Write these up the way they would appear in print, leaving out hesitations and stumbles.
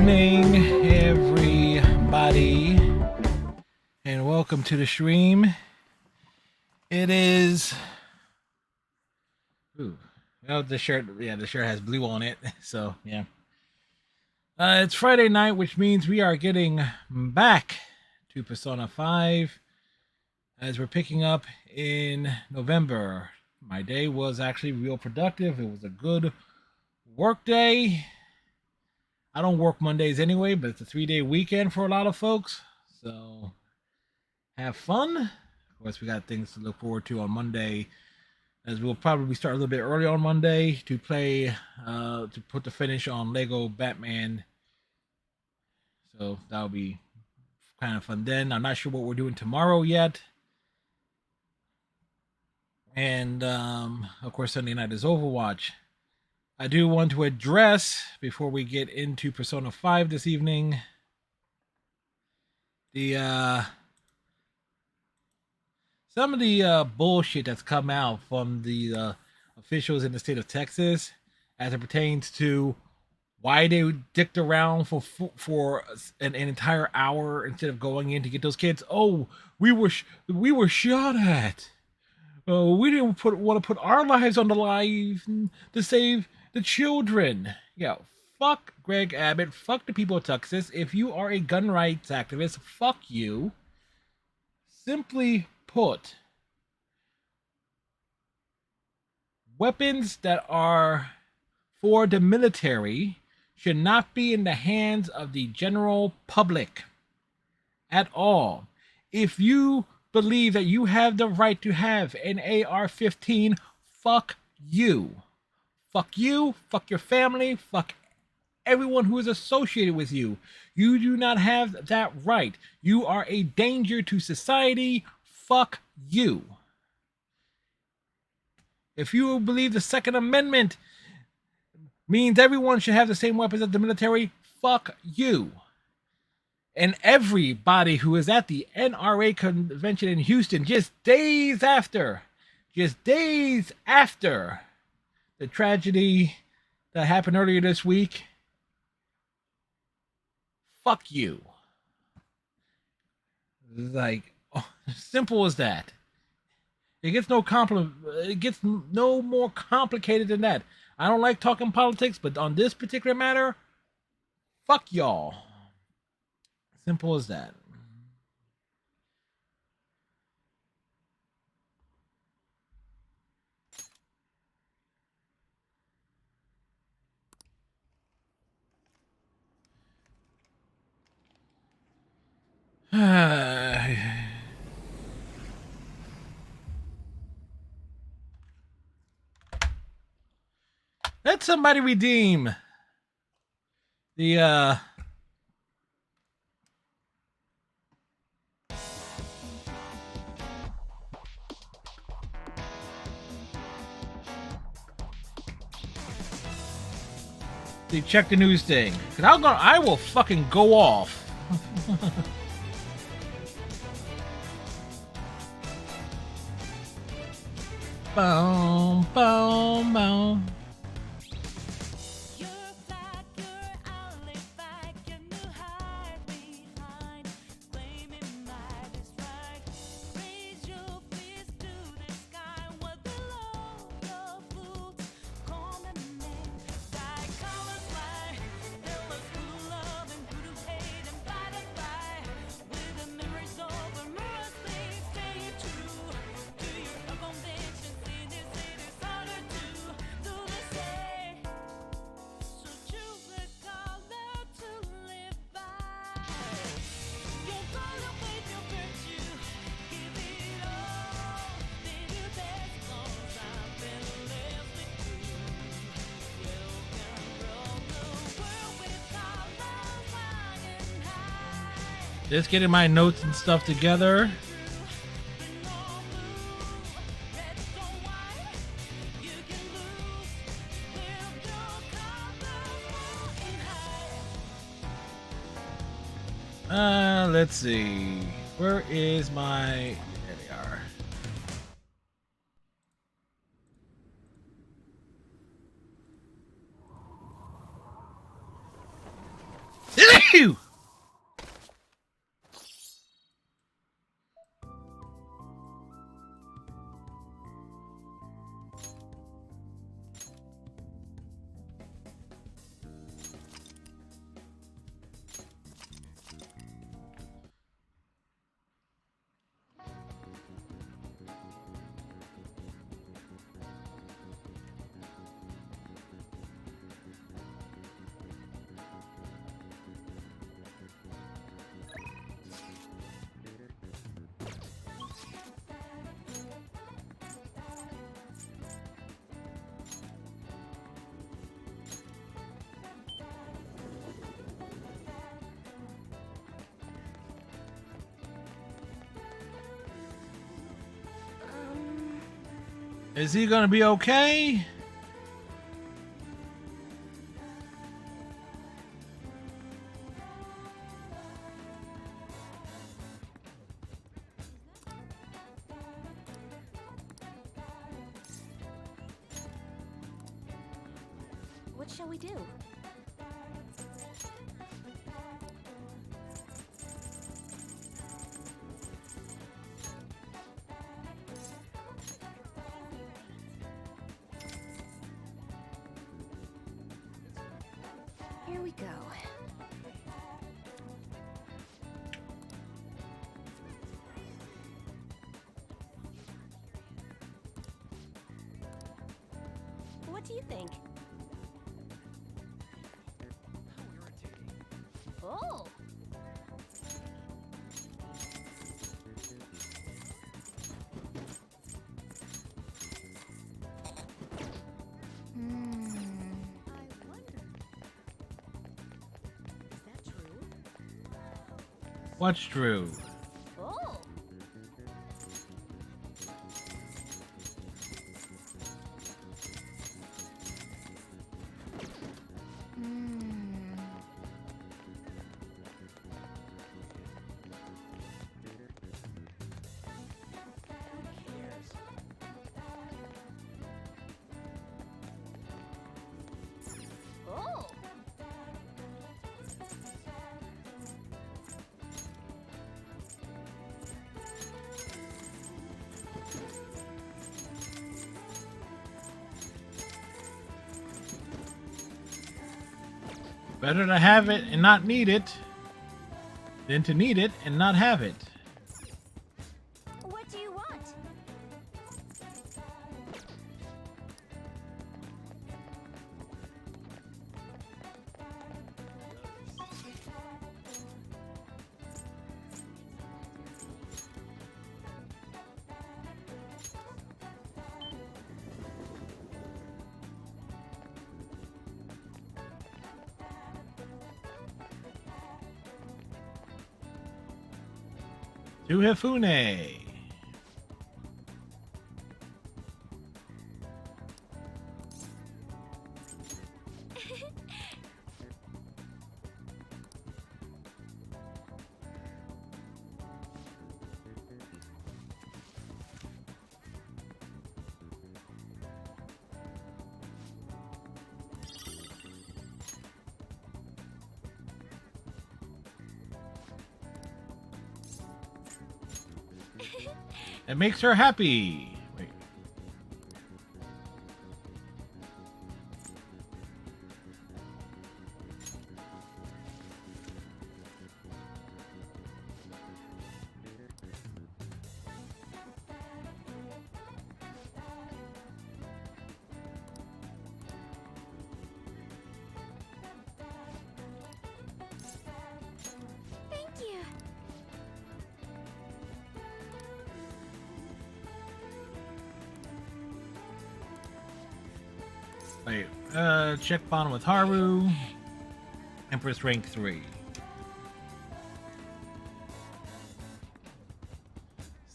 evening, everybody, and welcome to the stream. It is. Ooh, oh, the shirt. Yeah, the shirt has blue on it. So yeah, it's Friday night, which means we are getting back to Persona 5 as we're picking up in November. My day was actually real productive. It was a good work day. I don't work Mondays anyway, but it's a 3-day weekend for a lot of folks. So have fun. Of course, we got things to look forward to on Monday, as we'll probably start a little bit early on Monday to play, to put the finish on Lego Batman. So that'll be kind of fun then. I'm not sure what we're doing tomorrow yet. And of course, Sunday night is Overwatch. I do want to address, before we get into Persona 5 this evening, the some of the bullshit that's come out from the officials in the state of Texas as it pertains to why they dicked around for an entire hour instead of going in to get those kids. Oh, we were shot at. Oh, we didn't want to put our lives on the line to save the children. Yeah, fuck Greg Abbott. Fuck the people of Texas. If you are a gun rights activist, fuck you. Simply put, weapons that are for the military should not be in the hands of the general public at all. If you believe that you have the right to have an AR-15, fuck you. Fuck you, fuck your family, fuck everyone who is associated with you. You do not have that right. You are a danger to society. Fuck you. If you believe the Second Amendment means everyone should have the same weapons as the military, fuck you. And everybody who is at the NRA convention in Houston just days after the tragedy that happened earlier this week, fuck you. Like, oh, simple as that. It gets no more complicated than that. I don't like talking politics, but on this particular matter, fuck y'all. Simple as that. Let somebody redeem the check the news thing. Cause I will fucking go off. Boom, boom, boom. Just getting my notes and stuff together. Let's see. Where is my... There they are. Phew! Is he gonna be okay? What shall we do? Here we go. What do you think? Oh! I wonder. Is that true? What's true? Oh! Oh! Better to have it and not need it than to need it and not have it. What do you want? To Hifune. It makes her happy. Wait. Thank you. Wait. Check bond with Haru. Empress rank 3.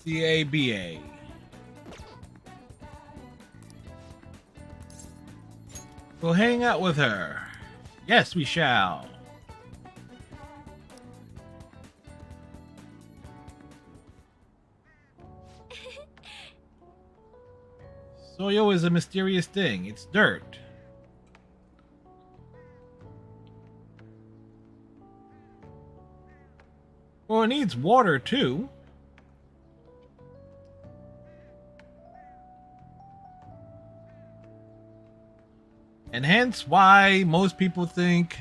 CABA. We'll hang out with her. Yes, we shall. Soil is a mysterious thing. It's dirt. Well, it needs water too. And hence why most people think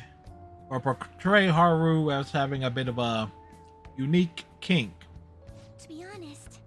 or portray Haru as having a bit of a unique kink. To be honest,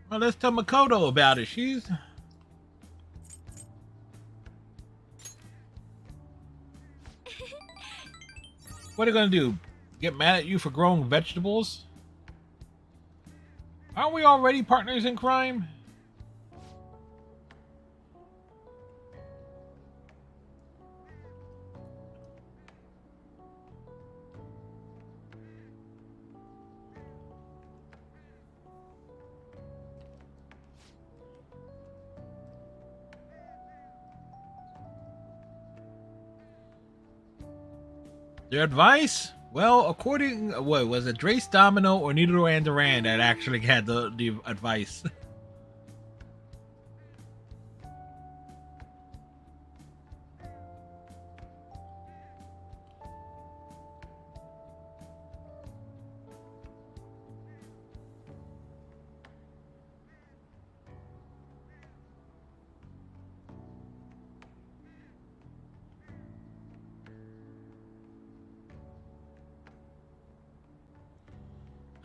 Well, let's tell Makoto about it. She's... What are you gonna do? Get mad at you for growing vegetables? Aren't we already partners in crime? Their advice? Well, according, what was it, Drace Domino or Nidoran Duran that actually had the advice?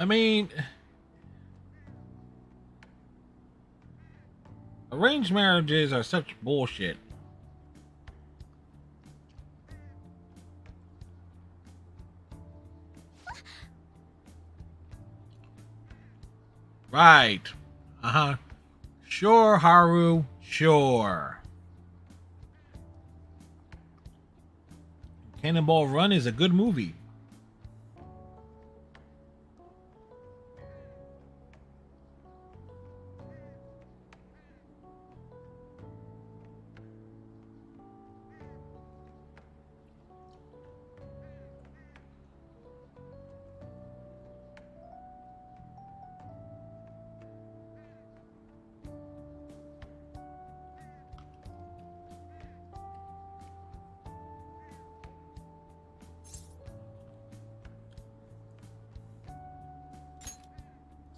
I mean, arranged marriages are such bullshit. Right. Uh-huh. Sure, Haru. Sure. Cannonball Run is a good movie.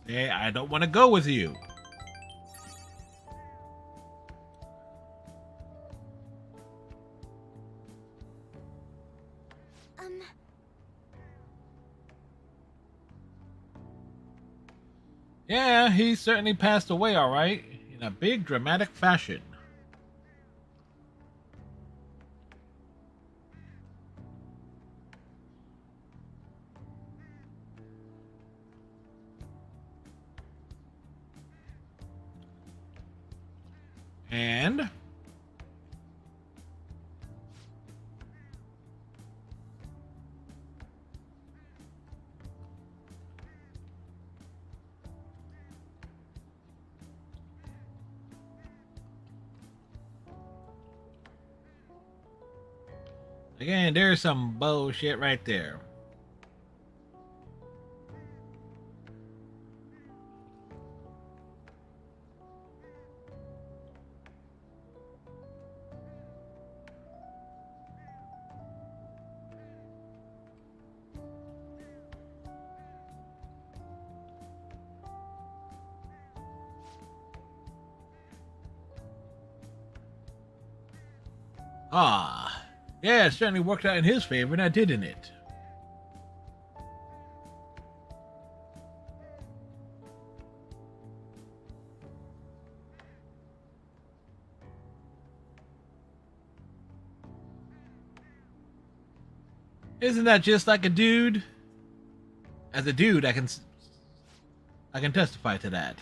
Hey, I don't want to go with you. Yeah, he certainly passed away, all right, in a big dramatic fashion. And again, there's some bullshit right there. Ah, yeah, it certainly worked out in his favor, now didn't it? Isn't that just like a dude? As a dude, I can testify to that.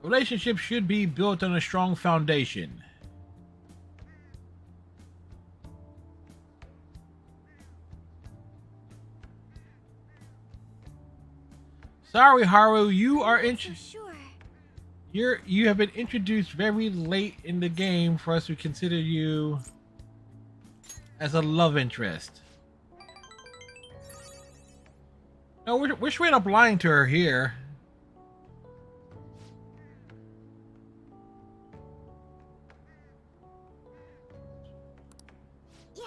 Relationships should be built on a strong foundation. Sorry, Haru, you are Sure. you have been introduced very late in the game for us to consider you as a love interest. No, we're straight up lying to her here. Yes.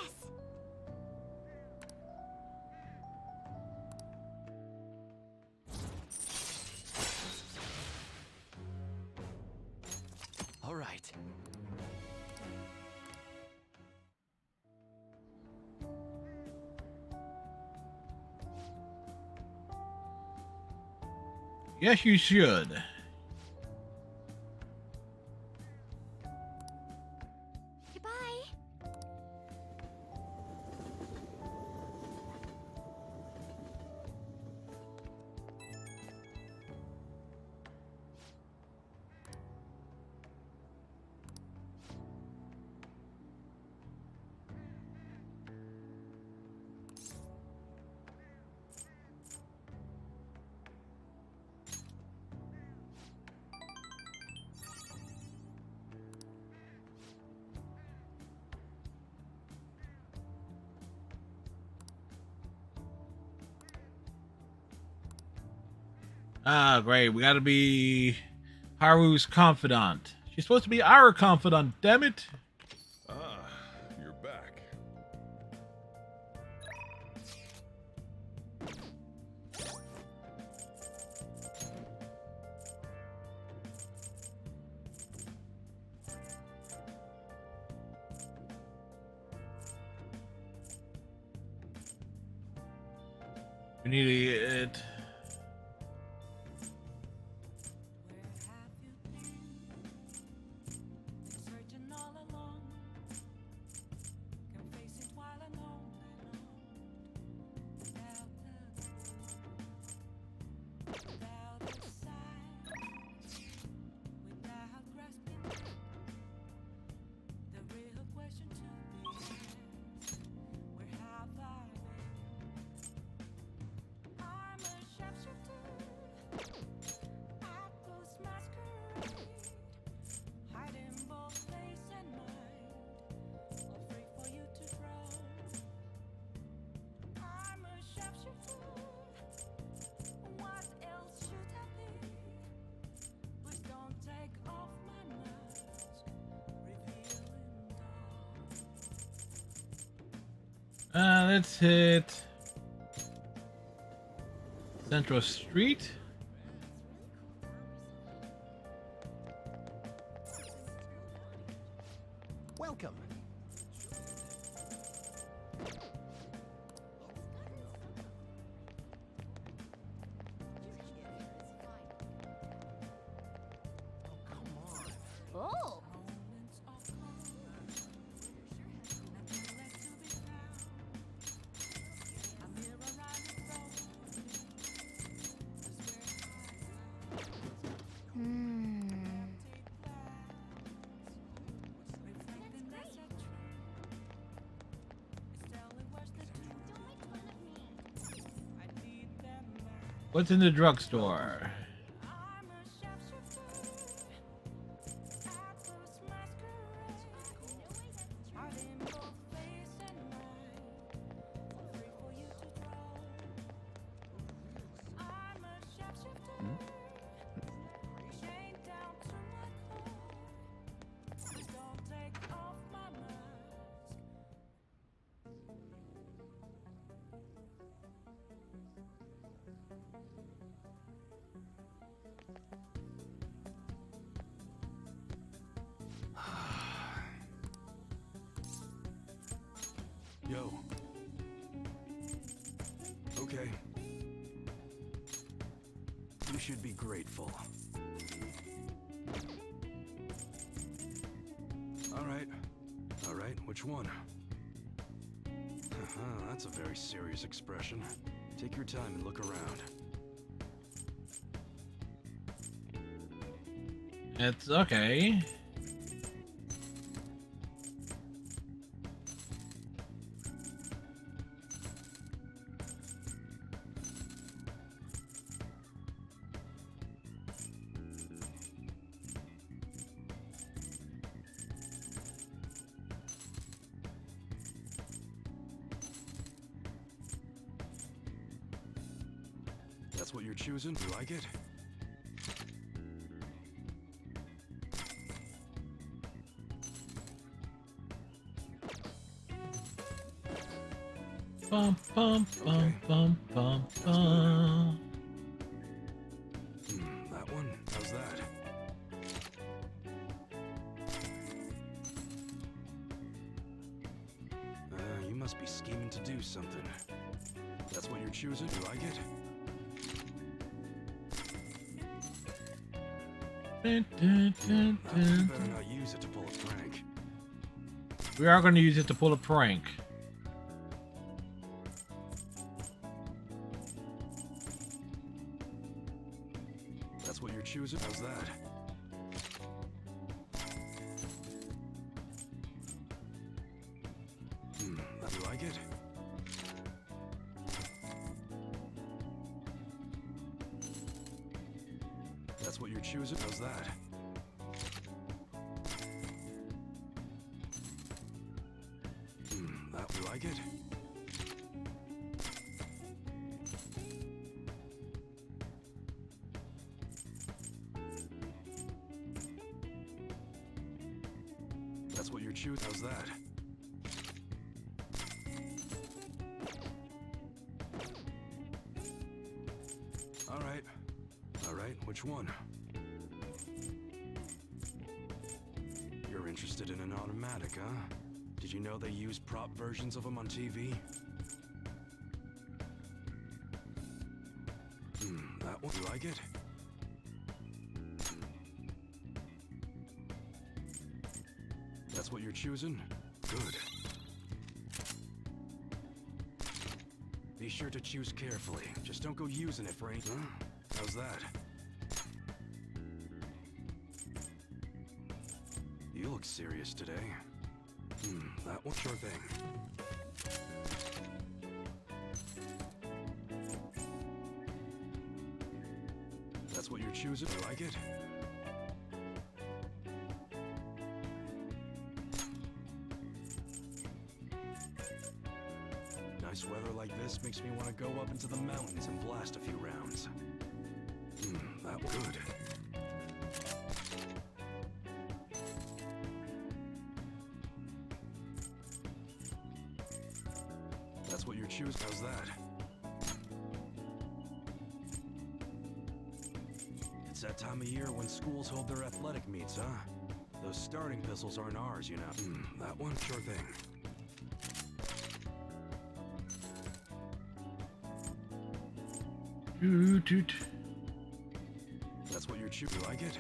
All right. Yes, you should. Goodbye. Ah, great. We gotta be Haru's confidant. She's supposed to be our confidant, damn it. Ah, you're back. We need it. Searching all along, confessing while alone, without the sign, without grasping the real question to be asked, where have I been? I'm a sharpshooter, I post masquerade. Hiding both face and mind, all free for you to throw. I'm a sharpshooter. What else should I be? Please don't take off my mask, revealing dawn. Let's hit Central Street. Welcome. Oh. Moments of calm, nothing left to be found. A mirror right in front of me, is where I take glass, reflecting that's a truth. It's telling what's the truth. I need them back. What's in the drugstore? I'm a sharpshooter. I post masquerade. Hiding both face and mind, all free for you to throw. I'm a sharpshooter. Chained down to my core. Please don't take off my mask. Yo. Okay. You should be grateful. All right. All right, which one? That's a very serious expression. Take your time and look around. It's okay. That's what you're choosing? You like it? Bum bum bum bum bum bum. That one? How's that? You must be scheming to do something. That's what you're choosing? You like it? Dun, dun, dun, You dun. better not use it to pull a prank. We are going to use it to pull a prank. That's what you're choosing? How's that? You like it? That's what you're choosing? How's that? You like it? That's what you're choosing? How's that? Alright. Alright, which one? You're interested in an automatic, huh? Did you know they use prop versions of them on TV? That one? You like it? That's what you're choosing? Good. Be sure to choose carefully. Just don't go using it for anything. Huh? How's that? You look serious today. That one? Sure thing. That's what you're choosing? You like it? Nice weather like this makes me want to go up into the mountains and blast a few rounds. That was good. That's what you're choosing? How's that? It's that time of year when schools hold their athletic meets, huh? Those starting pistols aren't ours, you know. That one? Sure thing. Toot toot. That's what you're choosing. You like it?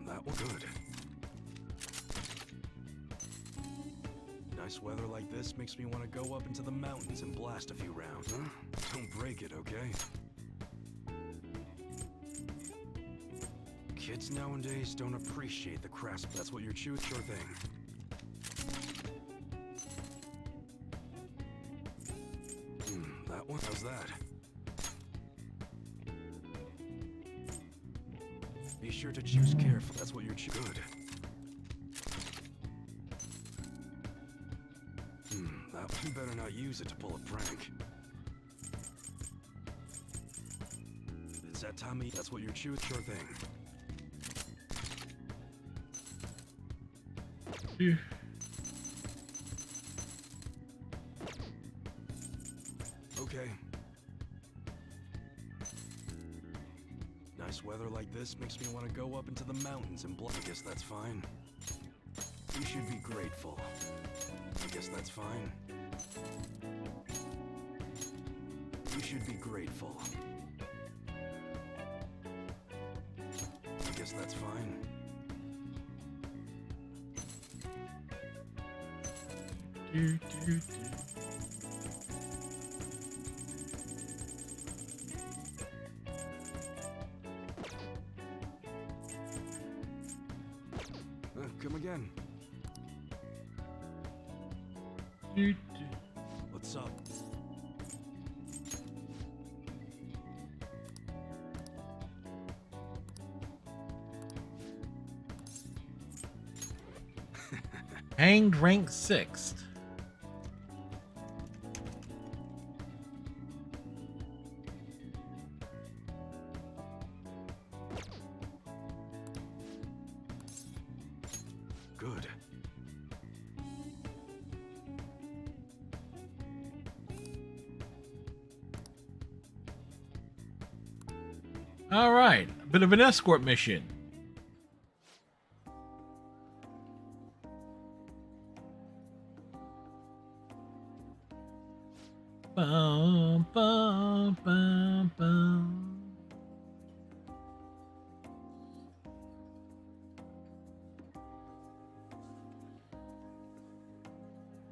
That one? Good. Nice weather like this makes me want to go up into the mountains and blast a few rounds, huh? Don't break it, okay? Kids nowadays don't appreciate the crafts. That's what you're choosing? Sure thing. That one? How's that? Be sure to choose carefully. That's what you're choosing. Good. That one better not use it to pull a prank. It's that time of... That's what you're choosing? Sure thing. Yeah. Okay. Nice weather like this makes me want to go up into the mountains and I guess that's fine. You should be grateful. I guess that's fine. You should be grateful. I guess that's fine. Toot toot toot. Come again. What's up? Hanged rank 6th. Good. All right, a bit of an escort mission. Bum, bum, bum, bum.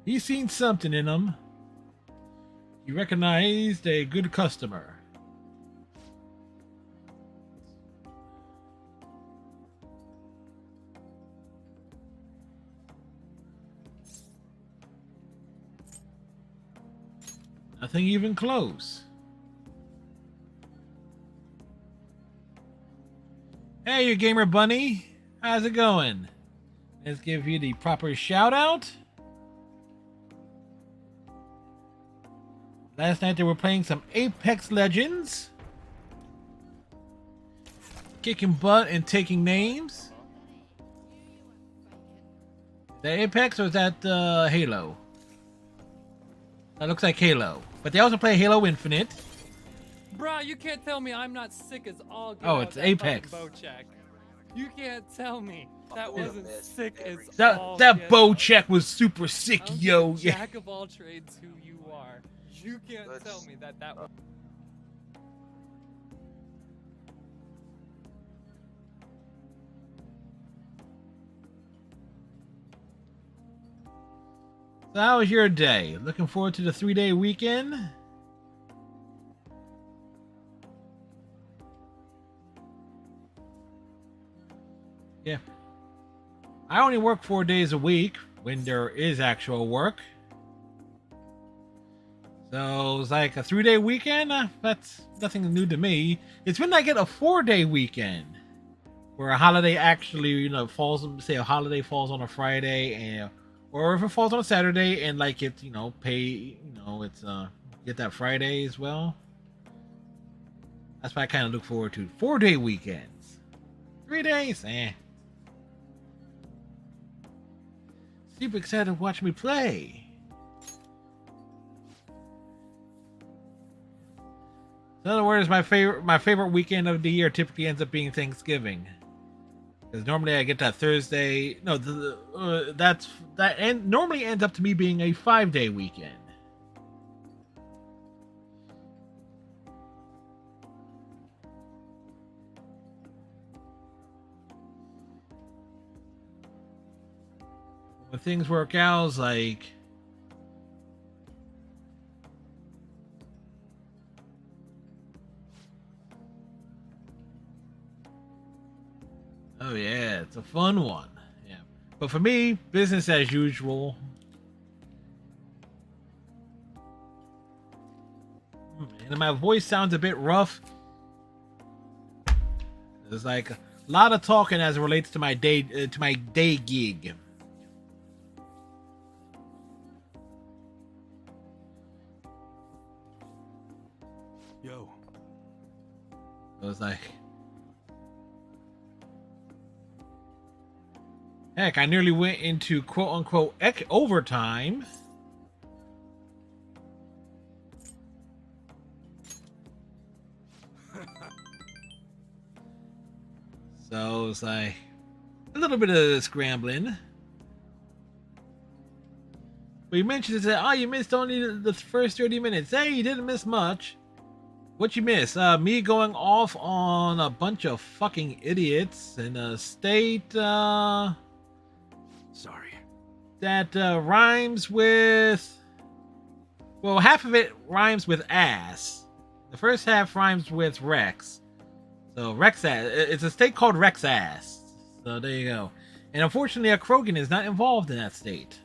He's seen something in him. He recognized a good customer. Nothing even close. Hey, you gamer bunny. How's it going? Let's give you the proper shout out. Last night they were playing some Apex Legends. Kicking butt and taking names. Is that Apex or is that Halo? That looks like Halo. But they also play Halo Infinite. Bruh, you can't tell me I'm not sick as all get Oh, out it's that Apex. fucking Bocek. You can't tell me that wasn't sick as all That get bow out. check was super sick, I don't yo. give a Yeah. Jack of all trades who you are. You can't tell me that was... So how was your day? Looking forward to the 3-day weekend? Yeah. I only work 4 days a week when there is actual work. So it's like a 3-day weekend. That's nothing new to me. It's when I get a 4-day weekend where a holiday actually, falls. Say a holiday falls on a Friday, and or if it falls on a Saturday and like it's pay, it's get that Friday as well. That's what I kind of look forward to. 4-day weekends. 3 days, Super excited to watch me play. In other words, my favorite weekend of the year typically ends up being Thanksgiving, because normally I get that Thursday. No, normally ends up to me being a 5-day weekend. When things work out, it's like, oh yeah, it's a fun one. Yeah, but for me, business as usual. And my voice sounds a bit rough. There's like a lot of talking as it relates to my day gig. Yo. It was like, heck, I nearly went into quote unquote overtime. So it's like a little bit of scrambling. But you mentioned that, oh, you missed only the first 30 minutes. Hey, you didn't miss much. What you miss? Me going off on a bunch of fucking idiots in a state Sorry. that rhymes with... Well, half of it rhymes with ass. The first half rhymes with Rex. So Rex ass. It's a state called Rex ass. So there you go. And unfortunately, a Krogan is not involved in that state.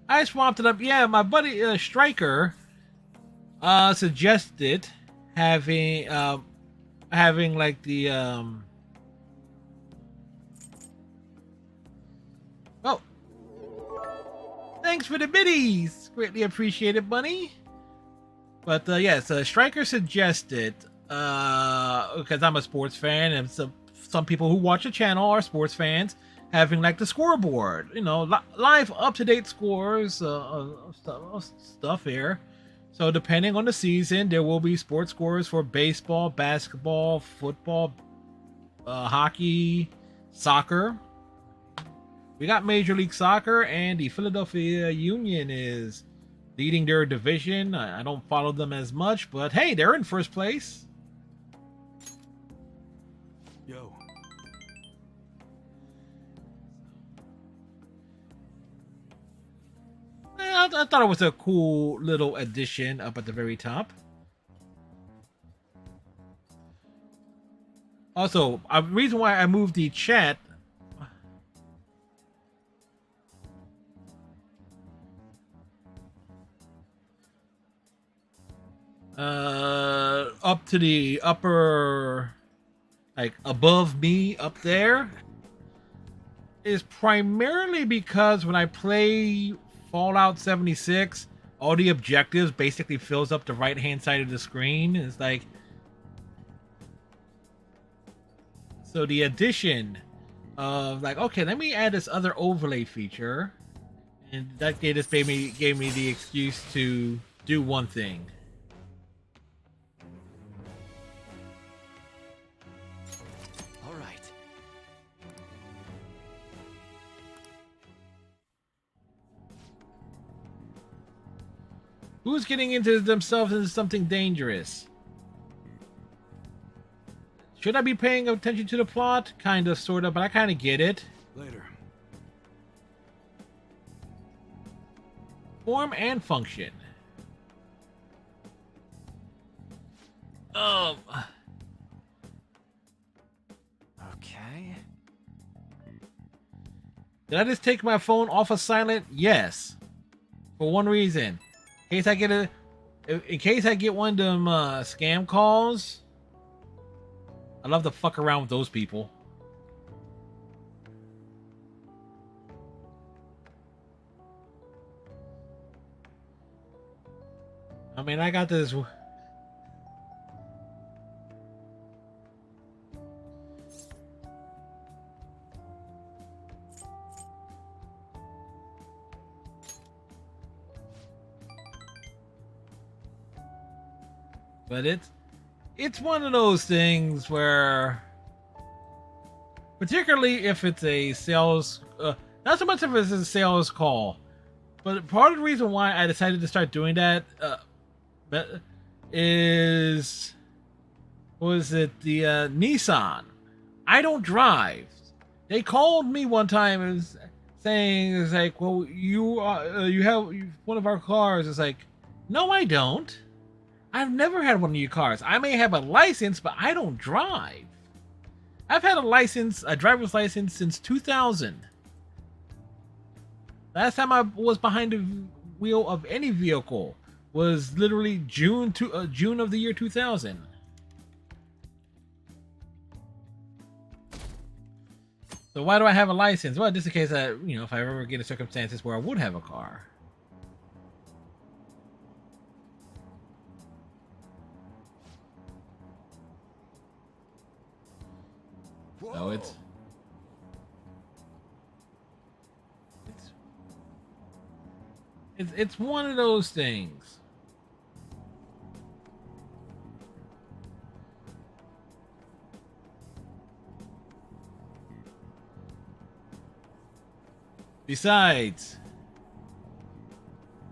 I swapped it up. Yeah, my buddy Striker suggested having like the oh, thanks for the biddies, greatly appreciated, bunny. But yes, Striker suggested because I'm a sports fan, and some people who watch the channel are sports fans, having like the scoreboard, you know, live up-to-date scores, stuff here. So depending on the season, there will be sports scores for baseball, basketball, football, hockey, soccer. We got Major League Soccer, and the Philadelphia Union is leading their division. I don't follow them as much, but hey, they're in first place. Yo. I thought it was a cool little addition up at the very top. Also, a reason why I moved the chat up to the upper, like above me up there, is primarily because when I play Fallout 76, all the objectives basically fills up the right hand side of the screen. It's like, so the addition of like, okay, let me add this other overlay feature, and that just gave me the excuse to do one thing. All right. Who's getting into themselves into something dangerous? Should I be paying attention to the plot? Kind of, sort of, but I kind of get it. Later. Form and function. Okay. Did I just take my phone off of silent? Yes. For one reason. In case I get one of them scam calls. I love to fuck around with those people. I mean, I got this. But it's one of those things where, particularly if it's a sales, not so much if it's a sales call, but part of the reason why I decided to start doing that is, was it the Nissan? I don't drive. They called me one time and saying, it's like, well, you have one of our cars. It's like, no, I don't. I've never had one of your cars. I may have a license, but I don't drive. I've had a driver's license since 2000. Last time I was behind the wheel of any vehicle was literally June of the year 2000. So why do I have a license? Well, just in case if I ever get in circumstances where I would have a car. So it's one of those things. Besides,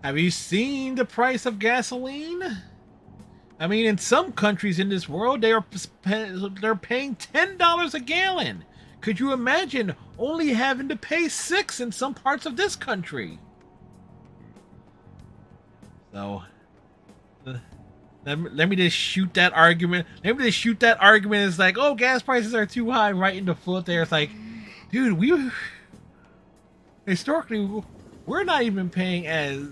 have you seen the price of gasoline? I mean, in some countries in this world, they're paying $10 a gallon. Could you imagine only having to pay $6 in some parts of this country? So, Let me just shoot that argument. Let me just shoot that argument. It's like, oh, gas prices are too high, right in the foot there. It's like, dude, we historically we're not even paying as.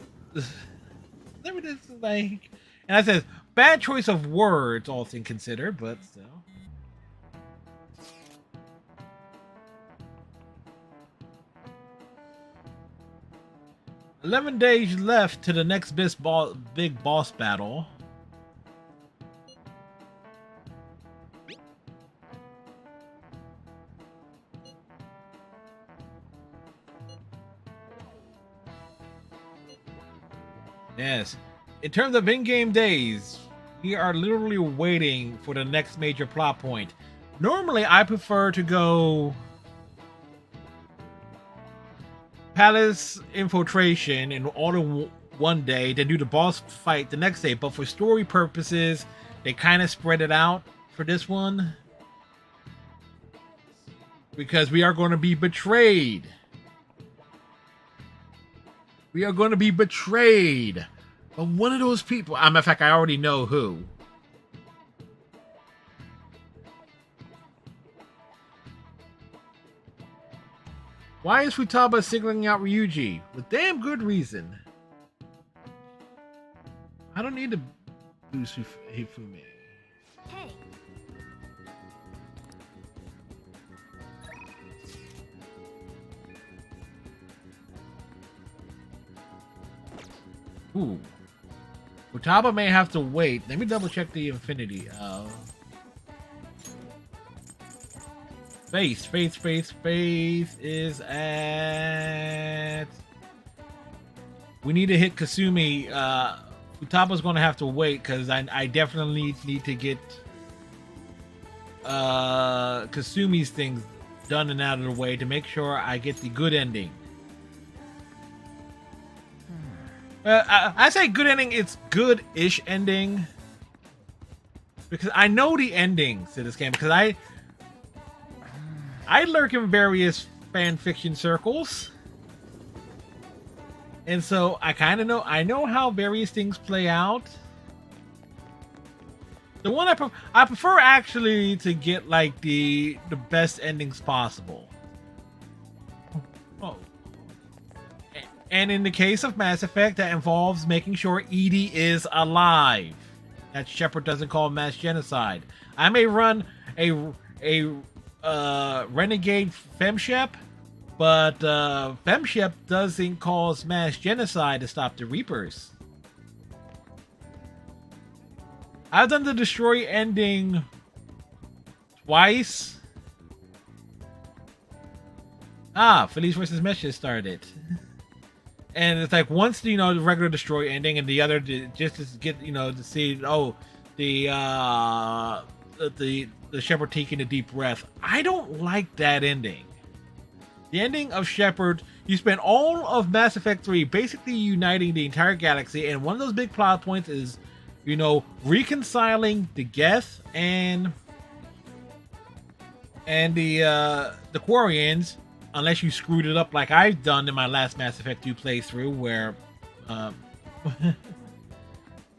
Let me just like, and I said, bad choice of words, all things considered, but still. $11 days left to the next big boss battle. Yes. In terms of in-game days, we are literally waiting for the next major plot point. Normally, I prefer to go Palace Infiltration in all in one day, then do the boss fight the next day. But for story purposes, they kind of spread it out for this one. Because we are going to be betrayed. We are going to be betrayed by one of those people. Matter of fact, I already know who. Why is Futaba singling out Ryuji? With damn good reason. I don't need to boost Hifumi. Hey. Ooh. Futaba may have to wait. Let me double check the infinity. Faith is at. We need to hit Kasumi. Futaba's going to have to wait because I definitely need to get Kasumi's things done and out of the way to make sure I get the good ending. I say good ending. It's good-ish ending because I know the endings to this game because I lurk in various fan fiction circles, and so I kind of know. I know how various things play out. The one I prefer actually to get like the best endings possible. Oh. And in the case of Mass Effect, that involves making sure EDI is alive. That Shepard doesn't call mass genocide. I may run a renegade FemShep, but FemShep doesn't cause mass genocide to stop the Reapers. I've done the destroy ending twice. Felice versus Mesh just started. And it's like once the regular destroy ending, and the other just to get to see the Shepard taking a deep breath. I don't like that ending. The ending of Shepard, you spend all of Mass Effect 3 basically uniting the entire galaxy, and one of those big plot points is reconciling the Geth and the Quarians. Unless you screwed it up like I've done in my last Mass Effect 2 playthrough,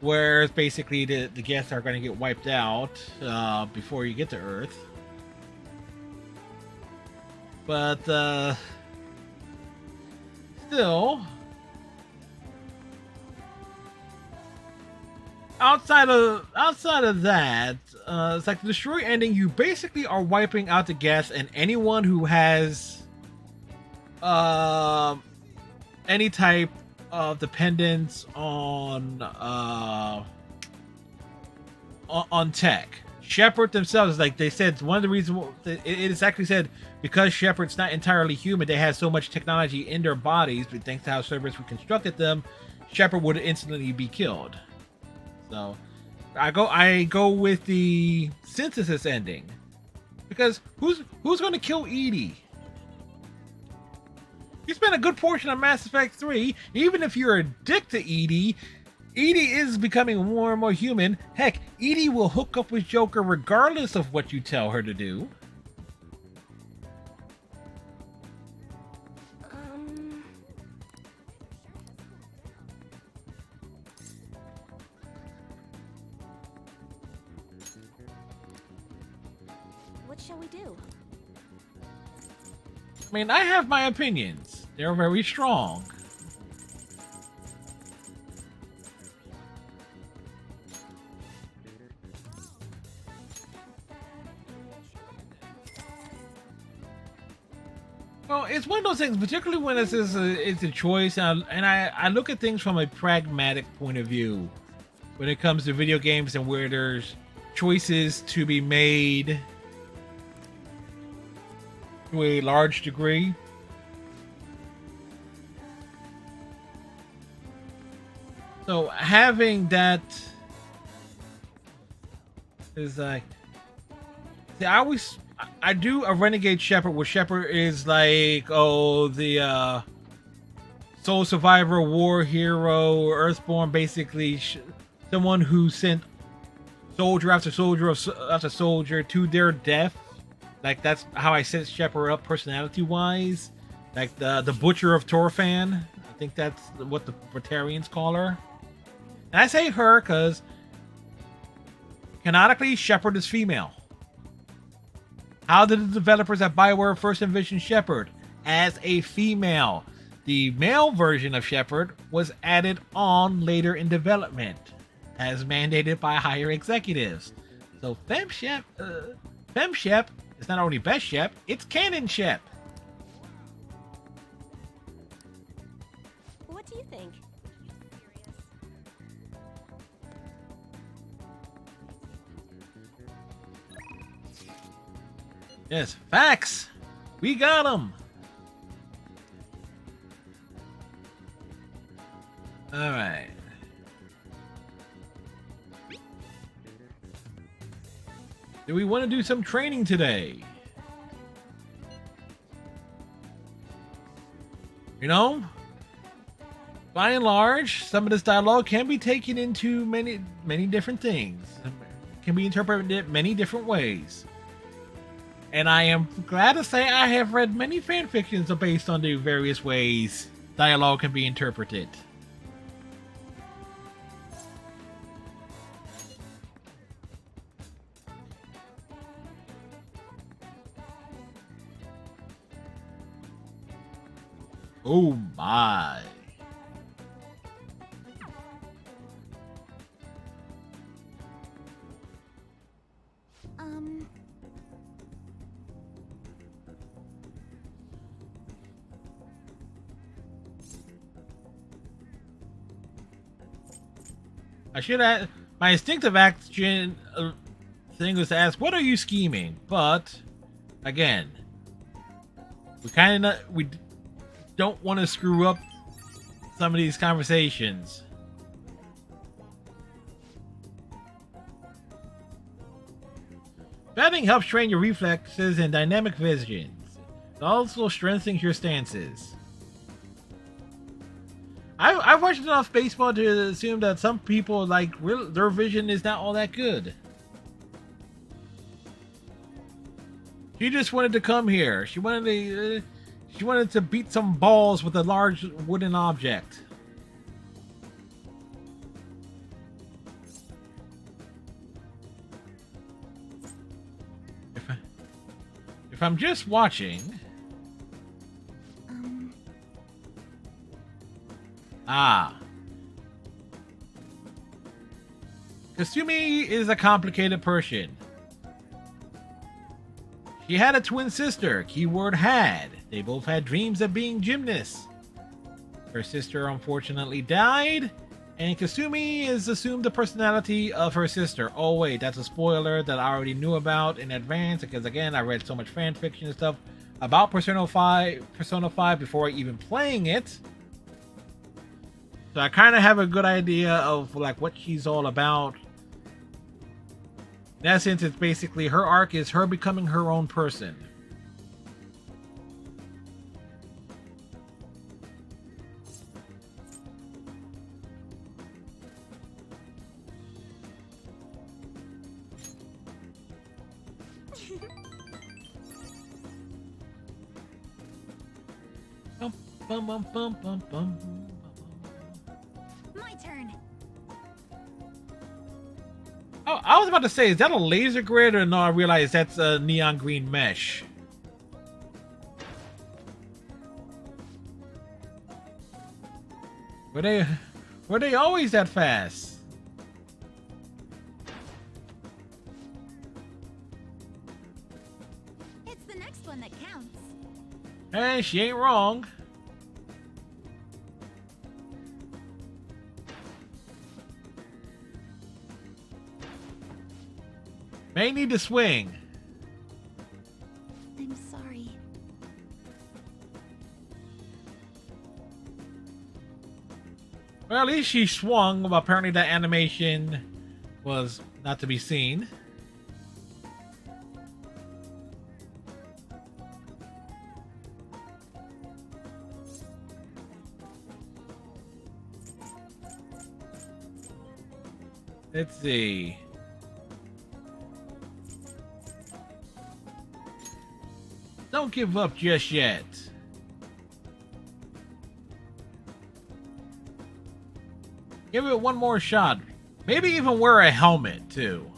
where it's basically the Geth are going to get wiped out before you get to Earth. But still, outside of that, it's like the destroy ending. You basically are wiping out the Geth and anyone who has any type of dependence on tech. Shepard themselves, like they said, one of the reasons it is actually said because Shepard's not entirely human, they have so much technology in their bodies, but thanks to how Cerberus reconstructed them, Shepard would instantly be killed. So I go with the synthesis ending because who's going to kill EDI? You spend a good portion of Mass Effect 3, even if you're a dick to EDI is becoming more and more human. Heck, EDI will hook up with Joker regardless of what you tell her to do. What shall we do? I mean, I have my opinions. They're very strong. Well, it's one of those things, particularly when it's a choice, and I look at things from a pragmatic point of view when it comes to video games and where there's choices to be made to a large degree. So having that is like, see, I do a Renegade Shepherd where Shepherd is like, oh, the soul survivor, war hero, Earthborn, basically someone who sent soldier after soldier after soldier to their death. Like, that's how I set Shepherd up personality wise. Like the Butcher of Torfan. I think that's what the Batarians call her. And I say her because canonically Shepherd is female. How did the developers at BioWare first envision Shepherd? As a female. The male version of Shepherd was added on later in development, as mandated by higher executives. So FemShep is not only best Shep, it's canon Shep. What do you think? Yes, facts. We got them. All right. Do we want to do some training today? You know, by and large, some of this dialogue can be taken into many different things. Can be interpreted many different ways. And I am glad to say I have read many fan fictions based on the various ways dialogue can be interpreted. Oh my. I should have. My instinctive action thing was to ask, "What are you scheming?" But again, we don't want to screw up some of these conversations. Betting helps train your reflexes and dynamic visions. It also strengthens your stances. I've watched enough baseball to assume that some people, like, their vision is not all that good. She just wanted to come here. She wanted to beat some balls with a large wooden object. If I'm just watching. Kasumi is a complicated person. She had a twin sister, keyword had. They both had dreams of being gymnasts. Her sister unfortunately died, and Kasumi is assumed the personality of her sister. Oh wait, that's a spoiler that I already knew about in advance, because again, I read so much fan fiction and stuff about Persona 5 before even playing it. So I kind of have a good idea of like what she's all about. In essence, it's basically her arc is her becoming her own person. Bum, bum, bum, bum, bum, bum. My turn. Oh, I was about to say, is that a laser grid or no? I realize that's a neon green mesh. Were they always that fast? It's the next one that counts. Hey, she ain't wrong. May need to swing. I'm sorry. Well, at least she swung, but apparently that animation was not to be seen. Let's see. Don't give up just yet. Give it one more shot. Maybe even wear a helmet, too.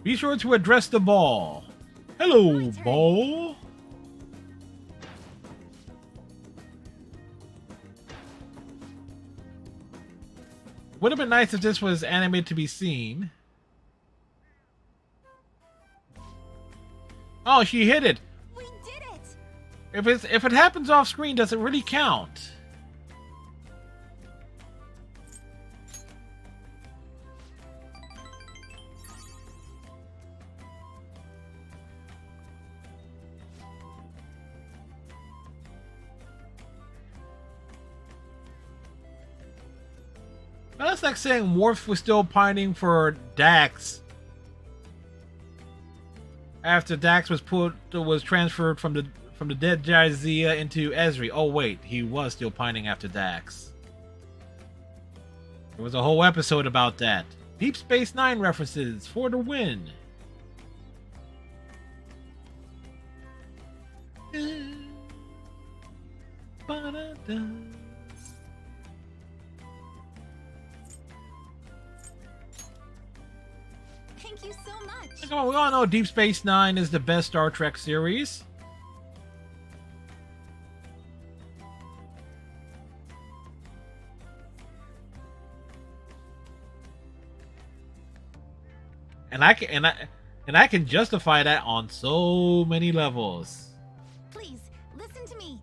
Be sure to address the ball. Hello, My turn. ball. Would have been nice if this was animated to be seen. Oh, she hit it. We did it! If it happens off screen, does it really count? Well, that's like saying Worf was still pining for Dax after Dax was transferred from the dead Jadzia into Ezri. Oh wait, he was still pining after Dax. There was a whole episode about that. Deep Space Nine references for the win. Ba-da-da. Thank you so much. Come on, we all know Deep Space Nine is the best Star Trek series. And I can justify that on so many levels. Please, listen to me.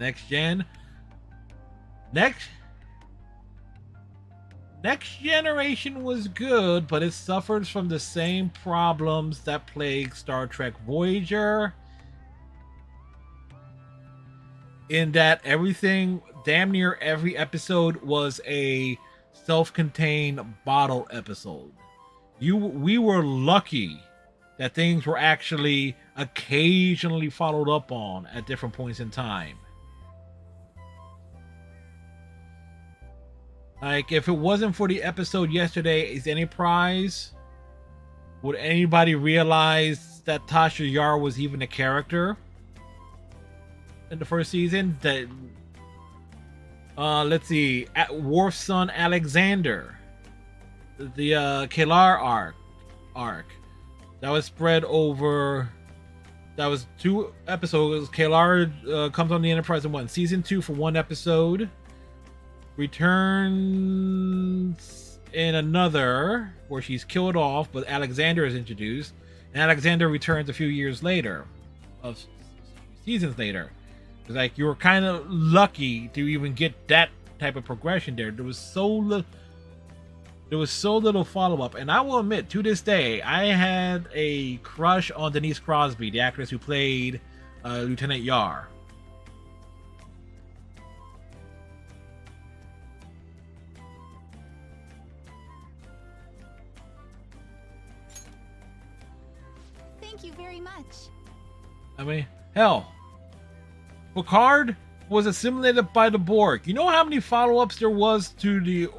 Next Generation was good, but it suffers from the same problems that plague Star Trek Voyager. In that damn near every episode was a self-contained bottle episode. We were lucky that things were actually occasionally followed up on at different points in time. Like, if it wasn't for the episode Yesterday's Enterprise, would anybody realize that Tasha Yar was even a character in the first season? That let's see, Worf's son Alexander, the Kalar arc that was spread over. That was 2 episodes. Kalar comes on the Enterprise in season 2 for 1 episode. Returns in another where she's killed off, but Alexander is introduced, and Alexander returns a few years later, seasons later. It's like you were kind of lucky to even get that type of progression there. There was so little follow-up, and I will admit, to this day, I had a crush on Denise Crosby, the actress who played Lieutenant Yar. Thank you very much. I mean, hell, Picard was assimilated by the Borg. You know how many follow-ups there was to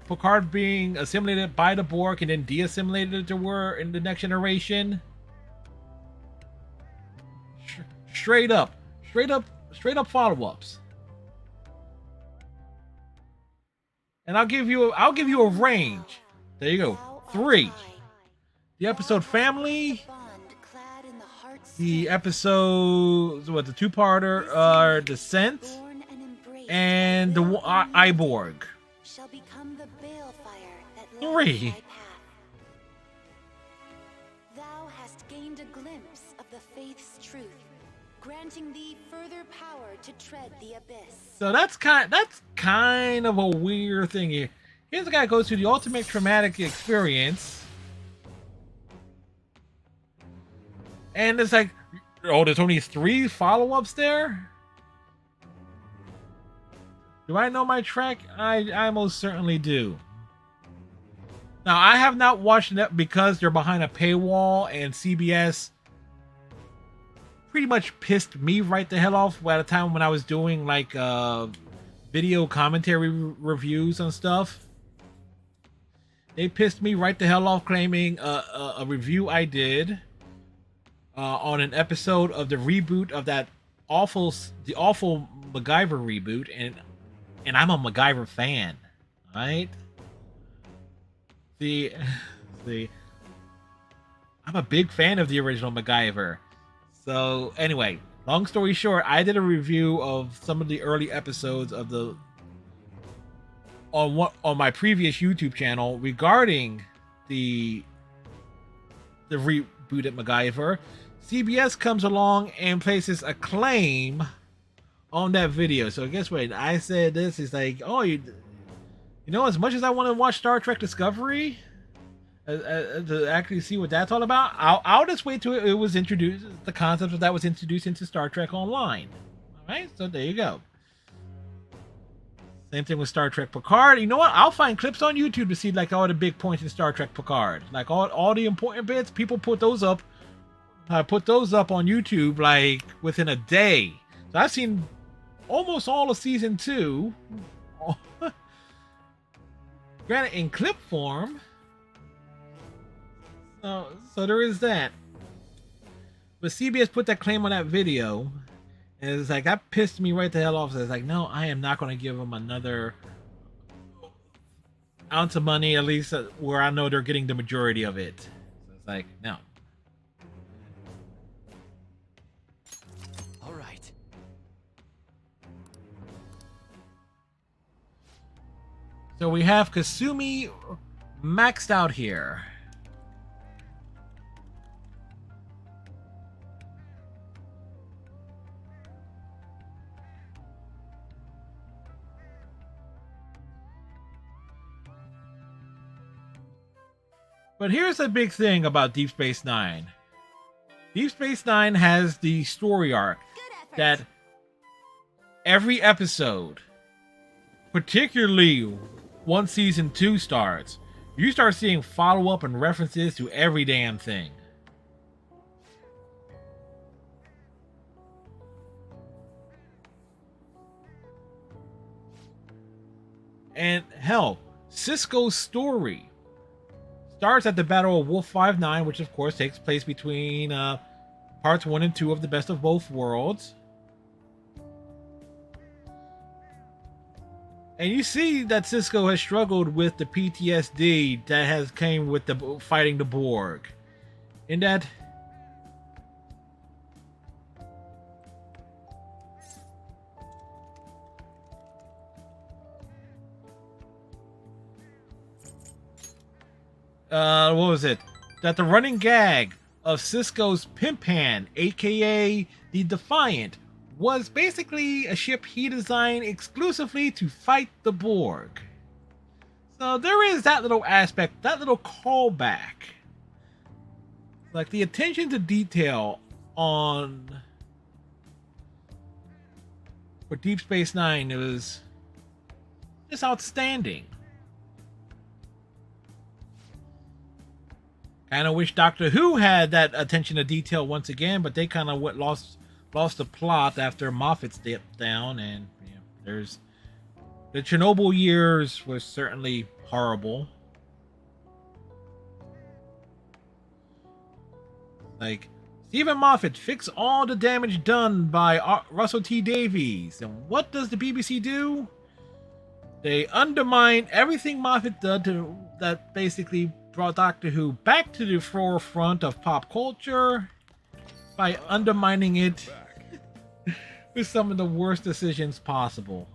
Picard being assimilated by the Borg and then de-assimilated there were in the Next Generation? Straight up follow-ups. And I'll give you a range. There you go. 3. The episode Family. The episode, what, the two-parter are Descent and the Iborg. 3. Thou hast gained a glimpse of the faith's truth, granting thee further power to tread the abyss. So that's kind of a weird thing here. Here's a guy who goes through the ultimate traumatic experience, and it's like, oh, there's only 3 follow-ups there? Do I know my track? I most certainly do. Now, I have not watched it because they're behind a paywall, and CBS pretty much pissed me right the hell off at a time when I was doing like video commentary reviews and stuff. They pissed me right the hell off claiming a review I did on an episode of the reboot of the awful MacGyver reboot, and I'm a MacGyver fan, right? See, I'm a big fan of the original MacGyver. So anyway, long story short, I did a review of some of the early episodes of on my previous YouTube channel regarding the reboot at MacGyver. CBS comes along and places a claim on that video. So guess what? I said this is like, oh, you know, as much as I want to watch Star Trek Discovery to actually see what that's all about, I'll just wait till it was introduced, the concept of that was introduced into Star Trek Online. All right, so there you go. Same thing with Star Trek Picard. You know what? I'll find clips on YouTube to see like all the big points in Star Trek Picard, like all the important bits. People put those up. I put those up on YouTube like within a day. So I've seen almost all of season 2. Granted, in clip form. So there is that. But CBS put that claim on that video, and it's like, that pissed me right the hell off. So it's like, no, I am not going to give them another ounce of money, at least where I know they're getting the majority of it. So it's like, no. All right. So we have Kasumi maxed out here. But here's the big thing about Deep Space Nine. Deep Space Nine has the story arc Good effort. that every episode, particularly once season 2 starts, you start seeing follow-up and references to every damn thing. And hell, Cisco's story starts at the Battle of Wolf 59, which of course takes place between parts 1 and 2 of the Best of Both Worlds. And you see that Cisco has struggled with the PTSD that has came with the fighting the Borg. In that what was it? That the running gag of Cisco's pimp hand, aka the Defiant, was basically a ship he designed exclusively to fight the Borg. So there is that little aspect, that little callback. Like the attention to detail for Deep Space Nine, it was just outstanding. Kind of wish Doctor Who had that attention to detail once again, but they kind of lost the plot after Moffat stepped down, and yeah, there's the Chernobyl years was certainly horrible. Like Stephen Moffat fixed all the damage done by Russell T Davies. And what does the BBC do? They undermine everything Moffat did that basically brought Doctor Who back to the forefront of pop culture by undermining it with some of the worst decisions possible.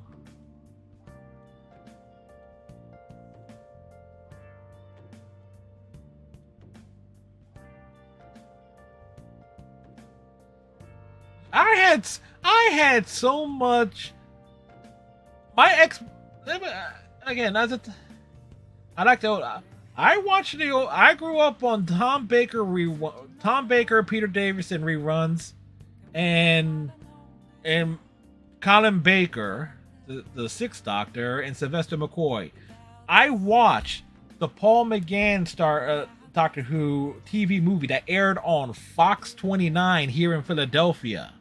I had so much. Again, I like to. I watched the. I grew up on Tom Baker, Peter Davison reruns, and Colin Baker, the Sixth Doctor, and Sylvester McCoy. I watched the Paul McGann Doctor Who TV movie that aired on Fox 29 here in Philadelphia.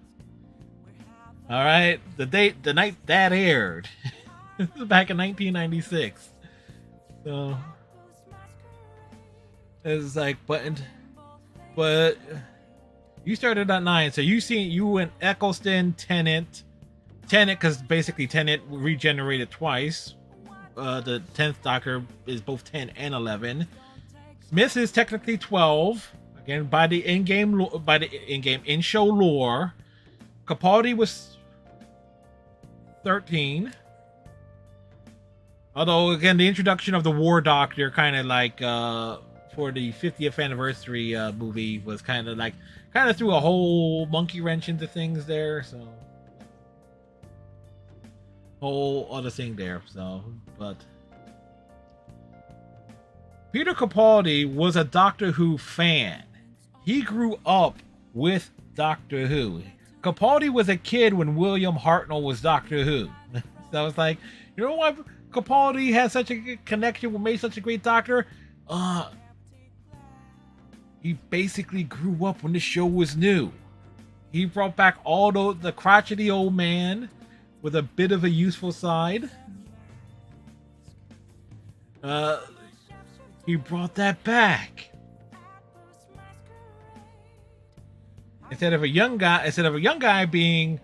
All right, the night that aired, this was back in 1996. So it's like, but you started at 9, so you went Eccleston, Tennant, because basically Tennant regenerated twice. The 10th Doctor is both 10 and 11. Smith is technically 12, again by the in-show lore. Capaldi was 13. Although again, the introduction of the War Doctor, kind of like for the 50th anniversary movie, was kind of threw a whole monkey wrench into things there. So whole other thing there. So, but Peter Capaldi was a Doctor Who fan. He grew up with Doctor Who. Capaldi was a kid when William Hartnell was Doctor Who. So I was like, you know why Capaldi had such a good connection, made such a great Doctor? He basically grew up when the show was new. He brought back all the crotchety old man with a bit of a useful side. He brought that back. Instead of a young guy being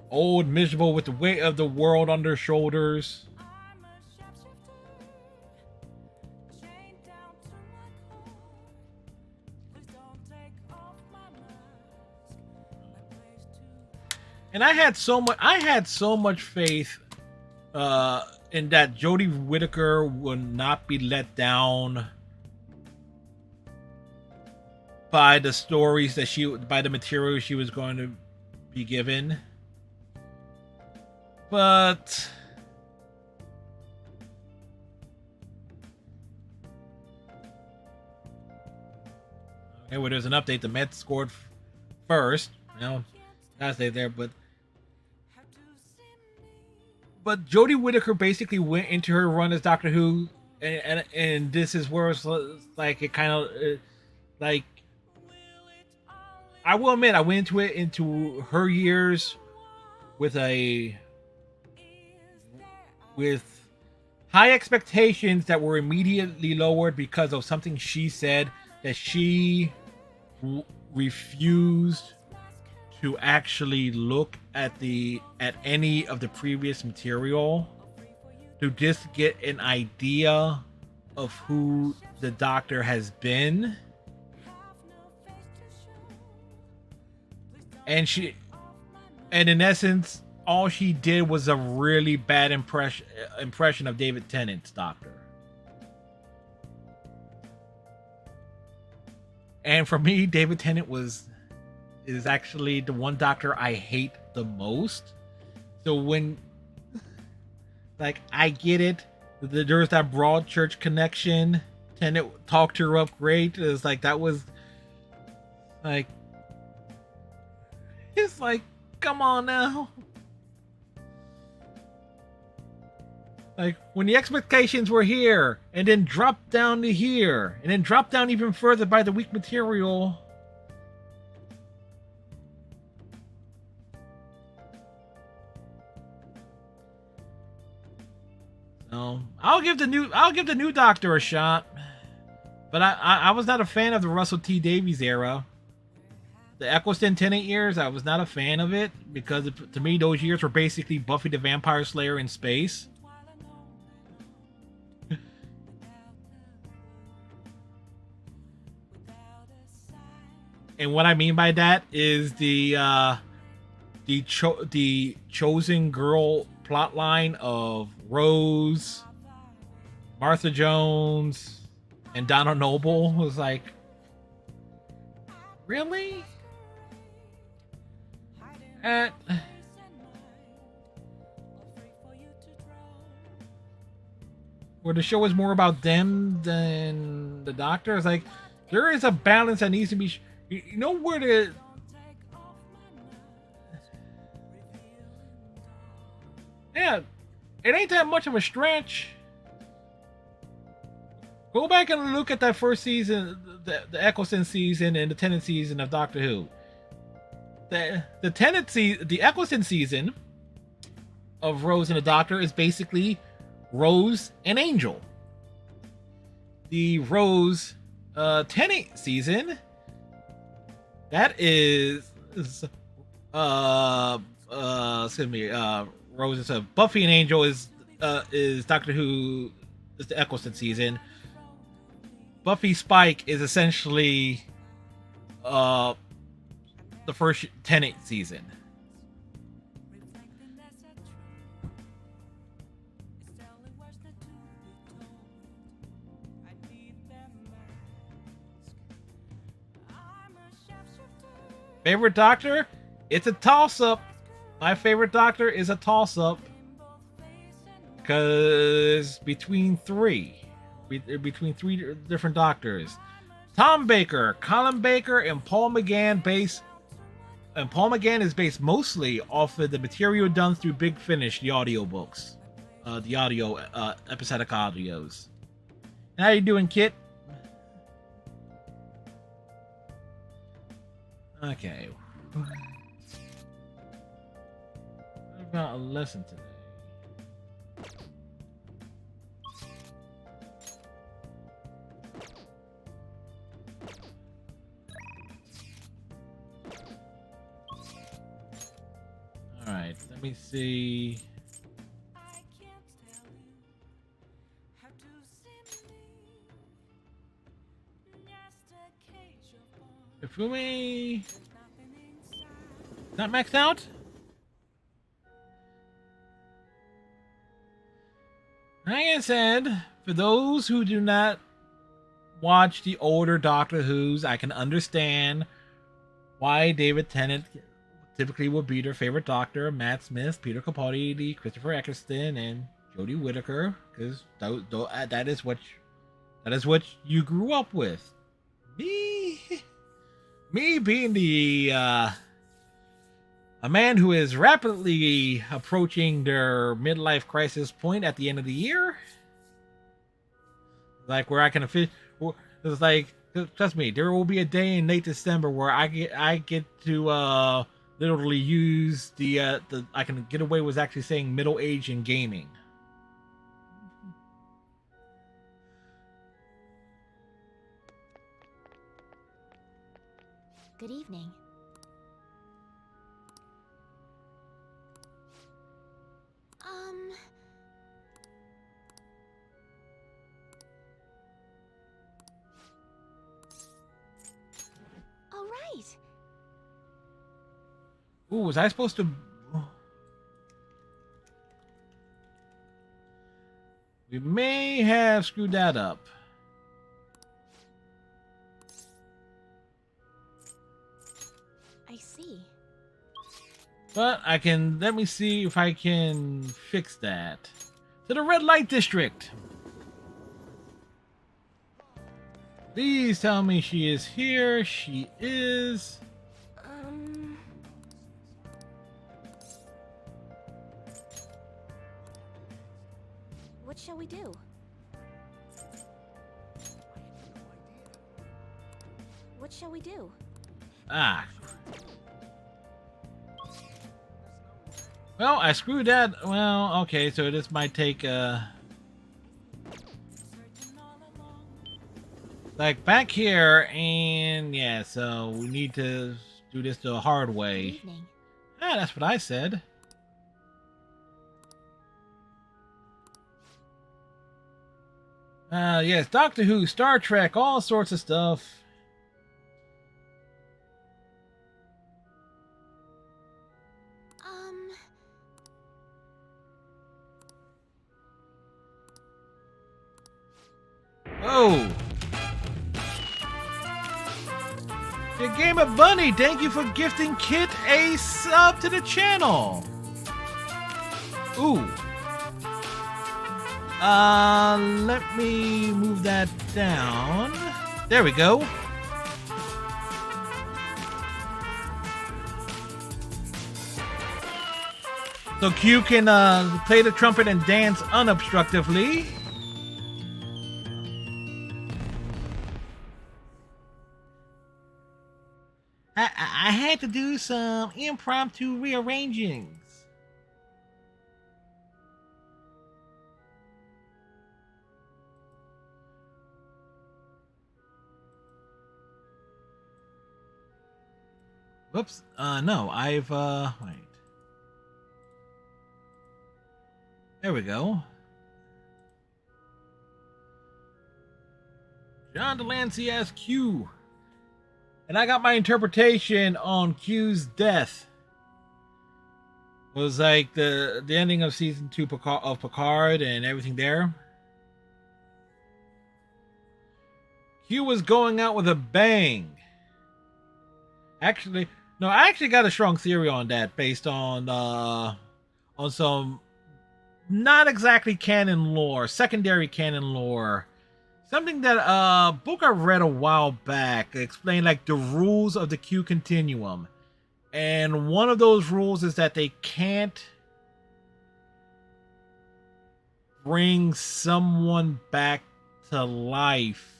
old, miserable with the weight of the world on their shoulders. And I had so much faith in that Jodie Whittaker would not be let down by the stories by the material she was going to be given. But okay, well, there's an update. The Mets scored first. Gotta stay there, but Jodie Whittaker basically went into her run as Doctor Who, and this is where it's like it kind of like. I will admit, I went into her years with high expectations that were immediately lowered because of something she said that she refused to actually look at any of the previous material to just get an idea of who the Doctor has been. And in essence, all she did was a really bad impression of David Tennant's Doctor. And for me, David Tennant is actually the one Doctor I hate the most. So when, like, I get it, there's that Broadchurch connection. Tennant talked her up great. It's like that was like. It's like, come on now. Like, when the expectations were here, and then dropped down to here, and then dropped down even further by the weak material. So, I'll give the new Doctor a shot. But I was not a fan of the Russell T Davies era. the Eccleston Tennant years, I was not a fan of it because to me those years were basically Buffy the Vampire Slayer in space. And what I mean by that is the chosen girl plotline of Rose, Martha Jones, and Donna Noble was like, really? Where the show is more about them than the Doctor. It's like there is a balance that needs to be. You know where the. Yeah, it ain't that much of a stretch. Go back and look at that first season, the Eccleston season and the Tennant season of Doctor Who. The Eccleston season of Rose and the Doctor is basically Rose and Angel. The Rose Tennant season, that is excuse me, Rose is Buffy and Angel is Doctor Who is the Eccleston season. Buffy Spike is essentially the first Tennant season. Favorite Doctor? It's a toss-up. My favorite Doctor is a toss-up. Because between three different Doctors. Tom Baker, Colin Baker, and Paul McGann is based mostly off of the material done through Big Finish, the audiobooks. The audio, episodic audios. How you doing, Kit? Okay. What about a lesson today? Alright, let me see. Ifumi not maxed out? Like I said, for those who do not watch the older Doctor Who's, I can understand why David Tennant typically would be their favorite Doctor. Matt Smith, Peter Capaldi, Christopher Eccleston, and Jodie Whittaker, because that is what you grew up with. Me being the a man who is rapidly approaching their midlife crisis point at the end of the year, like where I can it's like, trust me, there will be a day in late December where I get to literally use the I can get away with actually saying middle age in gaming. Good evening. All right. Ooh, was I supposed to? We may have screwed that up. I see. But let me see if I can fix that. To the red light district. Please tell me she is here. She is. What shall we do? What shall we do? Ah. Well, I screwed that. Well, okay, so this might take like back here, and yeah, so we need to do this the hard Good way. evening. Ah, that's what I said. Yes, Doctor Who, Star Trek, all sorts of stuff. Oh! The Game of Bunny, thank you for gifting Kit a sub to the channel. Ooh. Let me move that down. There we go. So Q can play the trumpet and dance unobstructively. I had to do some impromptu rearrangings. Whoops. No, I've, wait. There we go. John Delancey as Q. And I got my interpretation on Q's death. It was like the ending of season 2 of Picard and everything there. Q was going out with a bang. Actually, no, I actually got a strong theory on that based on some not exactly canon lore, secondary canon lore. Something that book I read a while back explained like the rules of the Q continuum. And one of those rules is that they can't bring someone back to life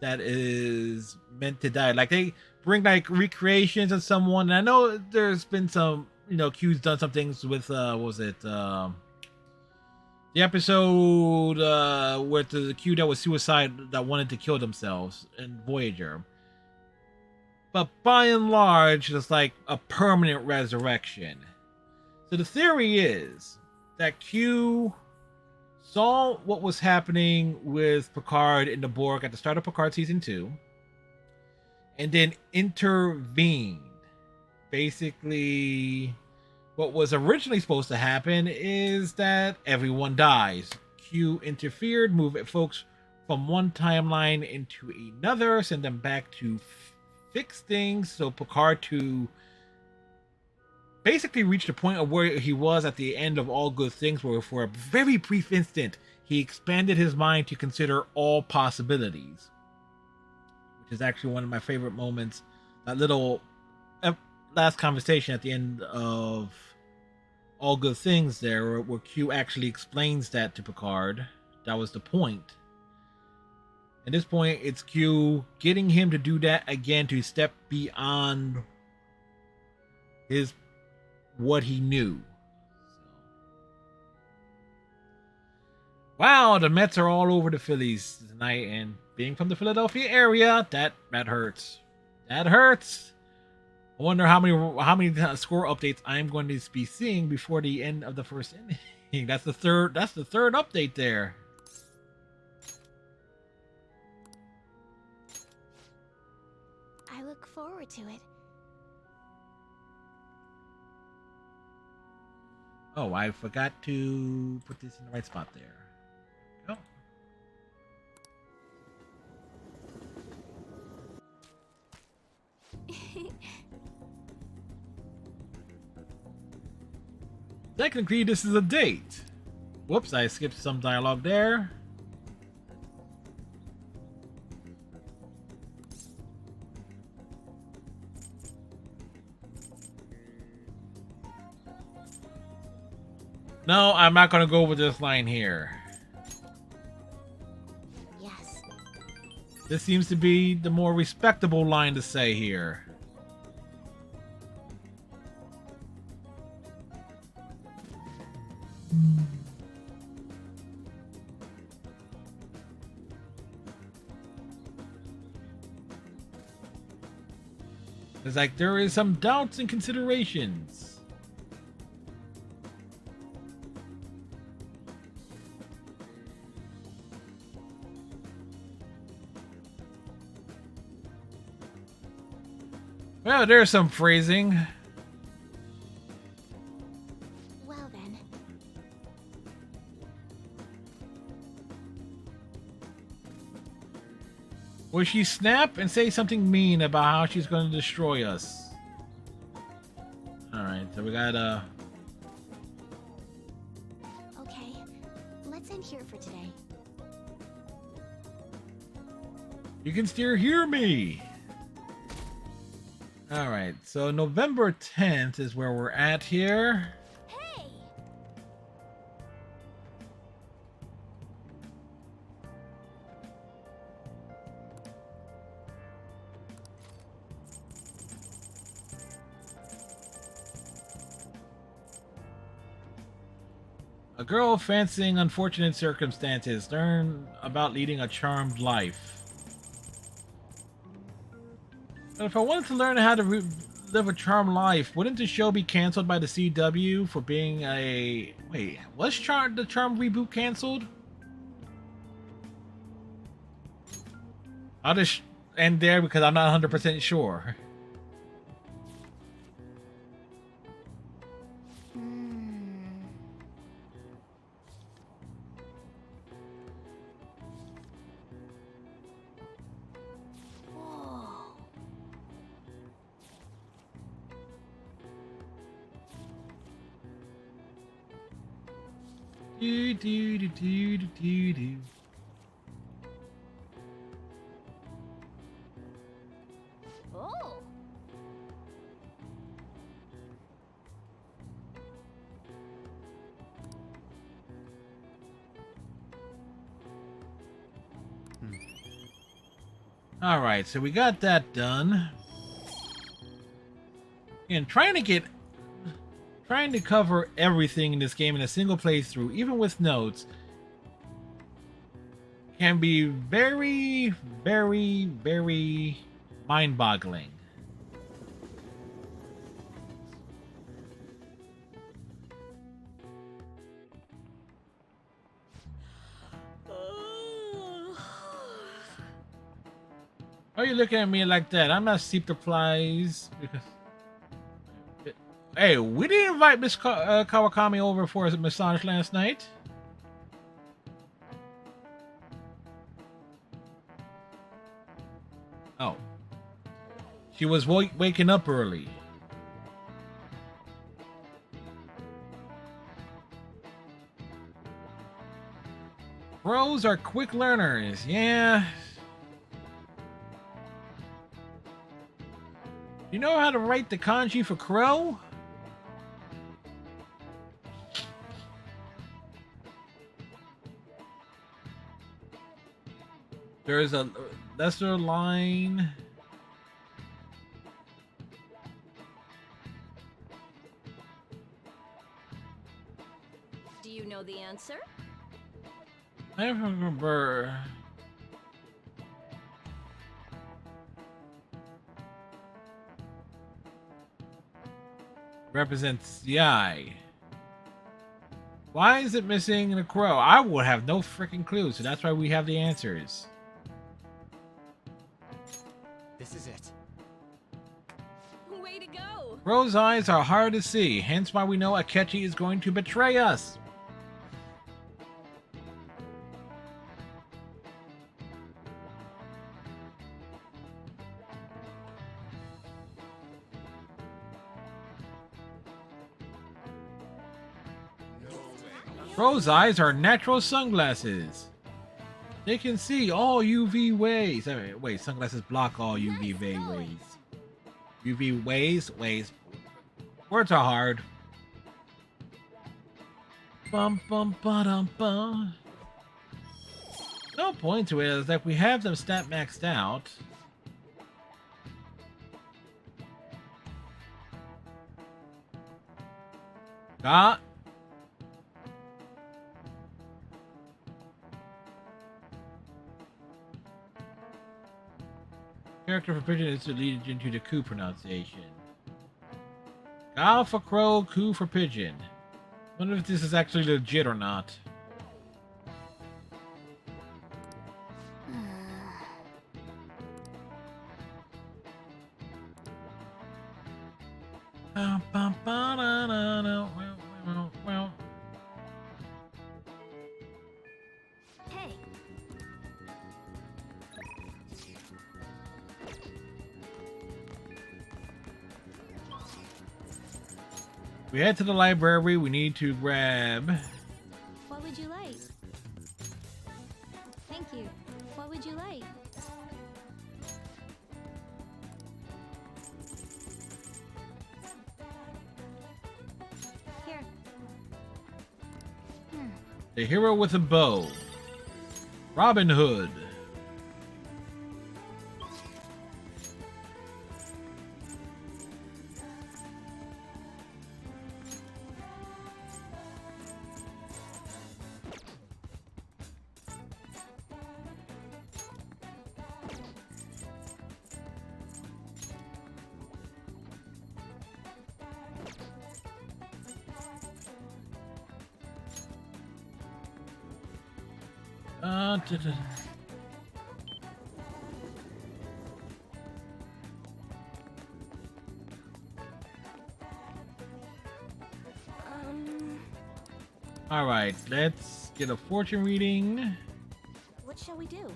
that is meant to die. Like they bring like recreations of someone. And I know there's been some, you know, Q's done some things with what was it? The episode with the Q that was suicide that wanted to kill themselves in Voyager. But by and large, it's like a permanent resurrection. So the theory is that Q saw what was happening with Picard in the Borg at the start of Picard Season 2, and then intervened. Basically, what was originally supposed to happen is that everyone dies. Q interfered, moved folks from one timeline into another, send them back to fix things, so Picard to basically reach the point of where he was at the end of All Good Things, where for a very brief instant, he expanded his mind to consider all possibilities. Which is actually one of my favorite moments. That little last conversation at the end of All Good Things there, where Q actually explains that to Picard. That was the point. At this point, it's Q getting him to do that again, to step beyond his what he knew. Wow, the Mets are all over the Phillies tonight, and being from the Philadelphia area, that hurts. That hurts. I wonder how many score updates I'm going to be seeing before the end of the first inning. That's the third update there. I look forward to it. Oh, I forgot to put this in the right spot there. Oh. Technically, this is a date. Whoops, I skipped some dialogue there. No, I'm not going to go with this line here. Yes. This seems to be the more respectable line to say here. It's like there is some doubts and considerations. Well, there's some phrasing. Well then. Will she snap and say something mean about how she's going to destroy us? Alright, so we got Okay, let's end here for today. you can still hear me. Alright, so November 10th is where we're at here. Hey! A girl fancying unfortunate circumstances learn about leading a charmed life. But if I wanted to learn how to live a charmed life, wouldn't the show be canceled by the CW for being a... Wait, was the Charmed reboot canceled? I'll just end there because I'm not 100% sure. Whoa. Do, do, do, do, do, do, do. Oh. Alright, so we got that done. And trying to cover everything in this game in a single playthrough, even with notes, can be very, very, very mind-boggling. Why are you looking at me like that? I'm not Steep the Flies. Hey, we didn't invite Miss Kawakami over for a massage last night. Oh. She was waking up early. Pros are quick learners, yeah. You know how to write the kanji for crow? There's a lesser line. Do you know the answer? I don't remember. Represents the eye. Why is it missing the crow? I would have no freaking clue, so that's why we have the answers. This is it. Way to go! Crow's eyes are hard to see, hence why we know Akechi is going to betray us. Crow's eyes are natural sunglasses. They can see all UV rays. Wait, sunglasses block all UV rays. UV ways. Words are hard. Bum bum ba bum. No point to it is that we have them stat maxed out. Got. Character for pigeon is to lead into the coup pronunciation. Gal for crow, coup for pigeon. Wonder if this is actually legit or not. Hey, We head to the library. We need to grab. What would you like? Thank you. What would you like? Here. The hero with a bow. Robin Hood. Da-da. All right, let's get a fortune reading. what shall we do?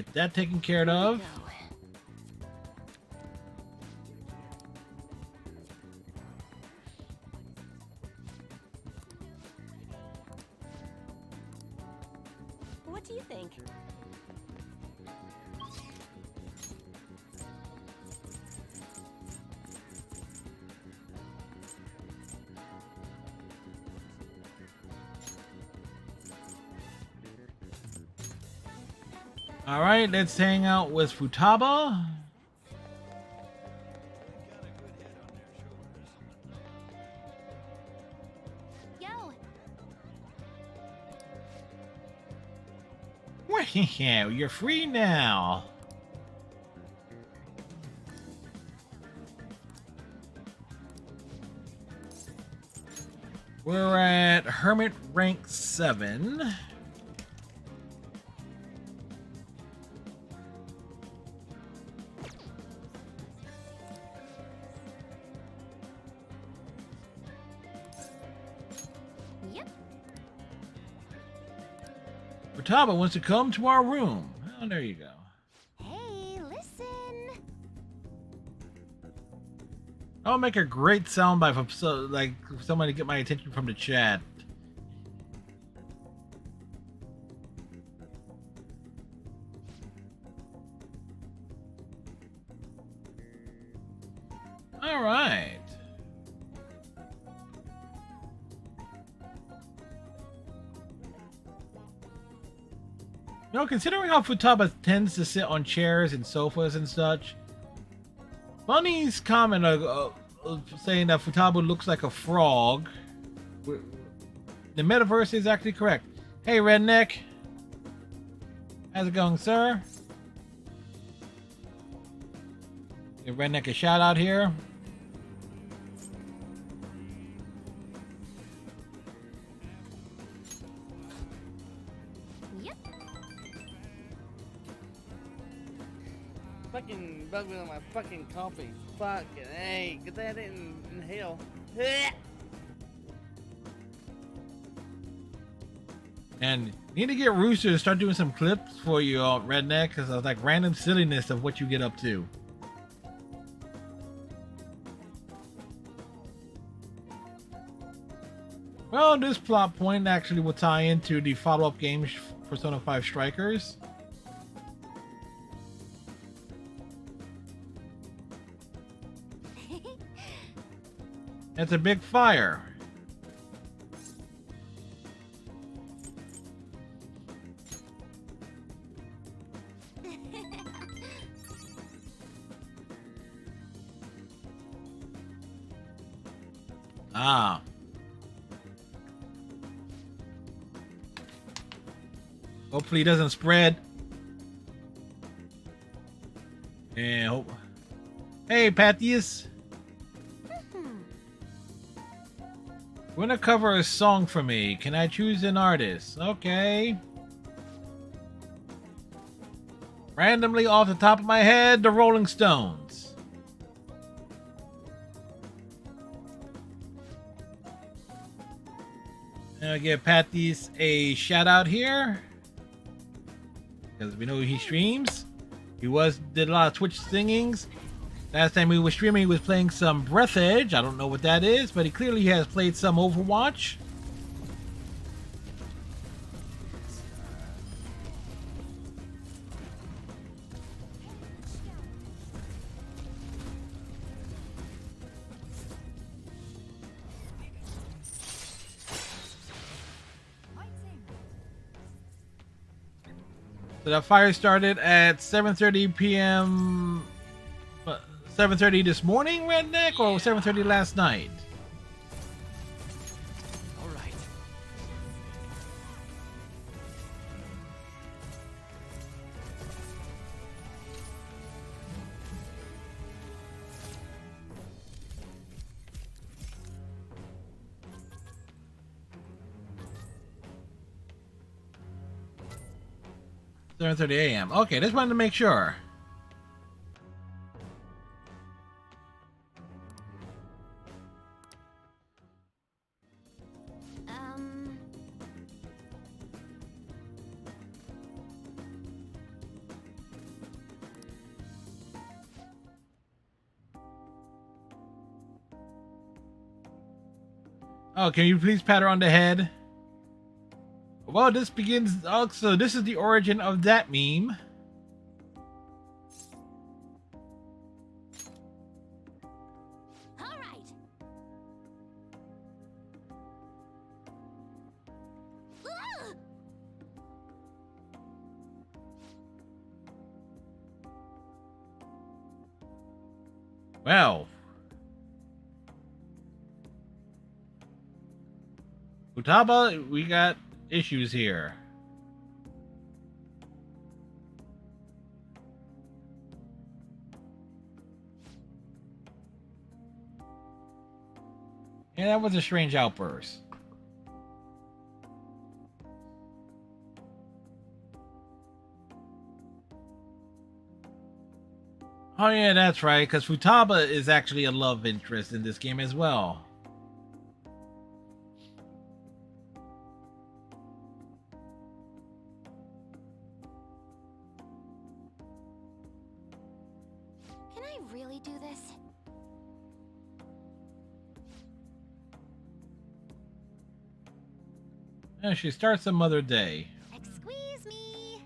Get that taken care Here we of. go. What do you think? All right, let's hang out with Futaba. Yo, Well, you're free now. We're at Hermit rank 7. yep. Futaba wants to come to our room. Oh, there you go. Hey, listen. I'll make a great soundbite from somebody to get my attention from the chat. All right. You know, considering how Futaba tends to sit on chairs and sofas and such, Bunny's comment saying that Futaba looks like a frog. The metaverse is actually correct. Hey, Redneck. How's it going, sir? Give Redneck a shout out here. Yep. Fucking bug me on my fucking coffee. Fucking hey, get that in hell. And you need to get Rooster to start doing some clips for you, Redneck, because of like random silliness of what you get up to. Well, this plot point actually will tie into the follow-up game Persona 5 Strikers. It's a big fire. Ah. Hopefully it doesn't spread. And hope. Hey, Pathius. Wanna cover a song for me? Can I choose an artist? Okay. Randomly off the top of my head, the Rolling Stones. And I give Pathius a shout out here. Because we know he streams. He did a lot of Twitch singings. Last time he was streaming, he was playing some Breath Edge. I don't know what that is, but he clearly has played some Overwatch. So that fire started at 7:30 p.m. 7:30 this morning, Redneck, or 7:30 last night? All right. – 7:30 a.m. Okay, just wanted to make sure. Oh, can you please pat her on the head? Well, this begins. Oh, so this is the origin of that meme. All right. Ah! Well, Futaba, we got issues here. Yeah, that was a strange outburst. Oh yeah, that's right, because Futaba is actually a love interest in this game as well. Can I really do this? Yeah, she starts some other day. Squeeze me.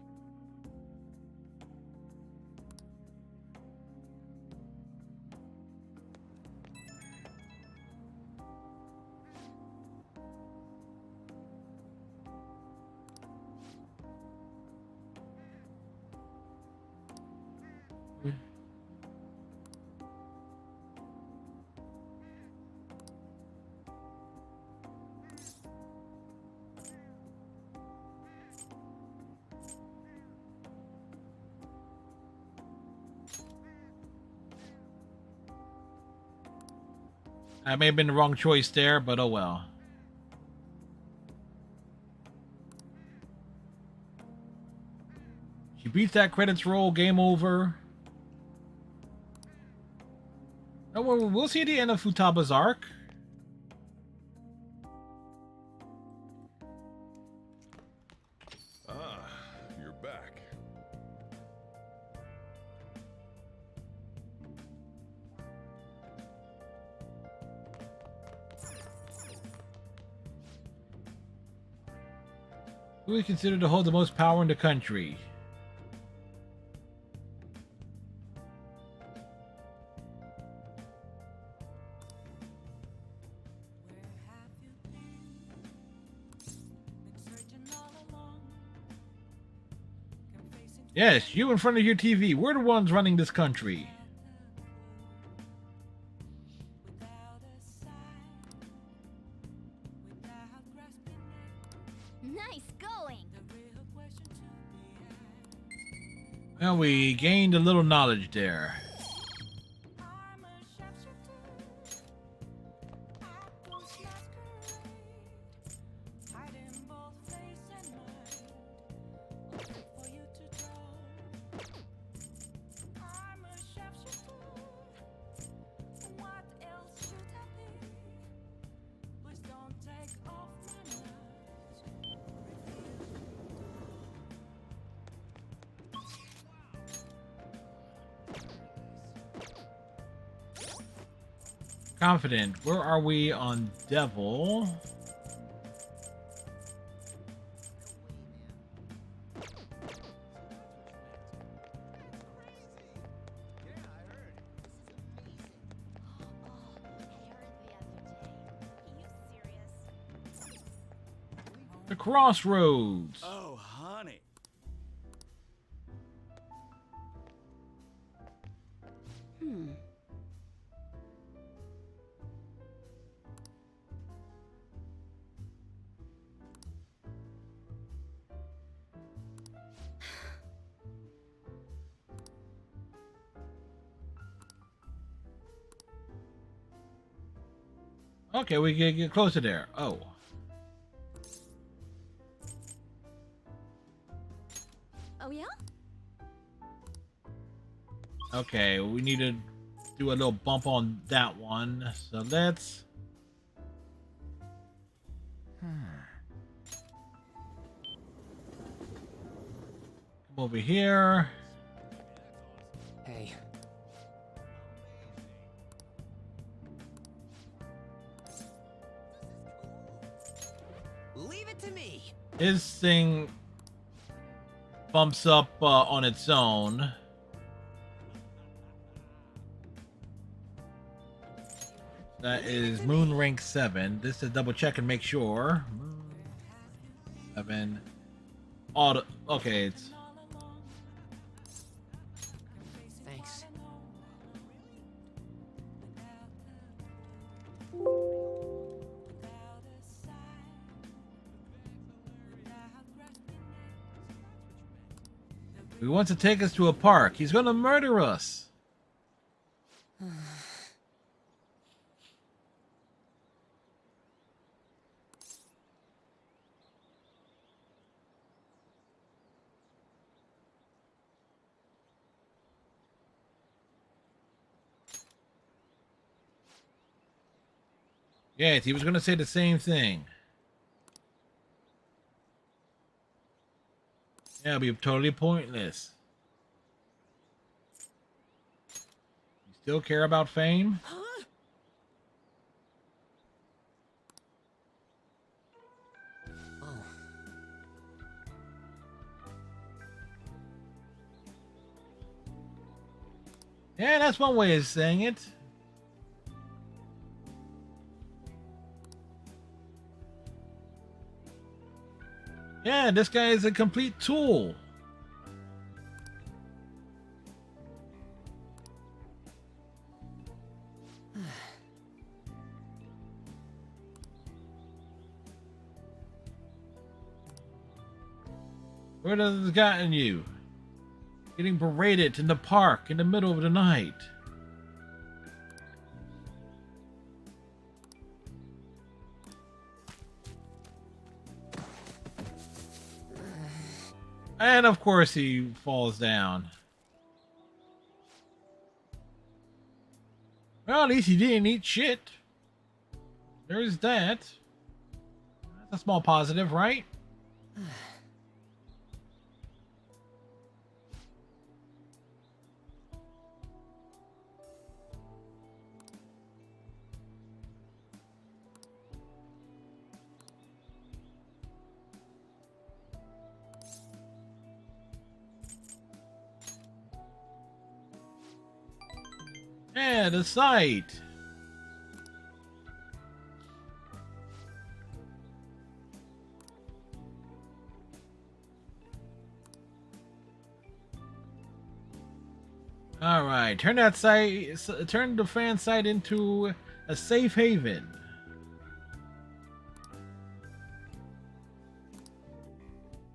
I may have been the wrong choice there, but oh well. She beats that credits roll, game over. Oh, well, we'll see the end of Futaba's arc. Ah, you're back. Who is considered to hold the most power in the country? Yes, you in front of your TV. We're the ones running this country. Nice going. Well, we gained a little knowledge there. I'm a sharpshooter. I post masquerade. Hiding both face and mind. I'll wait for you to draw. I'm a sharpshooter. What else should I be? Please don't take off my mask. Confident. Where are we on Devil? The Crossroads. Oh, honey. Okay, we can get closer there. Oh. Oh yeah? Okay, we need to do a little bump on that one. So let's... Come over here. Hey. Leave it to me. His thing bumps up on its own. That is Moon Rank 7. This is double check and make sure. Moon 7. Auto. Okay, it's. Thanks. He wants to take us to a park. He's gonna murder us. Yes, he was gonna say the same thing. Yeah, it'll be totally pointless. You still care about fame? Oh. Yeah, that's one way of saying it. Yeah, this guy is a complete tool. Where has it gotten you? Getting berated in the park in the middle of the night. And of course he falls down. Well, at least he didn't eat shit. There's that. That's a small positive, right? Yeah, the site. All right, turn that site, turn the fan site into a safe haven.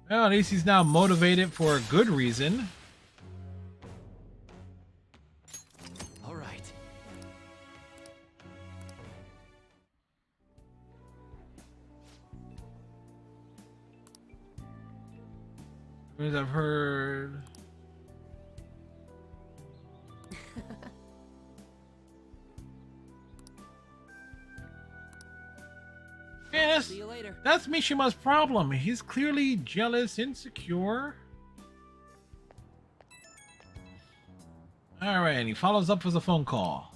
Well, at least he's now motivated for a good reason. All right. As I've heard. Yeah, See you later. that's Mishima's problem. He's clearly jealous, insecure. Alright, and he follows up with a phone call.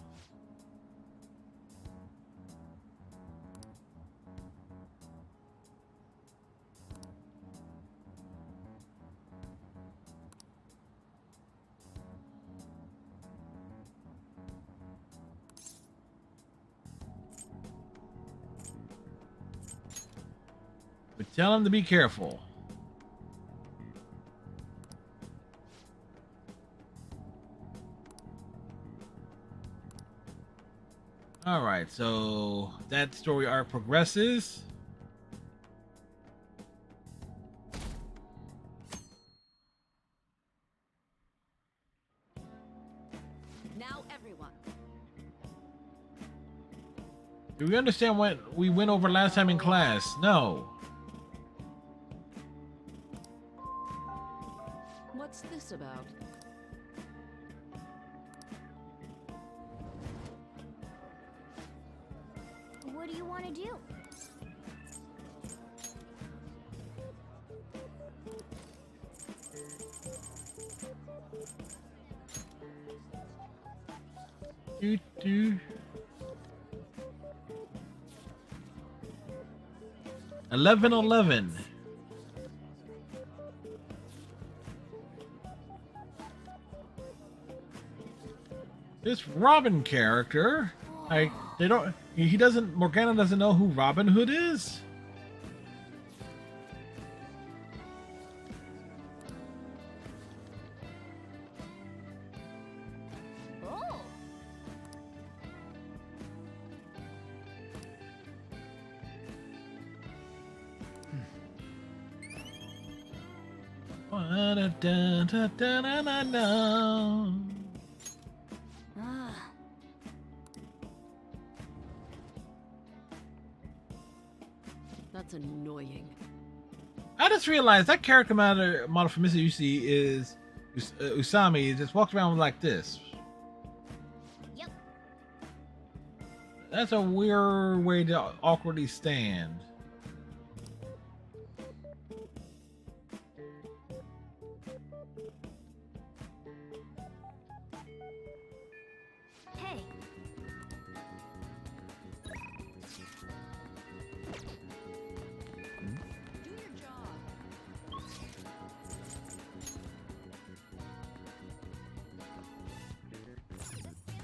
But tell him to be careful. Alright, so that story arc progresses. Now everyone. Do we understand what we went over last time in class? No. What's this about? What do you want to do? Do, do. 11:11. This Robin character, he doesn't, Morgana doesn't know who Robin Hood is? Oh. Ah. That's annoying. I just realized that character model for Mr. Yusi is Usami. He just walks around like this. Yep. That's a weird way to awkwardly stand. Hey. Do your job.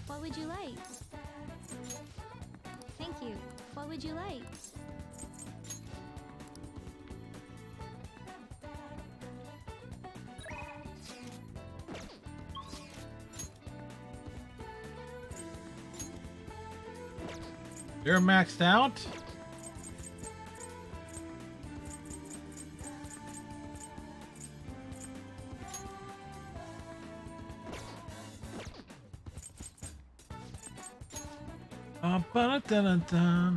What would you like? Thank you. What would you like? They're maxed out. Ba-ba-da-da-da-da.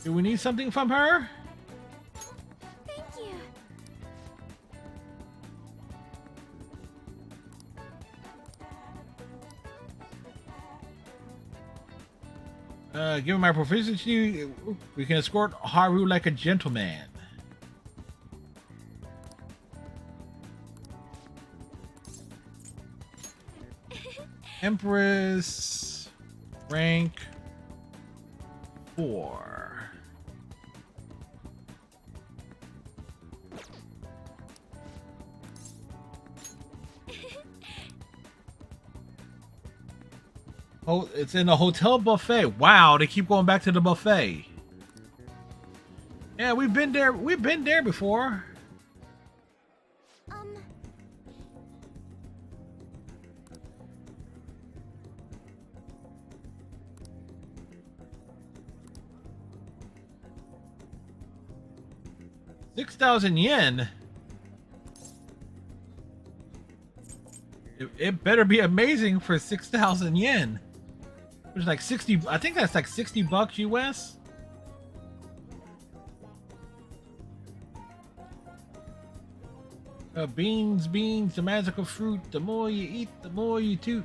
Do we need something from her? Thank you. Given my proficiency, we can escort Haru like a gentleman. Empress, rank 4. Oh, it's in the hotel buffet. Wow, they keep going back to the buffet. Yeah, we've been there. We've been there before. 6,000 yen. It better be amazing for 6,000 yen. Which is like 60. I think that's like $60 US. Beans, the magical fruit. The more you eat, the more you toot.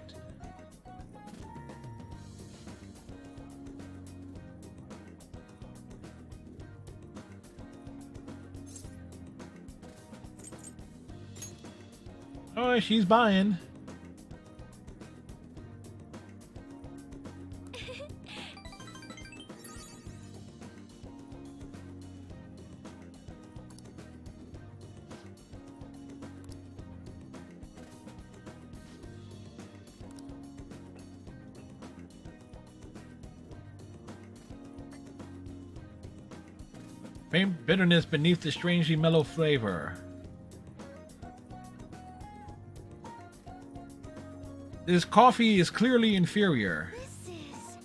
Oh, she's buying. Faint bitterness beneath the strangely mellow flavor. This coffee is clearly inferior. This is.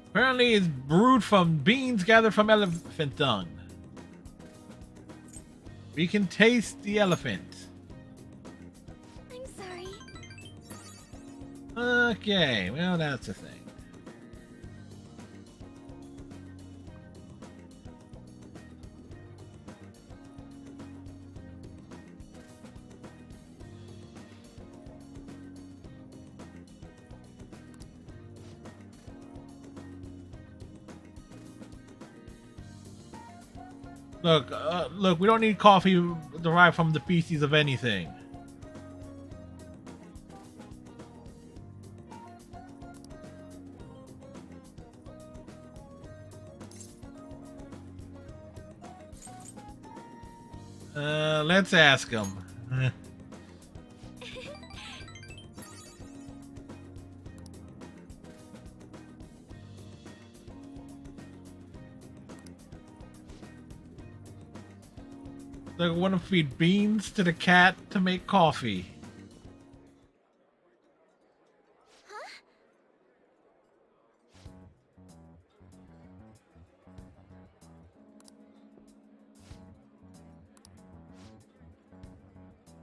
Apparently, it's brewed from beans gathered from elephant dung. We can taste the elephant. I'm sorry. Okay, well, that's the thing. Look, we don't need coffee derived from the feces of anything. Let's ask him. They want to feed beans to the cat to make coffee.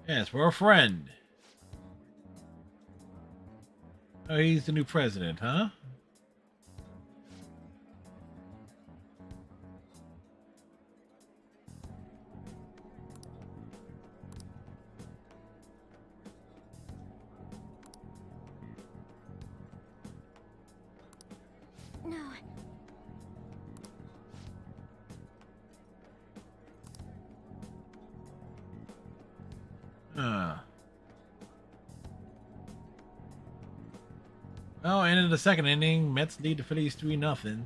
Yes, we're a friend. Oh, he's the new president, huh? No. Well, end of the second inning, Mets lead the Phillies 3-0.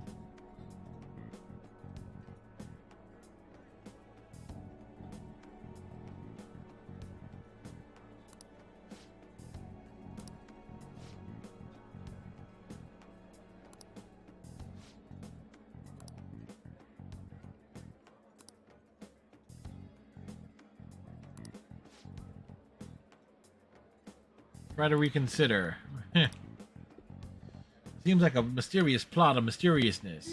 Try to reconsider. Seems like a mysterious plot of mysteriousness.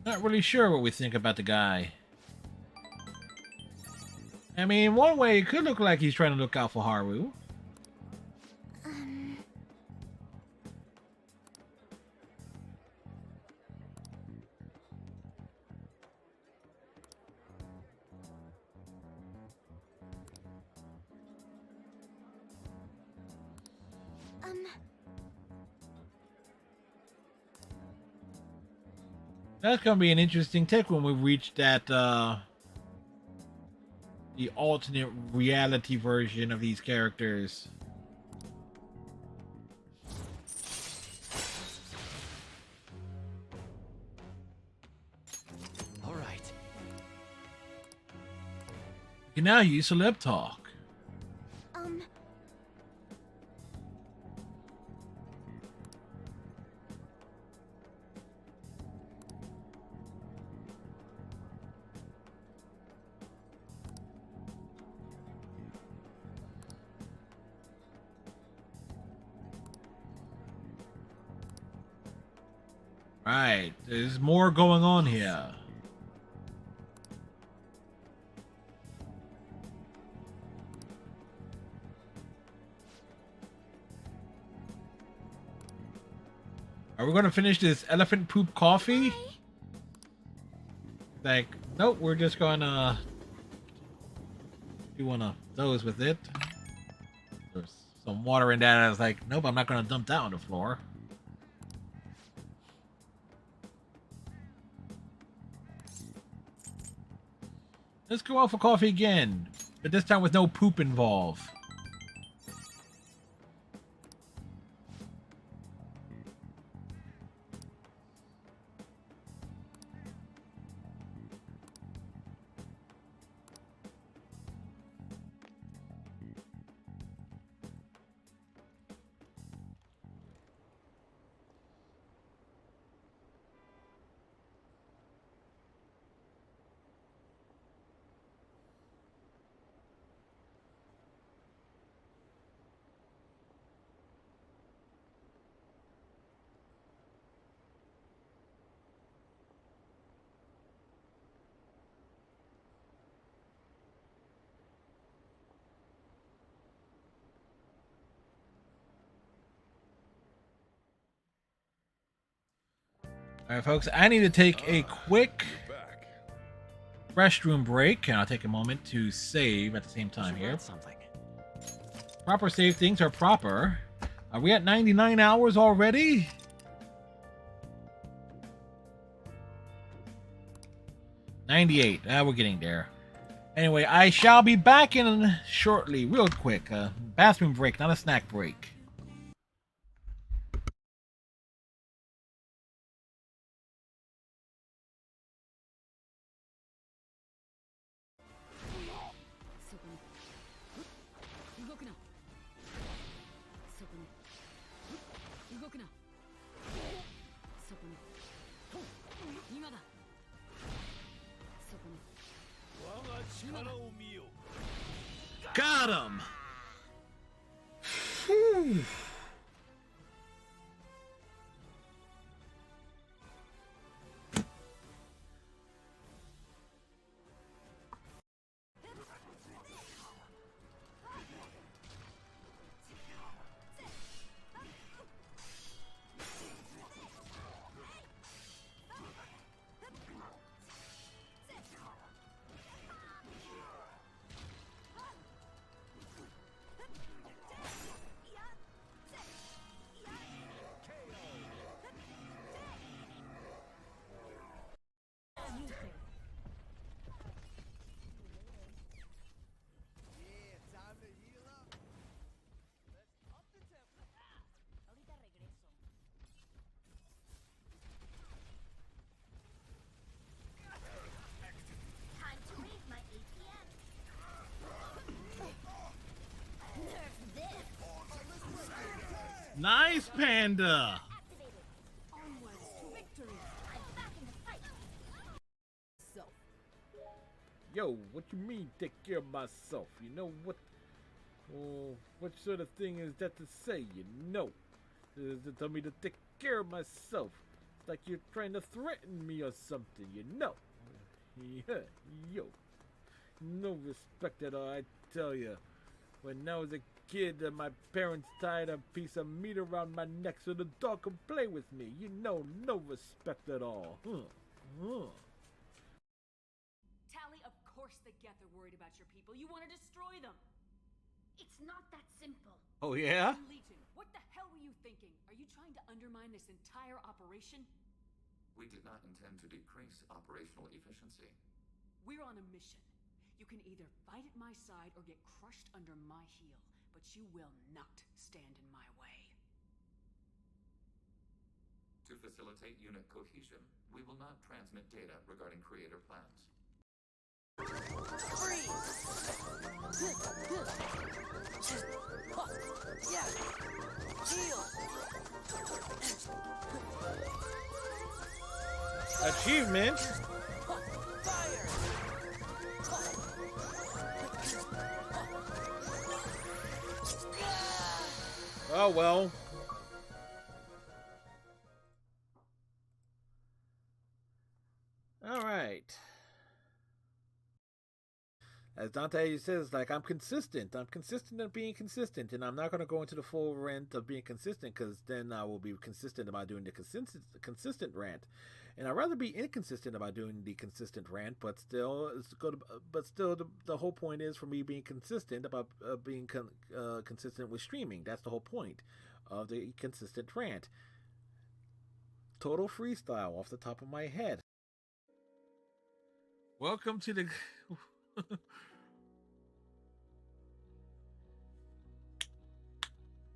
Not really sure what we think about the guy. I mean, one way it could look like he's trying to look out for Haru. That's gonna be an interesting take when we reach that the alternate reality version of these characters. All right. You can now use celeb talk. Right, there's more going on here. Are we gonna finish this elephant poop coffee? Like, nope, we're just gonna do one of those with it. There's some water in that. I was like, nope, I'm not gonna dump that on the floor. Let's go out for coffee again, but this time with no poop involved. All right, folks, I need to take a quick Back. restroom break, and I'll take a moment to save at the same time here. Something. Proper save things are proper. Are we at 99 hours already? $98. We're getting there. Anyway, I shall be back in shortly, real quick. Bathroom break, not a snack break. Got him! Whew. Nice, Panda! Yo, what you mean take care of myself? You know what? Oh, what sort of thing is that to say? You know, to tell me to take care of myself. It's like you're trying to threaten me or something. You know? Yeah, yo, no respect at all. I tell you, when I was a kid, my parents tied a piece of meat around my neck so the dog could play with me. You know, no respect at all. Tally, of course the Geth are worried about your people. You want to destroy them. It's not that simple. Oh yeah? Legion, what the hell were you thinking? Are you trying to undermine this entire operation? We did not intend to decrease operational efficiency. We're on a mission. You can either fight at my side or get crushed under my heel, but you will not stand in my way. To facilitate unit cohesion, we will not transmit data regarding creator plans. Achievement? Oh well. right. As Dante says, like, I'm consistent. I'm consistent at being consistent, and I'm not going to go into the full rant of being consistent because then I will be consistent about doing the consistent rant, and I'd rather be inconsistent about doing the consistent rant. But still, it's good. But still, the whole point is for me being consistent about being consistent with streaming. That's the whole point of the consistent rant. Total freestyle off the top of my head. Welcome to the.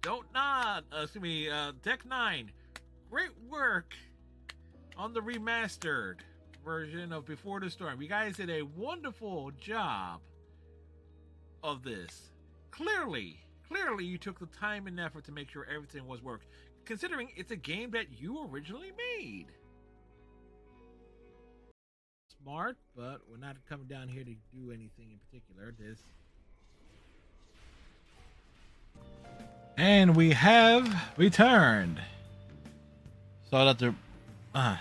Don't nod. Excuse me. Deck 9. Great work on the remastered version of Before the Storm. You guys did a wonderful job of this. Clearly, you took the time and effort to make sure everything was worked, considering it's a game that you originally made. Smart, but we're not coming down here to do anything in particular. And we have returned. So that the now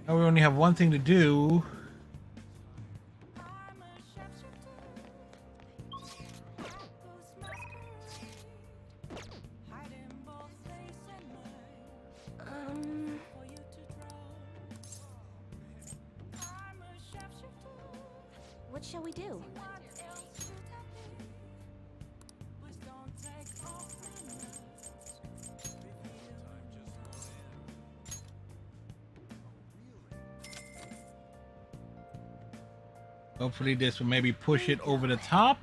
we only have one thing to do. What shall we do? Hopefully this will maybe push it over the top.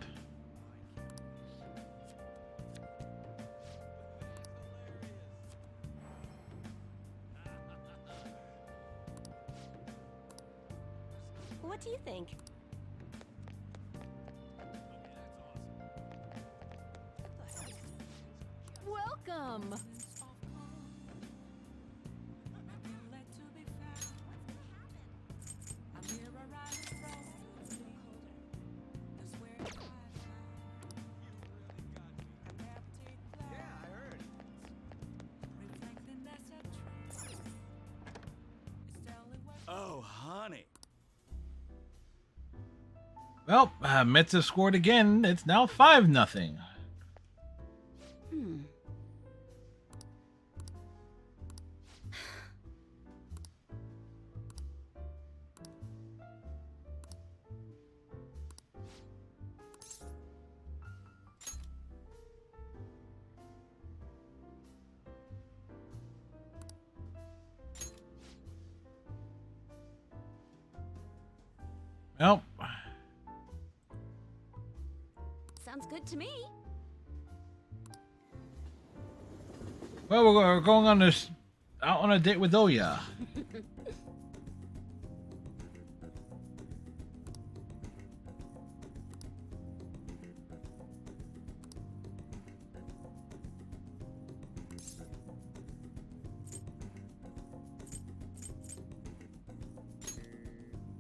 What do you think? Welcome! Oh, honey. Well, Metza scored again. It's now 5-0. Well, Sounds good to me. well, we're going on this out on a date with Oya.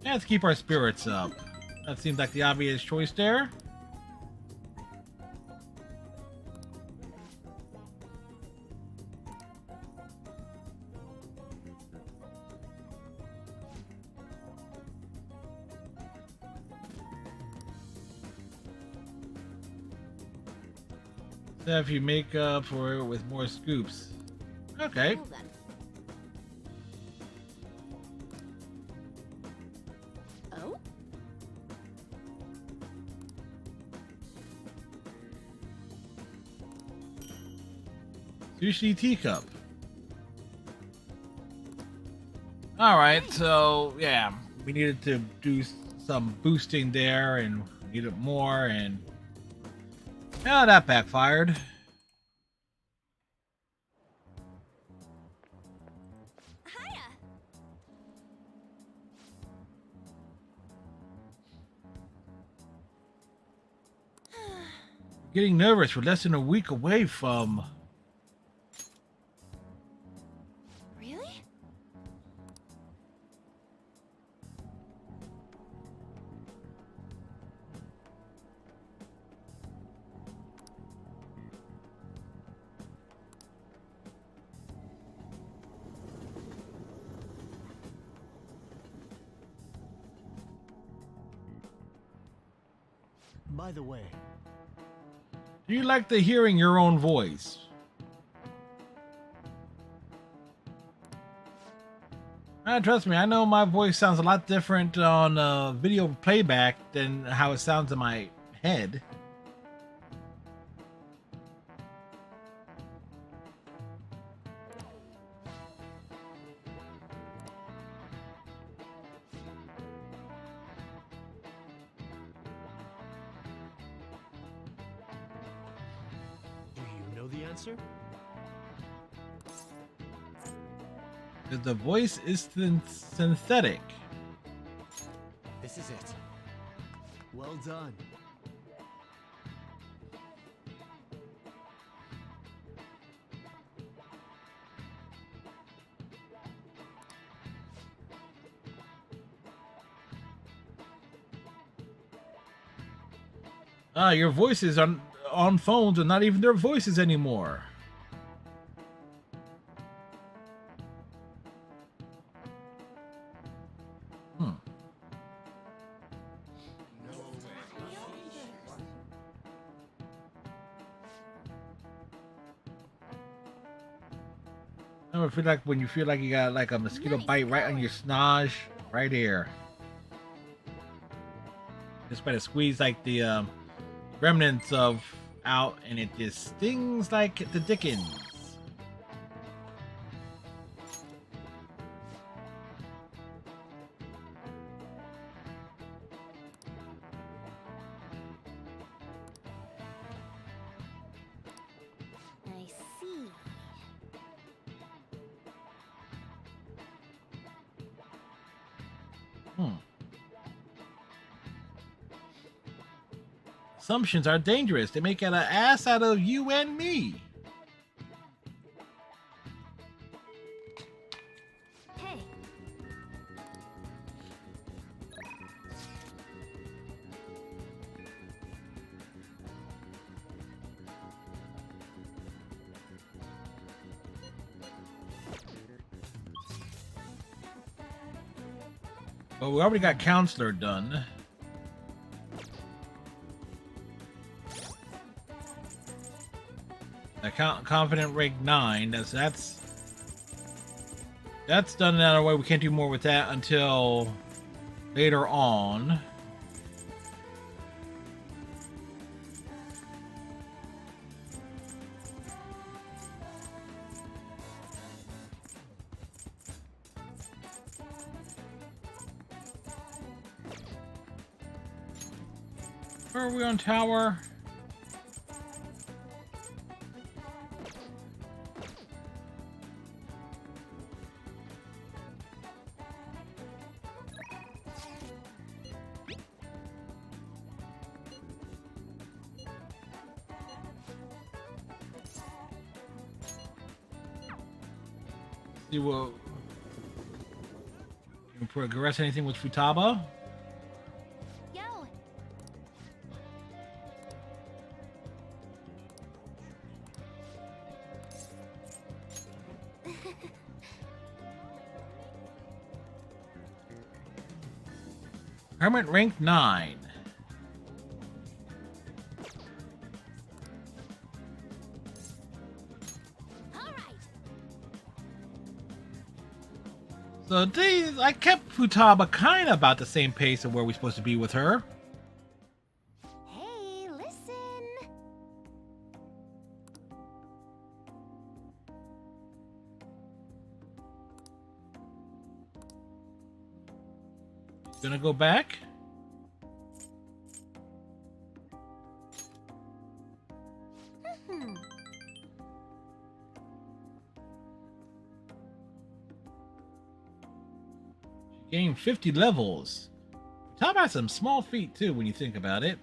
Yeah, let's keep our spirits up. That seems like the obvious choice there. So if you make up for it with more scoops. Okay. Well then. Oh? Sushi teacup. Alright, so yeah, we needed to do some boosting there and needed more, and yeah, that backfired. Hiya! Getting nervous. We're less than a week away from By the way, Do you like the hearing your own voice? Trust me, I know my voice sounds a lot different on video playback than how it sounds in my head. do you know the answer? Because the voice is synthetic. This is it. Well done. Your voices on phones are not even their voices anymore. I don't feel like when you feel like you got like a mosquito bite right on your snosh, right here. Just better squeeze like the remnants of out, and it just stings like the dickens. I see. Assumptions are dangerous. They make an ass out of you and me. Hey. But we already got counselor done. Confident rank 9. That's done in that way. We can't do more with that until later on. Where are we on tower? See what can progress anything with Futaba? Yo. Hermit rank 9. So these, I kept Futaba kind of about the same pace of where we're supposed to be with her. Hey, listen. Gonna go back. She gained 50 levels. Futaba has some small feet too when you think about it.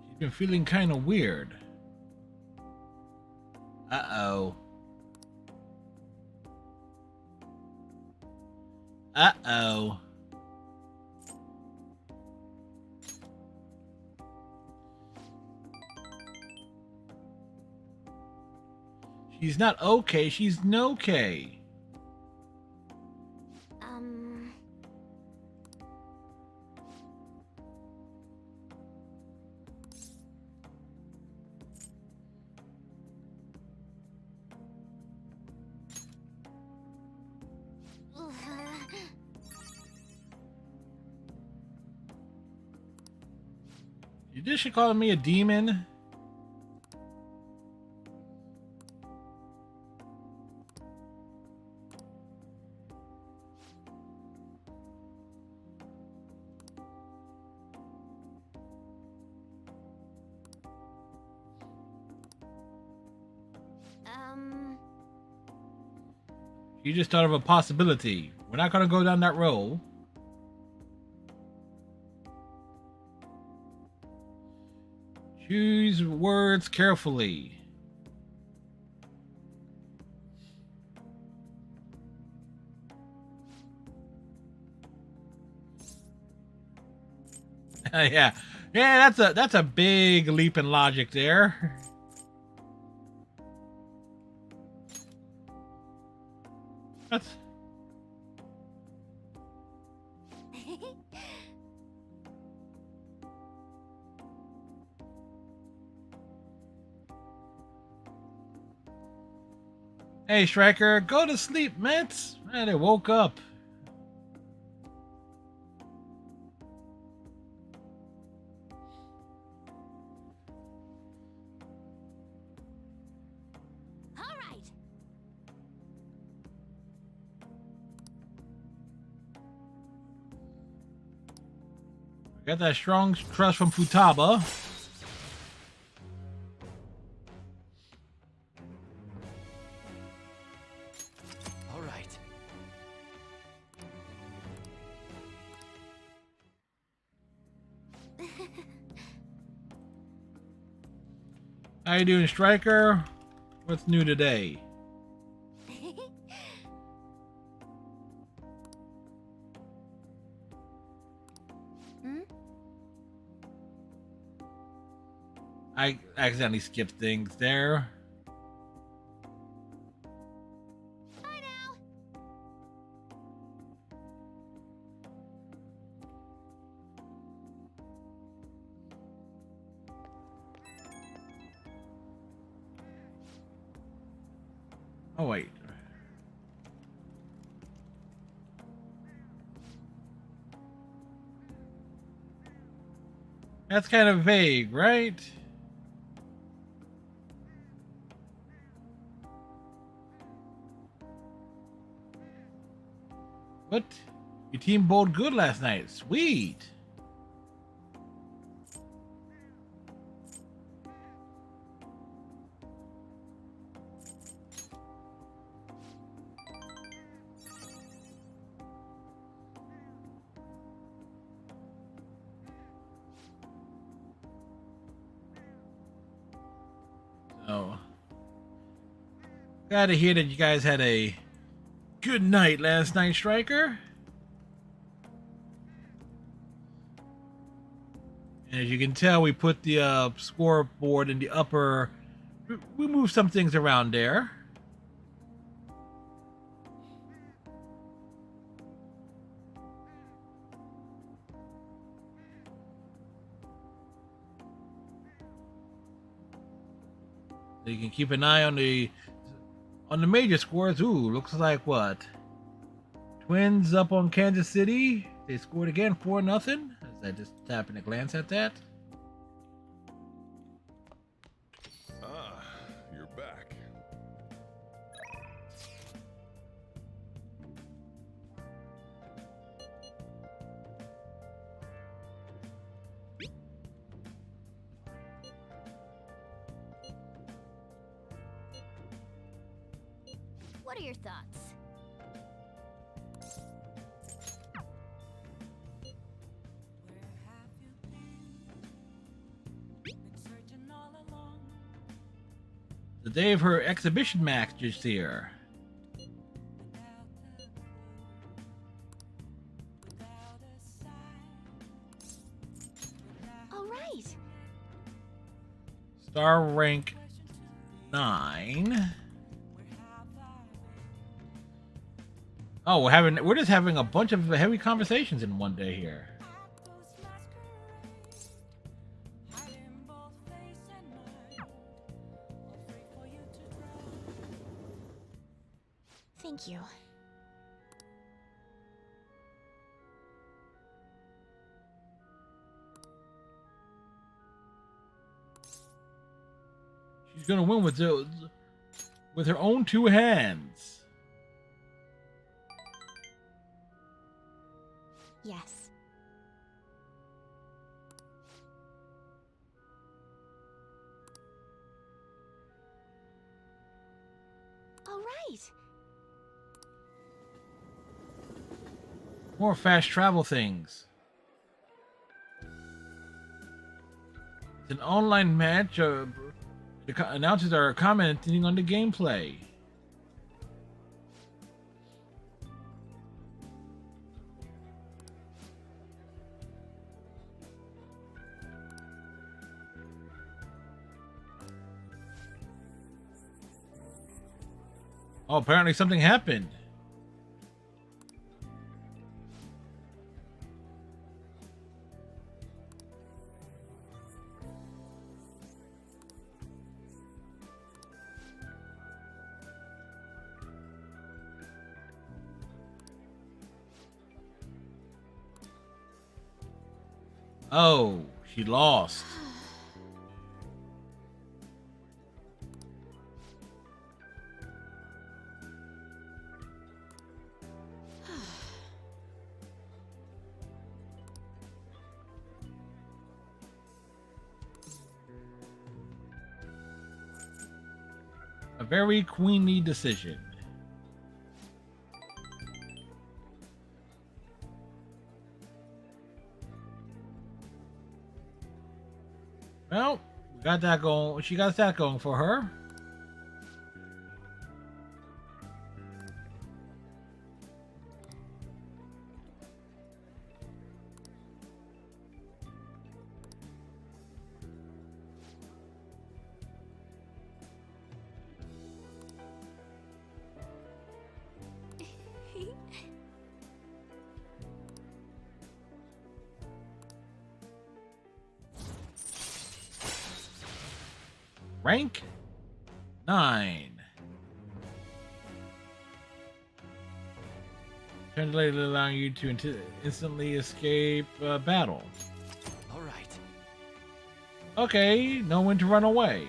She's been feeling kind of weird. Uh-oh. Uh-oh. She's not okay, she's no-K. You just calling me a demon? You just thought of a possibility. We're not gonna go down that road. Choose words carefully. Yeah, that's a big leap in logic there. That's Hey, Striker, go to sleep, mates. Man, they woke up. All right. Got that strong trust from Futaba. All right. How you doing, Striker? What's new today? I accidentally skipped things there. Bye now. Oh, wait. That's kind of vague, right? What? Your team bowled good last night. Sweet. Oh. Glad to hear that you guys had a good night last night, Striker. And as you can tell, we put the scoreboard in the upper. We moved some things around there. So you can keep an eye on the major scores. Ooh, looks like what? Twins up on Kansas City. They scored again 4-0. As I just happened to glance at that. Ah, you're back. What are your thoughts? Where have you been? Been searching all along. The day of her exhibition match is here. Without the clue, without a sign, without All right. Star rank 9. Oh, we're just having a bunch of heavy conversations in one day here. Thank you. She's gonna win with her own two hands. Yes. All right. More fast travel things. It's an online match. The announcers are commenting on the gameplay. Oh, apparently something happened. Oh, she lost. A very queenly decision. Well, we got that going. She got that going for her. Rank 9. Translated allowing you to instantly escape battle. All right. Okay, know when to run away.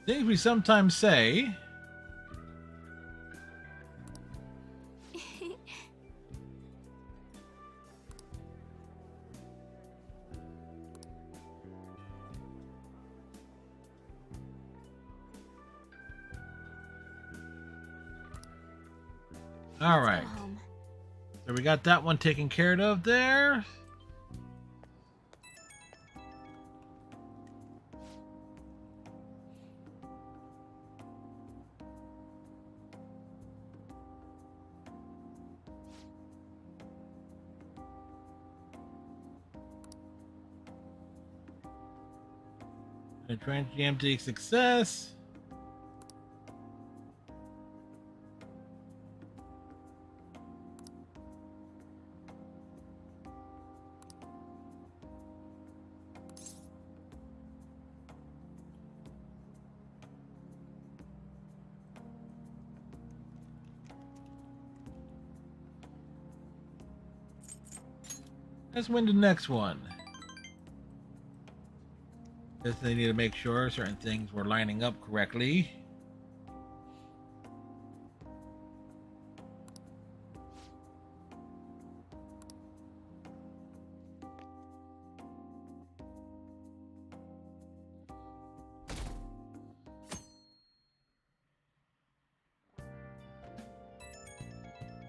Things we sometimes say. All right. So we got that one taken care of there. A TransGMT success. Let's win the next one. Guess they need to make sure certain things were lining up correctly.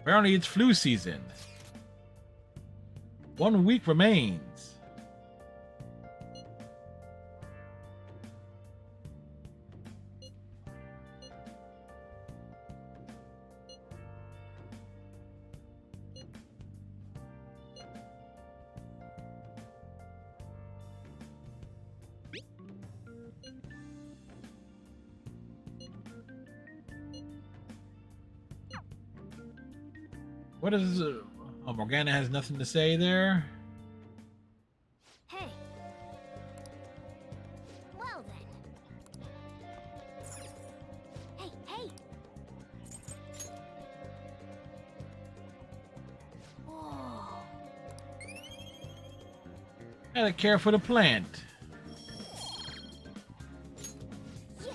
Apparently it's flu season. 1 week remains. What is oh, Morgana has nothing to say there. Hey. Well then. Hey, hey. Whoa. Gotta care for the plant. Yes.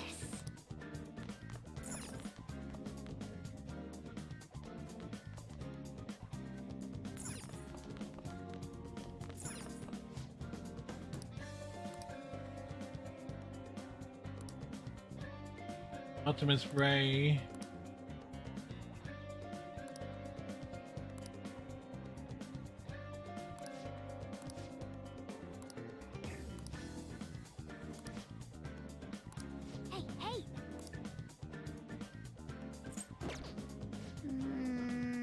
Ultimate spray. Hey, hey. Mm.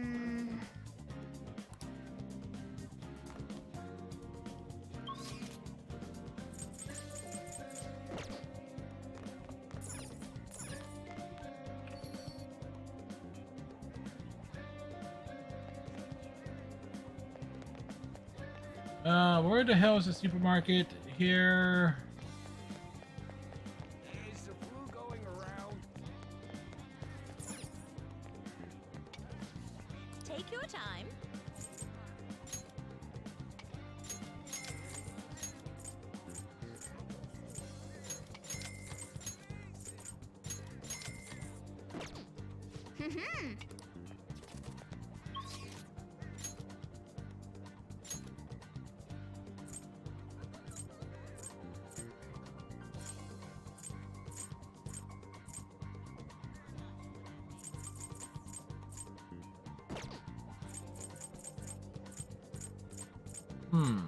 Where the hell is the supermarket? Here. Is the flu going around? Take your time. Hmm.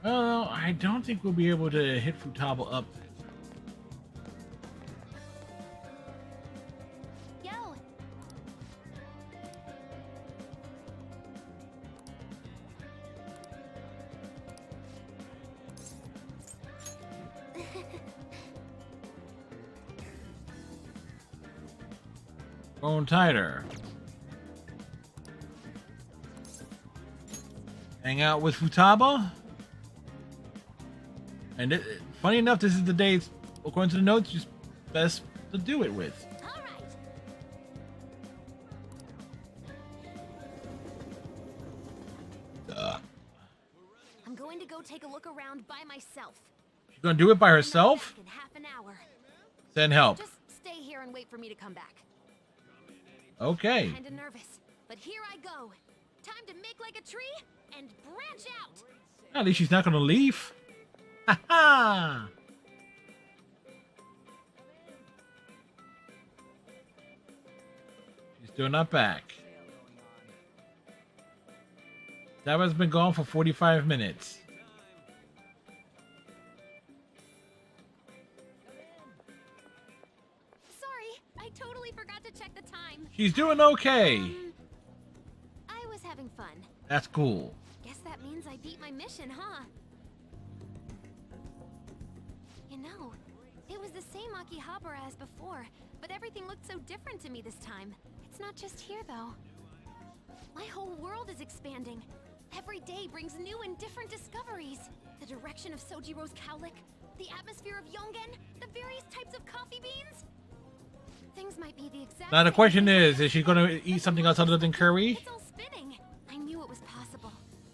Well, I don't think we'll be able to hit Futaba up. Yo. Going tighter. Hang out with Futaba. And funny enough, this is the day, according to the notes, just best to do it with. All right. I'm going to go take a look around by myself. She's gonna do it by herself? In half an hour. Send help. Just stay here and wait for me to come back. Okay. Kinda nervous, but here I go. Time to make like a tree and branch out. At least she's not gonna leave. Ha ha! She's still not back. That has been gone for 45 minutes. Sorry, I totally forgot to check the time. She's doing okay. I was having fun. That's cool. Guess that means I beat my mission, huh? You know, it was the same Akihabara as before, but everything looked so different to me this time. It's not just here, though. My whole world is expanding. Every day brings new and different discoveries. The direction of Sojiro's cowlick, the atmosphere of Yongen, the various types of coffee beans. Things might be the exact Now the same, question but is she gonna eat something else other than curry? it's all spinning. I knew it was possible,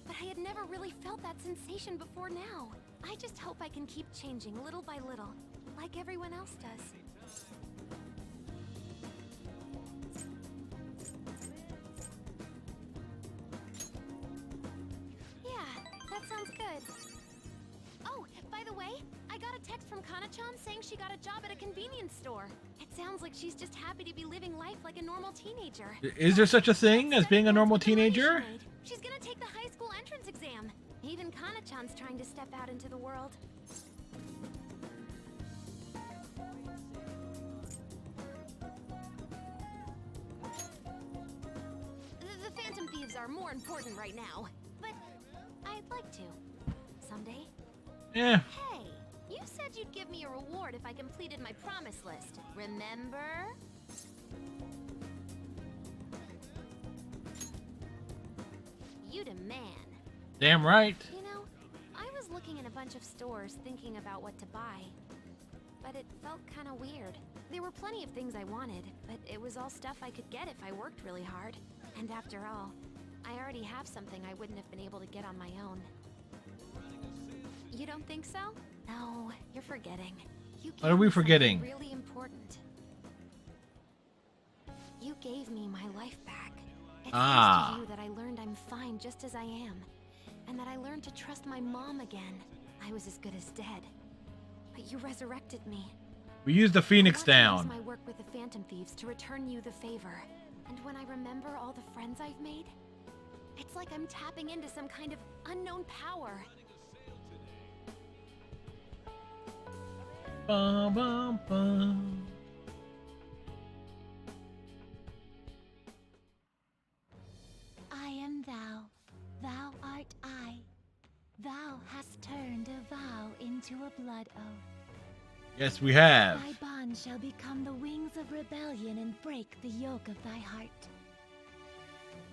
but I had never really felt that sensation before now. I just hope I can keep changing little by little, like everyone else does. Yeah, that sounds good. text from Kana-chan saying she got a job at a convenience store. It sounds like she's just happy to be living life like a normal teenager. Is there such a thing as being a normal teenager? She's gonna take the high school entrance exam. Even Kana-chan's trying to step out into the world. The Phantom Thieves are more important right now, but I'd like to. Someday. Yeah. Hey, you said you'd give me a reward if I completed my promise list. Remember? You the man. Damn right. You know, I was looking in a bunch of stores thinking about what to buy, but it felt kind of weird. There were plenty of things I wanted, but it was all stuff I could get if I worked really hard. And after all, I already have something I wouldn't have been able to get on my own. You don't think so? No, you're forgetting. What are we forgetting? Really important. You gave me my life back. It's thanks to you that I learned I'm fine just as I am, and that I learned to trust my mom again. I was as good as dead, but you resurrected me. We used the Phoenix I want to down. use my work with the Phantom Thieves to return you the favor. And when I remember all the friends I've made, it's like I'm tapping into some kind of unknown power. Bum, bum, bum. I am thou, thou art I. Thou hast turned a vow into a blood oath. Yes, we have. Thy bond shall become the wings of rebellion and break the yoke of thy heart.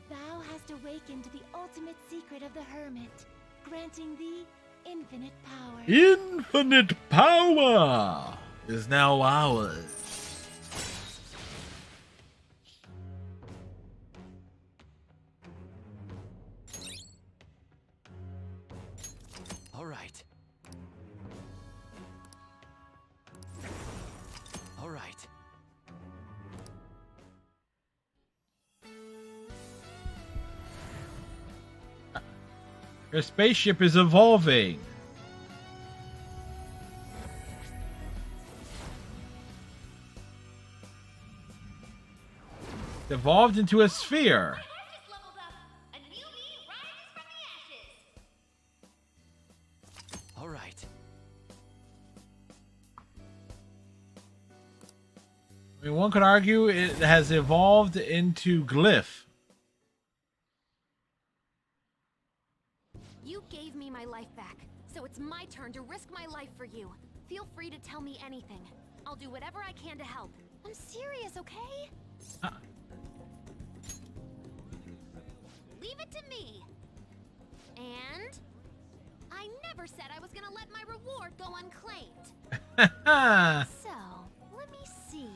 Thou hast awakened the ultimate secret of the hermit, granting thee infinite power. Infinite power is now ours. All right. All right. Your spaceship is evolving. It's evolved into a sphere. All right. I mean, one could argue it has evolved into Glyph. You gave me my life back, so it's my turn to risk my life for you. Feel free to tell me anything. I'll do whatever I can to help. I'm serious, okay? Leave it to me. And I never said I was gonna let my reward go unclaimed. So, let me see.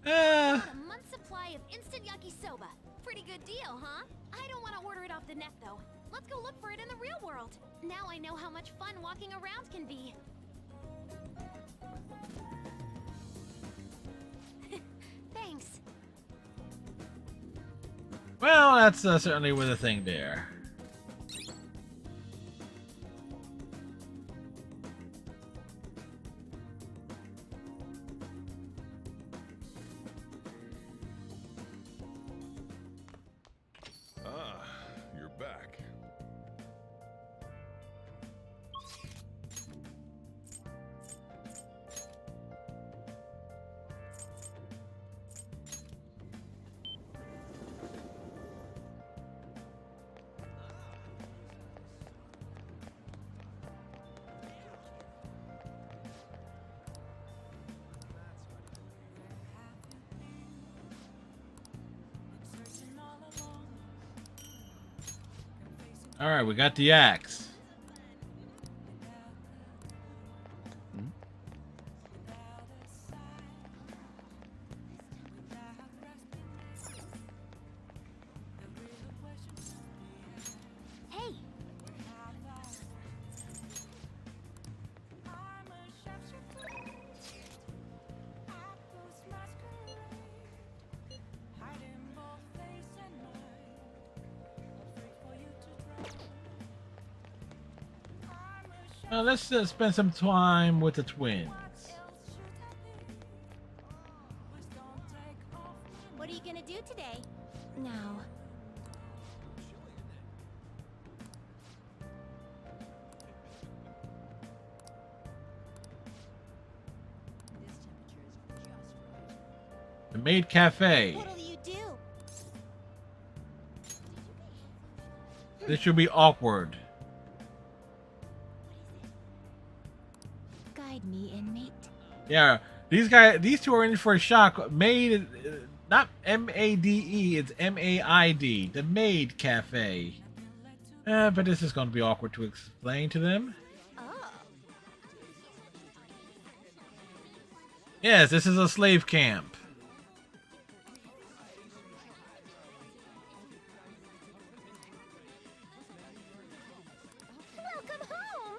Got a month's supply of instant yakisoba. Pretty good deal, huh? I don't want to order it off the net, though. Let's go look for it in the real world. Now I know how much fun walking around can be. Thanks. Well, that's certainly with a thing there. Ah, you're back. All right, we got the axe. Hey. Let's spend some time with the twins. are you gonna do today? Now. The Maid Cafe. What'll you do? This should be awkward. Guide me, inmate. Yeah, these two are in for a shock. Maid, not M-A-D-E, it's M-A-I-D. The Maid Cafe. But this is going to be awkward to explain to them. Oh. Yes, this is a slave camp. Welcome home.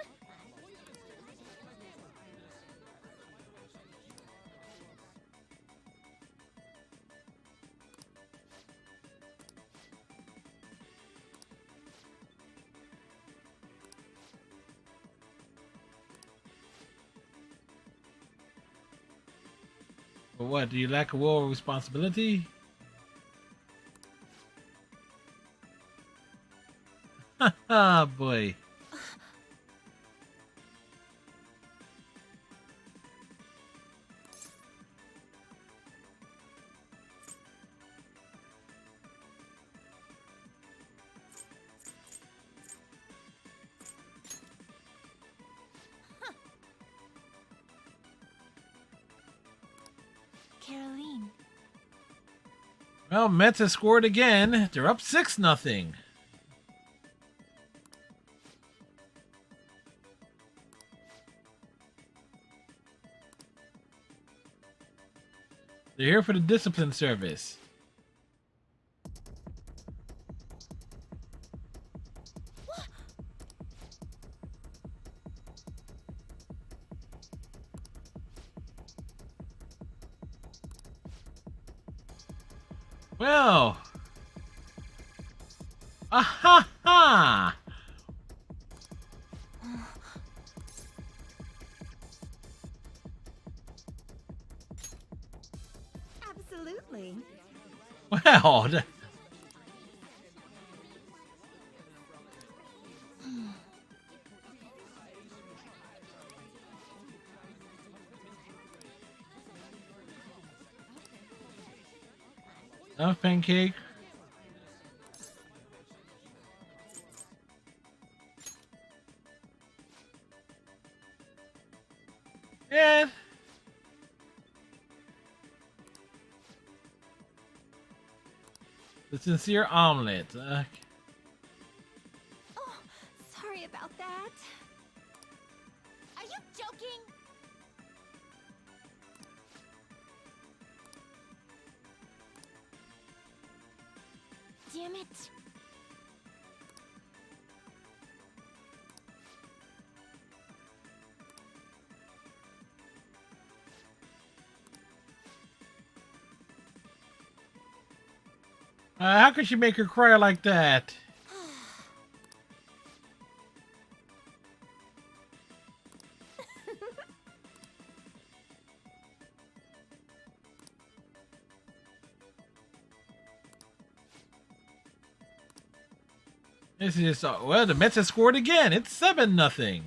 But what, do you lack a will of responsibility? Haha, boy. Caroline. Well, Mets has scored again. They're up 6-0. They're here for the discipline service. Well. Aha ha! Absolutely. Well. Pancake. Yeah. The sincere omelet. Oh, sorry about that. Are you joking? Damn it. How could she make her cry like that? This is just, well, the Mets have scored again. It's 7-0.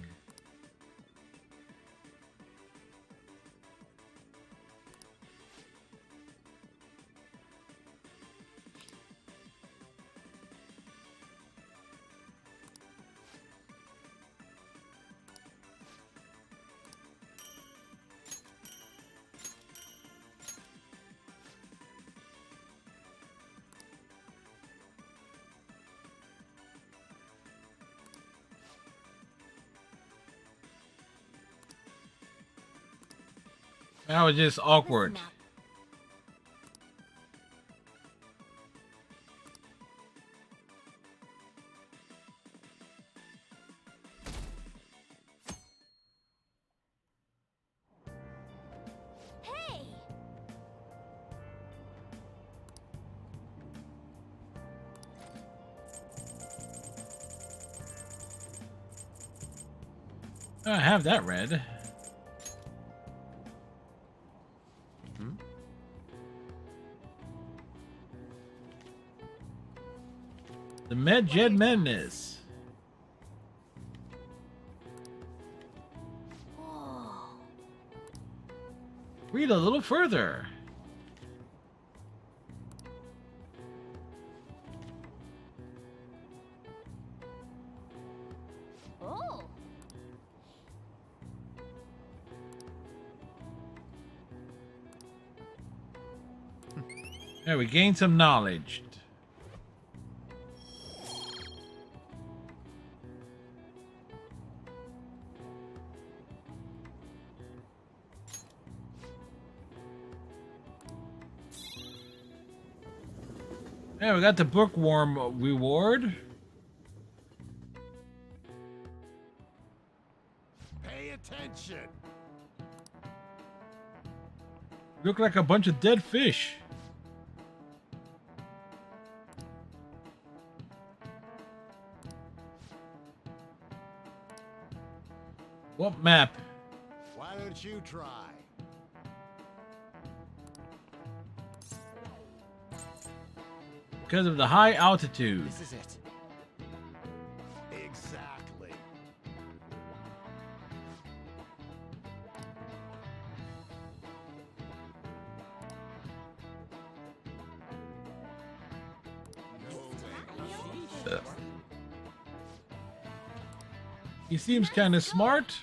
That was just awkward. Listen up. Hey! I have that read. The Medjed Madness. Whoa. Read a little further. Oh. There, we gained some knowledge. Yeah, we got the bookworm reward. Pay attention. Look like a bunch of dead fish. What map? Why don't you try? Because of the high altitude. This is it. Exactly. He seems kind of smart.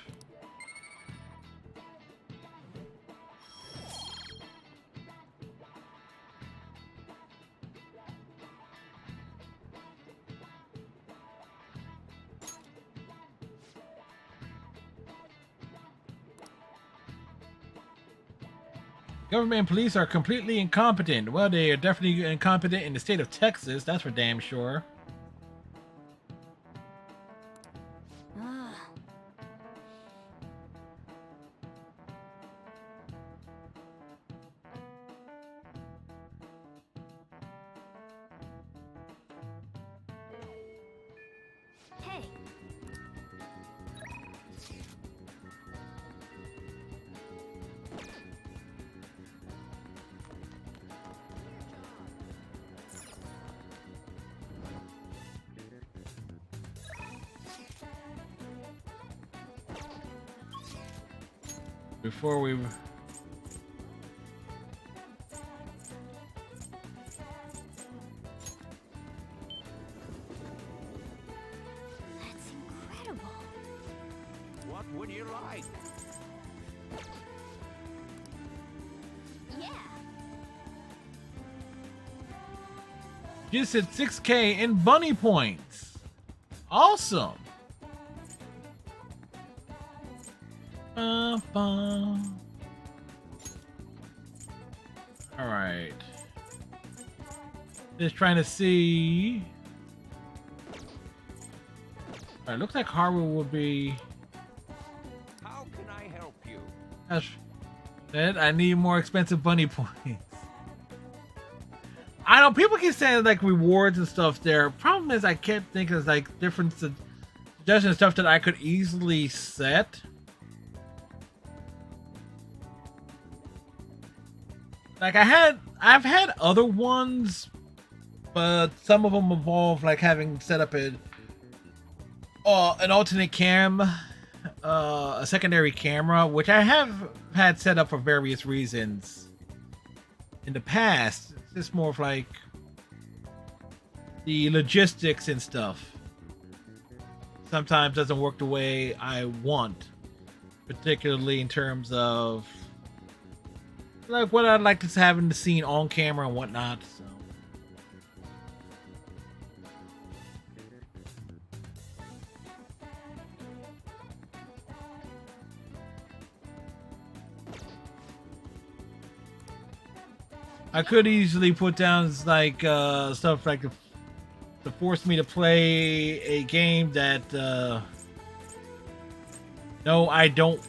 Government and police are completely incompetent. Well, they are definitely incompetent in the state of Texas, that's for damn sure. Ugh. Hey. Before we... That's incredible. What would you like? Yeah. Just hit 6K in bunny points. Awesome. All right. Just trying to see. All right, looks like Haru will be. How can I help you? Gosh, Dad, I need more expensive bunny points. I know people keep saying like rewards and stuff there. Problem is I can't think of like different suggestions and stuff that I could easily set. Like I've had other ones, but some of them involve like having set up an alternate cam, a secondary camera, which I have had set up for various reasons in the past. It's just more of like the logistics and stuff. Sometimes doesn't work the way I want, particularly in terms of like what I'd like to have in the scene on camera and whatnot. So. I could easily put down like stuff like to force me to play a game that no, I don't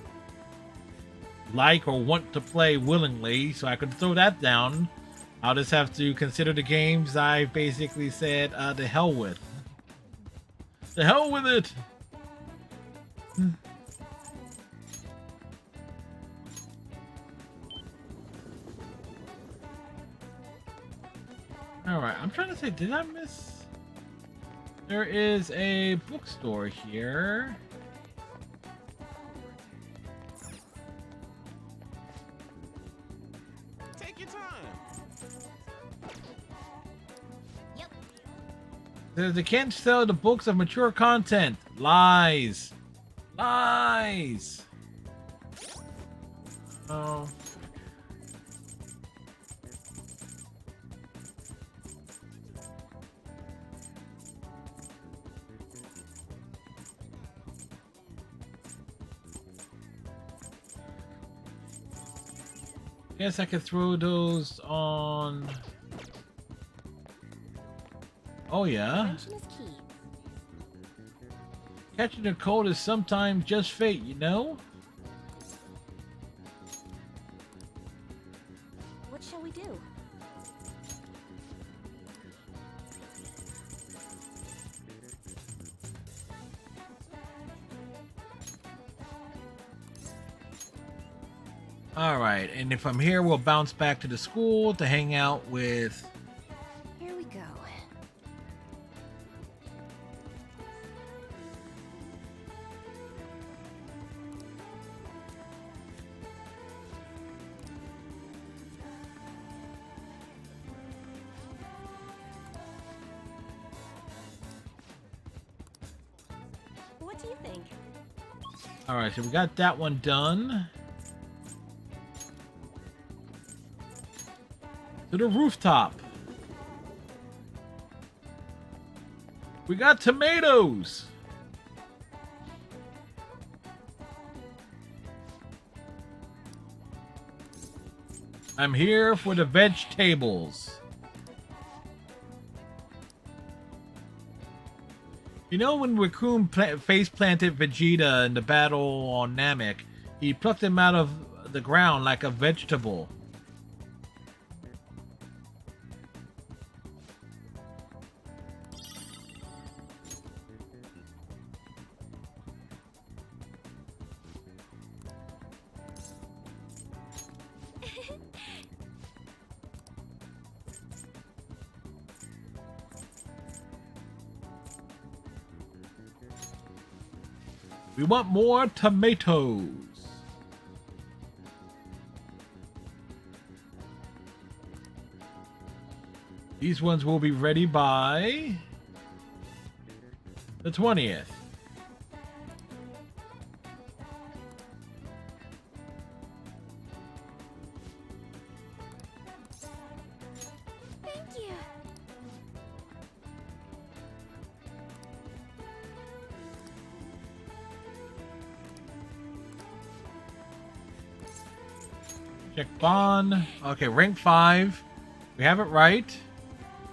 like or want to play willingly, so I could throw that down. I'll just have to consider the games I basically said the hell with. The hell with it. All right, I'm trying to say, did I miss? There is a bookstore here. Take your time. They can't sell the books of mature content. Lies. Lies. Oh. Guess I could throw those on. Oh yeah. Catching a cold is sometimes just fate, you know? What shall we do? Alright, and if I'm here, we'll bounce back to the school to hang out with. Here we go. What do you think? Alright, so we got that one done. To the rooftop. We got tomatoes. I'm here for the vegetables. You know when Raccoon face planted Vegeta in the battle on Namek, he plucked him out of the ground like a vegetable. We want more tomatoes. These ones will be ready by the 20th. Thank you. Check bond. Okay, rank 5. We have it right.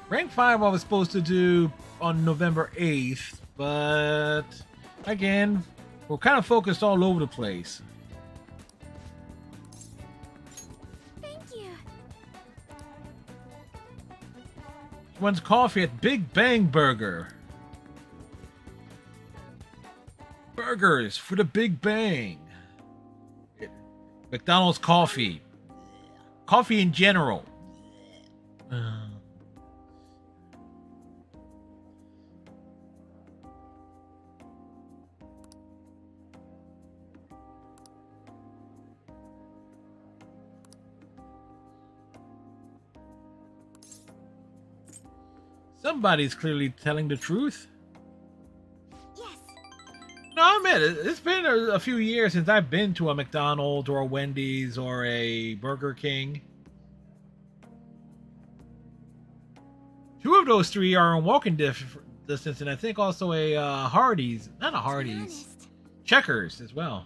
Rank 5 I was supposed to do on November 8th, but again, we're kind of focused all over the place. Thank you. One's coffee at Big Bang Burger. Burgers for the Big Bang. McDonald's coffee. Coffee in general. Somebody's clearly telling the truth. Yes. No, I admit it. It's been a few years since I've been to a McDonald's or a Wendy's or a Burger King. 2 of those 3 are in walking distance, and I think also a Hardee's. Not a Hardee's. Checkers as well.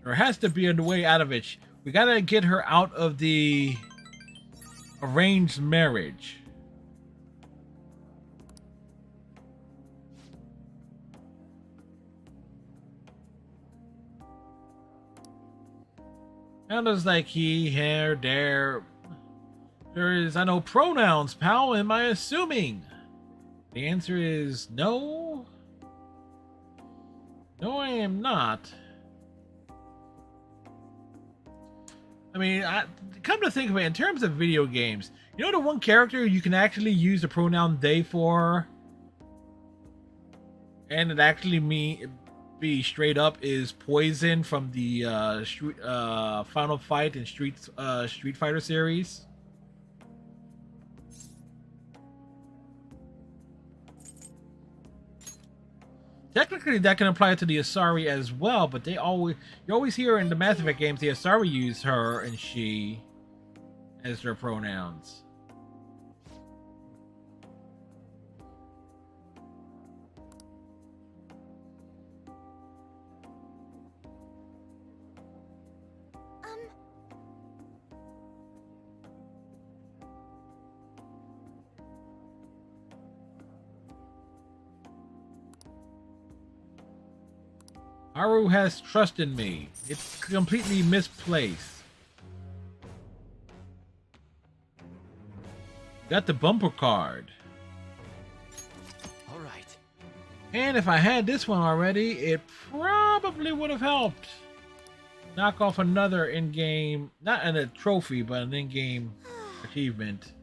There has to be a way out of it. We gotta get her out of the arranged marriage. How does like he, her, their? There is, I know pronouns, pal. Am I assuming? The answer is no. No, I am not. I mean, come to think of it, in terms of video games, you know the one character you can actually use the pronoun they for, and it actually be straight up is Poison from the Final Fight in Street Fighter series. Technically, that can apply to the Asari as well, but you always hear in the Mass Effect games the Asari use her and she as their pronouns. Haru has trust in me. It's completely misplaced. Got the bumper card. All right. And if I had this one already, it probably would have helped knock off another in-game, not a trophy, but an in-game achievement.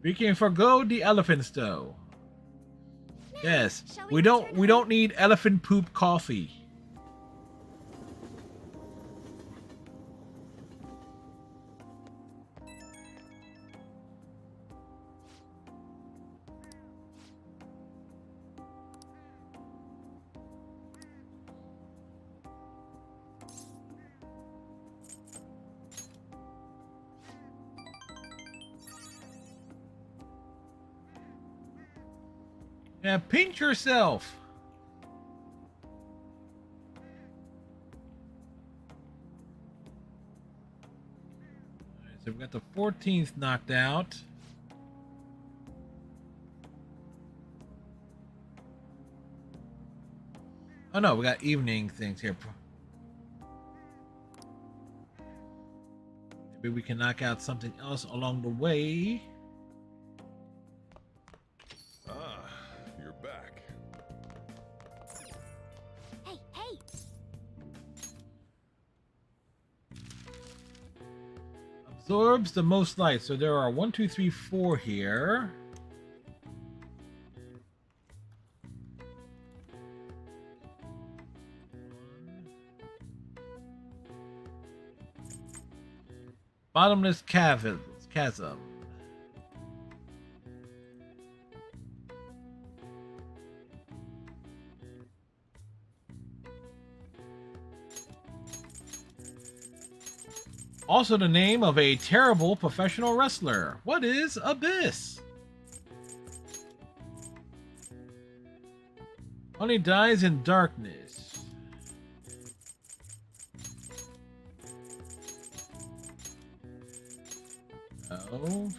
We can forgo the elephants though. Yes, we don't need elephant poop coffee. Yeah, pinch yourself. Alright, so we've got the 14th knocked out. Oh no, we got evening things here. Maybe we can knock out something else along the way. You're back. Hey, hey! Absorbs the most light. So there are 1, 2, 3, 4 here. Bottomless chasm. Also the name of a terrible professional wrestler. What is Abyss? Only dies in darkness. Oh.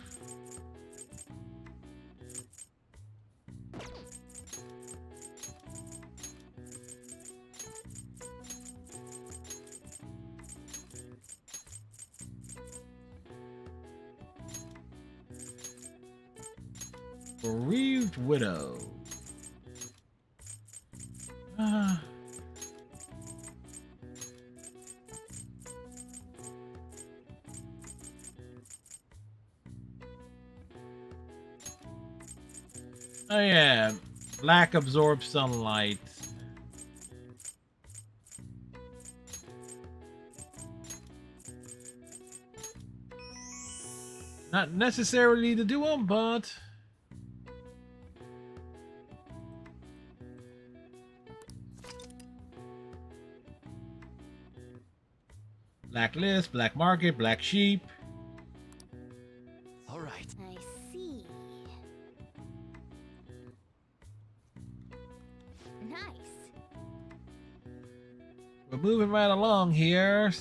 Bereaved widow. Oh yeah, black absorbs sunlight. Not necessarily to do them, but blacklist, black market, black sheep. All right. I see. Nice. We're moving right along here.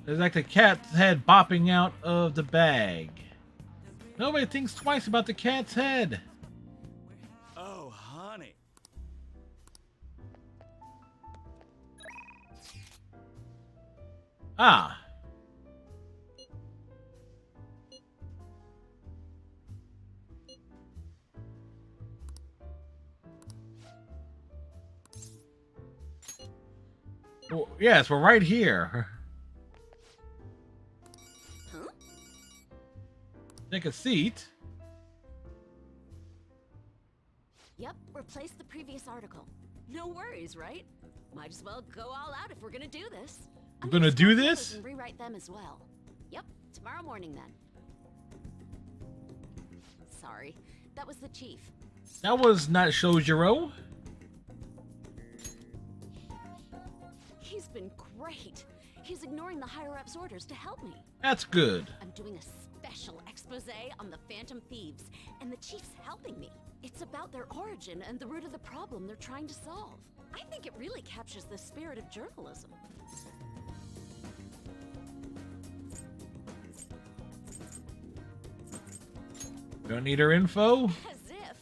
There's like the cat's head bopping out of the bag. Nobody thinks twice about the cat's head. Oh, honey. Ah. Well, yes, we're right here. Huh? Take a seat. Yep, replace the previous article. No worries, right? Might as well go all out if we're gonna do this. We're gonna do scrap the this? others and rewrite them as well. Yep, tomorrow morning then. Sorry, that was the chief. That was not Shojiro. He's been great. He's ignoring the higher-ups' orders to help me. That's good. I'm doing a special expose on the Phantom Thieves, and the chief's helping me. It's about their origin and the root of the problem they're trying to solve. I think it really captures the spirit of journalism. Don't need her info. As if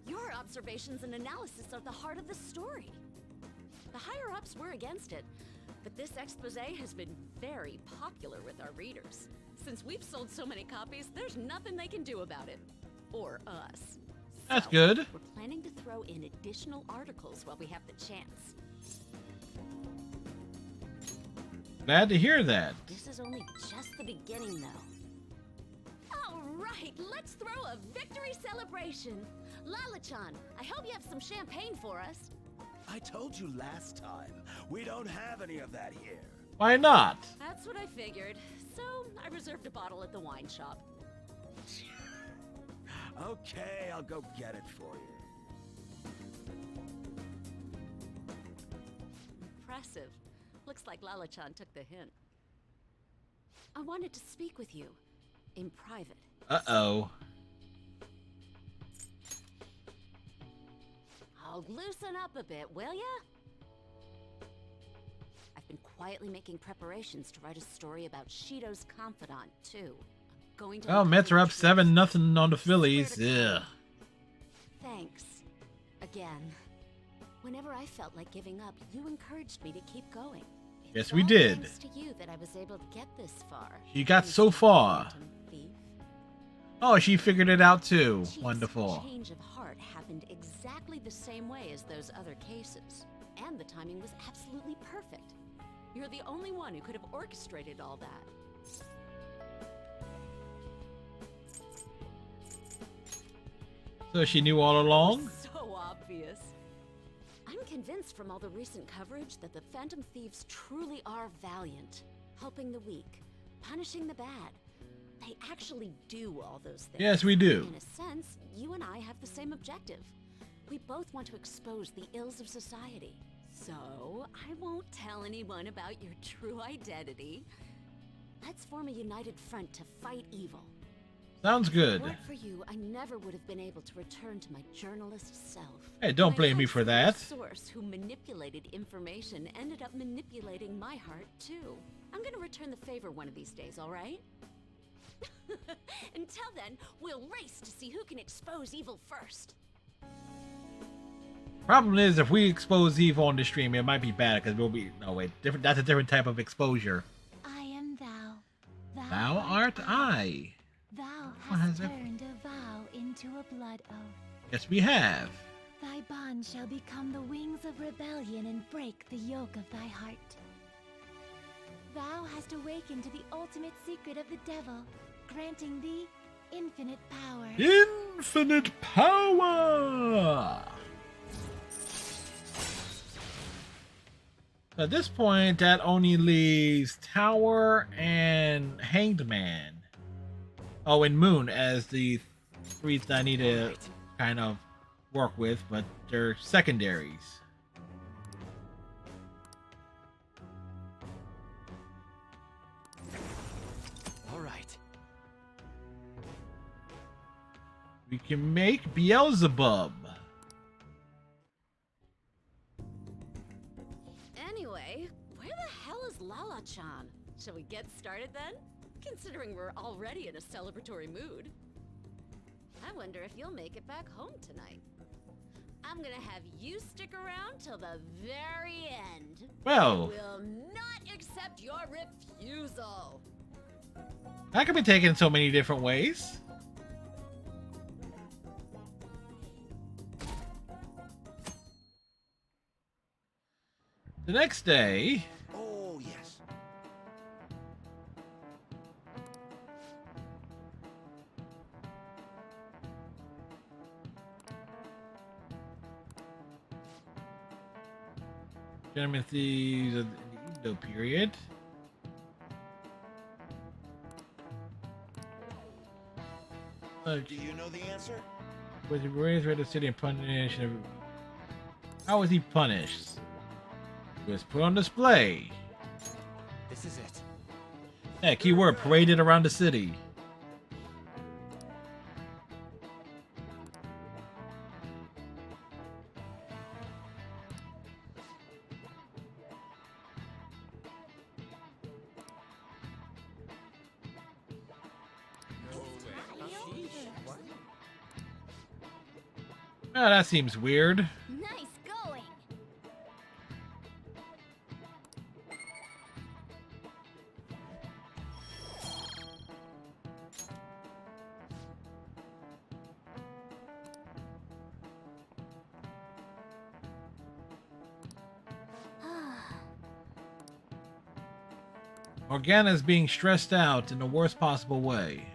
your observations and analysis are the heart of the story. The higher-ups were against it, but this expose has been very popular with our readers. Since we've sold so many copies, there's nothing they can do about it. Or us. That's So, good. We're planning to throw in additional articles while we have the chance. Glad to hear that. This is only just the beginning, though. All right, let's throw a victory celebration. Lala-chan, I hope you have some champagne for us. I told you last time, we don't have any of that here. Why not? That's what I figured. So I reserved a bottle at the wine shop. Okay, I'll go get it for you. Impressive. Looks like Lala-chan took the hint. I wanted to speak with you. In private. Uh-oh. I'll loosen up a bit, will ya? I've been quietly making preparations to write a story about Shido's confidant, too. I'm going to... Oh, Mets are up 7-0 on the Phillies. Ugh. Thanks. Again. Whenever I felt like giving up, you encouraged me to keep going. Yes, we did. Thanks to you that I was able to get this far. She got so far. Oh, she figured it out too. Wonderful. Change of heart happened exactly the same way as those other cases. And the timing was absolutely perfect. You're the only one who could have orchestrated all that. So she knew all along? So obvious. I'm convinced from all the recent coverage that the Phantom Thieves truly are valiant, helping the weak, punishing the bad. They actually do all those things. Yes, we do. In a sense, you and I have the same objective. We both want to expose the ills of society. So, I won't tell anyone about your true identity. Let's form a united front to fight evil. Sounds good. If it weren't for you, I never would have been able to return to my journalist self. Hey, don't blame me for that. The source who manipulated information ended up manipulating my heart too. I'm gonna return the favor one of these days, all right? Until then, we'll race to see who can expose evil first. Problem is, if we expose evil on the stream, it might be bad because we'll be. No, wait. Different. That's a different type of exposure. I am thou. Thou art I. Thou What hast has it- turned a vow into a blood oath. Yes, we have. Thy bond shall become the wings of rebellion and break the yoke of thy heart. Thou hast awakened to the ultimate secret of the devil, granting thee infinite power. Infinite power! At this point, that only leaves Tower and Hanged Man. Oh, and Moon as the three that I need to kind of work with, but they're secondaries. All right. We can make Beelzebub. Anyway, where the hell is Lala-chan? Shall we get started then? Considering we're already in a celebratory mood. I wonder if you'll make it back home tonight. I'm gonna have you stick around till the very end. Well, I will not accept your refusal. that could be taken so many different ways. The next day, Oh, yes. Gentlemen Thieves of the Edo period. Do you know the answer? Was he raised by the city and punished? How was he punished? He was put on display. This is it. Yeah, keyword paraded around the city. Oh, that seems weird. Nice going. Morgana's being stressed out in the worst possible way.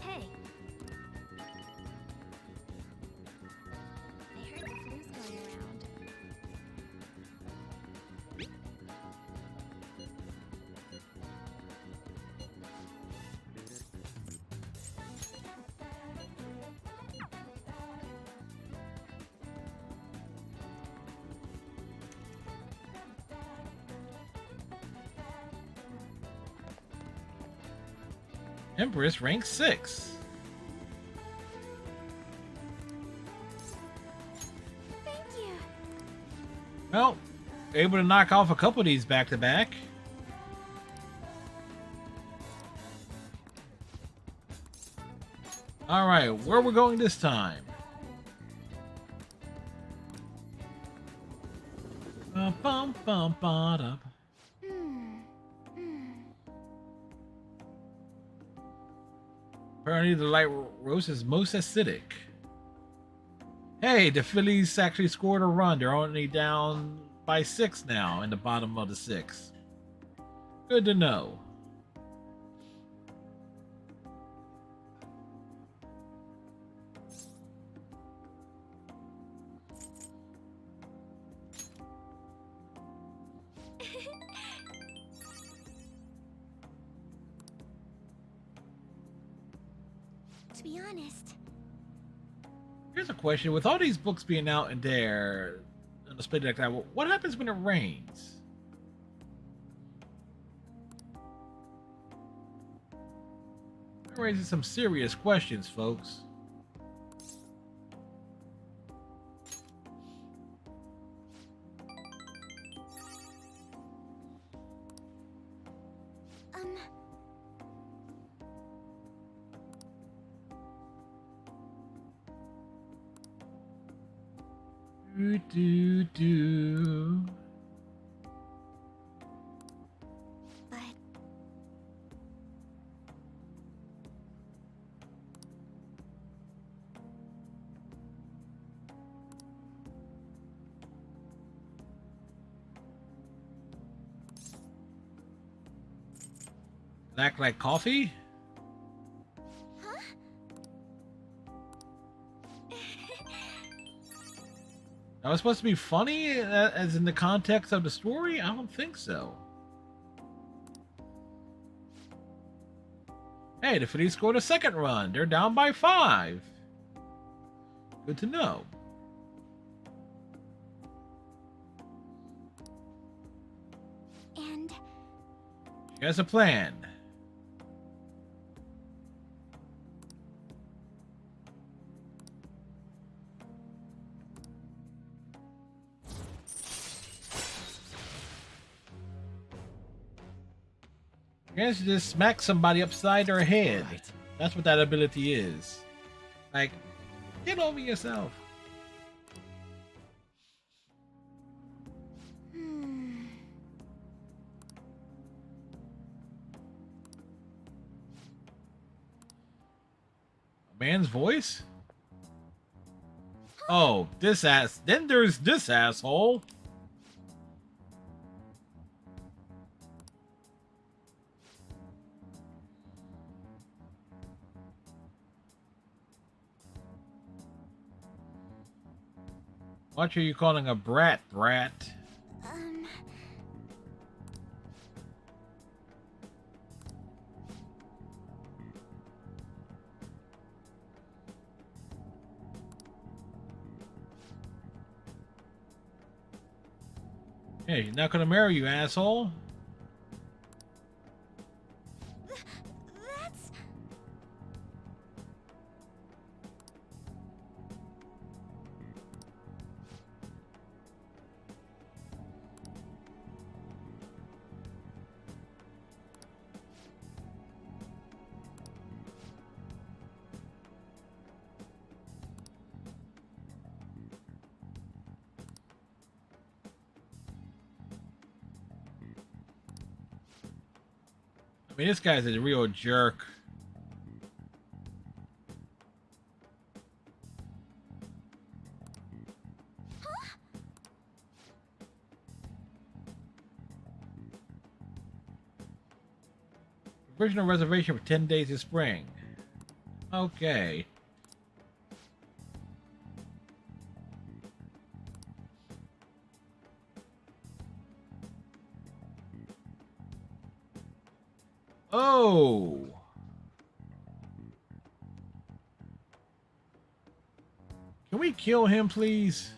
Hey. I heard the flu's going around. Empress rank 6. Thank you. Well, able to knock off a couple of these back to back. All right, where we're going this time? Bum, bum, bum, ba-da. Apparently, the light roast is most acidic. Hey, the Phillies actually scored a run. They're only down by 6 now in the bottom of the 6. Good to know. To be honest, Here's a question. With all these books being out and there on the split like that, what happens when it rains? That raises some serious questions, folks. Do. but Act like coffee? That was supposed to be funny, as in the context of the story? I don't think so. Hey, the Phillies scored a second run. They're down by 5. Good to know. and She has a plan. guess you just smack somebody upside their head. That's what that ability is. Like, get over yourself. A man's voice? Oh, this ass. Then there's this asshole. What are you calling a brat, brat? Hey, he's not gonna marry you, asshole. That's... I mean, this guy's a real jerk. Original reservation for 10 days of spring. Okay. Oh. Can we kill him, please?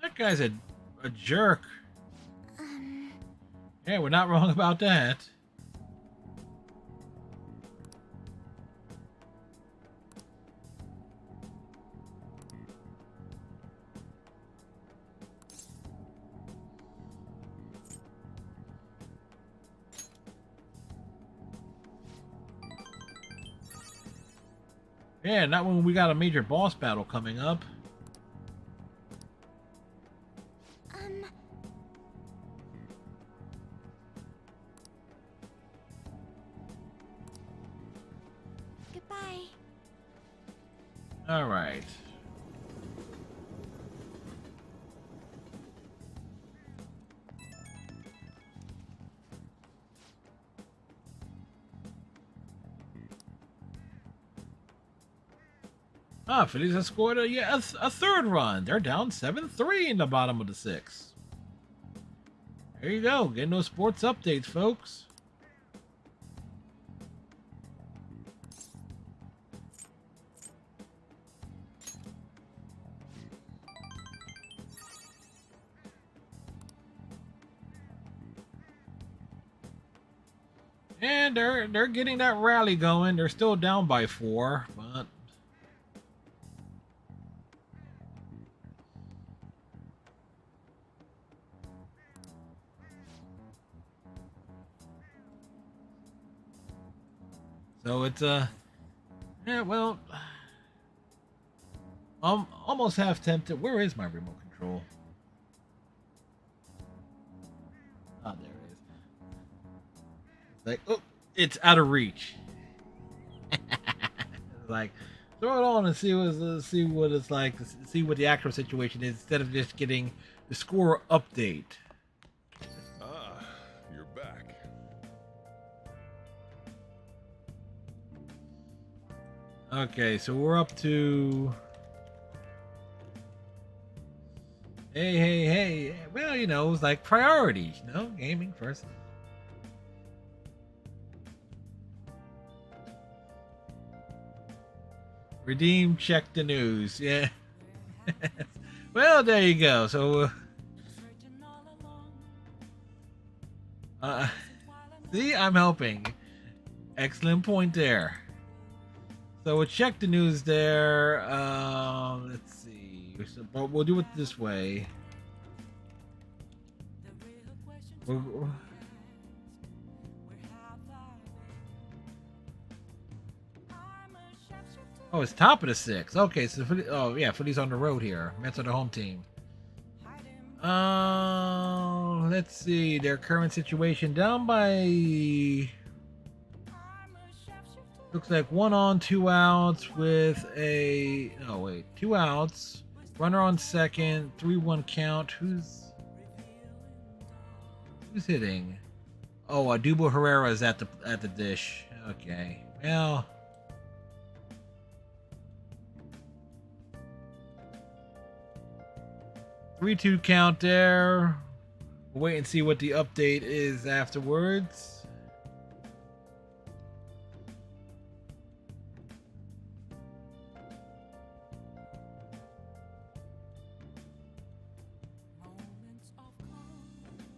That guy's a jerk. Yeah, we're not wrong about that. Yeah, not when we got a major boss battle coming up. Goodbye. All right. Ah, Phillies have scored a third run. They're down 7-3 in the bottom of the sixth. There you go. Getting those sports updates, folks. And they're getting that rally going. They're still down by 4, but so it's yeah, well, I'm almost half tempted. Where is my remote control? Ah, there it is. Like, oh, it's out of reach. Like, throw it on and see what it's like, see what the actual situation is, instead of just getting the score update. Ah, you're back. Okay, so we're up to. Hey. Well, you know, it's like priorities, you know, gaming first. Redeem, check the news. Yeah. Well, there you go. So, see, I'm helping. Excellent point there. So we'll check the news there. Let's see. But we'll do it this way. Oh, it's top of the 6. Okay, so Philly's on the road here. Mets are the home team. Let's see their current situation. Down by, looks like 1 on, 2 outs with a 2 outs. Runner on second, 3-1 count. Who's hitting? Oh, Adubo Herrera is at the dish. Okay, well. 3-2 count there. We'll wait and see what the update is afterwards.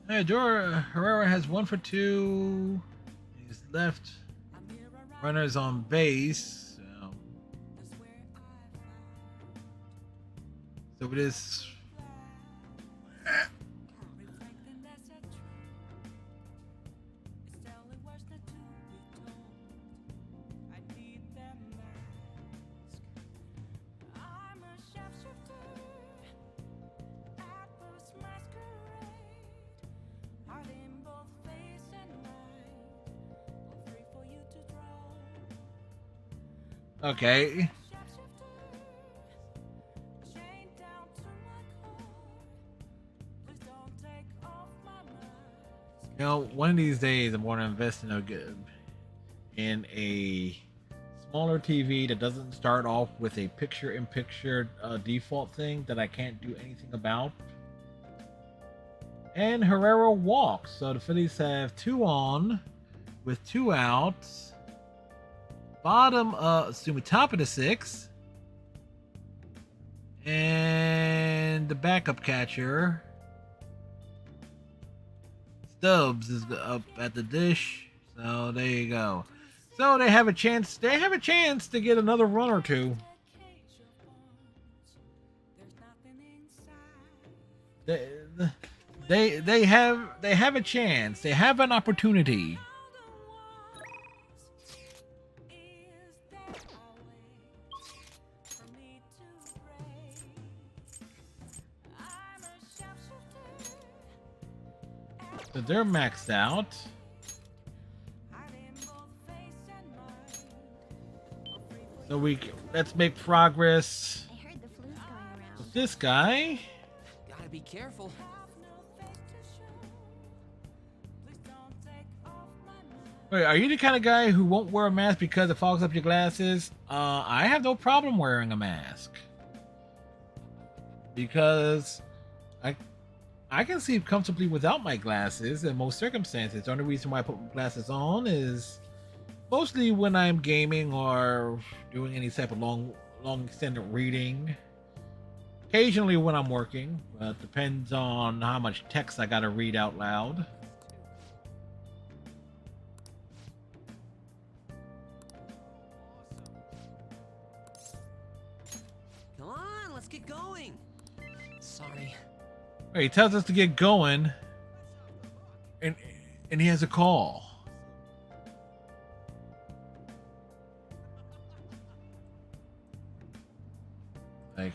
Hey, Dora Herrera has 1 for 2. He's left. Runners on base. So it is. Okay. You know, one of these days I'm going to invest in a smaller TV that doesn't start off with a picture-in-picture default thing that I can't do anything about. And Herrera walks, so the Phillies have 2 on with 2 outs. Top of the 6. And the backup catcher, Stubbs, is up at the dish. So there you go. So they have a chance. They have a chance to get another run or two. They have a chance. They have an opportunity. So they're maxed out. So let's make progress. I heard the flu's going around. With this guy. Gotta be careful. Wait, are you the kind of guy who won't wear a mask because it fogs up your glasses? I have no problem wearing a mask. Because I can see comfortably without my glasses in most circumstances. The only reason why I put my glasses on is mostly when I'm gaming or doing any type of long extended reading. Occasionally when I'm working, but depends on how much text I gotta read out loud. Come on, let's get going. Sorry. Wait, he tells us to get going, and he has a call. Like,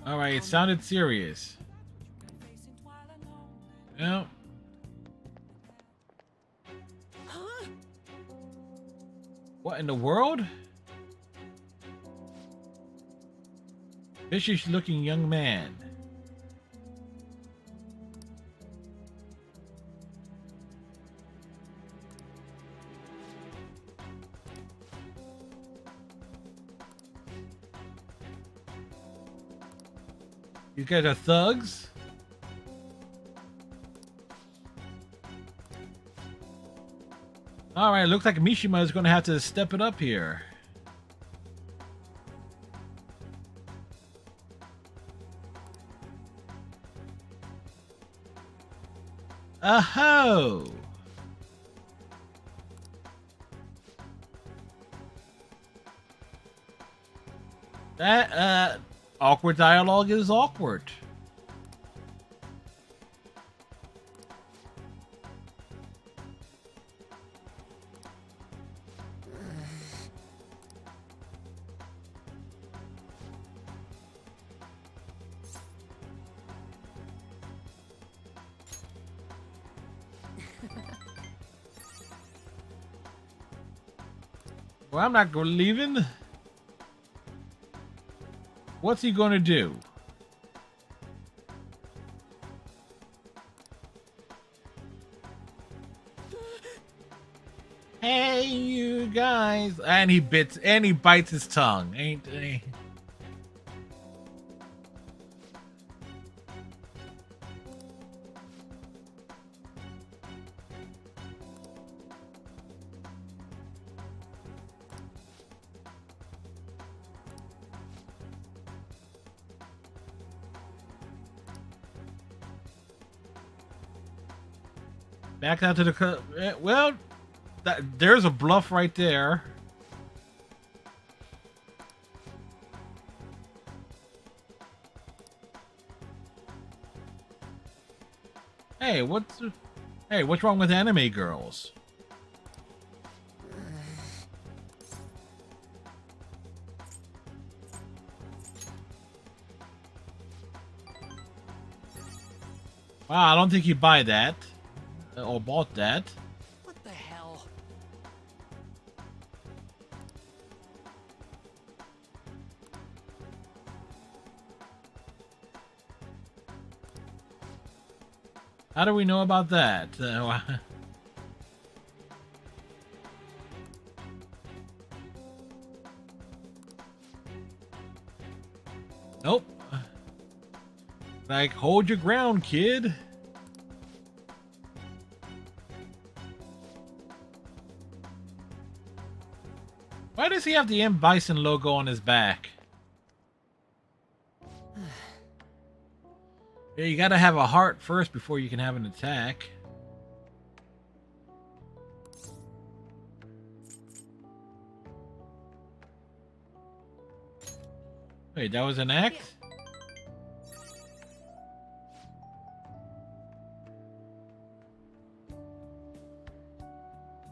all right, it sounded serious. Well. What in the world? Vicious looking young man. You guys are thugs? All right, looks like Mishima is going to have to step it up here. Aho! That awkward dialogue is awkward. Well, I'm not going to leave him. What's he going to do? Hey, you guys! And he bites his tongue, ain't he? Back out to the well. There's a bluff right there. Hey, what's wrong with anime girls? Wow, I don't think you buy that or bought that. What the hell? How do we know about that? Nope. Like, hold your ground, kid. Why does he have the M. Bison logo on his back? Yeah, you gotta have a heart first before you can have an attack. Wait, that was an act?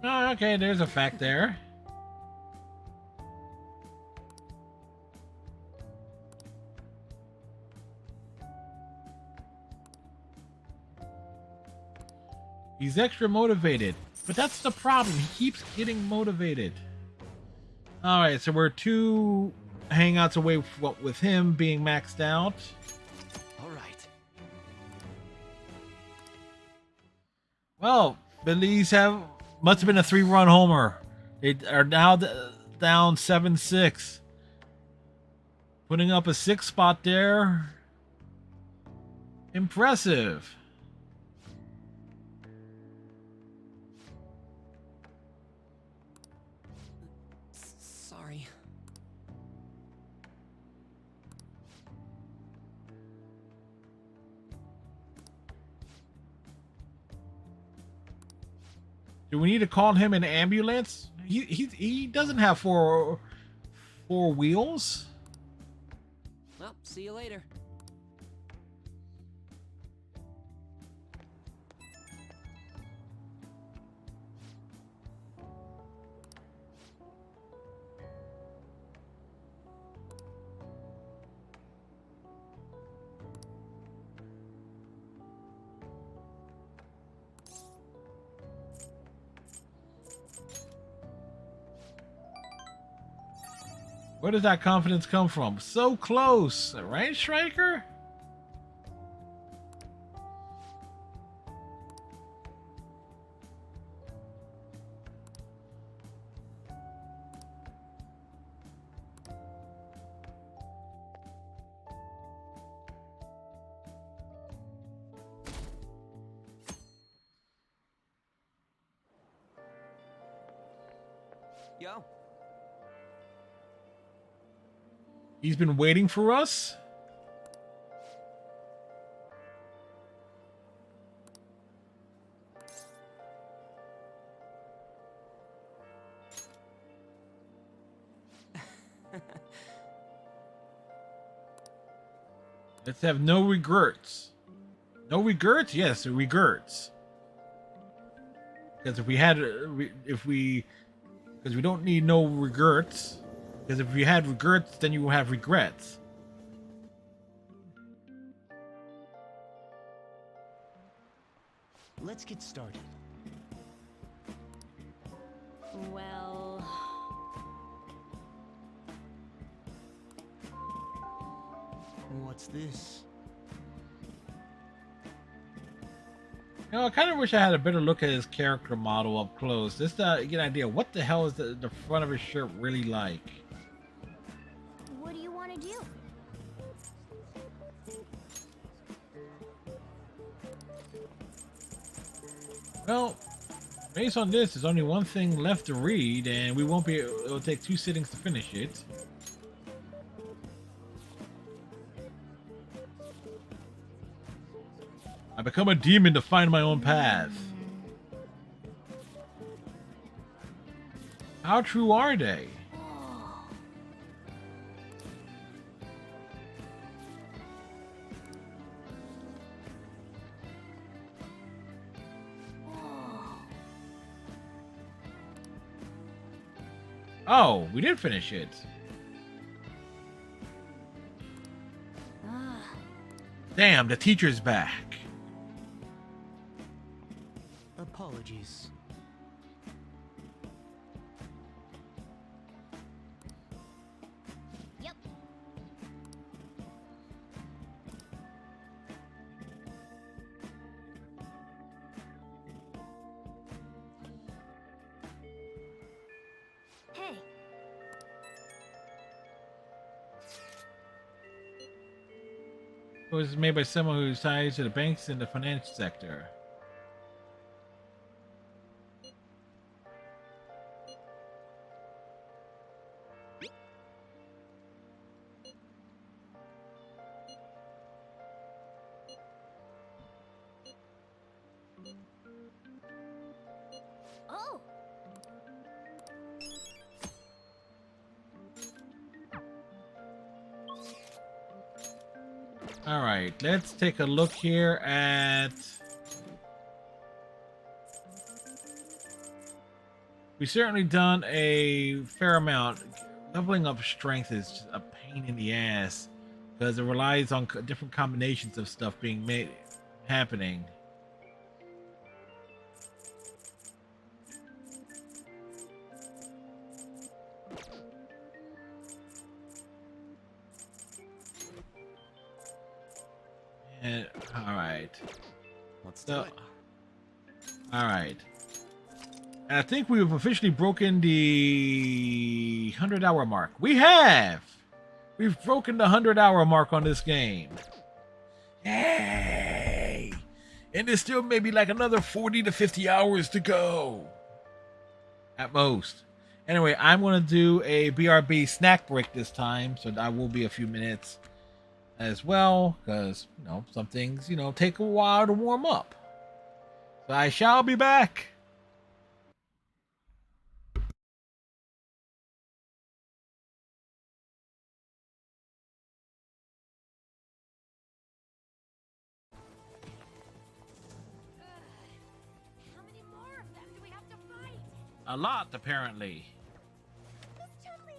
Oh, okay, there's a fact there. He's extra motivated, but that's the problem. He keeps getting motivated. All right, so we're 2 hangouts away with him being maxed out. All right. Well, Belize must have been a 3-run homer. They are now down 7-6, putting up a 6 spot there. Impressive. Sorry. Do we need to call him an ambulance? He doesn't have four wheels. Well, see you later. Where does that confidence come from? So close, right, Striker? Yo. He's been waiting for us? Let's have no regrets. No regrets? Yes, regrets. Because if we had, because we don't need no regrets. Because if you had regrets, then you will have regrets. Let's get started. Well, What's this? You know, I kind of wish I had a better look at his character model up close. Just to get an idea, what the hell is the front of his shirt really like? What do you want to do? Well, based on this, there's only one thing left to read, and we won't be. It'll take 2 sittings to finish it. I become a demon to find my own path. How true are they? Oh, we did finish it. Damn, the teacher's back. Apologies. Yep. Hey. It was made by someone who's tied to the banks in the financial sector. Oh. All right, let's take a look here at. We've certainly done a fair amount. Leveling up strength is just a pain in the ass because it relies on different combinations of stuff being happening. And, all right. Let's do it. All right. And I think we've officially broken the 100-hour mark. We have! We've broken the 100-hour mark on this game. Yay! And there's still maybe like another 40 to 50 hours to go. At most. Anyway, I'm going to do a BRB snack break this time. So that will be a few minutes as well. Because, you know, some things, you know, take a while to warm up. So I shall be back. How many more of them do we have to fight? A lot, apparently. Miss Chun-Li!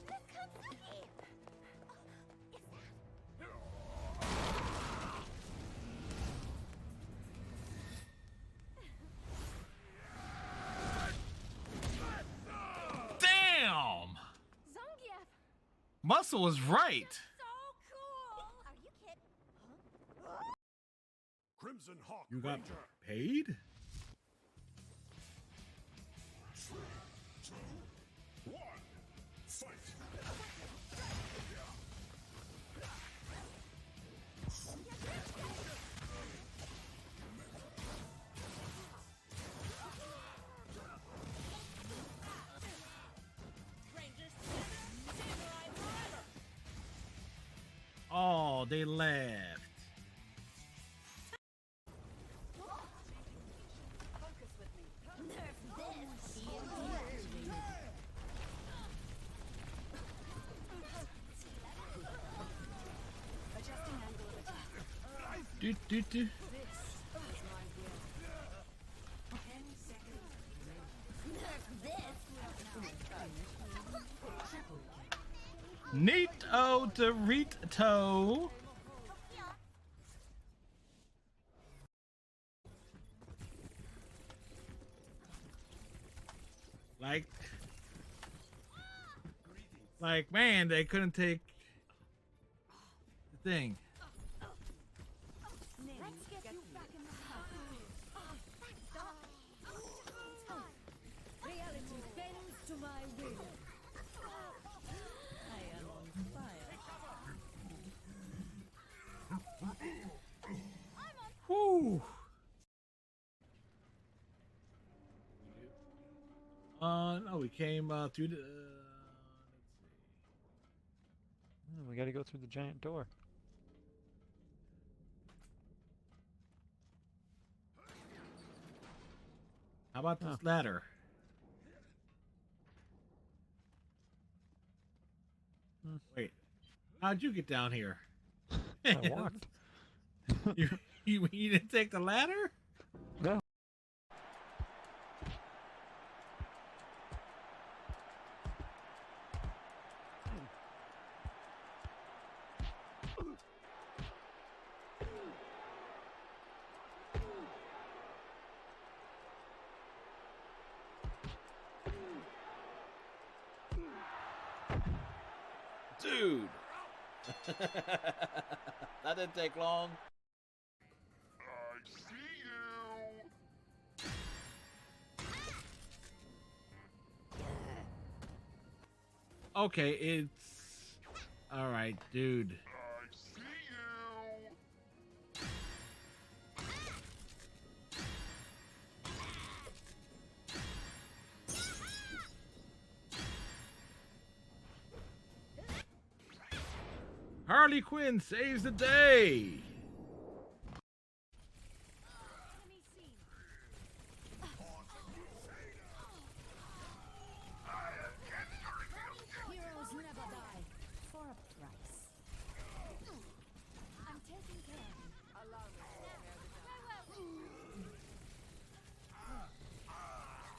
Miss Katsuki! Damn! Zangief! Muscle was right. So cool! Are you kidding? Crimson Hawk You got Ranger. paid? 3, 2, 1, fight! Oh, they left. Adjusting Do, do, do. Neato Dorito. Like, man, they couldn't take the thing. Let's get you back in the house. Reality bends to my will. I am on fire. Whew. No, we came through the. We gotta go through the giant door. How about this ladder? Wait, how'd you get down here? I walked. you didn't take the ladder? No. Dude! That didn't take long. I see you. Okay, it's all right, dude. I see you. Harley Quinn saves the day. Heroes never die. For a price. I'm taking care of you. Allow me to prepare the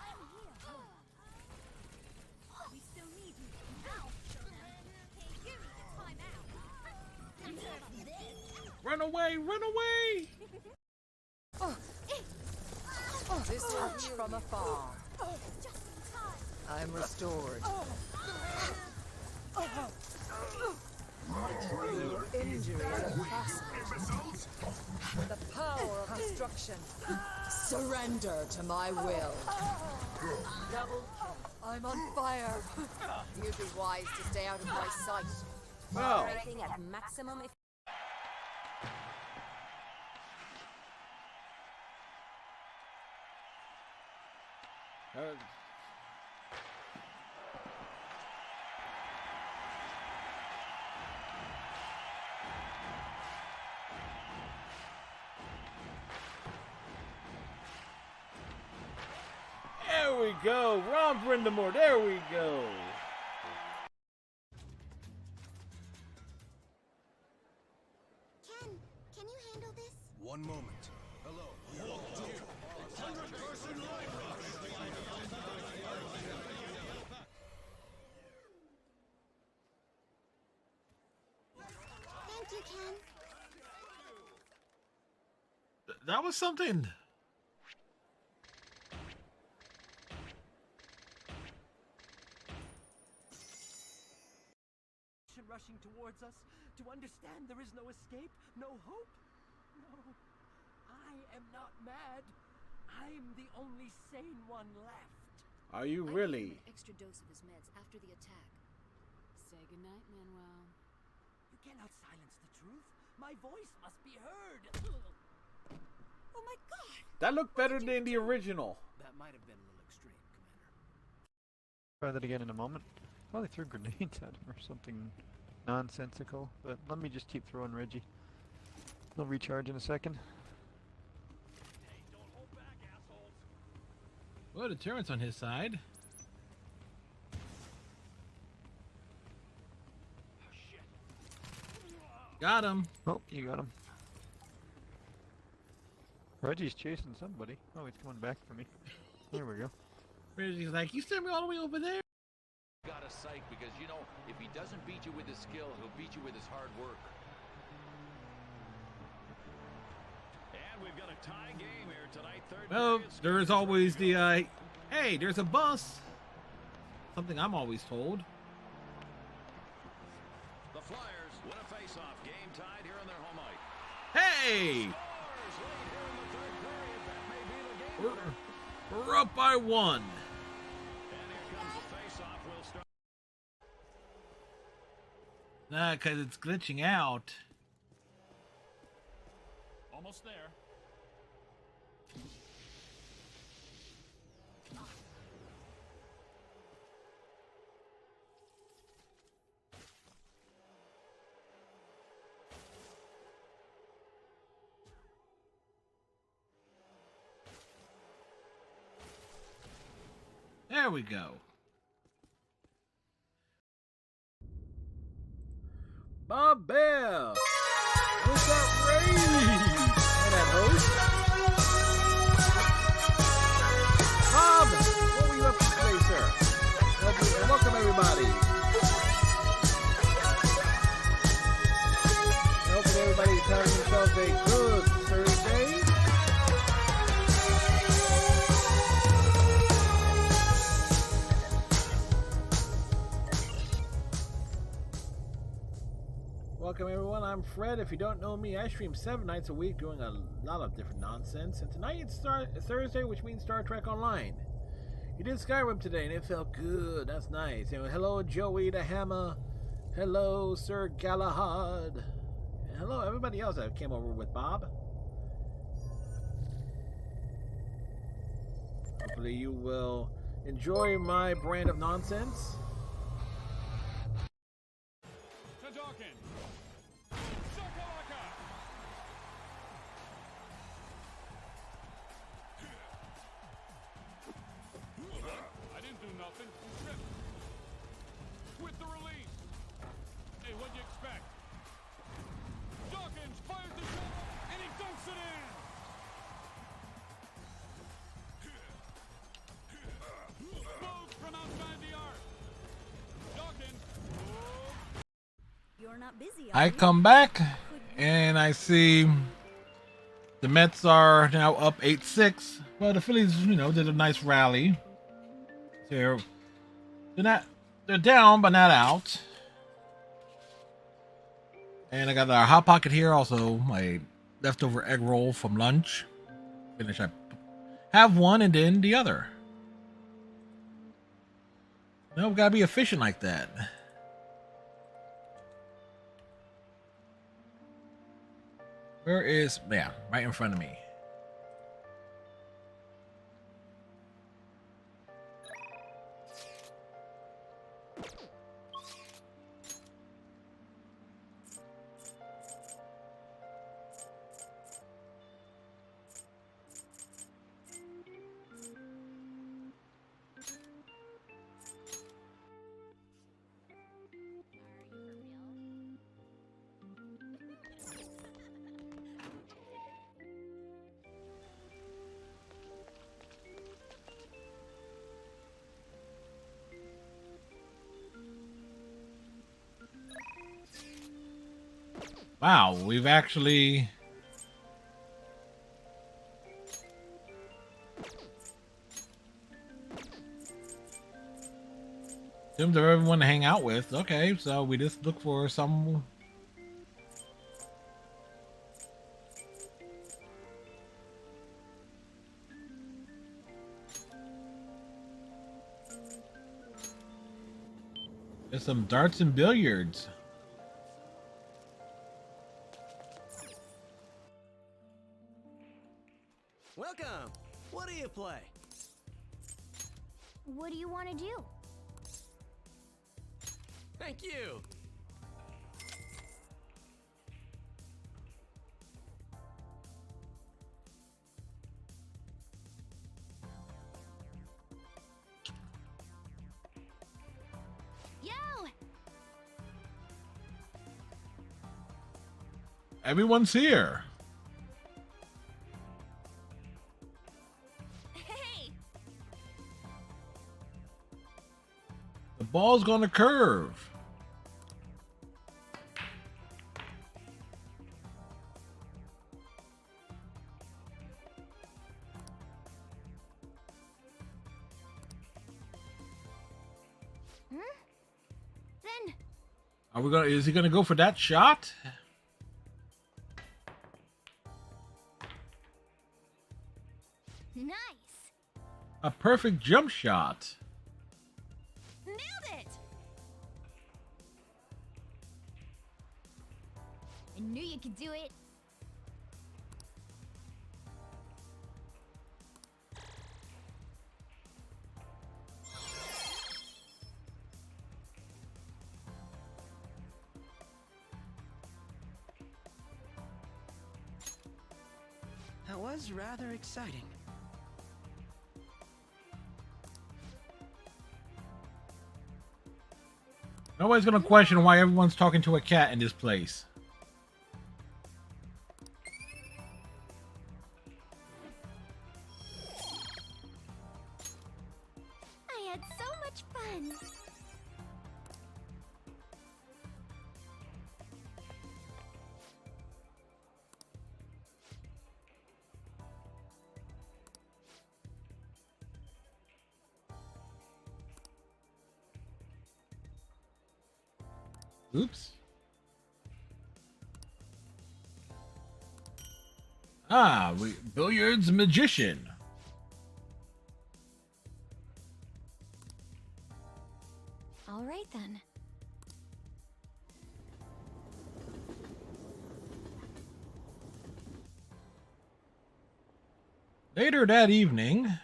I'm here. We still need you. Ow! Hey, you need to time out. Run away! Run away! This touch from afar. Just in time. I'm restored. Injury is impossible. The power of destruction. Surrender to my will. Double kill. I'm on fire. You'd be wise to stay out of my sight. Well. Operating at maximum efficiency. There we go. Ron Brindamore. There we go. Ken, can you handle this? One moment. Hello. Thank you, Ken. That was something. Rushing towards us to understand there is no escape, no hope. No, I am not mad. I'm the only sane one left. Are you really? Extra dose of his meds after the attack. Say goodnight, Manuel. You cannot silence the truth. My voice must be heard. Oh my God! That looked better than the original. That might have been a little extreme, Commander. Try that again in a moment. Probably threw grenades at him or something nonsensical, but let me just keep throwing Reggie. He'll recharge in a second. Well, deterrence on his side. Got him. Oh, you got him. Reggie's chasing somebody. Oh, he's coming back for me. There we go. Reggie's like, you sent me all the way over there. Got a psych because, you know, if he doesn't beat you with his skill, he'll beat you with his hard work. And we've got a tie game here tonight. Well, there's always the, hey, there's a bus. Something I'm always told. The Flyers win a face-off. Game tied here in their home ice. Hey! We're up by 1. Nah, because it's glitching out. Almost there. There we go. Bob Bell! What's up, Ray? And that host? Bob, what were you up to today, sir? And welcome, everybody. I hope everybody's having themselves a good Thursday. Welcome everyone, I'm Fred. If you don't know me, I stream 7 nights a week doing a lot of different nonsense. And tonight it's Thursday, which means Star Trek Online. You did Skyrim today and it felt good. That's nice. And hello Joey the Hammer. Hello Sir Galahad. And hello everybody else that came over with Bob. Hopefully you will enjoy my brand of nonsense. With the release. Hey, what'd you expect? Dawkins fires the shot, and he dunks it in. Move from outside the arc. Dawkins. You're not busy. I come back and I see the Mets are now up 8-6. Well, the Phillies, you know, did a nice rally. They're down, but not out. And I got our Hot Pocket here, also my leftover egg roll from lunch. Finish. I have one and then the other. No, we gotta be efficient like that. Where is, yeah, right in front of me. Wow, we've actually... Seems they're everyone to hang out with. Okay, so we just look for some... There's some darts and billiards. Welcome. What do you play? What do you want to do? Thank you. Yo! Everyone's here. ball's gonna curve. Then Are we gonna? Is he gonna go for that shot? nice. A perfect jump shot. Nailed it. I knew you could do it. That was rather exciting. Nobody's gonna question why everyone's talking to a cat in this place. I had so much fun. Oops. Ah, billiards magician. All right then. Later that evening.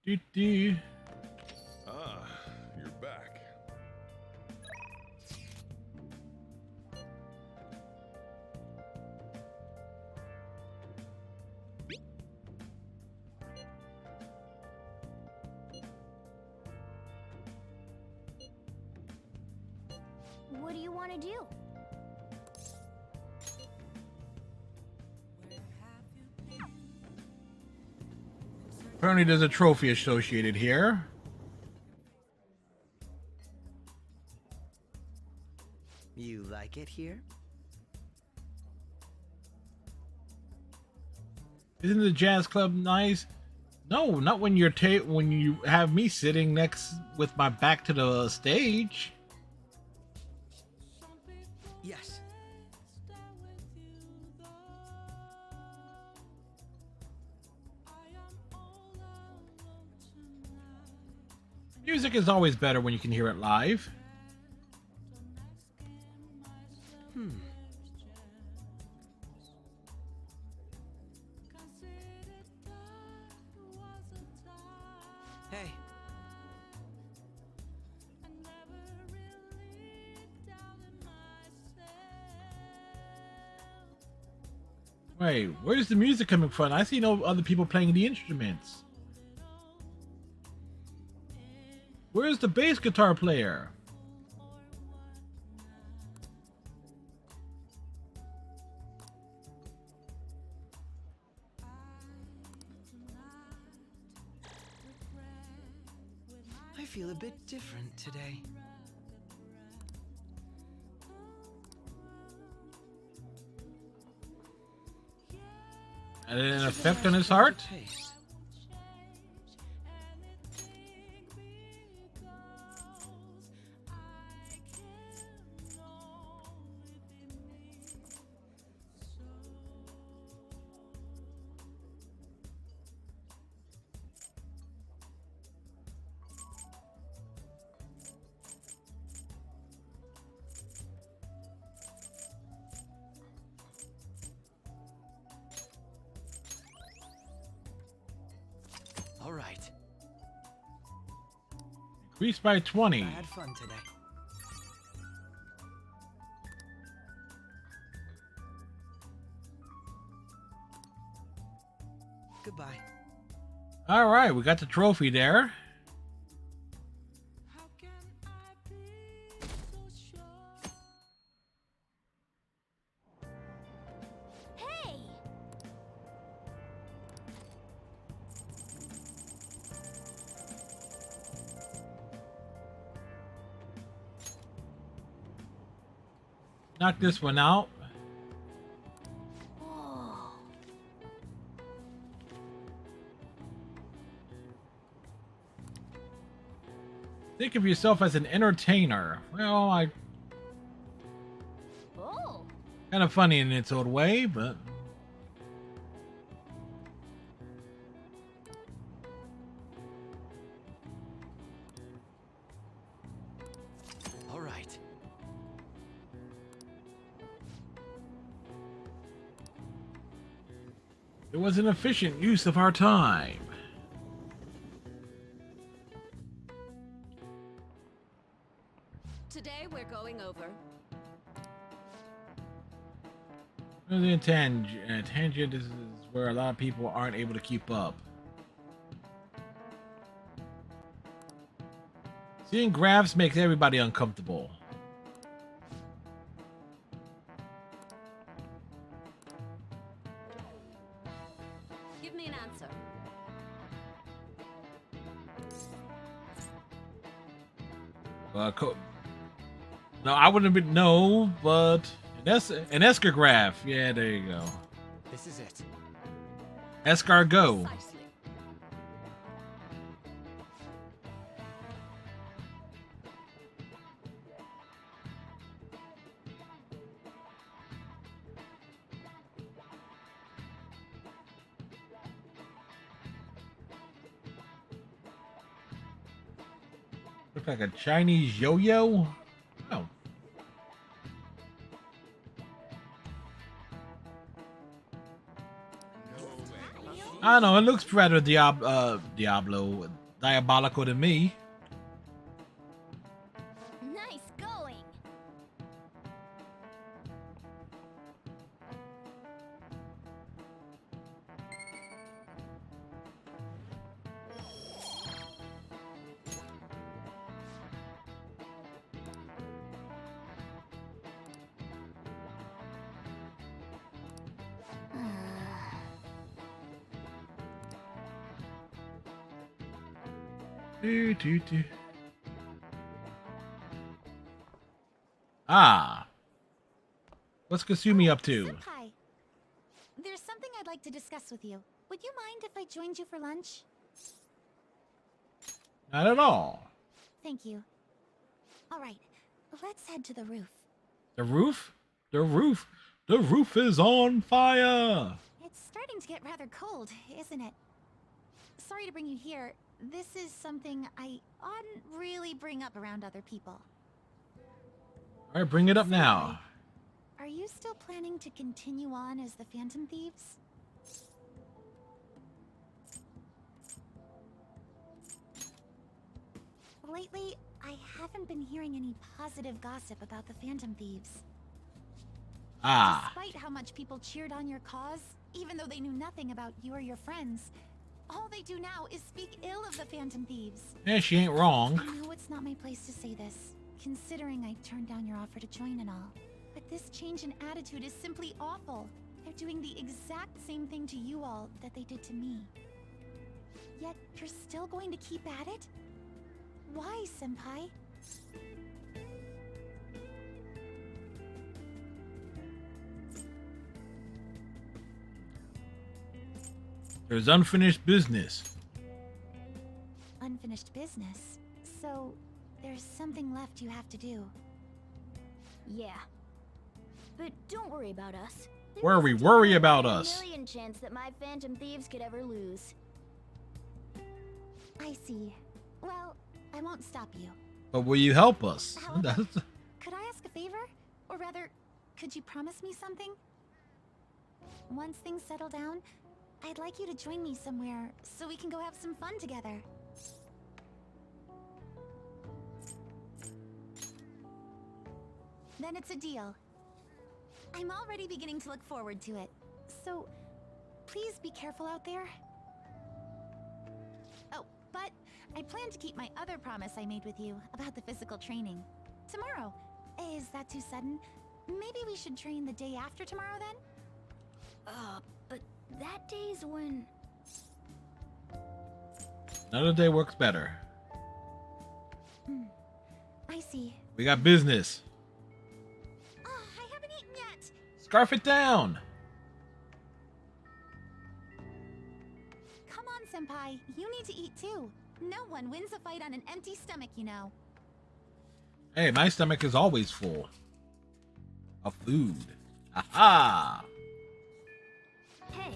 Doo-doo. Ah, you're back. What do you want to do? Apparently there's a trophy associated here. You like it here? Isn't the jazz club nice? No, not when you're when you have me sitting next with my back to the stage. Yes. Music is always better when you can hear it live. Hey. Wait, where's the music coming from? I see no other people playing the instruments. Where's the bass guitar player? I feel a bit different today. And an effect on his heart? All right. Increased by 20. I had fun today. Goodbye. All right, we got the trophy there. Hey! Knock this one out. Oh. Think of yourself as an entertainer. Well, Oh. kind of funny in its own way, but All right. it was an efficient use of our time. Today we're going over The tangent is where a lot of people aren't able to keep up. Seeing graphs makes everybody uncomfortable. Give me an answer. No, I wouldn't have been no, but that's an escargraph. Yeah, there you go. This is it. Escargot. Precisely. Looks like a Chinese yo-yo. Oh. I don't know, it looks rather diabolical to me. Nice going. Ah. What's Kasumi up to? Senpai, there's something I'd like to discuss with you. Would you mind if I joined you for lunch? Not at all. Thank you. All right, let's head to the roof. The roof? The roof? The roof is on fire! It's starting to get rather cold, isn't it? Sorry to bring you here. This is something I oughtn't really bring up around other people. Alright, bring it up now. Are you still planning to continue on as the Phantom Thieves? Lately, I haven't been hearing any positive gossip about the Phantom Thieves. Ah. Despite how much people cheered on your cause, even though they knew nothing about you or your friends, all they do now is speak ill of the Phantom Thieves. Yeah, she ain't wrong. I know it's not my place to say this, considering I turned down your offer to join and all. But this change in attitude is simply awful. They're doing the exact same thing to you all that they did to me. Yet, you're still going to keep at it? Why, Senpai? There's unfinished business. Unfinished business? So, there's something left you have to do. Yeah. But don't worry about us. Worry about us. There's a million chance that my Phantom Thieves could ever lose. I see. Well, I won't stop you. But will you help us? However, could I ask a favor? Or rather, could you promise me something? Once things settle down, I'd like you to join me somewhere so we can go have some fun together. Then it's a deal. I'm already beginning to look forward to it. So, please be careful out there. I plan to keep my other promise I made with you about the physical training. Tomorrow. Is that too sudden? Maybe we should train the day after tomorrow then? But that day's when... Another day works better. I see. We got business. Oh, I haven't eaten yet. Scarf it down. Come on, Senpai. You need to eat too. No one wins a fight on an empty stomach, you know. Hey, my stomach is always full of food. Aha! Hey.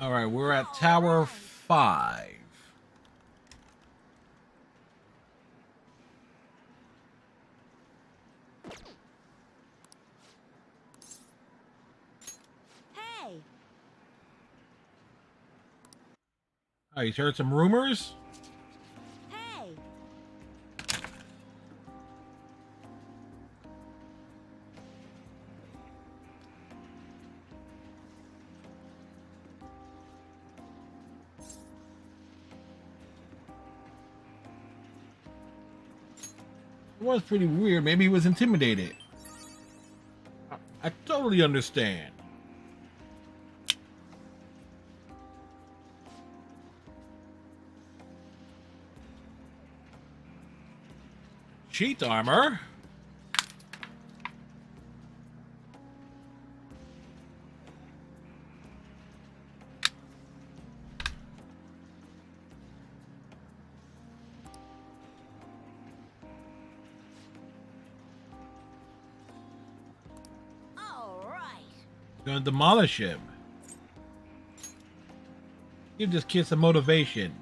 All right, we're at Tower 5. Hey! Oh, you heard some rumors? Hey! It was pretty weird. Maybe he was intimidated. I totally understand. Sheath armor. All right. Gonna demolish him. Give this kid some motivation.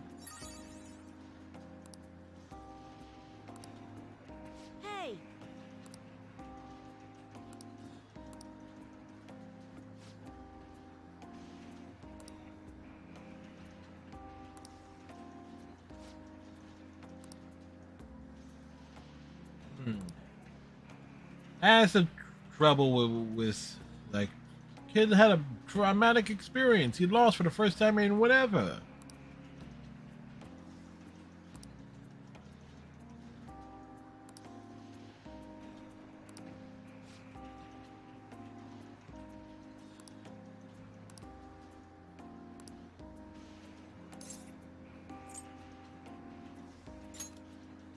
Hey! I had some trouble with like, kid had a traumatic experience. He lost for the first time in whatever.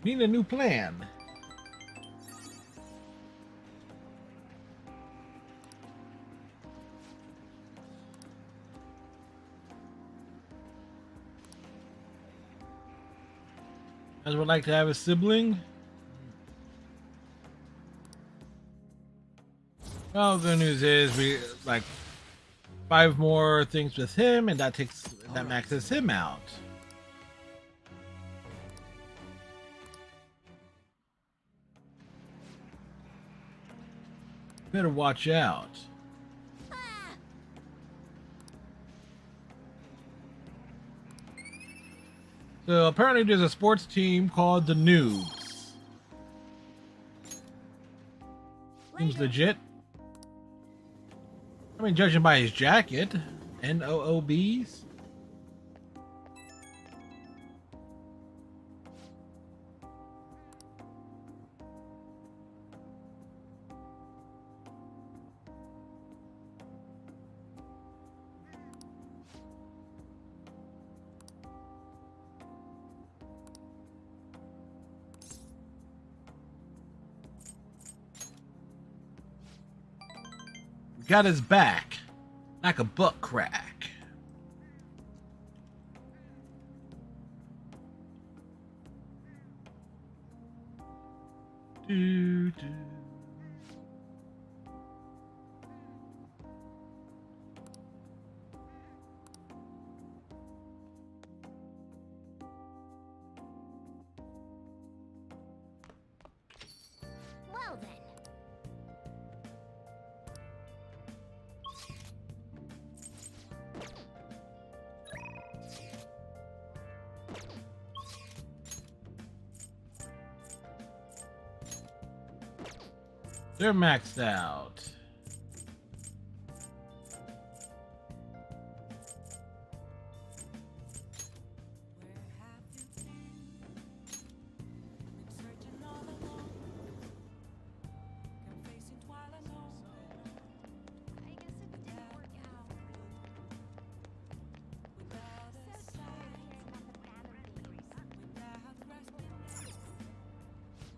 Need a new plan. As would like to have a sibling. Well, the news is we like 5 more things with him, and that maxes him out. Better watch out. So apparently there's a sports team called the Noobs. Seems legit. I mean, judging by his jacket. Noobs. Got his back like a butt crack. They're maxed out.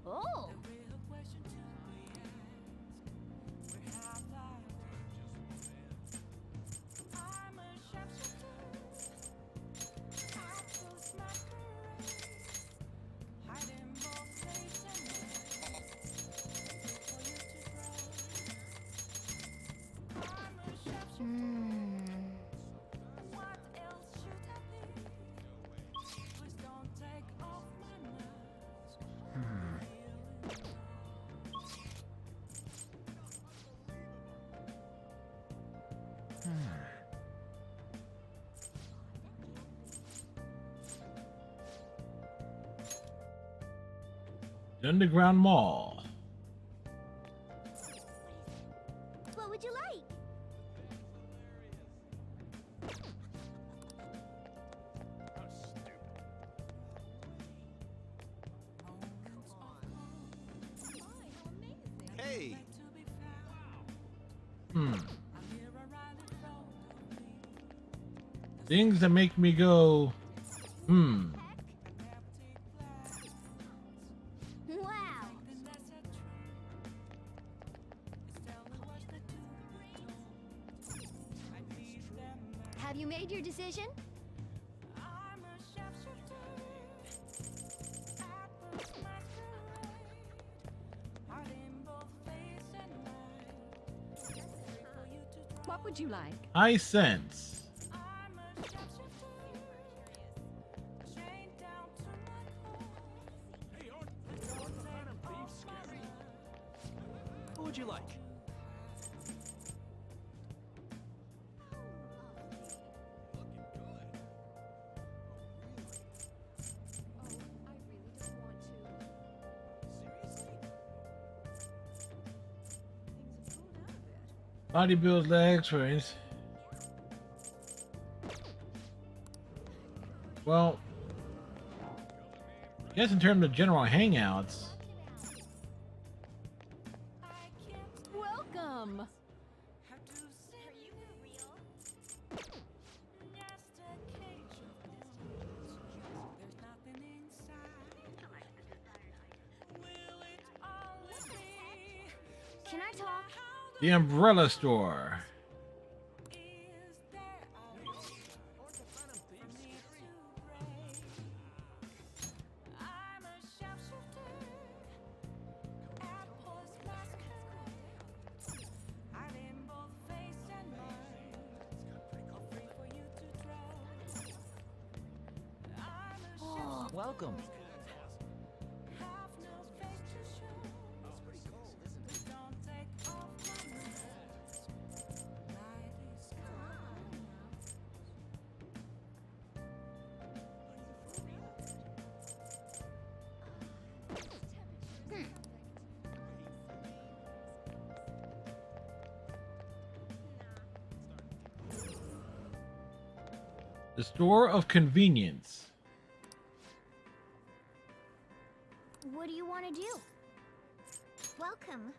Oh. The Underground Mall. What would you like? Hey! Things that make me go, Wow. Have you made your decision? What would you like? I sense. What would you like? Body build legs for instance. Well, I guess in terms of general hangouts, Welcome. Can I talk? the Umbrella Store. Welcome. The Store of Convenience. What do you want to do? Welcome.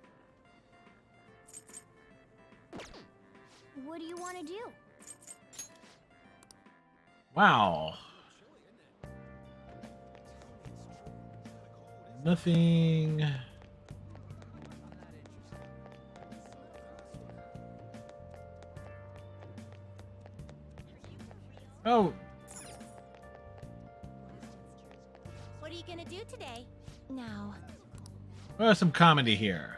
What do you want to do? Wow. Nothing. Oh, What are you gonna do today? Now. there's some comedy here.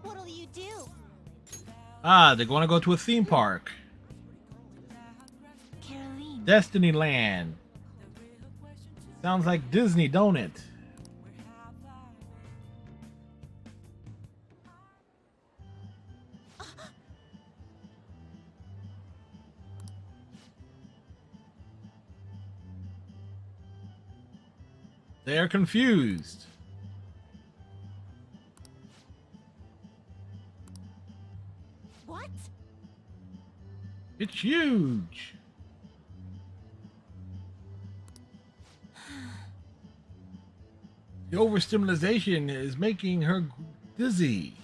What'll you do? Ah, they're going to go to a theme park. Caroline. Destinyland. Sounds like Disney, don't it? They are confused. What? It's huge. The overstimulation is making her dizzy.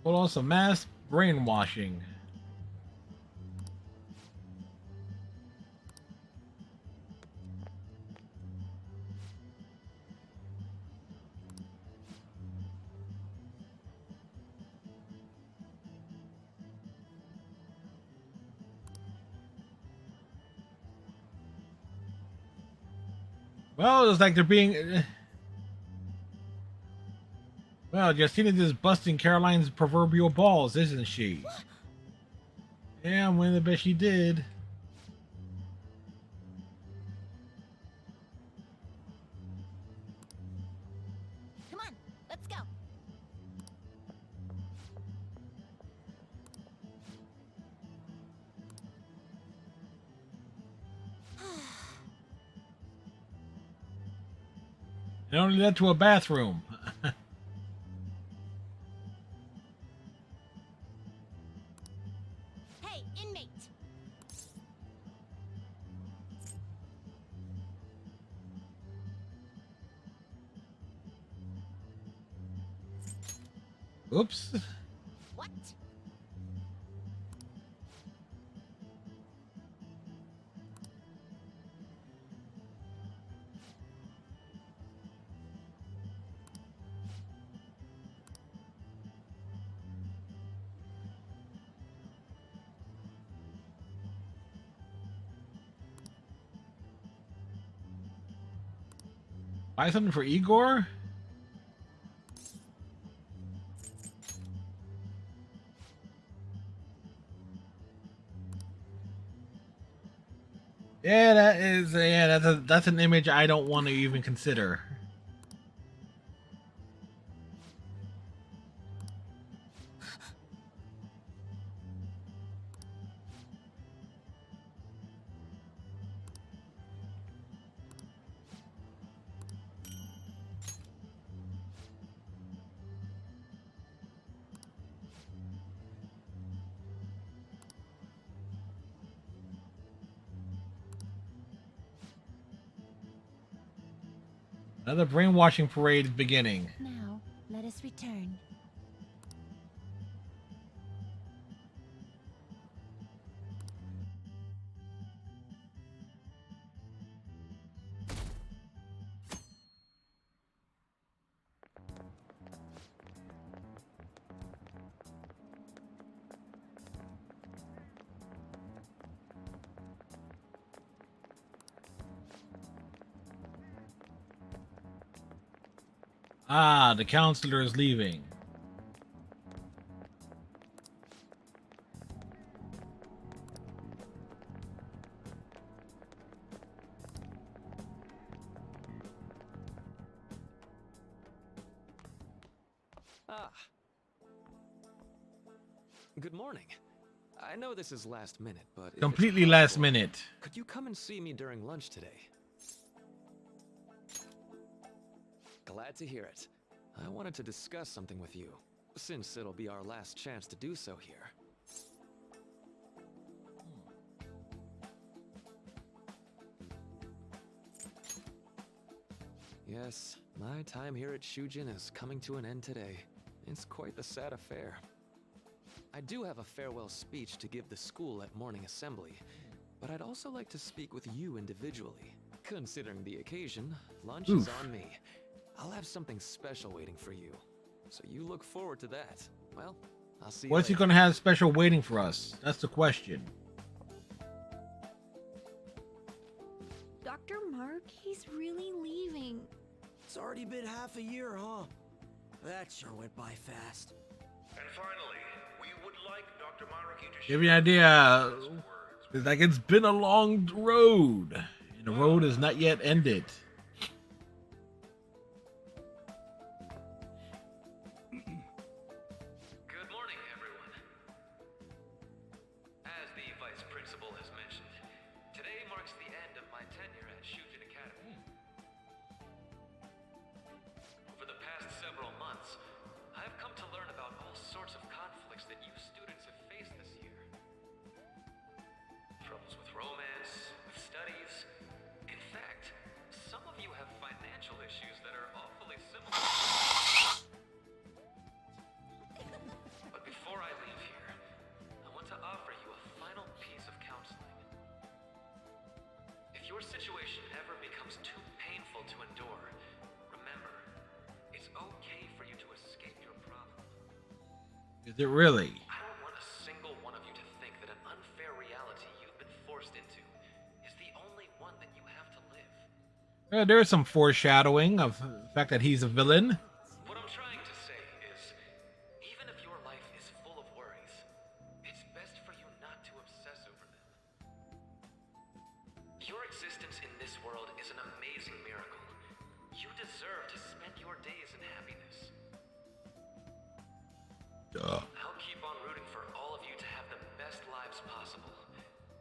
Well, also mass brainwashing. Well, it's like they're being. Well, Justina's just busting Caroline's proverbial balls, isn't she? Yeah, I'm willing to bet she did. Come on, let's go. It only led to a bathroom. Hey, inmate. Oops. What? Buy something for Igor? Yeah, that's an image I don't want to even consider. Another brainwashing parade is beginning. Now, let us return. Ah, the counselor is leaving. Ah. Good morning. I know this is last minute, but if it's Completely last possible, minute. could you come and see me during lunch today? Glad to hear it. I wanted to discuss something with you, since it'll be our last chance to do so here. Yes, my time here at Shujin is coming to an end today. It's quite the sad affair. I do have a farewell speech to give the school at morning assembly, but I'd also like to speak with you individually. Considering the occasion, lunch is on me. I'll have something special waiting for you, so you look forward to that. Well, I'll see you What's he later. gonna have special waiting for us? That's the question. Dr. Mark, he's really leaving. It's already been half a year, huh? That sure went by fast. And finally, we would like Dr. Maruki to Give you an idea. It's like it's been a long road, and the road is not yet ended. sorts of conflicts that you students have faced this year. Troubles with romance, with studies. In fact, some of you have financial issues that are awfully similar. But before I leave here, I want to offer you a final piece of counseling. If your situation ever becomes too painful to endure, remember, it's okay for you to escape your problem. Is it really? I don't want a single one of you to think that an unfair reality you've been forced into is the only one that you have to live. There's some foreshadowing of the fact that he's a villain. What I'm trying to say is, even if your life is full of worries, it's best for you not to obsess over them. Your existence in this world is an amazing miracle. You deserve to spend your days in happiness. I'll keep on rooting for all of you to have the best lives possible,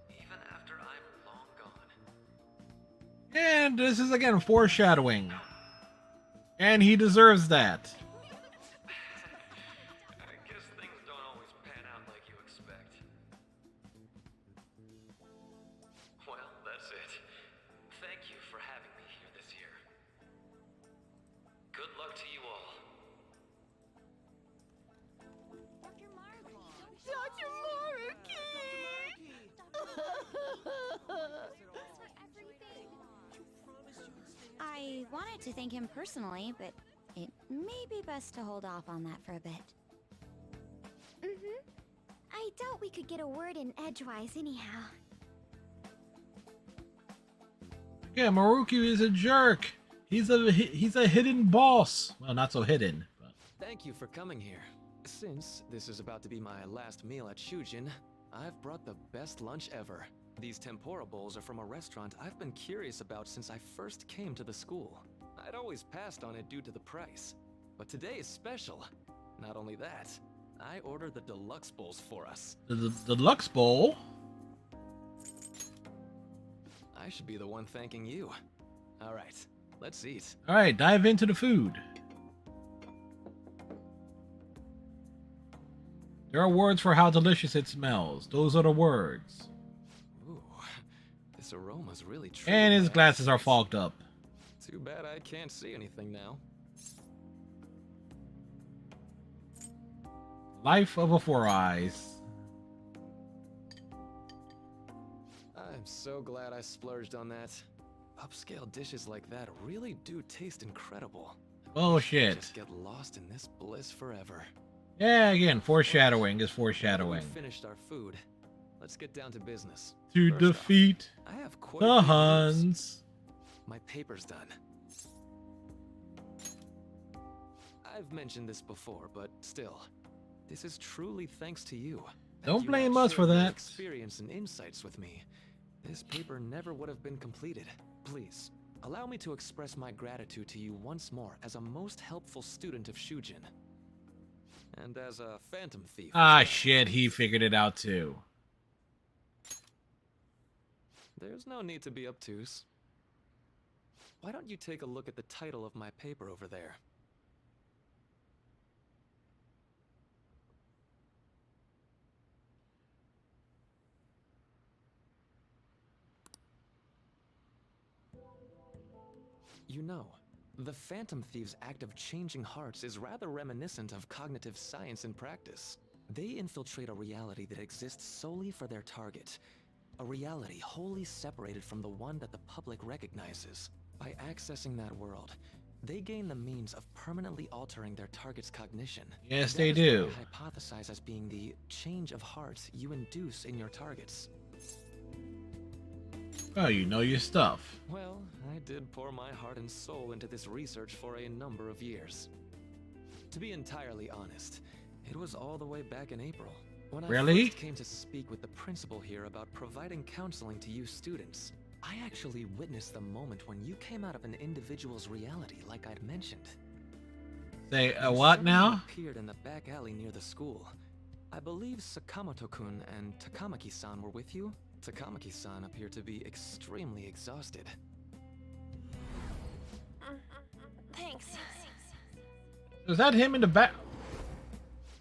even after I'm long gone. And this is again foreshadowing. And he deserves that. I guess things don't always pan out like you expect. Well, that's it. Thank you for having me here this year. Good luck to you all. Dr. I wanted to thank him personally, but it may be best to hold off on that for a bit. I doubt we could get a word in edgewise anyhow. Yeah, Maruki is a jerk. He's a hidden boss. Well, not so hidden. But. Thank you for coming here. Since this is about to be my last meal at Shujin, I've brought the best lunch ever. These tempura bowls are from a restaurant I've been curious about since I first came to the school. I'd always passed on it due to the price. But today is special. Not only that, I ordered the deluxe bowls for us. The deluxe bowl? I should be the one thanking you. All right, let's eat. All right, dive into the food. There are words for how delicious it smells. Those are the words. Ooh, this aroma's really true. And his glasses are fogged up. Too bad I can't see anything now. Life of a Four Eyes. I'm so glad I splurged on that. Upscale dishes like that really do taste incredible. Bullshit. Just get lost in this bliss forever. Yeah, again, foreshadowing is foreshadowing. We finished our food. Let's get down to business. To First defeat off, I have quite the a few Huns. news. My paper's done. I've mentioned this before, but still, this is truly thanks to you. Don't You blame have us for shared your that. Experience and insights with me. This paper never would have been completed. Please, allow me to express my gratitude to you once more as a most helpful student of Shujin. And as a phantom thief. Ah, shit, he figured it out too. There's no need to be obtuse. Why don't you take a look at the title of my paper over there? You know, the Phantom Thieves' act of changing hearts is rather reminiscent of cognitive science in practice. They infiltrate a reality that exists solely for their target. A reality wholly separated from the one that the public recognizes. By accessing that world, they gain the means of permanently altering their target's cognition. Yes, That they is do. what I hypothesize as being the change of heart you induce in your targets. Oh, you know your stuff. Well, I did pour my heart and soul into this research for a number of years. To be entirely honest, it was all the way back in April. When I Really? first came to speak with the principal here about providing counseling to you students, I actually witnessed the moment when you came out of an individual's reality like I'd mentioned. Say, You what suddenly now? appeared in the back alley near the school. I believe Sakamoto-kun and Takamaki-san were with you. Takamaki-san appeared to be extremely exhausted. Thanks. Is that him in the back?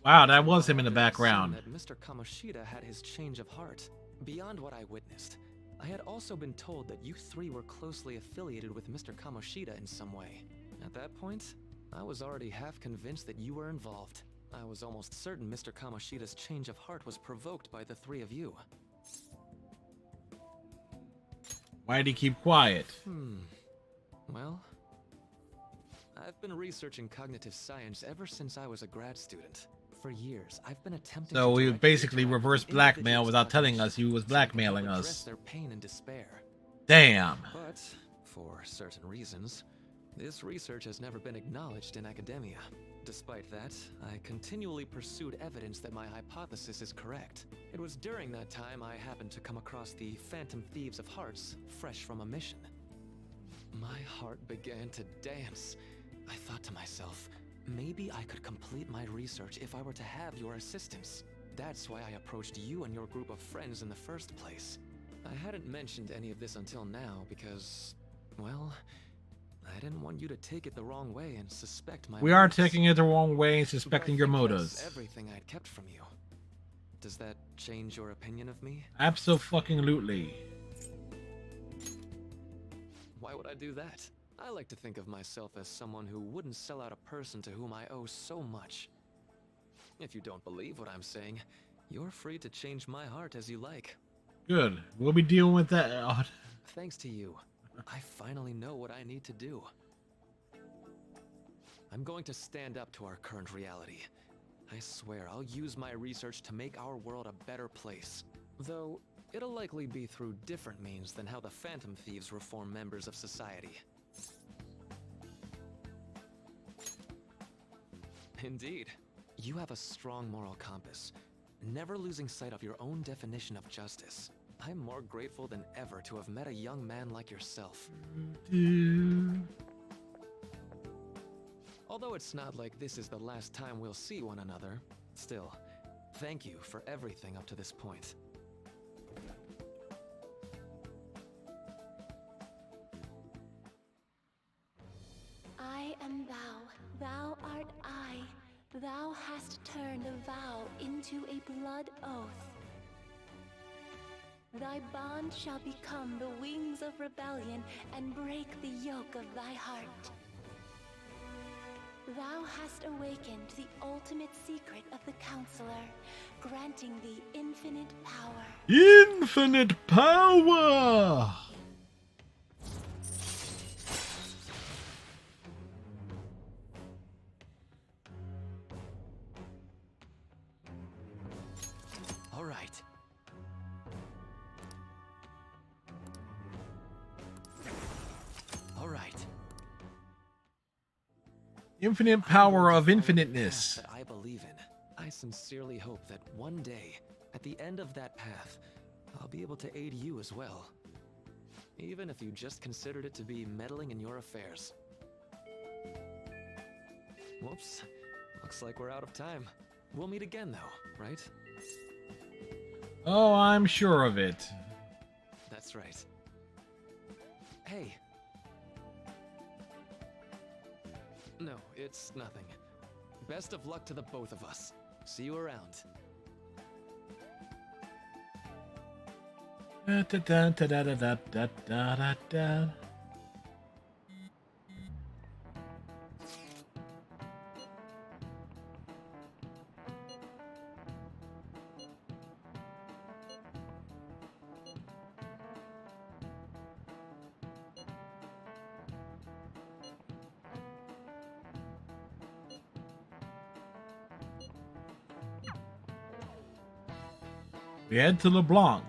Wow, that was him in the It background. seemed that Mr. Kamoshida had his change of heart. Beyond what I witnessed, I had also been told that you three were closely affiliated with Mr. Kamoshida in some way. At that point, I was already half convinced that you were involved. I was almost certain Mr. Kamoshida's change of heart was provoked by the three of you. Why'd he keep quiet? Well, I've been researching cognitive science ever since I was a grad student. For years, I've been attempting So to we direct basically interact reverse with blackmail individuals' without telling us cognition he was so they can blackmailing help address us. their pain and despair. Damn. But, for certain reasons, this research has never been acknowledged in academia. Despite that, I continually pursued evidence that my hypothesis is correct. It was during that time I happened to come across the Phantom Thieves of Hearts, fresh from a mission. My heart began to dance. I thought to myself, maybe I could complete my research if I were to have your assistance. That's why I approached you and your group of friends in the first place. I hadn't mentioned any of this until now because, well, I didn't want you to take it the wrong way and suspect my We are motives. taking it the wrong way and suspecting But I your think motives. that's everything I'd kept from you. Does that change your opinion of me? Absolutely. Why would I do that? I like to think of myself as someone who wouldn't sell out a person to whom I owe so much. If you don't believe what I'm saying, you're free to change my heart as you like. Good. We'll be dealing with that. Oh, Thanks to you, I finally know what I need to do. I'm going to stand up to our current reality. I swear I'll use my research to make our world a better place. Though, it'll likely be through different means than how the Phantom Thieves reform members of society. Indeed. You have a strong moral compass, never losing sight of your own definition of justice. I'm more grateful than ever to have met a young man like yourself. Although it's not like this is the last time we'll see one another, still, thank you for everything up to this point. I am thou, thou art I. Thou hast turned a vow into a blood oath. Thy bond shall become the wings of rebellion and break the yoke of thy heart. Thou hast awakened the ultimate secret of the Counselor, granting thee infinite power. infinite power. All right. All right. Infinite power of Path infiniteness. that I believe in. I sincerely hope that one day, at the end of that path, I'll be able to aid you as well. Even if you just considered it to be meddling in your affairs. Whoops. Looks like we're out of time. We'll meet again though, right? Oh, I'm sure of it. That's right. Hey. No, it's nothing. Best of luck to the both of us. See you around. Da, da, da, da, da, da, da, da, da, da. We head to LeBlanc.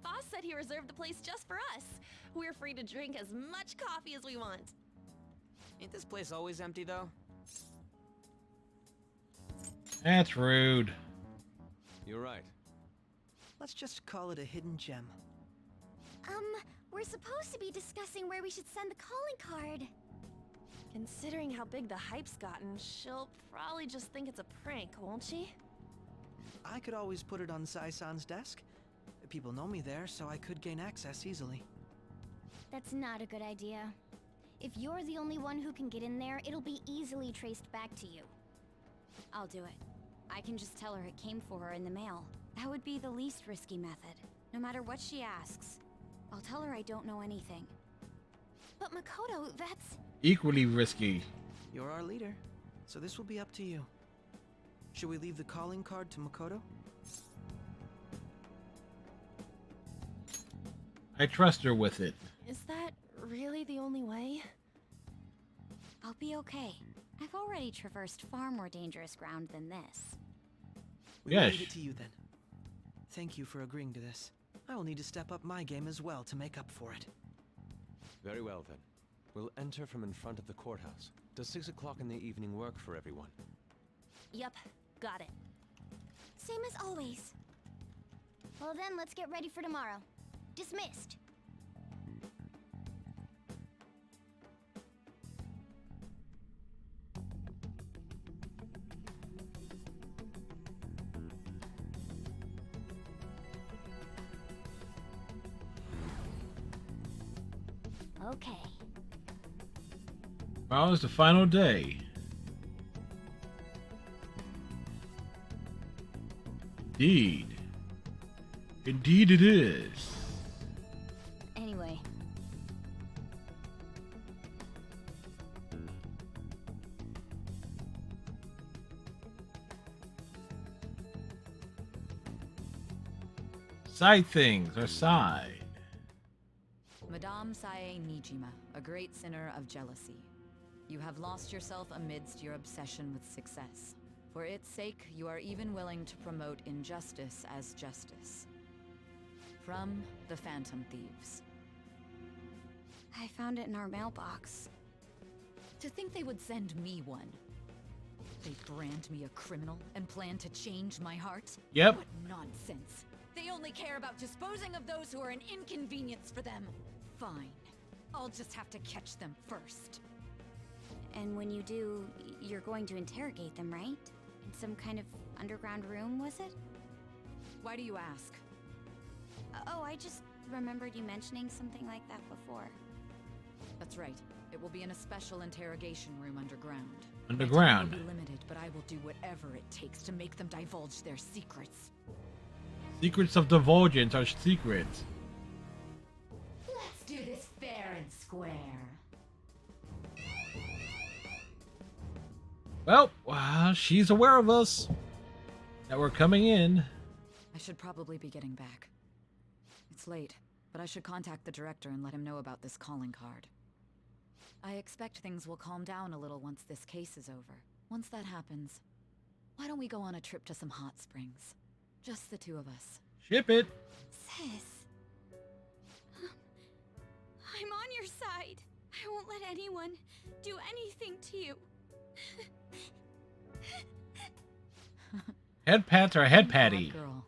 Boss said he reserved the place just for us. We're free to drink as much coffee as we want. Ain't this place always empty, though? That's rude. You're right. Let's just call it a hidden gem. We're supposed to be discussing where we should send the calling card. Considering how big the hype's gotten, she'll probably just think it's a prank, won't she? I could always put it on Sai-san's desk. People know me there, so I could gain access easily. That's not a good idea. If you're the only one who can get in there, it'll be easily traced back to you. I'll do it. I can just tell her it came for her in the mail. That would be the least risky method. No matter what she asks, I'll tell her I don't know anything. But Makoto, that's... Equally risky. You're our leader, so this will be up to you. Should we leave the calling card to Makoto? I trust her with it. Is that really the only way? I'll be okay. I've already traversed far more dangerous ground than this. We will leave it to you then. Thank you for agreeing to this. I will need to step up my game as well to make up for it. Very well then. We'll enter from in front of the courthouse. Does 6 o'clock in the evening work for everyone? Yup, got it. Same as always. Well then, let's get ready for tomorrow. Dismissed. Okay. Tomorrow's the final day. Indeed. Indeed it is. Anyway. Side things are side. Madame Sae Nijima, a great sinner of jealousy. You have lost yourself amidst your obsession with success. For its sake, you are even willing to promote injustice as justice. From the Phantom Thieves. I found it in our mailbox. To think they would send me one. They brand me a criminal and plan to change my heart? Yep. What nonsense. They only care about disposing of those who are an inconvenience for them. Fine. I'll just have to catch them first. And when you do, you're going to interrogate them, right? In some kind of underground room, was it? Why do you ask? Oh, I just remembered you mentioning something like that before. That's right. It will be in a special interrogation room underground. Underground. My time will be limited, but I will do whatever it takes to make them divulge their secrets. Secrets of divulgence are secrets. Let's do this fair and square. Well, she's aware of us. That we're coming in. I should probably be getting back. It's late, but I should contact the director and let him know about this calling card. I expect things will calm down a little once this case is over. Once that happens, why don't we go on a trip to some hot springs? Just the two of us. Ship it. Sis. I'm on your side. I won't let anyone do anything to you. Head pats or head patty? Girl.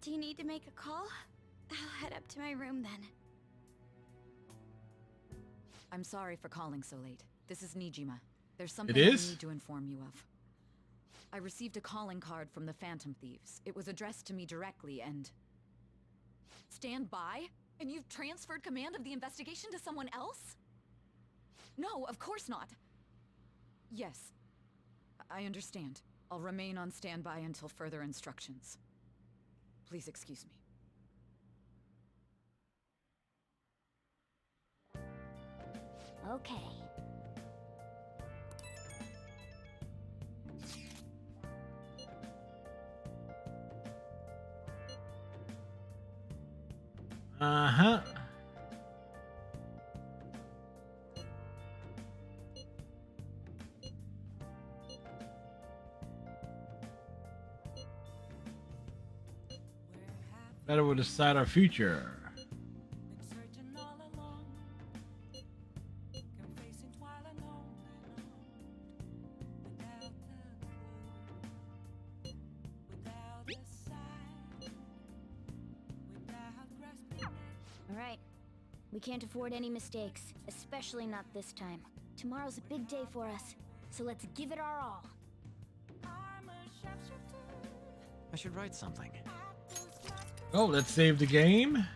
Do you need to make a call? I'll head up to my room then. I'm sorry for calling so late. This is Nijima. There's something It I is? need to inform you of. I received a calling card from the Phantom Thieves. It was addressed to me directly and... Stand by? And you've transferred command of the investigation to someone else? No, of course not. Yes. I understand. I'll remain on standby until further instructions. Please excuse me. Okay. Uh-huh. That will decide our future. Alright. We can't afford any mistakes, especially not this time. Tomorrow's a big day for us, so let's give it our all. I should write something. Oh, let's save the game.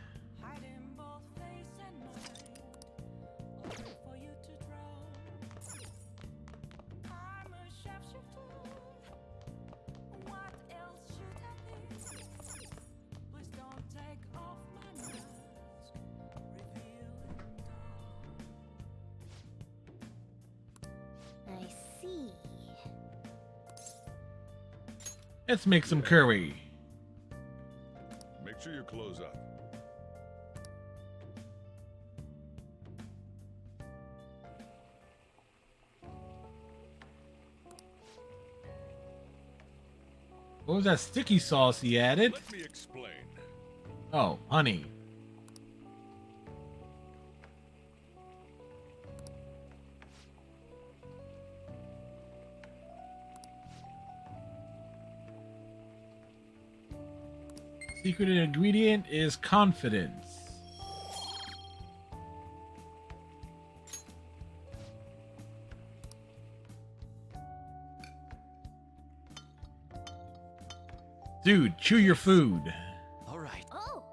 see. Let's make some curry. Make sure you close up. What was that sticky sauce he added? Let me explain. Oh, honey. Secret ingredient is confidence. Dude, chew your food. All right. Oh.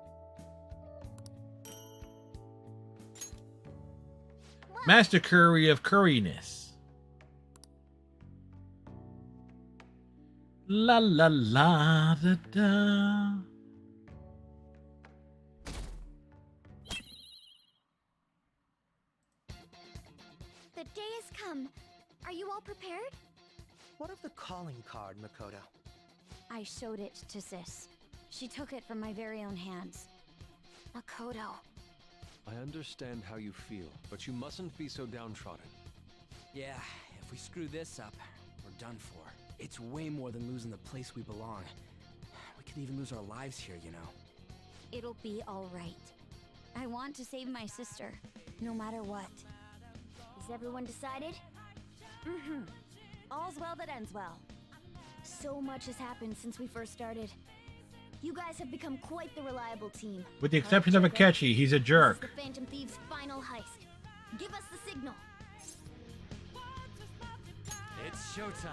Master curry of curryness. La la la da da. The day has come. Are you all prepared? What of the calling card, Makoto? I showed it to Sis. She took it from my very own hands. Makoto. I understand how you feel, but you mustn't be so downtrodden. Yeah, if we screw this up, we're done for. It's way more than losing the place we belong. We could even lose our lives here, you know. It'll be all right. I want to save my sister, no matter what. Is everyone decided? Mm-hmm. All's well that ends well. So much has happened since we first started. You guys have become quite the reliable team. With the exception of Akechi, he's a jerk. This is the Phantom Thieves' final heist. Give us the signal. It's showtime.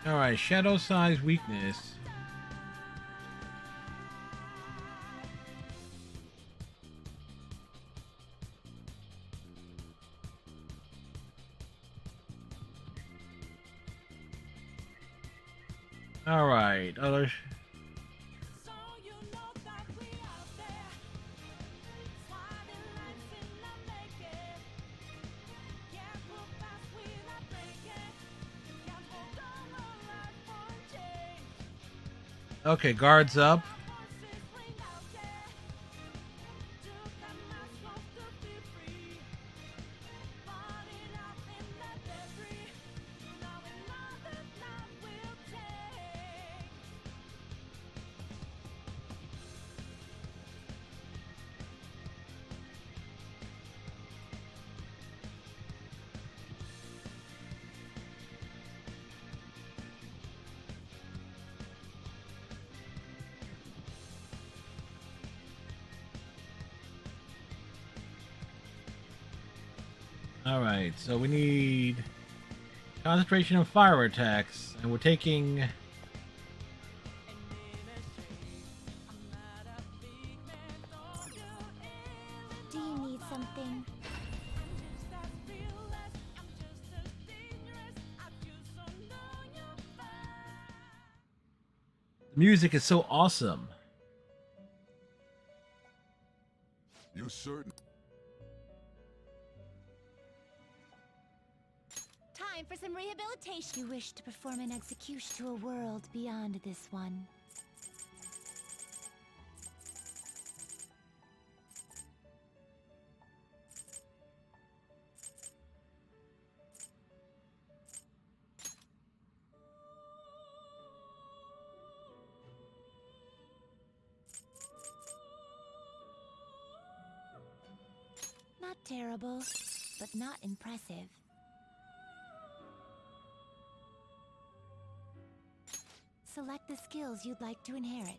Alright, shadow size weakness. Alright, other. Okay, guards up. Alright, so we need concentration of fire attacks, and we're taking... Do you need something? The music is so awesome. You certain? Time for some rehabilitation. You wish to perform an execution to a world beyond this one. Not terrible, but not impressive. Select the skills you'd like to inherit.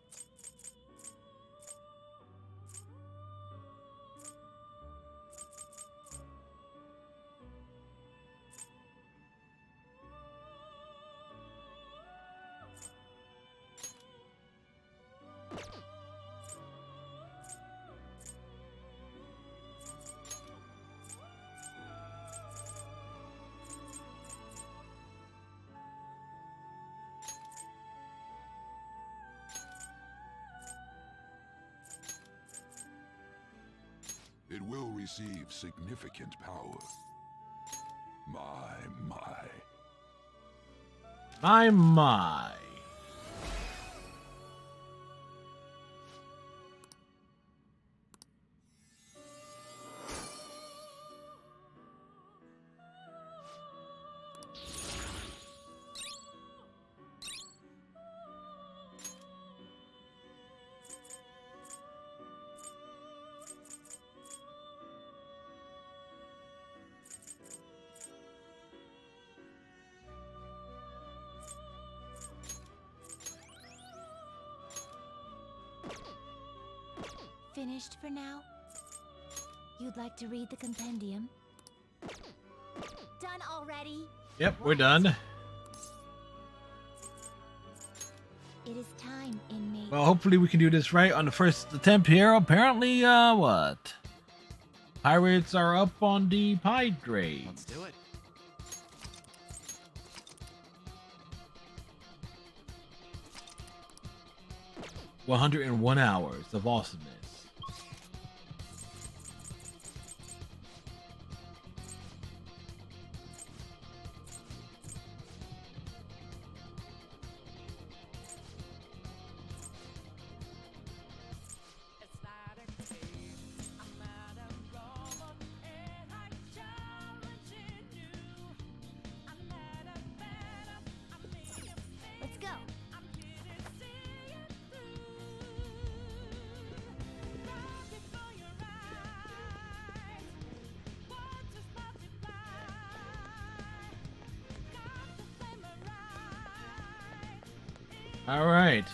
It will receive significant power. My. My. Finished for now? You'd like to read the compendium? Done already? Yep, we're done. It is time, inmate. Well, hopefully we can do this right on the first attempt here. Apparently, what? Pirates are up on the Hydrate. Let's do it. – 101 hours of awesomeness. Let's go. All right.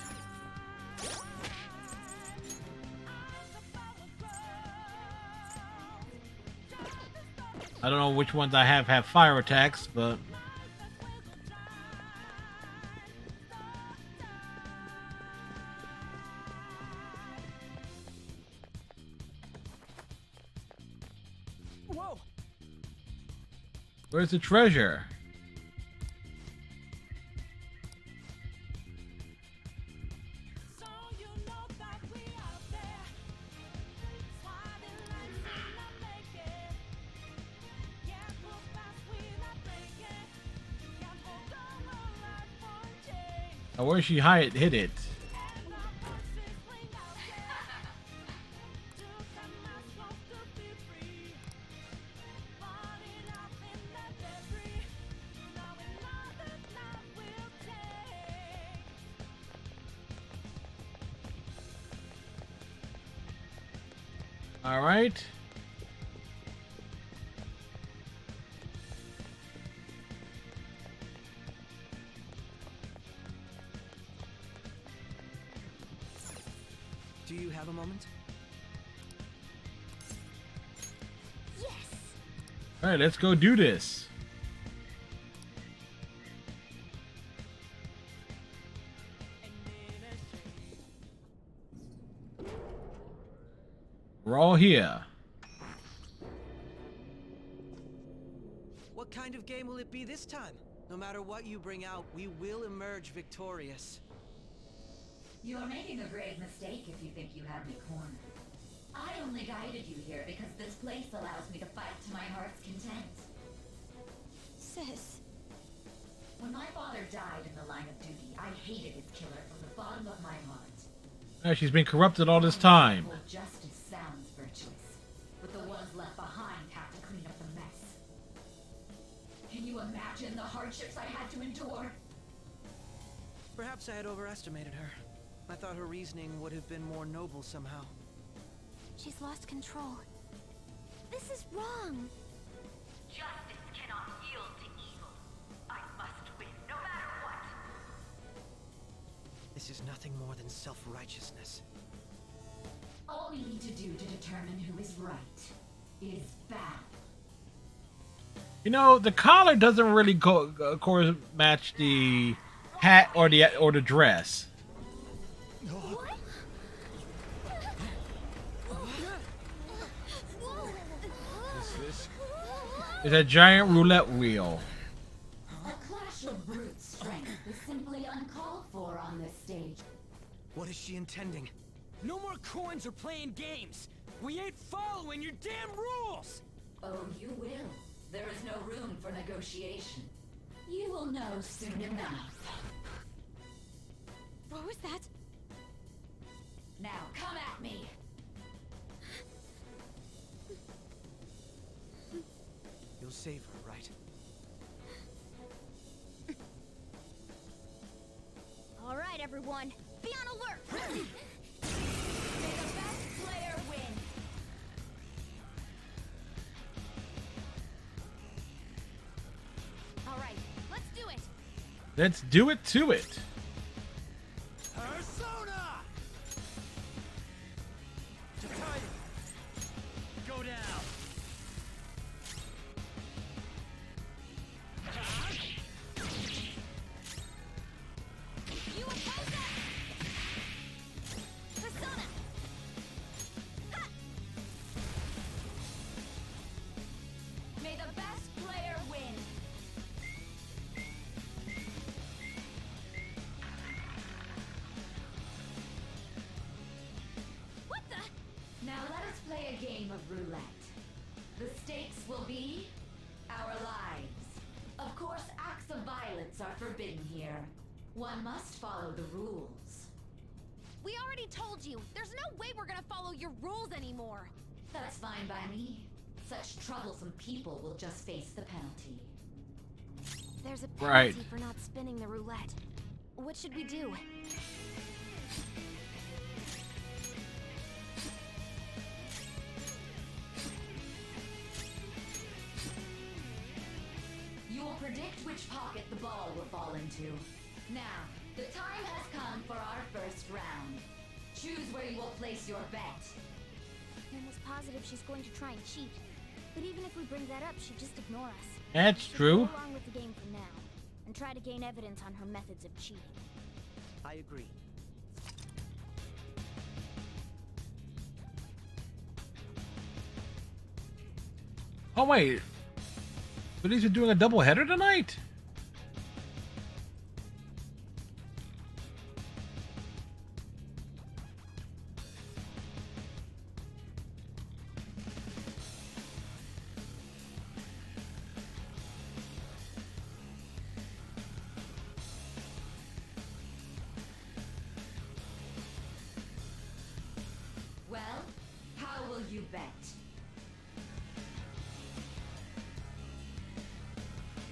I don't know which ones I have fire attacks, but Whoa! Where's the treasure? Oh, where's she hid it? All right. Do you have a moment? Yes. All right, let's go do this. We're all here. What kind of game will it be this time? No matter what you bring out, we will emerge victorious. You are making a grave mistake if you think you have me cornered. I only guided you here because this place allows me to fight to my heart's content. Sis. When my father died in the line of duty, I hated his killer from the bottom of my heart. Oh, she's been corrupted all this time. Well, justice sounds virtuous, but the ones left behind have to clean up the mess. Can you imagine the hardships I had to endure? Perhaps I had overestimated her. I thought her reasoning would have been more noble somehow. She's lost control. This is wrong. Justice cannot yield to evil. I must win, no matter what. This is nothing more than self-righteousness. All we need to do to determine who is right is battle. You know, the collar doesn't really match the hat or the dress. It's a giant roulette wheel. A clash of brute strength is simply uncalled for on this stage. What is she intending? No more coins or playing games. We ain't following your damn rules! Oh, you will. There is no room for negotiation. You will know soon enough. What was that? Now come at me. You'll save her, right? All right, everyone, be on alert. May the best player win. All right, let's do it. Let's do it to it. Persona! Takaya! Go down! You oppose us! Persona! Ha! May the best player win. What the? Now let us play a game of roulette. The stakes will be our lives. Of course, acts of violence are forbidden here. One must follow the rules. We already told you. There's no way we're gonna follow your rules anymore. That's fine by me. Such troublesome people will just face the penalty. There's a Right. penalty for not spinning the roulette. What should we do? You will predict which pocket the ball will fall into. Now, the time has come for our first round. Choose where you will place your bet. I'm almost positive she's going to try and cheat. But even if we bring that up, she'd just ignore us. That's She'll true. Go along with the game for now, and try to gain evidence on her methods of cheating. I agree. Oh wait, but these are doing a double header tonight. Well, how will you bet?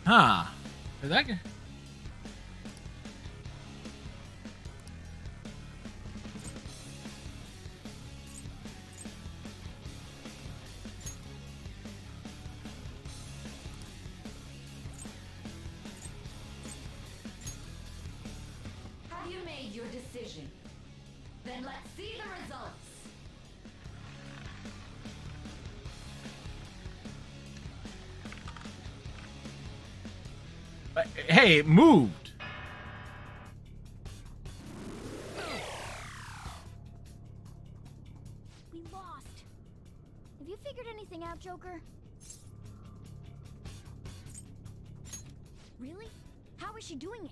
Huh? Is that? Have you made your decision? Then let's see the results. Hey, it moved. We lost. Have you figured anything out, Joker? Really? How is she doing it?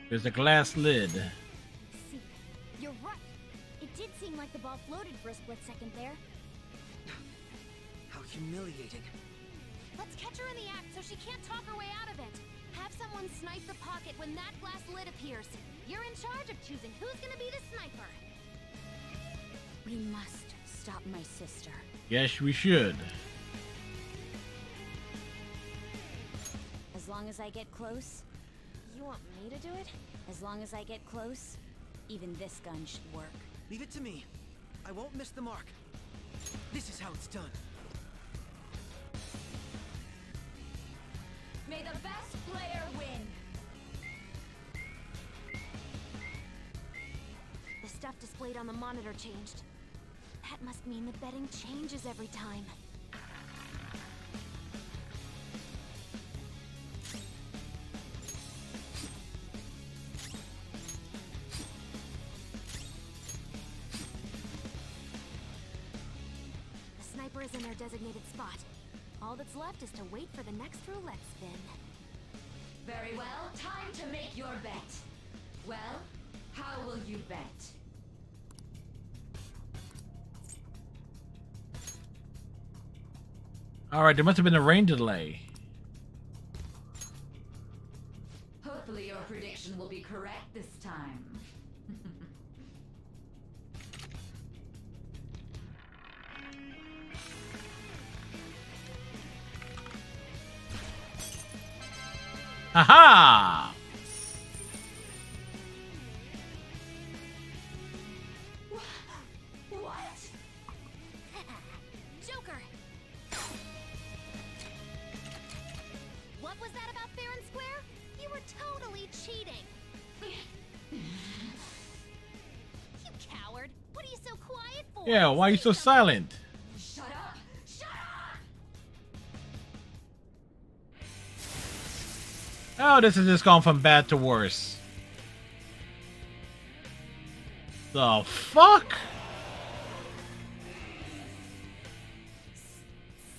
There's a glass lid. See, you're right. It did seem like the ball floated for a split second there. How humiliating. Let's catch her in the act so she can't talk her way out of it. Have someone snipe the pocket when that glass lid appears. You're in charge of choosing who's gonna be the sniper. We must stop my sister. Yes, we should. As long as I get close. You want me to do it? As long as I get close, even this gun should work. Leave it to me. I won't miss the mark. This is how it's done. May the best player win. The stuff displayed on the monitor changed. That must mean the betting changes every time. The sniper is in their designated spot. All that's left is to wait for the next roulette spin. Very well, time to make your bet. Well, how will you bet? All right, there must have been a rain delay. Hopefully your prediction will be correct this time. Aha! What? Joker! What was that about fair and square? You were totally cheating. You coward. What are you so quiet for? Yeah, why are you so silent? Shut up! Shut up! Oh, this has just gone from bad to worse. The fuck?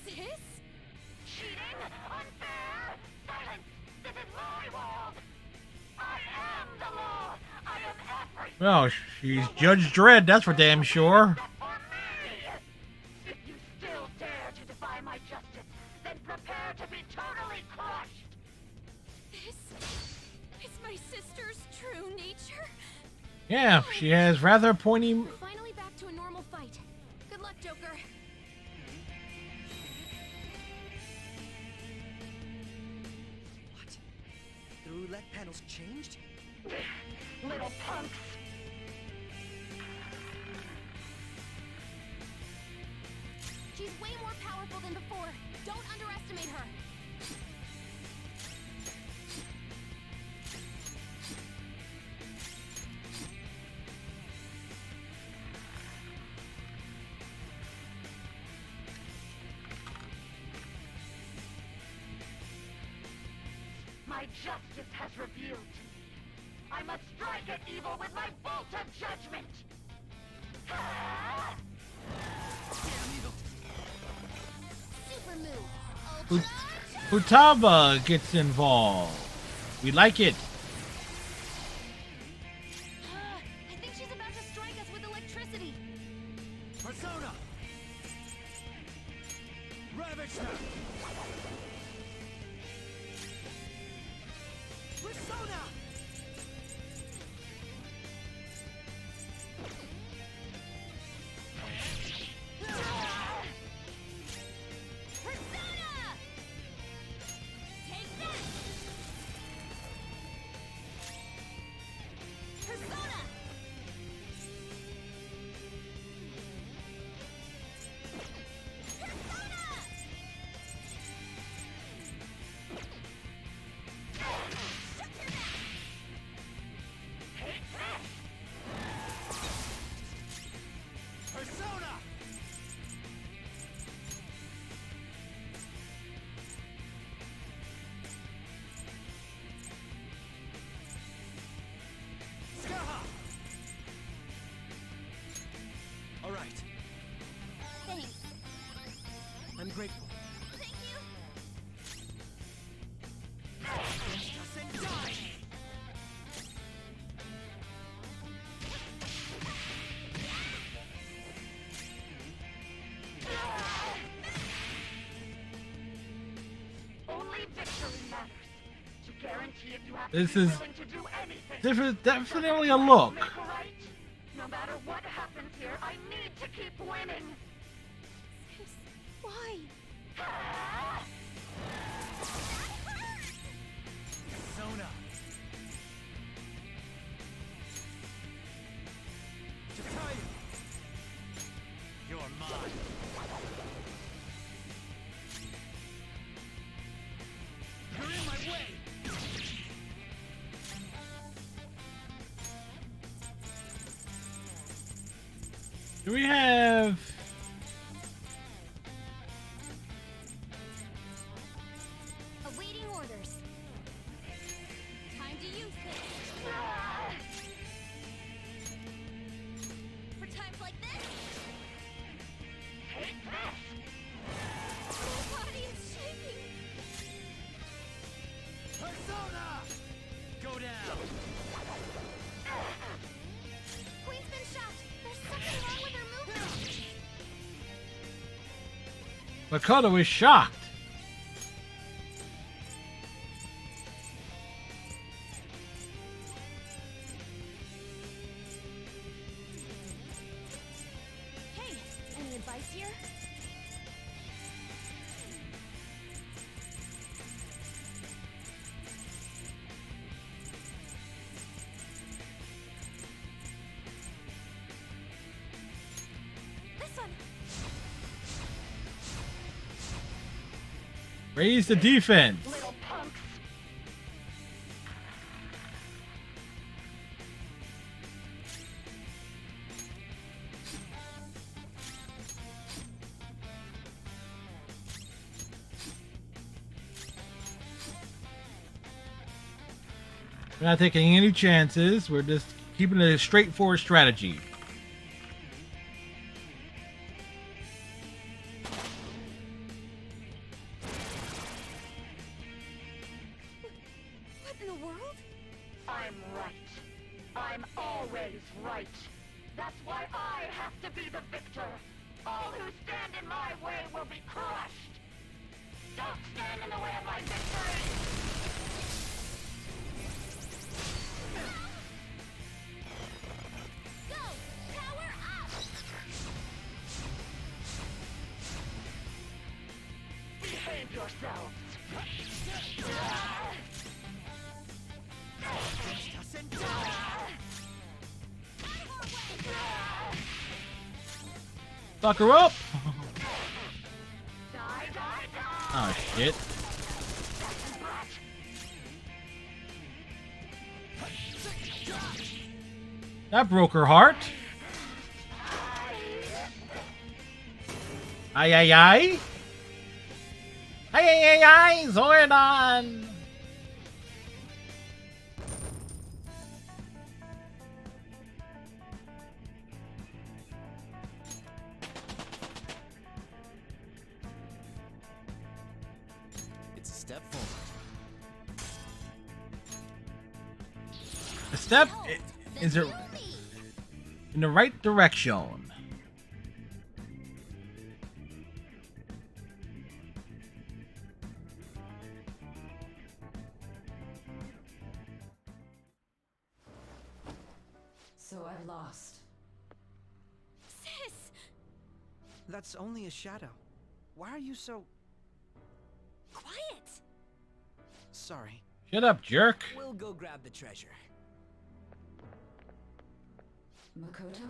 Sis? Cheating? Unfair? Silence! This is my world! I am the law! I am everything! Well, she's Judge Dredd, that's for damn sure. If you still dare to defy my justice, then prepare to be totally crushed! This is my sister's true nature? Yeah, she has rather pointy. We're finally back to a normal fight. Good luck, Joker. What? The roulette panel's changed? Little punks! She's way more powerful than before. Don't underestimate her. My justice has revealed to me. I must strike at evil with my bolt of judgment! Super move. Futaba gets involved. We like it. I think she's about to strike us with electricity. Persona! Ravage her! Persona! Persona! Take that! Persona! Persona! Skaha! All right. Thanks. I'm grateful. Thank you. Against us and die! Only victory matters. To guarantee it, you have This to be is willing to do anything. definitely a look. Make a right. No matter what happens here, I need to keep winning. Why? Persona! Takaya! You're mine! You're in my way! Do we have? Awaiting orders. Time to use this. For times like this. Take this! My body is shaking. Persona! Go down! Queen's been shot. There's something wrong with her movement. Makoto is shocked. Hey, any advice here? This one. Raise the defense. Little punks. We're not taking any chances. We're just keeping a straightforward strategy. What in the world? I'm right. I'm always right. That's why I have to be the victor. All who stand in my way will be crushed. Don't stand in the way of my victory. Go! Power up! Behave yourselves. Fuck her up. Oh shit. That broke her heart. Ay ay ay. Ay ay ay ay. Zordon. It's a step forward. A step is in the right direction. So I've lost. Sis! That's only a shadow. Why are you so... Quiet! Sorry. Shut up, jerk. We'll go grab the treasure. Makoto?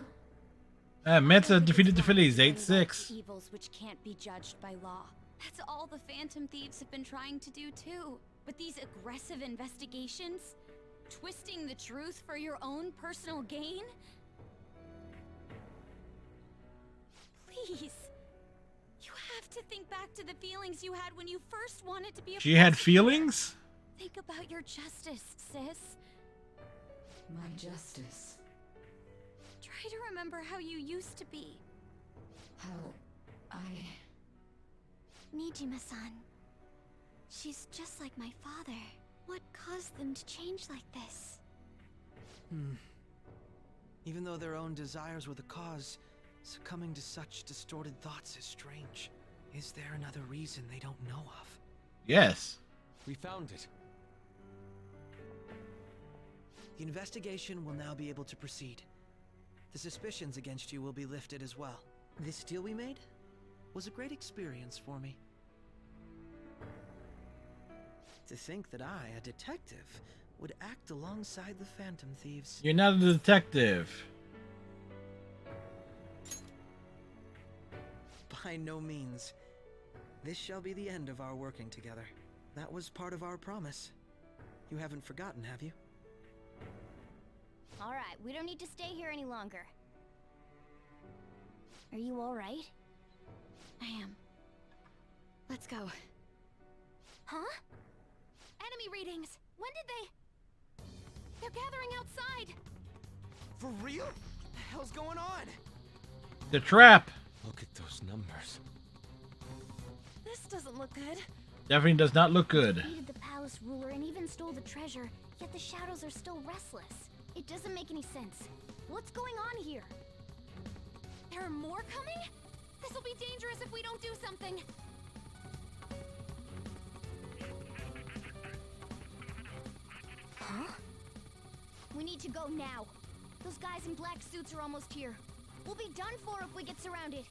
Mensa defeated the Phillies 8-6. Evils which can't be judged by law. That's all the Phantom Thieves have been trying to do too. But these aggressive investigations? Twisting the truth for your own personal gain? Please. You have to think back to the feelings you had when you first wanted to be a She had prosecutor. feelings? Think about your justice, sis. My justice. Try to remember how you used to be. How I... Nijima-san. She's just like my father. What caused them to change like this? Even though their own desires were the cause, succumbing to such distorted thoughts is strange. Is there another reason they don't know of? Yes. We found it. The investigation will now be able to proceed. The suspicions against you will be lifted as well. This deal we made was a great experience for me. To think that I, a detective, would act alongside the Phantom Thieves. You're not a detective. By no means. This shall be the end of our working together. That was part of our promise. You haven't forgotten, have you? Alright, we don't need to stay here any longer. Are you alright? I am. Let's go. Huh? Enemy readings! When did they... They're gathering outside! For real? What the hell's going on? The trap. Look at those numbers. This doesn't look good. Definitely does not look good. Defeated the palace ruler and even stole the treasure, yet the shadows are still restless. It doesn't make any sense. What's going on here? There are more coming? This'll be dangerous if we don't do something. Huh? We need to go now. Those guys in black suits are almost here. We'll be done for if we get surrounded.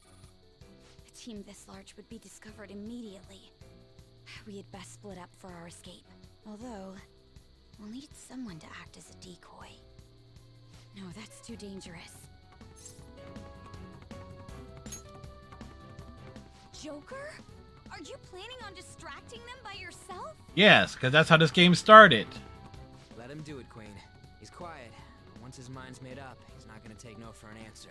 A team this large would be discovered immediately. We had best split up for our escape. Although, we'll need someone to act as a decoy. No, that's too dangerous. Joker? Are you planning on distracting them by yourself? Yes, because that's how this game started. Let him do it, Queen. He's quiet. Once his mind's made up, he's not gonna take no for an answer.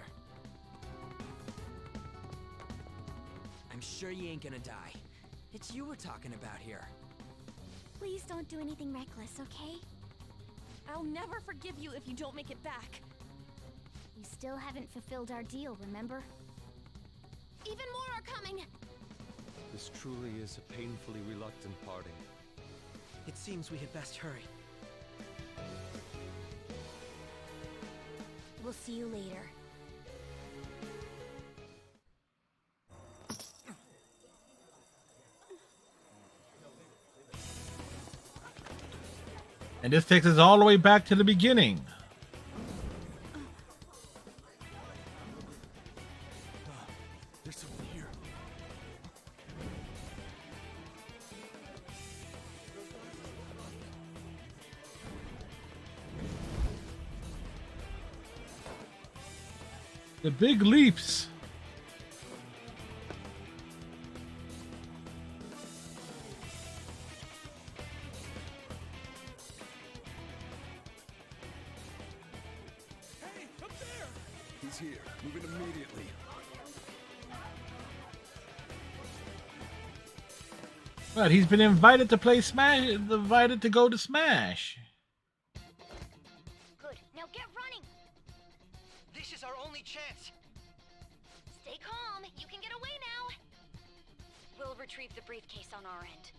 I'm sure you ain't gonna die. It's you we're talking about here. Please don't do anything reckless, okay? I'll never forgive you if you don't make it back. We still haven't fulfilled our deal, remember? Even more are coming! This truly is a painfully reluctant parting. It seems we had best hurry. We'll see you later. And this takes us all the way back to the beginning. There's someone here. The big leaps. Hey, up there! He's here. Moving immediately. But he's been invited to play Smash. Invited to go to Smash. Good. Now get running! This is our only chance. Stay calm. You can get away now. We'll retrieve the briefcase on our end.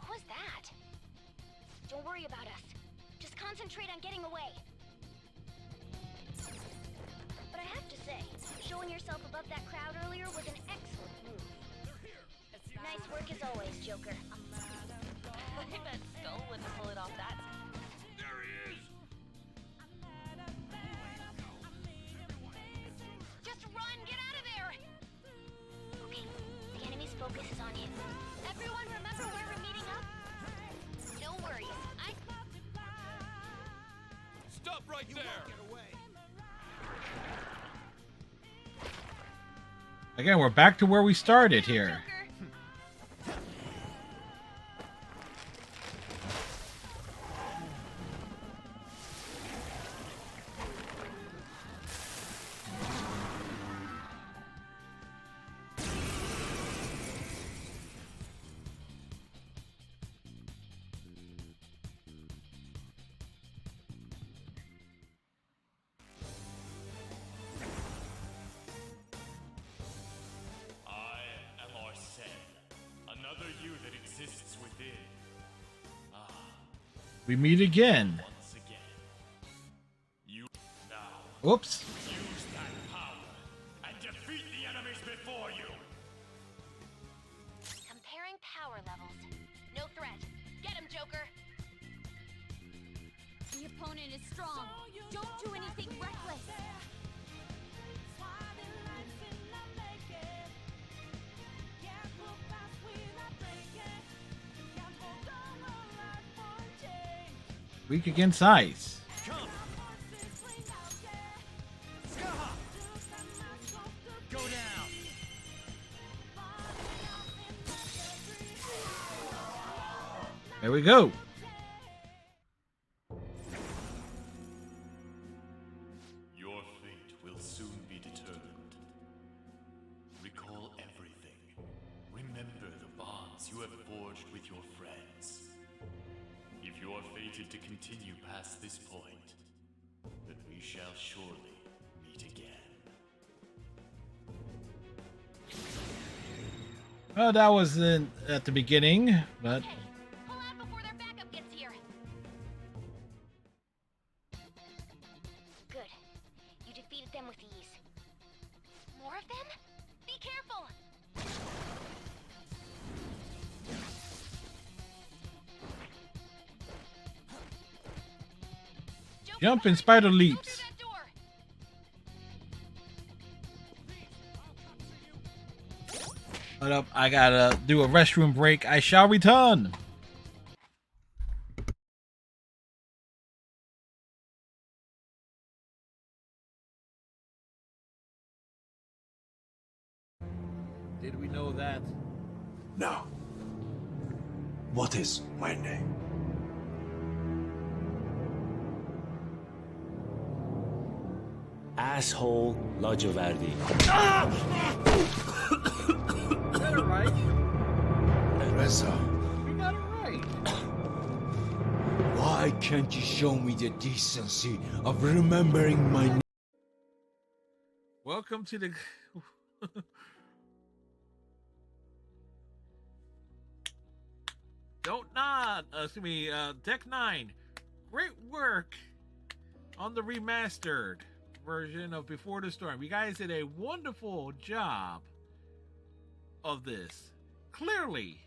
What was that? Don't worry about us. Just concentrate on getting away. But I have to say, showing yourself above that crowd earlier was an excellent move. Nice work as always, Joker. I bet Skull wouldn't pull it off that. There he is! Just run! Get out of there! Okay, the enemy's focus is on you. Everyone remember where we're meeting up? No worries. Stop right there! Again, we're back to where we started here. I am Arsene, another you that exists within. Ah, We meet again. once again. You now Whoops. use that power and defeat the enemies before you. Comparing power levels. No threat. Get him, Joker! The opponent is strong. Don't do anything reckless. Weak against ice. Go now! There we go. Your fate will soon be determined. Recall everything. Remember the bonds you have forged with your friends. If you are fated to continue past this point, then we shall surely meet again. Well, that was at the beginning, but Pull out before their backup gets here. Good. You defeated them with ease. More of them? Be careful! Jump and spider leaps. Hold up, I gotta do a restroom break. I shall return. Did we know that? Now, what is my name? Asshole Lajovardi. Right? Ereza, You got it right. why can't you show me the decency of remembering my name? Welcome to the. Don't nod. Excuse me. Deck 9. Great work on the remastered version of Before the Storm. You guys did a wonderful job of this. Clearly,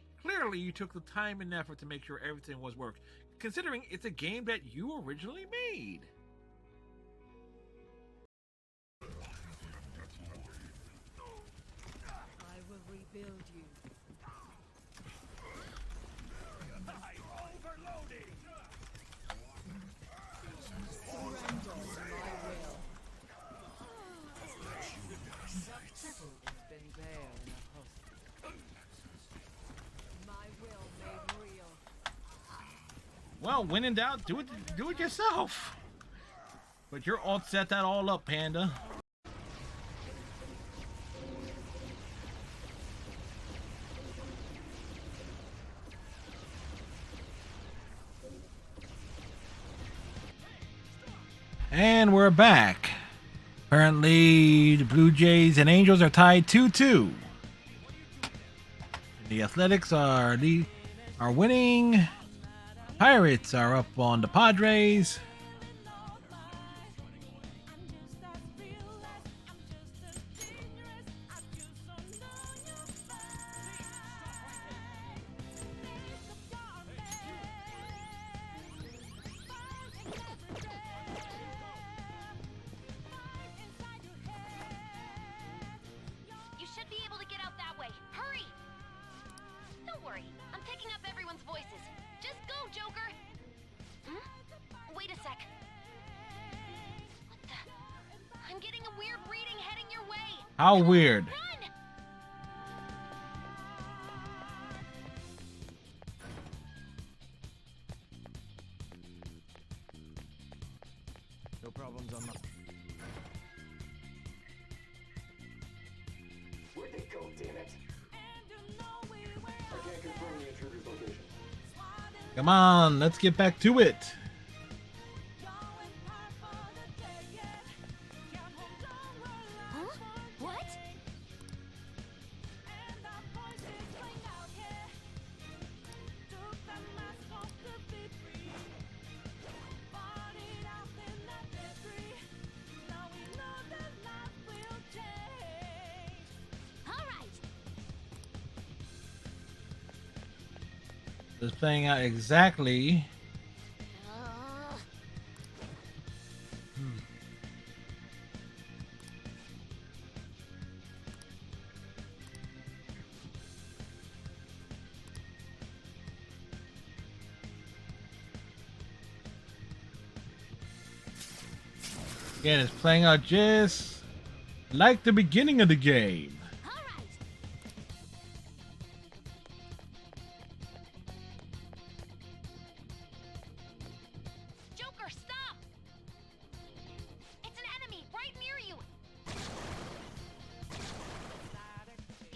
you took the time and effort to make sure everything was worked, considering it's a game that you originally made. I will rebuild you. Well, when in doubt, do it yourself. But you're all set that all up, Panda. And we're back. Apparently, the Blue Jays and Angels are tied 2-2. The Athletics are winning. Pirates are up on the Padres. You should be able to get out that way. Hurry! Don't worry, I'm picking up everyone's voices. Just go, Joker! Wait a sec. What the? I'm getting a weird reading heading your way. How weird. Run! No problems on my... Where'd they go, damn it? I can't confirm the intruder's location. Come on, let's get back to it. Huh? What? Just playing out exactly. Again, it's playing out just like the beginning of the game. Joker, stop! It's an enemy right near you.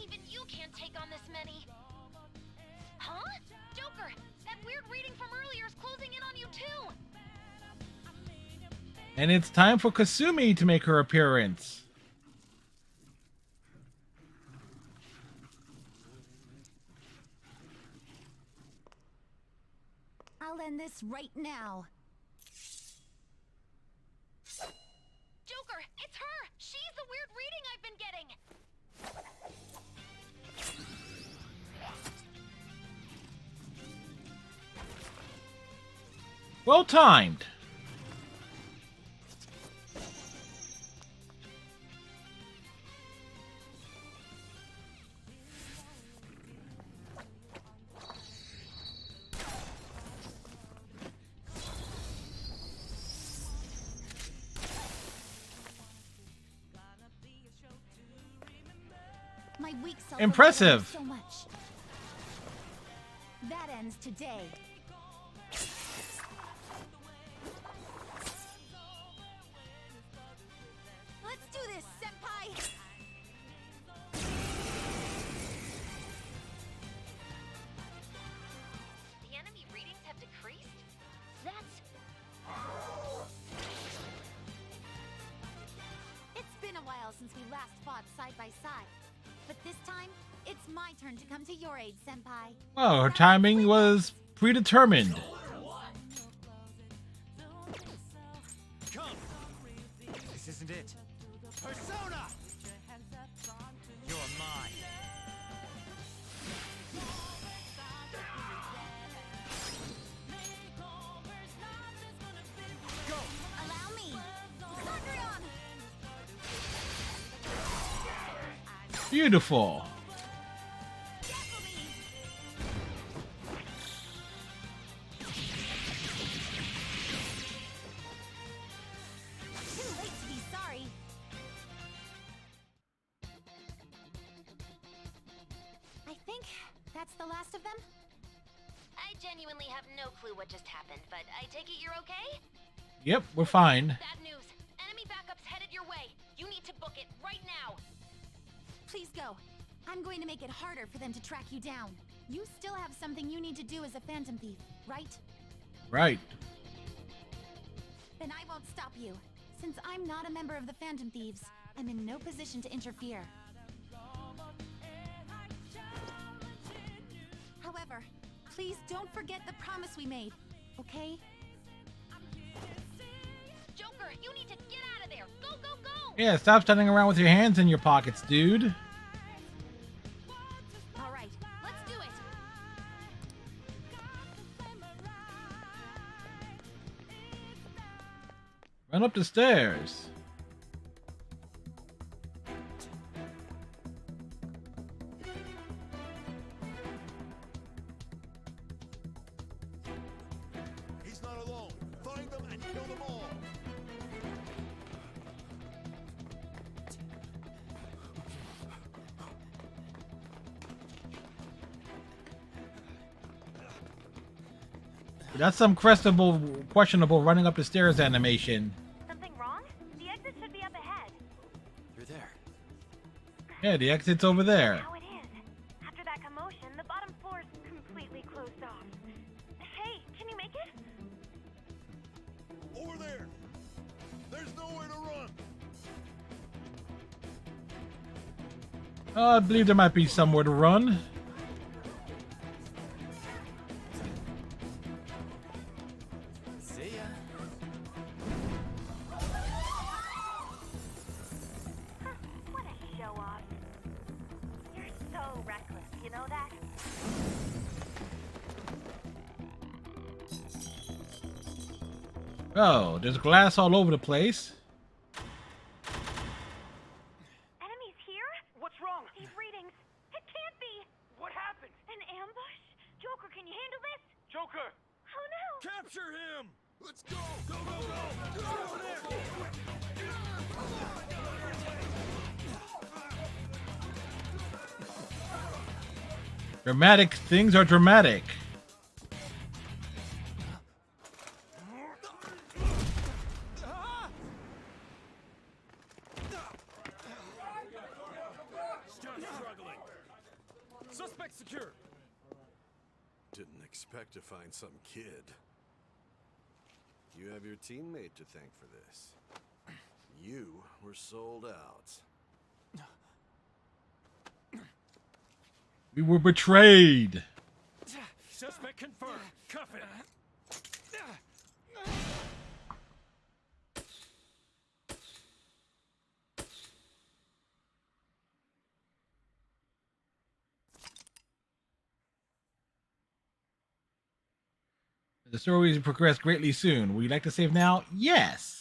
Even you can't take on this many. Huh? Joker, that weird reading from earlier is closing in on you too. And it's time for Kasumi to make her appearance. I'll end this right now. Joker, it's her! She's the weird reading I've been getting! Well timed. My weak self Impressive. so much. That ends today. Let's do this, senpai. The enemy readings have decreased? That's... It's been a while since we last fought side by side. But this time, it's my turn to come to your aid, senpai. Well, her timing was predetermined. Come! This isn't it. Persona! You're mine. Go! Allow me! Thunderdon! Beautiful. Too late to be sorry. I think that's the last of them. I genuinely have no clue what just happened, but I take it you're okay? Yep, we're fine. Bad news. Enemy backup's headed your way. You need to book it right now. Please go. I'm going to make it harder for them to track you down. You still have something you need to do as a Phantom Thief, right? Right. Then I won't stop you. Since I'm not a member of the Phantom Thieves, I'm in no position to interfere. However, please don't forget the promise we made, okay? Joker, you need to get out of there. Go, go, go! Yeah, stop standing around with your hands in your pockets, dude. All right, let's do it. Run up the stairs. He's not alone. Find them and kill them all. That's some questionable running up the stairs animation. Something wrong? The exit should be up ahead. You're there. Yeah, the exit's over there. How it is. After that commotion, the bottom floor's completely closed off. Hey, can you make it? Over there. There's nowhere to run. I believe there might be somewhere to run. See ya. What a show off. You're so reckless, you know that? Oh, there's glass all over the place. Enemies here? What's wrong? These readings. It can't be. What happened? An ambush? Joker, can you handle this? Joker! Oh no! Capture him! Let's go! Go, go, go! Get over there! Dramatic things are dramatic. Stop struggling. Suspect secure. Didn't expect to find some kid. You have your teammate to thank for this. You were sold out. We were betrayed. Suspect confirmed. Cuff it. The story will progress greatly soon. Would you like to save now? Yes.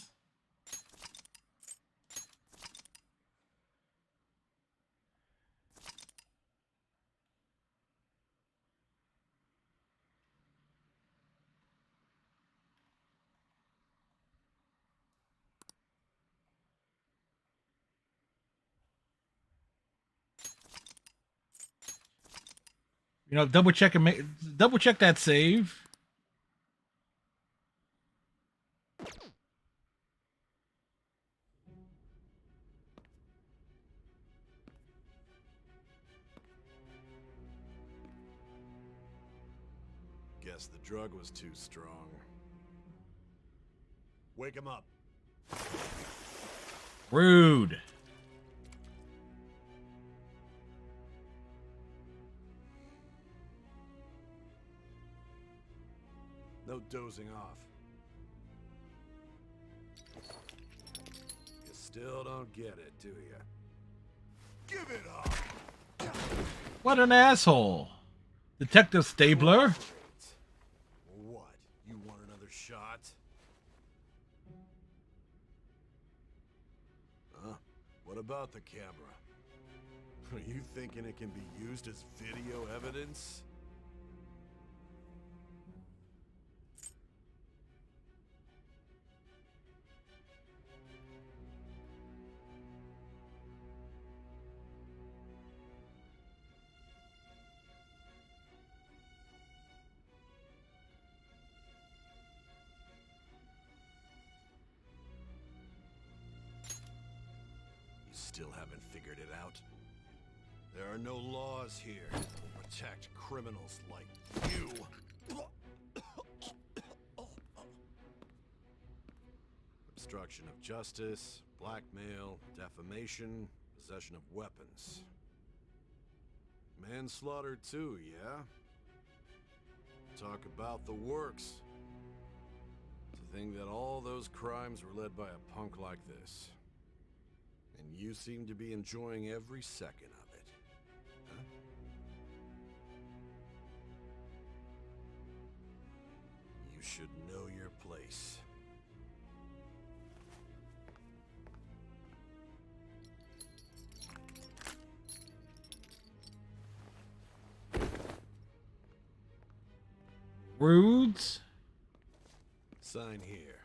You know, double check that save. Guess the drug was too strong. Wake him up. Rude. No dozing off. You still don't get it, do you? Give it up! What an asshole. Detective Stabler. What? You want another shot? Huh? What about the camera? Are you thinking it can be used as video evidence? Still haven't figured it out? There are no laws here that will protect criminals like you. Obstruction of justice, blackmail, defamation, possession of weapons. Manslaughter too, yeah? Talk about the works. To think that all those crimes were led by a punk like this. And you seem to be enjoying every second of it. Huh? You should know your place. Rudes. Sign here.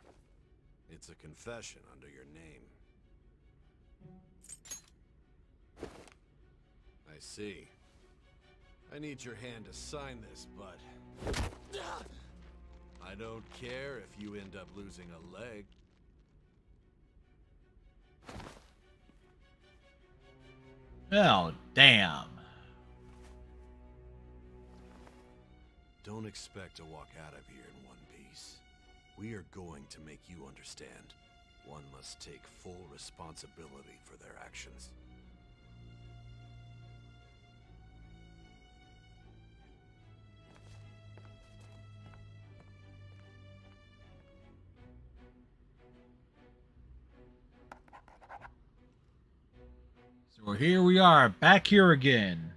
It's a confession under your name. I see. I need your hand to sign this, but I don't care if you end up losing a leg. Oh, damn. Don't expect to walk out of here in one piece. We are going to make you understand. One must take full responsibility for their actions. So here we are, back here again.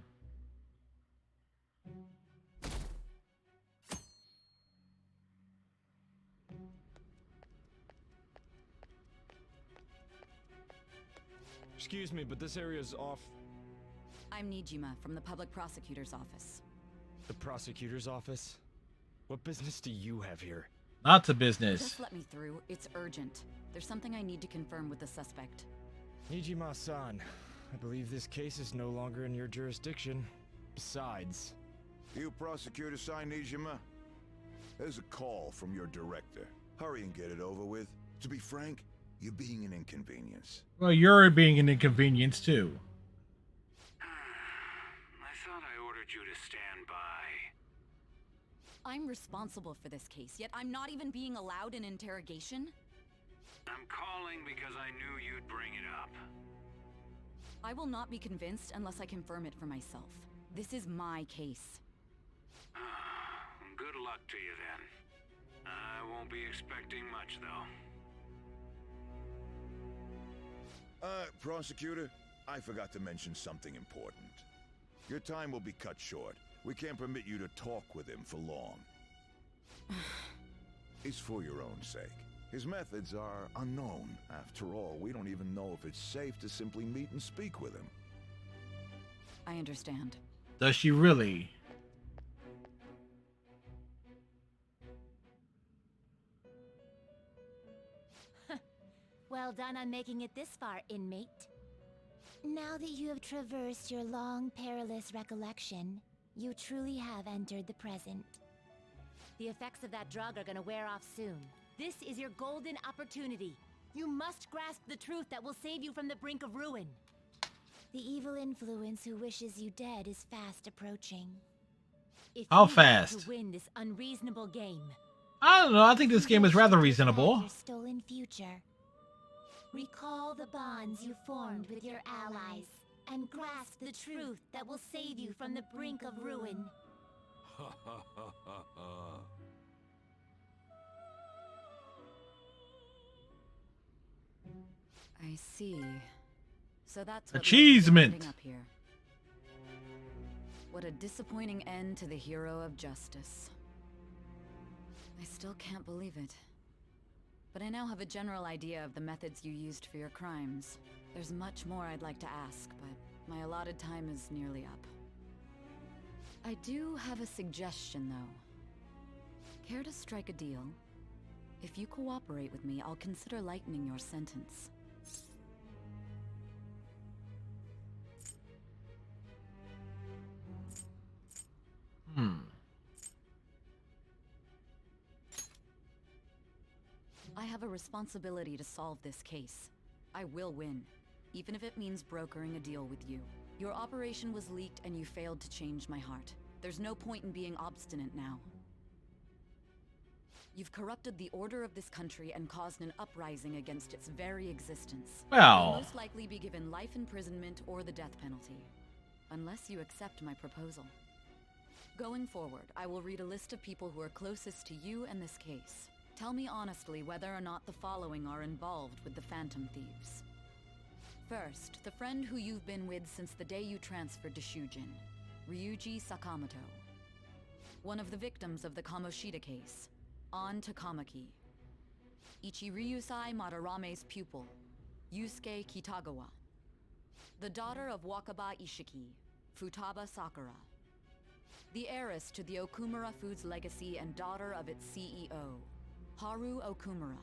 Excuse me, but this area's off. I'm Nijima from the public prosecutor's office. The prosecutor's office? What business do you have here? Lots of business. Just let me through. It's urgent. There's something I need to confirm with the suspect. Nijima-san, I believe this case is no longer in your jurisdiction. Besides... You prosecutor sign Nijima? There's a call from your director. Hurry and get it over with. To be frank, you're being an inconvenience. Well, you're being an inconvenience too. I thought I ordered you to stand by. I'm responsible for this case, yet I'm not even being allowed an interrogation? I'm calling because I knew you'd bring it up. I will not be convinced unless I confirm it for myself. This is my case. Good luck to you then. I won't be expecting much, though. Prosecutor, I forgot to mention something important. Your time will be cut short. We can't permit you to talk with him for long. It's for your own sake. His methods are unknown. After all, we don't even know if it's safe to simply meet and speak with him. I understand. Does she really? Well done on making it this far, inmate. Now that you have traversed your long, perilous recollection, You truly have entered the present. The effects of that drug are gonna wear off soon. This is your golden opportunity. You must grasp the truth that will save you from the brink of ruin. The evil influence who wishes you dead is fast approaching. If How you want fast? to win this unreasonable game, I don't know. I think this you game is wish rather to reasonable. have your stolen future. Recall the bonds you formed with your allies and grasp the truth that will save you from the brink of ruin. Ha ha ha ha ha. I see. So that's what led you to Achievement. ending up here. What a disappointing end to the hero of justice. I still can't believe it. But I now have a general idea of the methods you used for your crimes. There's much more I'd like to ask, but my allotted time is nearly up. I do have a suggestion, though. Care to strike a deal? If you cooperate with me, I'll consider lightening your sentence. I have a responsibility to solve this case. I will win, even if it means brokering a deal with you. Your operation was leaked and you failed to change my heart. There's no point in being obstinate now. You've corrupted the order of this country and caused an uprising against its very existence. Well. You'll most likely be given life imprisonment or the death penalty, unless you accept my proposal. Going forward, I will read a list of people who are closest to you and this case. Tell me honestly whether or not the following are involved with the Phantom Thieves. First, the friend who you've been with since the day you transferred to Shujin, Ryuji Sakamoto. One of the victims of the Kamoshida case, An Takamaki. Ichiryusai Madarame's pupil, Yusuke Kitagawa. The daughter of Wakaba Ishiki, Futaba Sakura. The heiress to the Okumura Foods legacy and daughter of its CEO, Haru Okumura.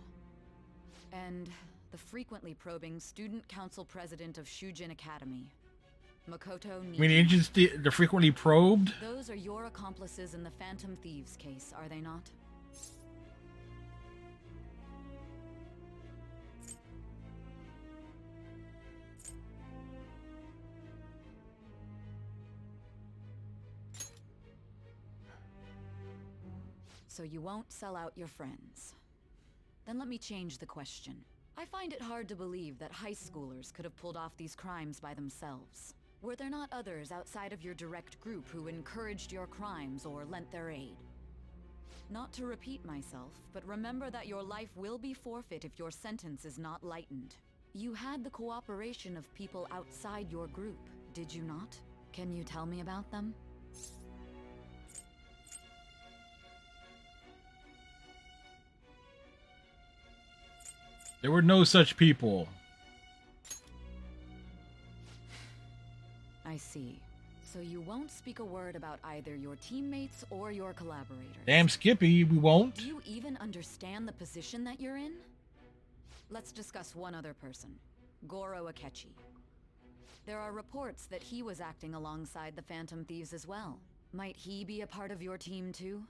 And the frequently probing student council president of Shujin Academy, Makoto Niji. I mean, agents they're frequently probed. Those are your accomplices in the Phantom Thieves case, are they not? So you won't sell out your friends. Then let me change the question. I find it hard to believe that high schoolers could have pulled off these crimes by themselves. Were there not others outside of your direct group who encouraged your crimes or lent their aid? Not to repeat myself, but remember that your life will be forfeit if your sentence is not lightened. You had the cooperation of people outside your group, did you not? Can you tell me about them? There were no such people. I see. So you won't speak a word about either your teammates or your collaborators. Damn Skippy, we won't. Do you even understand the position that you're in? Let's discuss one other person, Goro Akechi. There are reports that he was acting alongside the Phantom Thieves as well. Might he be a part of your team too?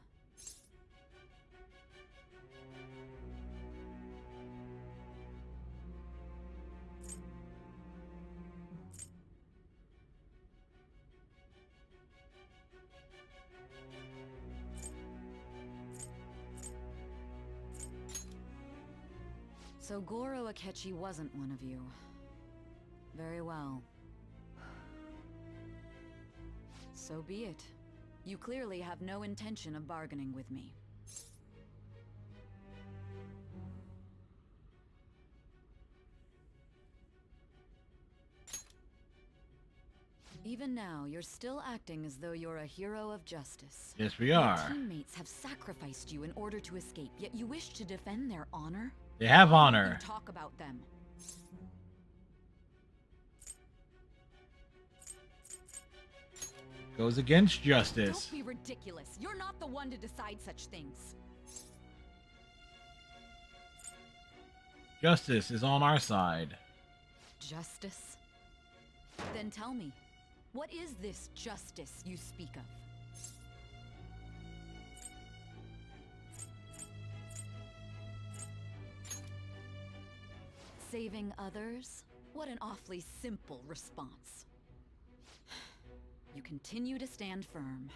So Goro Akechi wasn't one of you. Very well. So be it. You clearly have no intention of bargaining with me. Even now, you're still acting as though you're a hero of justice. Yes, we Your are. teammates have sacrificed you in order to escape, yet you wish to defend their honor? They have Why don't honor. you talk about them. Goes against justice. Don't be ridiculous. You're not the one to decide such things. Justice is on our side. Justice? Then tell me, what is this justice you speak of? Saving others? What an awfully simple response. You continue to stand firm.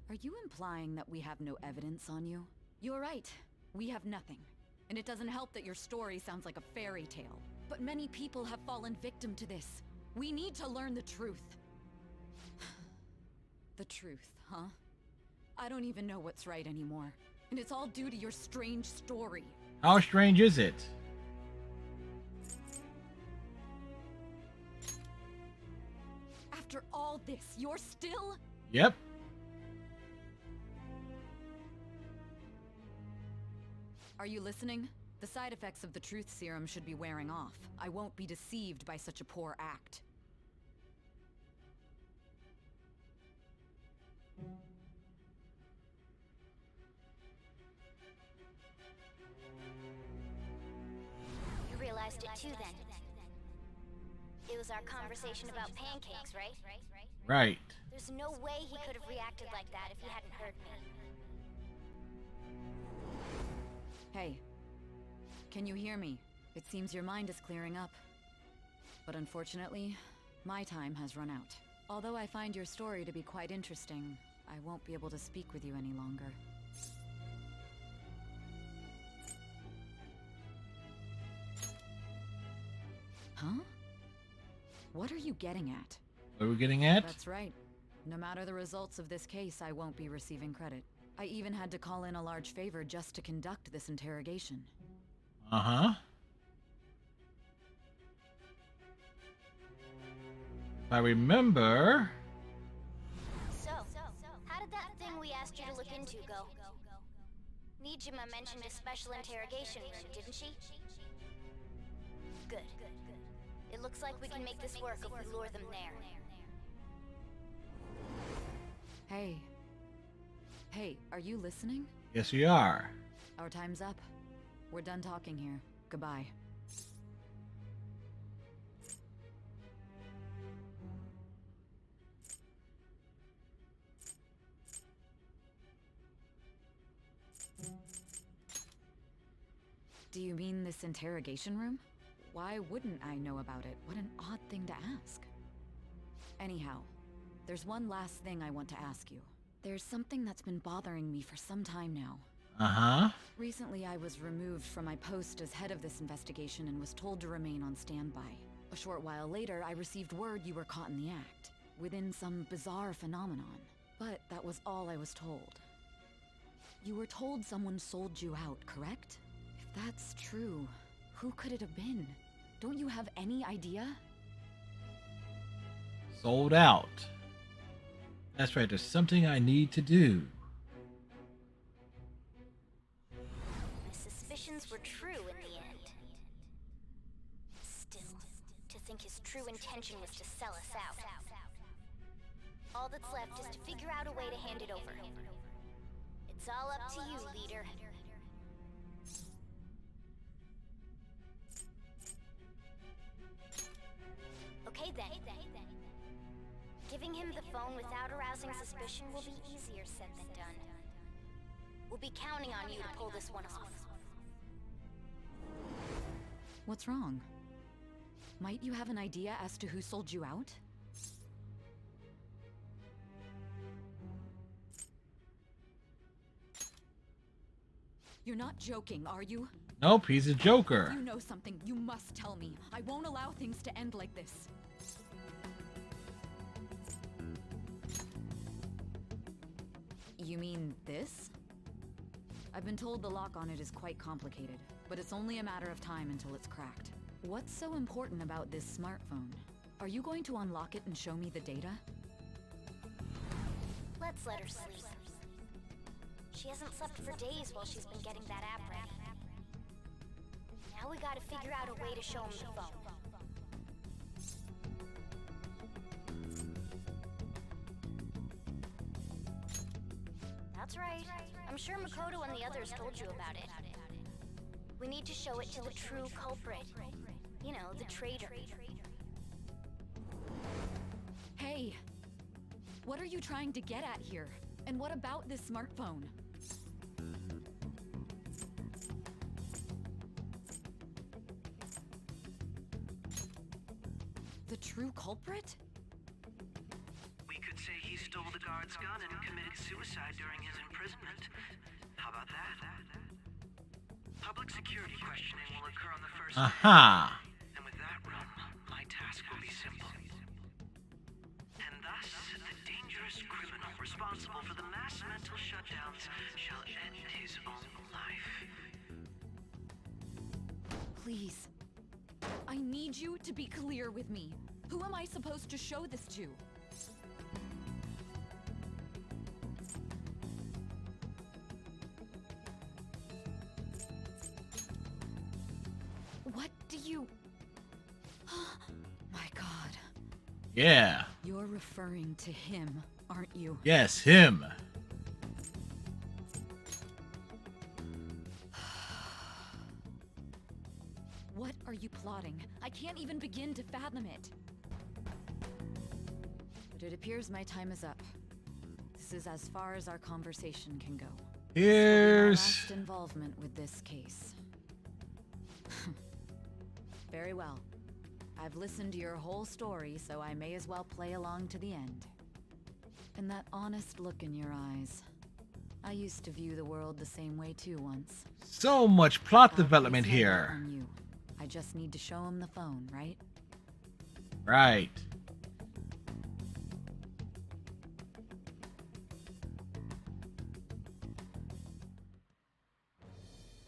Are you implying that we have no evidence on you? You're right. We have nothing. And it doesn't help that your story sounds like a fairy tale. But many people have fallen victim to this. We need to learn the truth. The truth, huh? I don't even know what's right anymore. And it's all due to your strange story. How strange is it? After all this, you're still... Yep. Are you listening? The side effects of the truth serum should be wearing off. I won't be deceived by such a poor act. You realized it too then. It was our conversation about pancakes, right? Right. There's no way he could have reacted like that if he hadn't heard me. Hey. Can you hear me? It seems your mind is clearing up. But unfortunately, my time has run out. Although I find your story to be quite interesting, I won't be able to speak with you any longer. Huh? What are you getting at? What are we getting at? That's right. No matter the results of this case, I won't be receiving credit. I even had to call in a large favor just to conduct this interrogation. Uh-huh. If I remember... So, how did that thing we asked you to look into go? Nijima mentioned a special interrogation room, didn't she? Good. It looks like we can make this work if we lure them there. Hey. Hey, are you listening? Yes, we are. Our time's up. We're done talking here. Goodbye. Do you mean this interrogation room? Why wouldn't I know about it? What an odd thing to ask. Anyhow, there's one last thing I want to ask you. There's something that's been bothering me for some time now. Uh-huh. Recently, I was removed from my post as head of this investigation and was told to remain on standby. A short while later, I received word you were caught in the act, within some bizarre phenomenon. But that was all I was told. You were told someone sold you out, correct? If that's true, who could it have been? Don't you have any idea? Sold out. That's right, there's something I need to do. My suspicions were true in the end. Still, to think his true intention was to sell us out. All that's left is to figure out a way to hand it over. It's all up to you, leader. Okay then. Giving him the phone without arousing suspicion will be easier said than done. We'll be counting on you to pull this one off. What's wrong? Might you have an idea as to who sold you out? You're not joking, are you? Nope, he's a joker. If you know something, you must tell me. I won't allow things to end like this. You mean this? I've been told the lock on it is quite complicated, but it's only a matter of time until it's cracked. What's so important about this smartphone? Are you going to unlock it and show me the data? Let's let her sleep. She hasn't slept for days while she's been getting that app ready. Now we gotta figure out a way to show him the phone. That's right. I'm sure Makoto and the others told you about it. We need to show it to the true culprit. You know, the traitor. Hey! What are you trying to get at here? And what about this smartphone? true culprit? We could say he stole the guard's gun and committed suicide during his imprisonment. How about that? Public security questioning will occur on the first day. Aha. And with that run, my task will be simple. And thus, the dangerous criminal responsible for the mass mental shutdowns shall end his own life. Please. I need you to be clear with me. Who am I supposed to show this to? What do you... My God. Yeah. You're referring to him, aren't you? Yes, him. What are you plotting? I can't even begin to fathom it. But it appears my time is up. This is as far as our conversation can go. Here's... This will be my last involvement with this case. Very well. I've listened to your whole story, so I may as well play along to the end. And that honest look in your eyes. I used to view the world the same way too once. So much plot development here. On you. I just need to show him the phone, right? Right.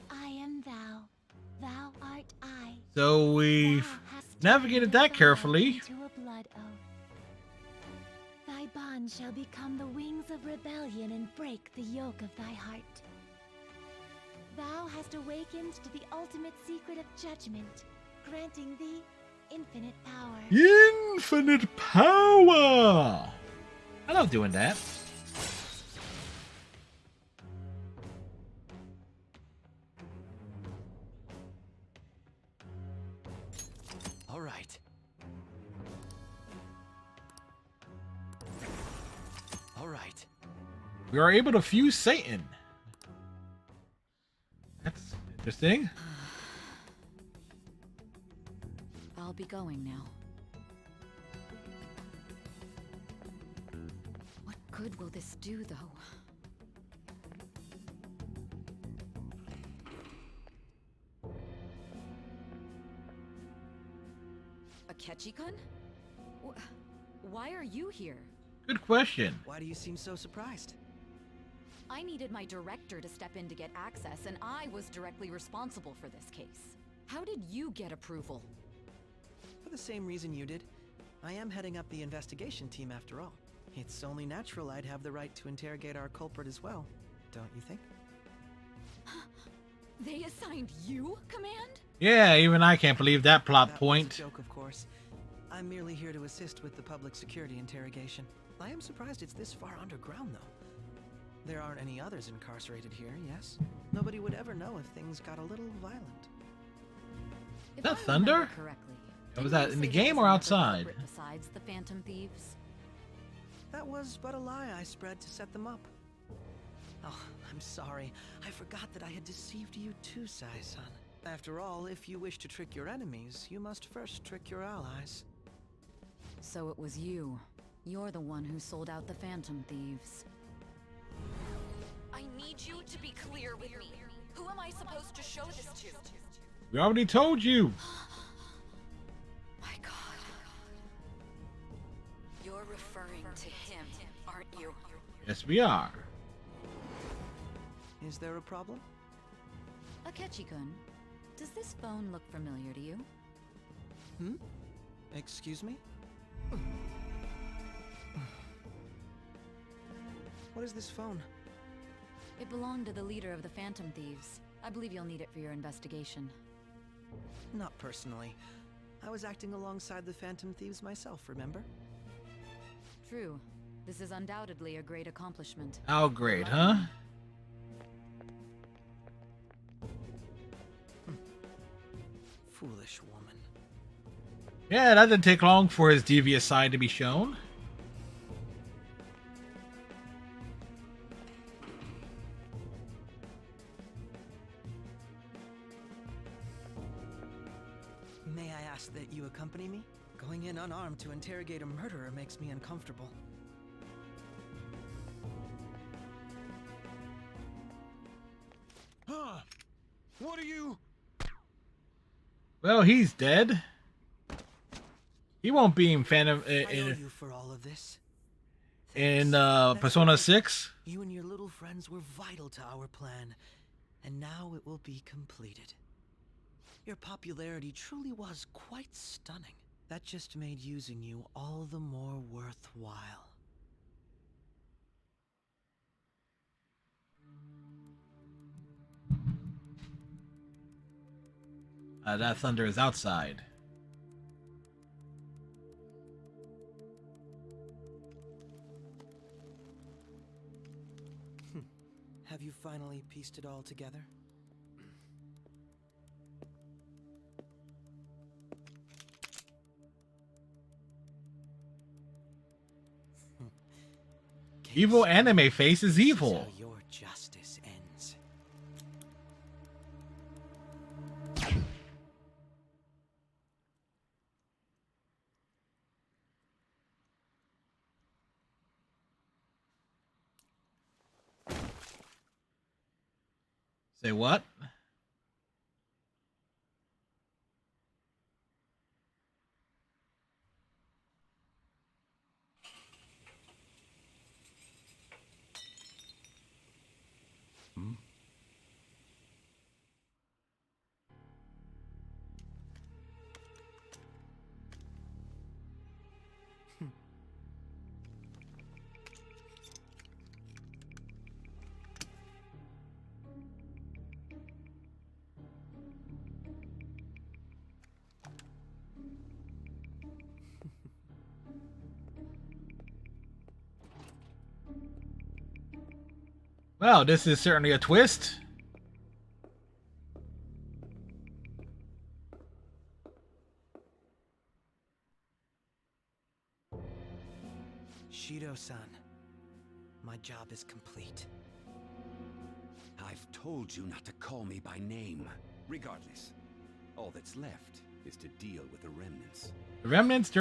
I am thou, thou art I. So we've navigated that carefully. To a blood oath. Thy bond shall become the wings of rebellion and break the yoke of thy heart. Thou hast awakened to the ultimate secret of judgment, granting thee infinite power. Infinite power! I love doing that. All right. All right. We are able to fuse Satan. That's interesting. I'll be going now. What good will this do, though? Akechi-kun? Why are you here? Good question. Why do you seem so surprised? I needed my director to step in to get access, and I was directly responsible for this case. How did you get approval? For the same reason you did. I am heading up the investigation team after all. It's only natural I'd have the right to interrogate our culprit as well, don't you think? They assigned you command? Yeah, even I can't believe that plot point. Was a joke, of course. I'm merely here to assist with the public security interrogation. I am surprised it's this far underground, though. There aren't any others incarcerated here, yes? Nobody would ever know if things got a little violent. Is that thunder? Was that in the game or outside? Besides the Phantom Thieves? That was but a lie I spread to set them up. Oh, I'm sorry. I forgot that I had deceived you too, Sai-san. After all, if you wish to trick your enemies, you must first trick your allies. So it was you. You're the one who sold out the Phantom Thieves. I need you to be clear with me. Who am I supposed to show this to? We already told you. My God. You're referring to him, aren't you? Yes, we are. Is there a problem? Akechi-kun, does this phone look familiar to you? Hmm? Excuse me? What is this phone? It belonged to the leader of the Phantom Thieves. I believe you'll need it for your investigation. Not personally. I was acting alongside the Phantom Thieves myself, remember? True. This is undoubtedly a great accomplishment. How great, huh? Foolish woman. Yeah, that didn't take long for his devious side to be shown. May I ask that you accompany me? Going in unarmed to interrogate a murderer makes me uncomfortable. Huh? What are you? Well, he's dead. He won't be in Phantom I owe you for all of this. in That's Persona right. 6. You and your little friends were vital to our plan, and now it will be completed. Your popularity truly was quite stunning. That just made using you all the more worthwhile. That thunder is outside. Have you finally pieced it all together? Evil anime face is evil. How your justice ends. Say what? Well, this is certainly a twist. Shido-san, my job is complete. I've told you not to call me by name. Regardless, all that's left is to deal with the remnants. The remnants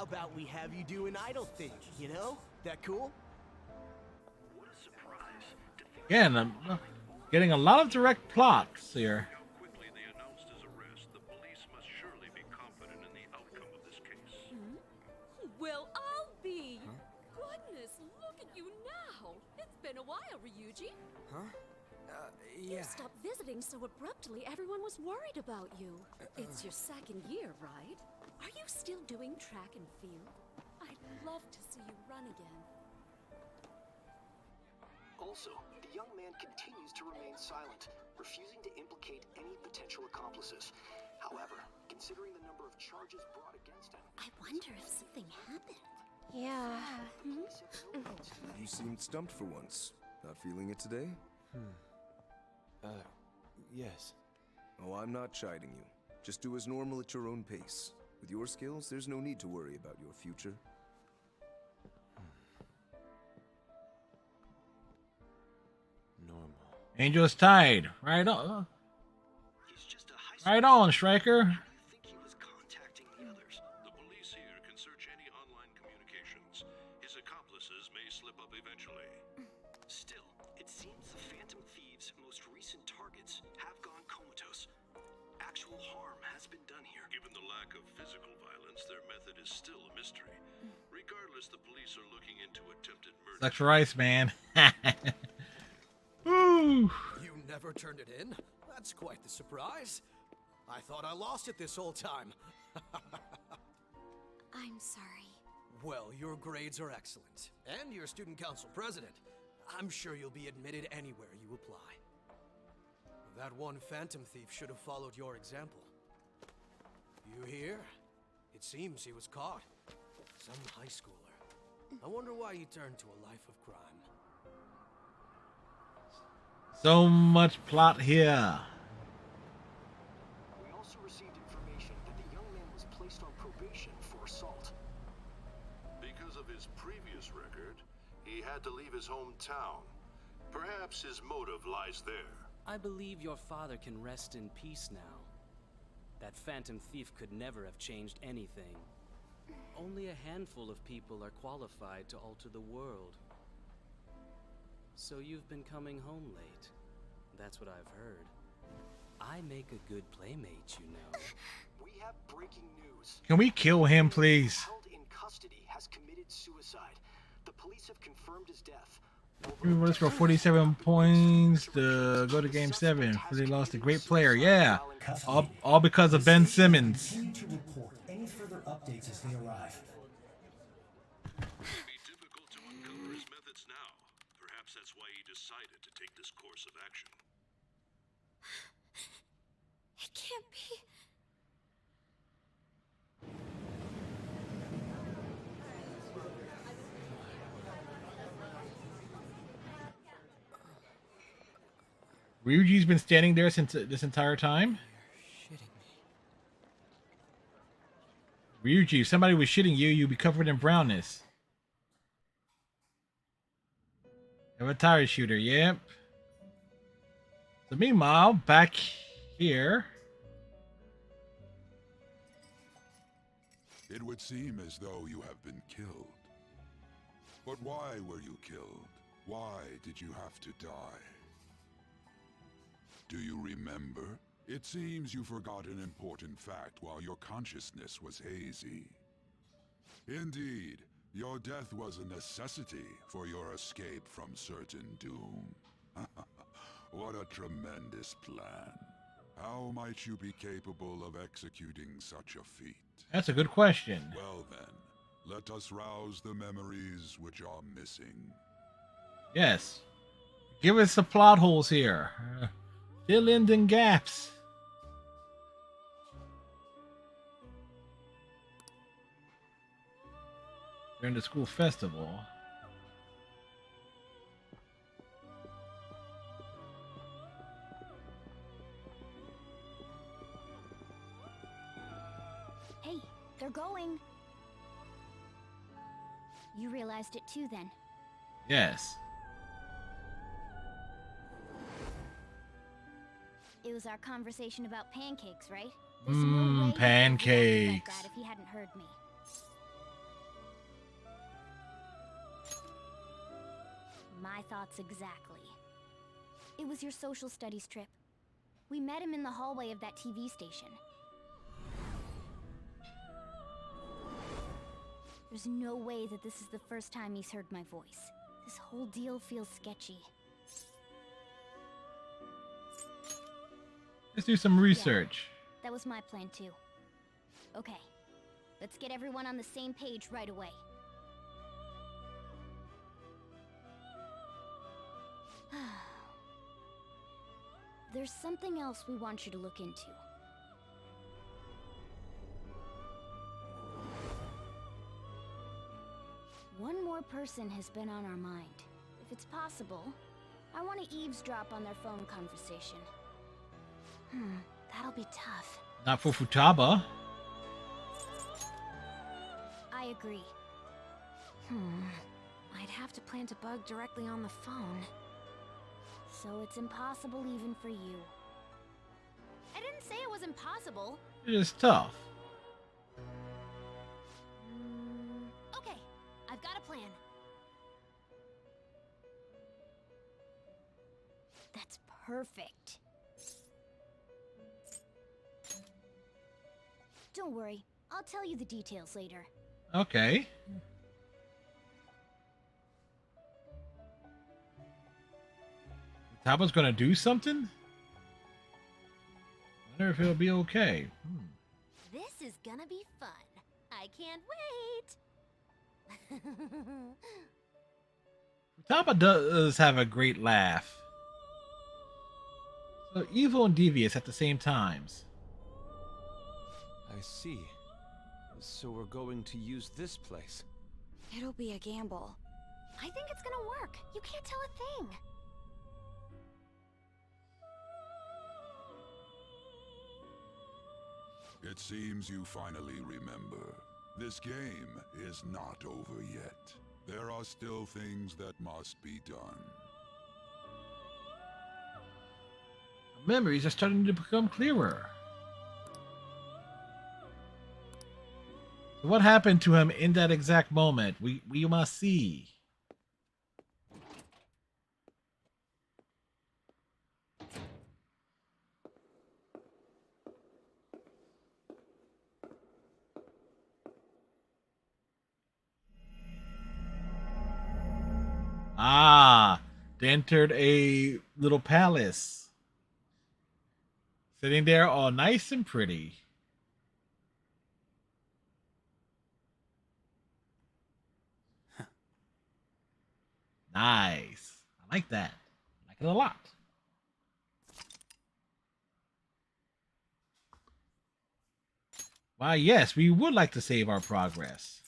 about we have you do an idol thing, you know? That cool? Again, I'm getting a lot of direct plots here. Well, I'll be. Goodness, look at you now. It's been a while, Ryuji. Huh? You Yeah. stopped visiting so abruptly, everyone was worried about you. It's your second year, right? Are you still doing track and field? I'd love to see you run again. Also, the young man continues to remain silent, refusing to implicate any potential accomplices. However, considering the number of charges brought against him, I wonder if something happened. Yeah. You seemed stumped for once. Not feeling it today? Yes. Oh, I'm not chiding you. Just do as normal at your own pace. With your skills, there's no need to worry about your future. Normal. Angel's tied. Right on. Right on, Striker. The police here can search any online communications. His accomplices may slip up eventually. still, it seems the Phantom Thieves' most recent targets have gone comatose. Actual harm has been done here. Given the lack of physical violence, their method is still a mystery. Regardless, the police are looking into attempted murder. Such rice, man. Woo. You never turned it in? That's quite the surprise. I thought I lost it this whole time. I'm sorry. Well, your grades are excellent. And you're student council president. I'm sure you'll be admitted anywhere you apply. That one Phantom Thief should have followed your example. You hear? It seems he was caught. Some high schooler. I wonder why he turned to a life of crime. So much plot here. We also received information that the young man was placed on probation for assault. Because of his previous record, he had to leave his hometown. Perhaps his motive lies there. I believe your father can rest in peace now. That Phantom Thief could never have changed anything. Only a handful of people are qualified to alter the world. So you've been coming home late. That's what I've heard. I make a good playmate, you know. We have breaking news. Can we kill him, please? Held in custody has committed suicide. The police have confirmed his death. Let's go 47 points to go to game 7. They lost a great player. Yeah. All because of Ben Simmons. To report any further updates as they arrive. It may be difficult to uncover his methods now. Perhaps that's why he decided to take this course of action. It can't be. Ryuji's been standing there since this entire time. Ryuji, if somebody was shitting you, you'd be covered in brownness. Have a tire shooter, yep. So meanwhile, back here. It would seem as though you have been killed. But why were you killed? Why did you have to die? Do you remember? It seems you forgot an important fact while your consciousness was hazy. Indeed, your death was a necessity for your escape from certain doom. What a tremendous plan. How might you be capable of executing such a feat? That's a good question. Well then, let us rouse the memories which are missing. Yes. Give us the plot holes here. Fill in the gaps. During the school festival. Hey, they're going. You realized it too then. Yes. It was our conversation about pancakes, right? There's no way he would have realized Pancakes. that if he hadn't heard me. thoughts exactly. It was your social studies trip. We met him in the hallway of that TV station. There's no way that this is the first time he's heard my voice. This whole deal feels sketchy. Let's do some research. That was my plan too. Okay, let's get everyone on the same page right away. There's something else we want you to look into. One more person has been on our mind. If it's possible, I want to eavesdrop on their phone conversation. That'll be tough. Not for Futaba. I agree. I'd have to plant a bug directly on the phone. So it's impossible even for you. I didn't say it was impossible. It is tough. Okay, I've got a plan. That's perfect. Don't worry, I'll tell you the details later. Okay. Futaba's gonna do something? Wonder if it'll be okay. This is gonna be fun. I can't wait. Futaba does have a great laugh. So evil and devious at the same times. I see. So we're going to use this place. It'll be a gamble. I think it's gonna work. You can't tell a thing. It seems you finally remember. This game is not over yet. There are still things that must be done. Memories are starting to become clearer. So what happened to him in that exact moment? We must see. Ah, they entered a little palace. Sitting there all nice and pretty. Nice. I like that. I like it a lot. Why, yes, we would like to save our progress.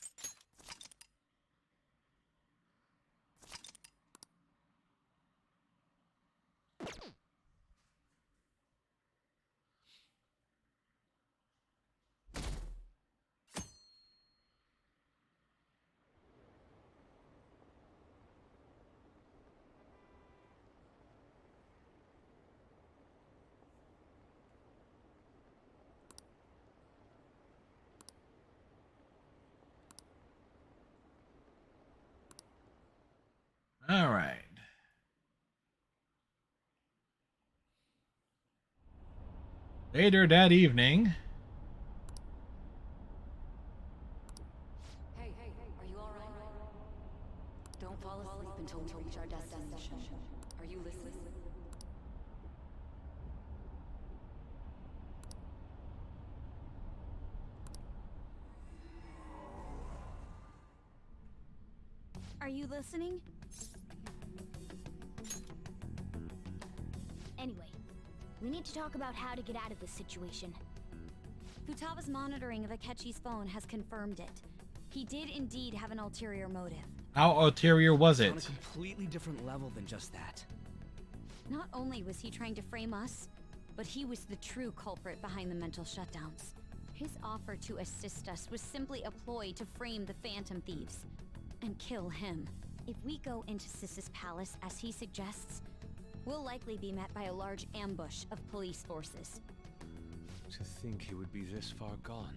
All right. Later that evening. Hey, are you all right? Don't fall asleep until we reach our destination. Are you listening? Are you listening? Anyway, we need to talk about how to get out of this situation. Futaba's monitoring of Akechi's phone has confirmed it. He did indeed have an ulterior motive. How ulterior was It's on a it? completely different level than just that. Not only was he trying to frame us, but he was the true culprit behind the mental shutdowns. His offer to assist us was simply a ploy to frame the Phantom Thieves and kill him. If we go into Sis's palace as he suggests, we'll likely be met by a large ambush of police forces. To think he would be this far gone.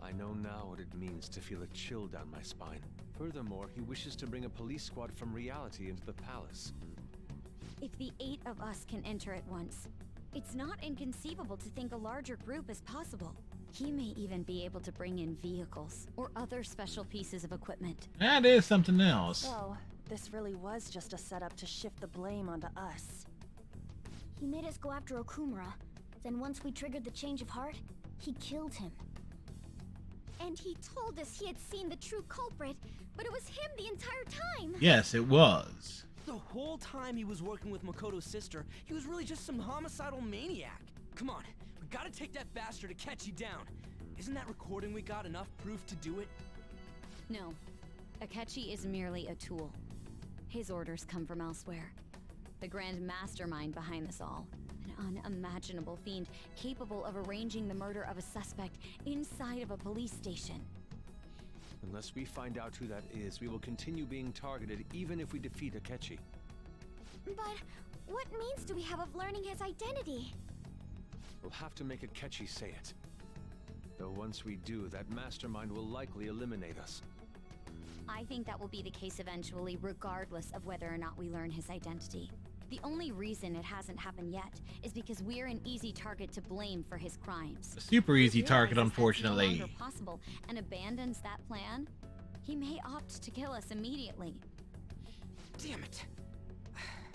I know now what it means to feel a chill down my spine. Furthermore, he wishes to bring a police squad from reality into the palace. If the 8 of us can enter at once, it's not inconceivable to think a larger group is possible. He may even be able to bring in vehicles or other special pieces of equipment. That is something else. So, this really was just a setup to shift the blame onto us. He made us go after Okumura. Then once we triggered the change of heart, he killed him. And he told us he had seen the true culprit, but it was him the entire time! Yes, it was. The whole time he was working with Makoto's sister, he was really just some homicidal maniac. Come on, we gotta take that bastard Akechi down. Isn't that recording we got enough proof to do it? No. Akechi is merely a tool. His orders come from elsewhere. The grand mastermind behind this all. An unimaginable fiend capable of arranging the murder of a suspect inside of a police station. Unless we find out who that is, we will continue being targeted even if we defeat Akechi. But what means do we have of learning his identity? We'll have to make Akechi say it. Though once we do, that mastermind will likely eliminate us. I think that will be the case eventually, regardless of whether or not we learn his identity. The only reason it hasn't happened yet is because we're an easy target to blame for his crimes. A super easy target, Realizes that's no unfortunately. longer possible and abandons that plan. He may opt to kill us immediately. Damn it.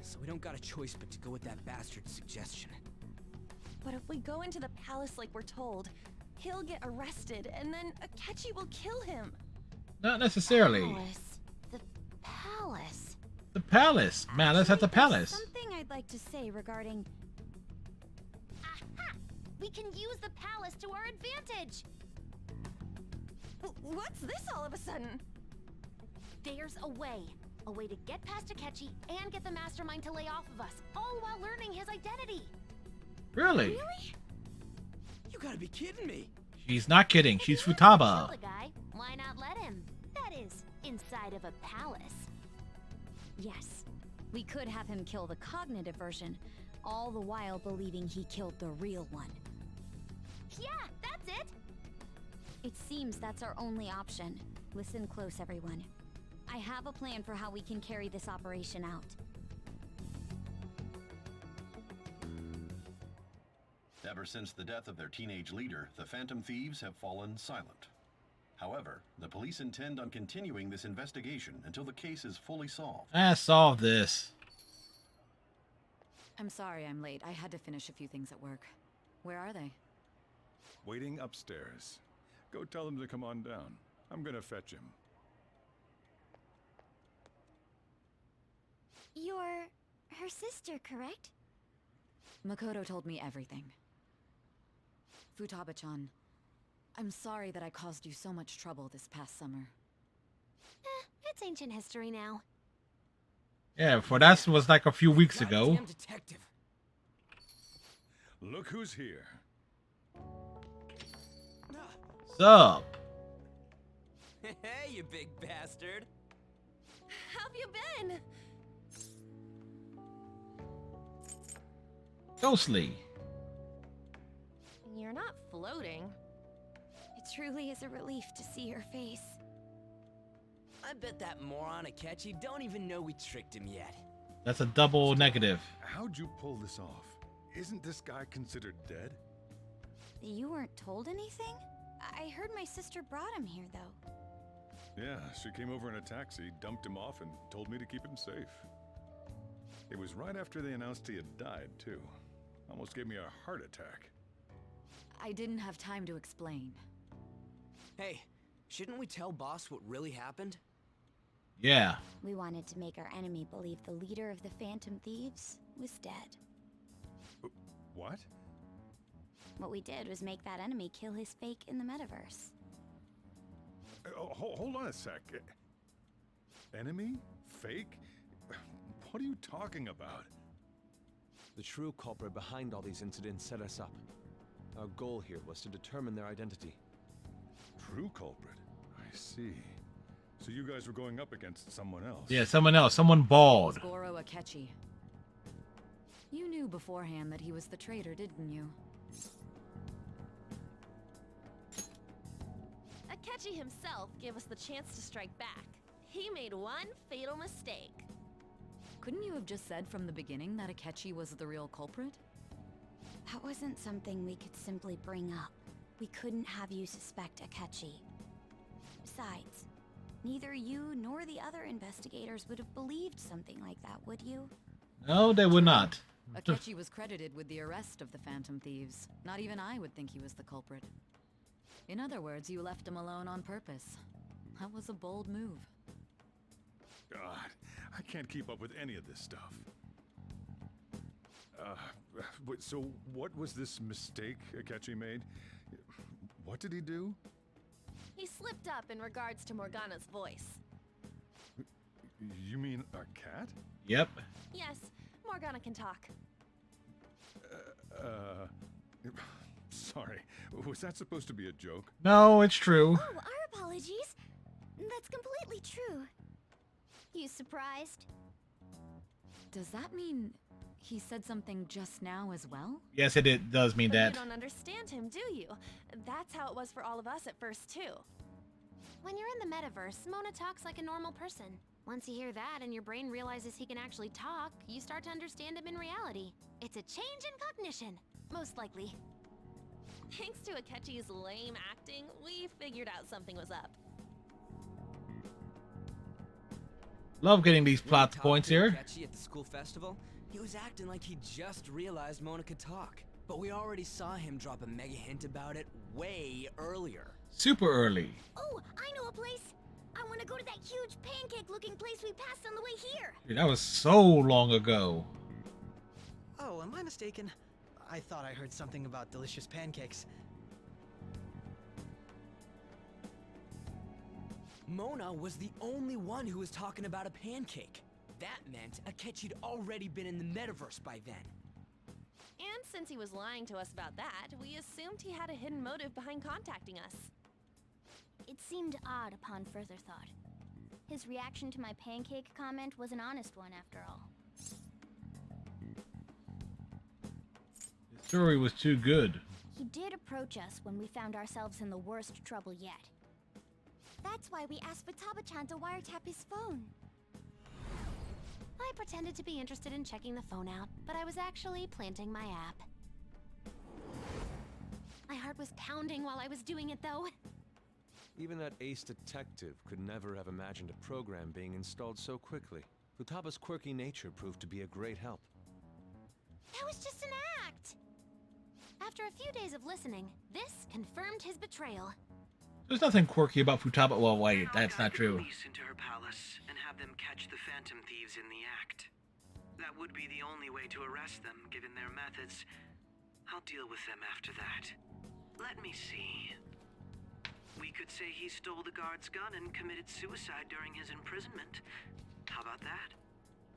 So we don't got a choice but to go with that bastard's suggestion. But if we go into the palace like we're told, he'll get arrested, and then Akechi will kill him. Not necessarily. The palace. The palace. Man, let's at the palace. Something I'd like to say regarding... Aha! We can use the palace to our advantage! What's this all of a sudden? There's a way. A way to get past Akechi and get the mastermind to lay off of us, all while learning his identity. Really? Really? You gotta be kidding me. She's not kidding. She's Kill Futaba. the guy. Why not let him? That is, inside of a palace. Yes, we could have him kill the cognitive version, all the while believing he killed the real one. Yeah, that's it! It seems that's our only option. Listen close, everyone. I have a plan for how we can carry this operation out. Ever since the death of their teenage leader, the Phantom Thieves have fallen silent. However, the police intend on continuing this investigation until the case is fully solved. Solve this. I'm sorry I'm late. I had to finish a few things at work. Where are they? Waiting upstairs. Go tell them to come on down. I'm gonna fetch him. You're her sister, correct? Makoto told me everything. Futaba-chan, I'm sorry that I caused you so much trouble this past summer. It's ancient history now. Yeah, for that was like a few weeks ago. Goddamn detective. Look who's here. Sup? Hey, you big bastard. How've you been? Ghostly. You're not floating. It truly is a relief to see your face. I bet that moron Akechi don't even know we tricked him yet. That's a double negative. How'd you pull this off? Isn't this guy considered dead? You weren't told anything? I heard my sister brought him here, though. Yeah, she came over in a taxi, dumped him off, and told me to keep him safe. It was right after they announced he had died, too. Almost gave me a heart attack. I didn't have time to explain. Hey, shouldn't we tell boss what really happened? Yeah. We wanted to make our enemy believe the leader of the Phantom Thieves was dead. What? What we did was make that enemy kill his fake in the metaverse. Hold on a sec. Enemy? Fake? What are you talking about? The true culprit behind all these incidents set us up. Our goal here was to determine their identity. True culprit? I see. So you guys were going up against someone else? Yeah, someone else. Someone bald. It was Goro Akechi. You knew beforehand that he was the traitor, didn't you? Akechi himself gave us the chance to strike back. He made one fatal mistake. Couldn't you have just said from the beginning that Akechi was the real culprit? That wasn't something we could simply bring up. We couldn't have you suspect Akechi. Besides, neither you nor the other investigators would have believed something like that, would you? No, they would not. Akechi was credited with the arrest of the Phantom Thieves. Not even I would think he was the culprit. In other words, you left him alone on purpose. That was a bold move. God, I can't keep up with any of this stuff. So what was this mistake Akechi made? What did he do? He slipped up in regards to Morgana's voice. You mean a cat? Yep. Yes, Morgana can talk. Sorry. Was that supposed to be a joke? No, it's true. Oh, our apologies. That's completely true. You surprised? Does that mean he said something just now as well? Yes, it does mean But that. you don't understand him, do you? That's how it was for all of us at first, too. When you're in the metaverse, Mona talks like a normal person. Once you hear that and your brain realizes he can actually talk, you start to understand him in reality. It's a change in cognition, most likely. Thanks to Akechi's lame acting, we figured out something was up. Love getting these plot Talked points to here. Akechi at the school festival. He was acting like he just realized Mona could talk, but we already saw him drop a mega hint about it way earlier. Super early. Oh, I know a place. I want to go to that huge pancake-looking place we passed on the way here. Dude, that was so long ago. Oh, am I mistaken? I thought I heard something about delicious pancakes. Mona was the only one who was talking about a pancake. That meant Akechi'd already been in the metaverse by then. And since he was lying to us about that, we assumed he had a hidden motive behind contacting us. It seemed odd upon further thought. His reaction to my pancake comment was an honest one, after all. The story was too good. He did approach us when we found ourselves in the worst trouble yet. That's why we asked Futaba-chan to wiretap his phone. I pretended to be interested in checking the phone out, but I was actually planting my app. My heart was pounding while I was doing it, though. Even that ace detective could never have imagined a program being installed so quickly. Futaba's quirky nature proved to be a great help. That was just an act! After a few days of listening, this confirmed his betrayal. There's nothing quirky about Futaba. Well, wait, that's not true. Police into her palace and have them catch the Phantom Thieves in the act. That would be the only way to arrest them, given their methods. I'll deal with them after that. Let me see. We could say he stole the guard's gun and committed suicide during his imprisonment. How about that?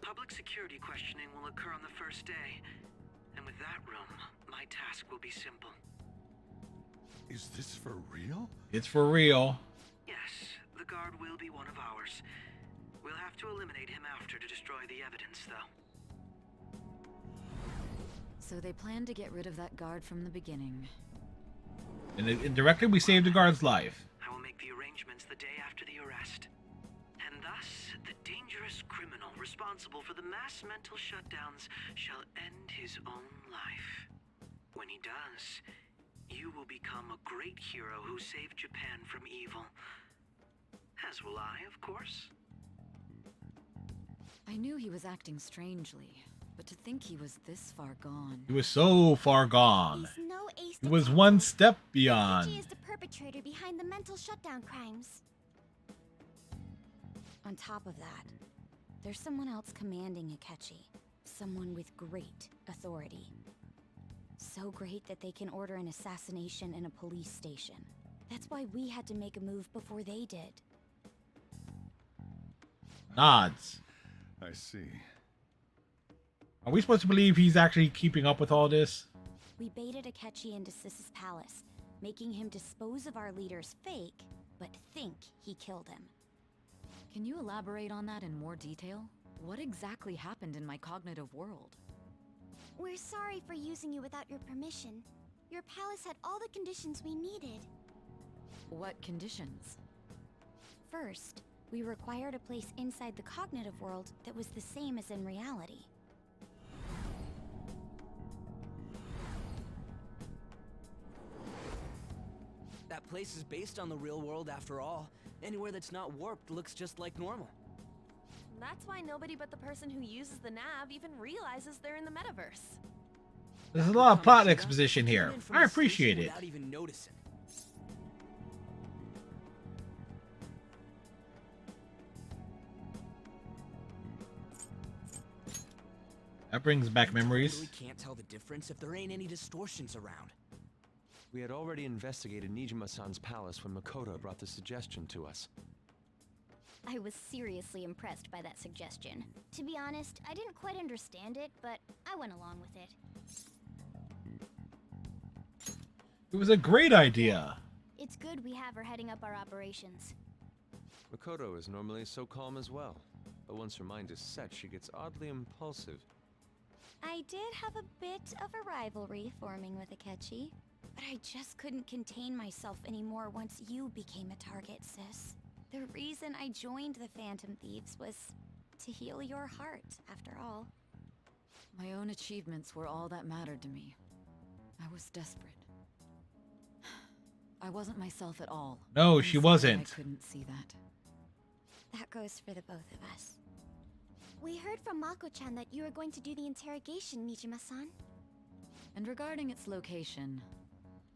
Public security questioning will occur on the first day. And with that room, my task will be simple. Is this for real? It's for real. Yes, the guard will be one of ours. We'll have to eliminate him after to destroy the evidence, though. So they planned to get rid of that guard from the beginning. And indirectly, we saved the guard's life. I will make the arrangements the day after the arrest. And thus, the dangerous criminal responsible for the mass mental shutdowns shall end his own life. When he does, you will become a great hero who saved Japan from evil. As will I, of course. I knew he was acting strangely, but to think he was this far gone. He was so far gone. He's no ace He was one step beyond. Akechi is the perpetrator behind the mental shutdown crimes. On top of that, there's someone else commanding Akechi. Someone with great authority. So great that they can order an assassination in a police station. That's why we had to make a move before they did. Nods. I see. Are we supposed to believe he's actually keeping up with all this? We baited Akechi into Sis's palace, making him dispose of our leader's fake, but think he killed him. Can you elaborate on that in more detail? What exactly happened in my cognitive world? We're sorry for using you without your permission. Your palace had all the conditions we needed. What conditions? First, we required a place inside the cognitive world that was the same as in reality. That place is based on the real world after all. Anywhere that's not warped looks just like normal. That's why nobody but the person who uses the nav even realizes they're in the metaverse. There's a lot of plot exposition here. I appreciate it. Without even noticing. That brings back You memories. really can't tell the difference if there ain't any distortions around. We had already investigated Nijima-san's palace when Makoto brought the suggestion to us. I was seriously impressed by that suggestion. To be honest, I didn't quite understand it, but I went along with it. It was a great idea. It's good we have her heading up our operations. Makoto is normally so calm as well, but once her mind is set, she gets oddly impulsive. I did have a bit of a rivalry forming with Akechi, but I just couldn't contain myself anymore once you became a target, sis. The reason I joined the Phantom Thieves was to heal your heart, after all. My own achievements were all that mattered to me. I was desperate. I wasn't myself at all. No, And she sorry wasn't. I couldn't see that. That goes for the both of us. We heard from Mako-chan that you were going to do the interrogation, Nijima-san. And regarding its location,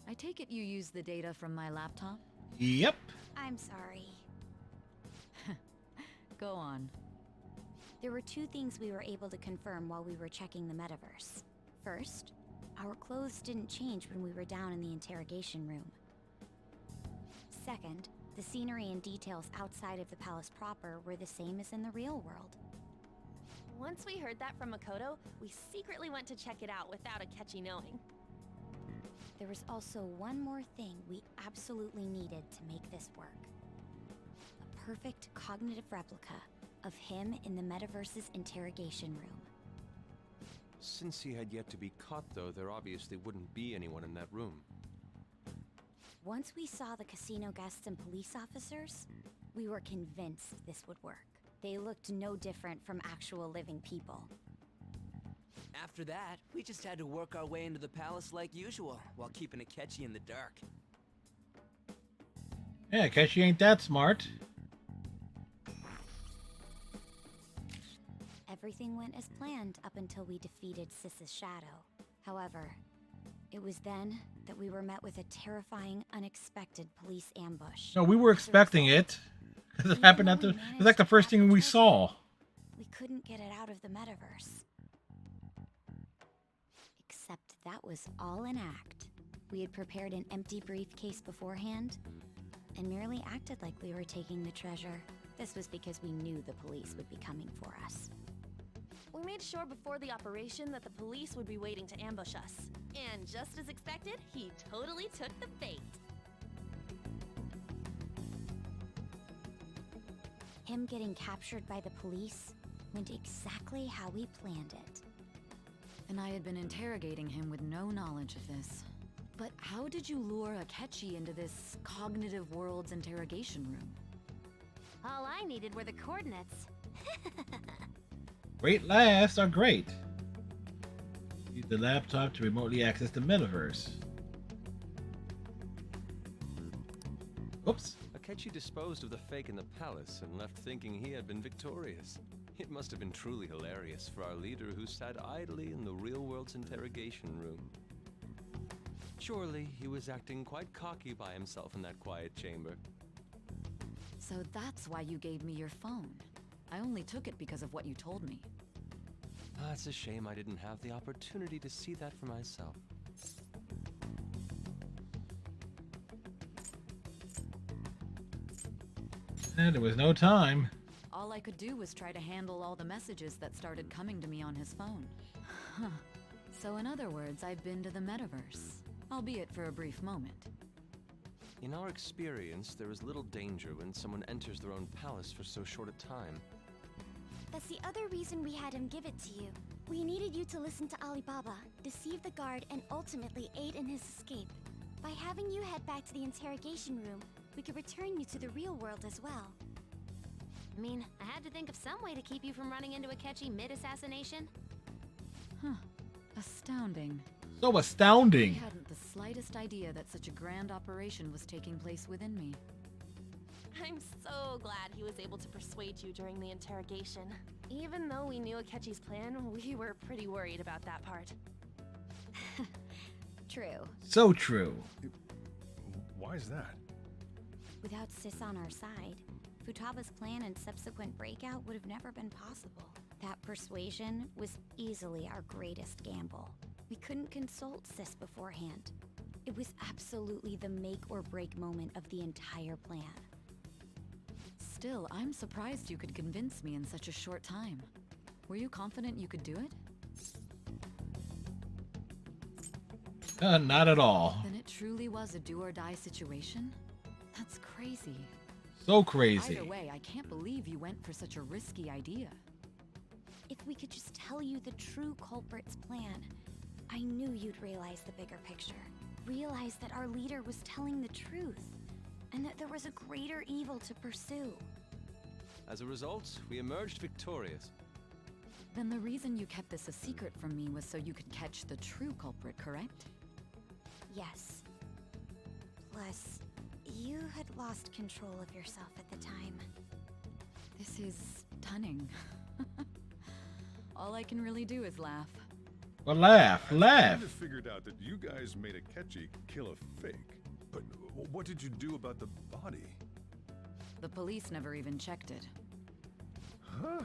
I take it you used the data from my laptop? Yep. I'm sorry. Go on. There were two things we were able to confirm while we were checking the metaverse. First, our clothes didn't change when we were down in the interrogation room. Second, the scenery and details outside of the palace proper were the same as in the real world. Once we heard that from Makoto, we secretly went to check it out without Akechi knowing. There was also one more thing we absolutely needed to make this work. A perfect cognitive replica of him in the metaverse's interrogation room. Since he had yet to be caught, though, there obviously wouldn't be anyone in that room. Once we saw the casino guests and police officers, we were convinced this would work. They looked no different from actual living people. After that, we just had to work our way into the palace like usual, while keeping Akechi in the dark. Yeah, Keshi ain't that smart. Everything went as planned up until we defeated Sis's shadow. However, it was then that we were met with a terrifying, unexpected police ambush. No, we were expecting it. Because it happened at the... It was like the first thing we saw. We couldn't get it out of the metaverse. Except that was all an act. We had prepared an empty briefcase beforehand, and merely acted like we were taking the treasure. This was because we knew the police would be coming for us. We made sure before the operation that the police would be waiting to ambush us. And just as expected, he totally took the bait. Him getting captured by the police went exactly how we planned it. And I had been interrogating him with no knowledge of this. But how did you lure Akechi into this cognitive world's interrogation room? All I needed were the coordinates. Great laughs are great. Use the laptop to remotely access the metaverse. Oops. Akechi disposed of the fake in the palace and left thinking he had been victorious. It must have been truly hilarious for our leader who sat idly in the real world's interrogation room. Surely he was acting quite cocky by himself in that quiet chamber. So that's why you gave me your phone. I only took it because of what you told me. Ah, it's a shame I didn't have the opportunity to see that for myself. And there was no time. All I could do was try to handle all the messages that started coming to me on his phone. Huh. So in other words, I've been to the metaverse, albeit for a brief moment. In our experience, there is little danger when someone enters their own palace for so short a time. That's the other reason we had him give it to you. We needed you to listen to Alibaba, deceive the guard, and ultimately aid in his escape. By having you head back to the interrogation room, we could return you to the real world as well. I mean, I had to think of some way to keep you from running into Akechi mid-assassination. Huh. Astounding. So astounding. I hadn't the slightest idea that such a grand operation was taking place within me. I'm so glad he was able to persuade you during the interrogation. Even though we knew Akechi's plan, we were pretty worried about that part. True. So true. Why is that? Without Sis on our side, Futaba's plan and subsequent breakout would have never been possible. That persuasion was easily our greatest gamble. We couldn't consult Sis beforehand. It was absolutely the make or break moment of the entire plan. Still, I'm surprised you could convince me in such a short time. Were you confident you could do it? Not at all. Then it truly was a do-or-die situation? That's crazy. So crazy. Either way, I can't believe you went for such a risky idea. If we could just tell you the true culprit's plan, I knew you'd realize the bigger picture. Realize that our leader was telling the truth, and that there was a greater evil to pursue. As a result, we emerged victorious. Then the reason you kept this a secret from me was so you could catch the true culprit, correct? Yes. Plus, you had lost control of yourself at the time. This is stunning. All I can really do is laugh. Well, laugh. I kind of figured out that you guys made Akechi kill a fake. But what did you do about the body? The police never even checked it. Huh?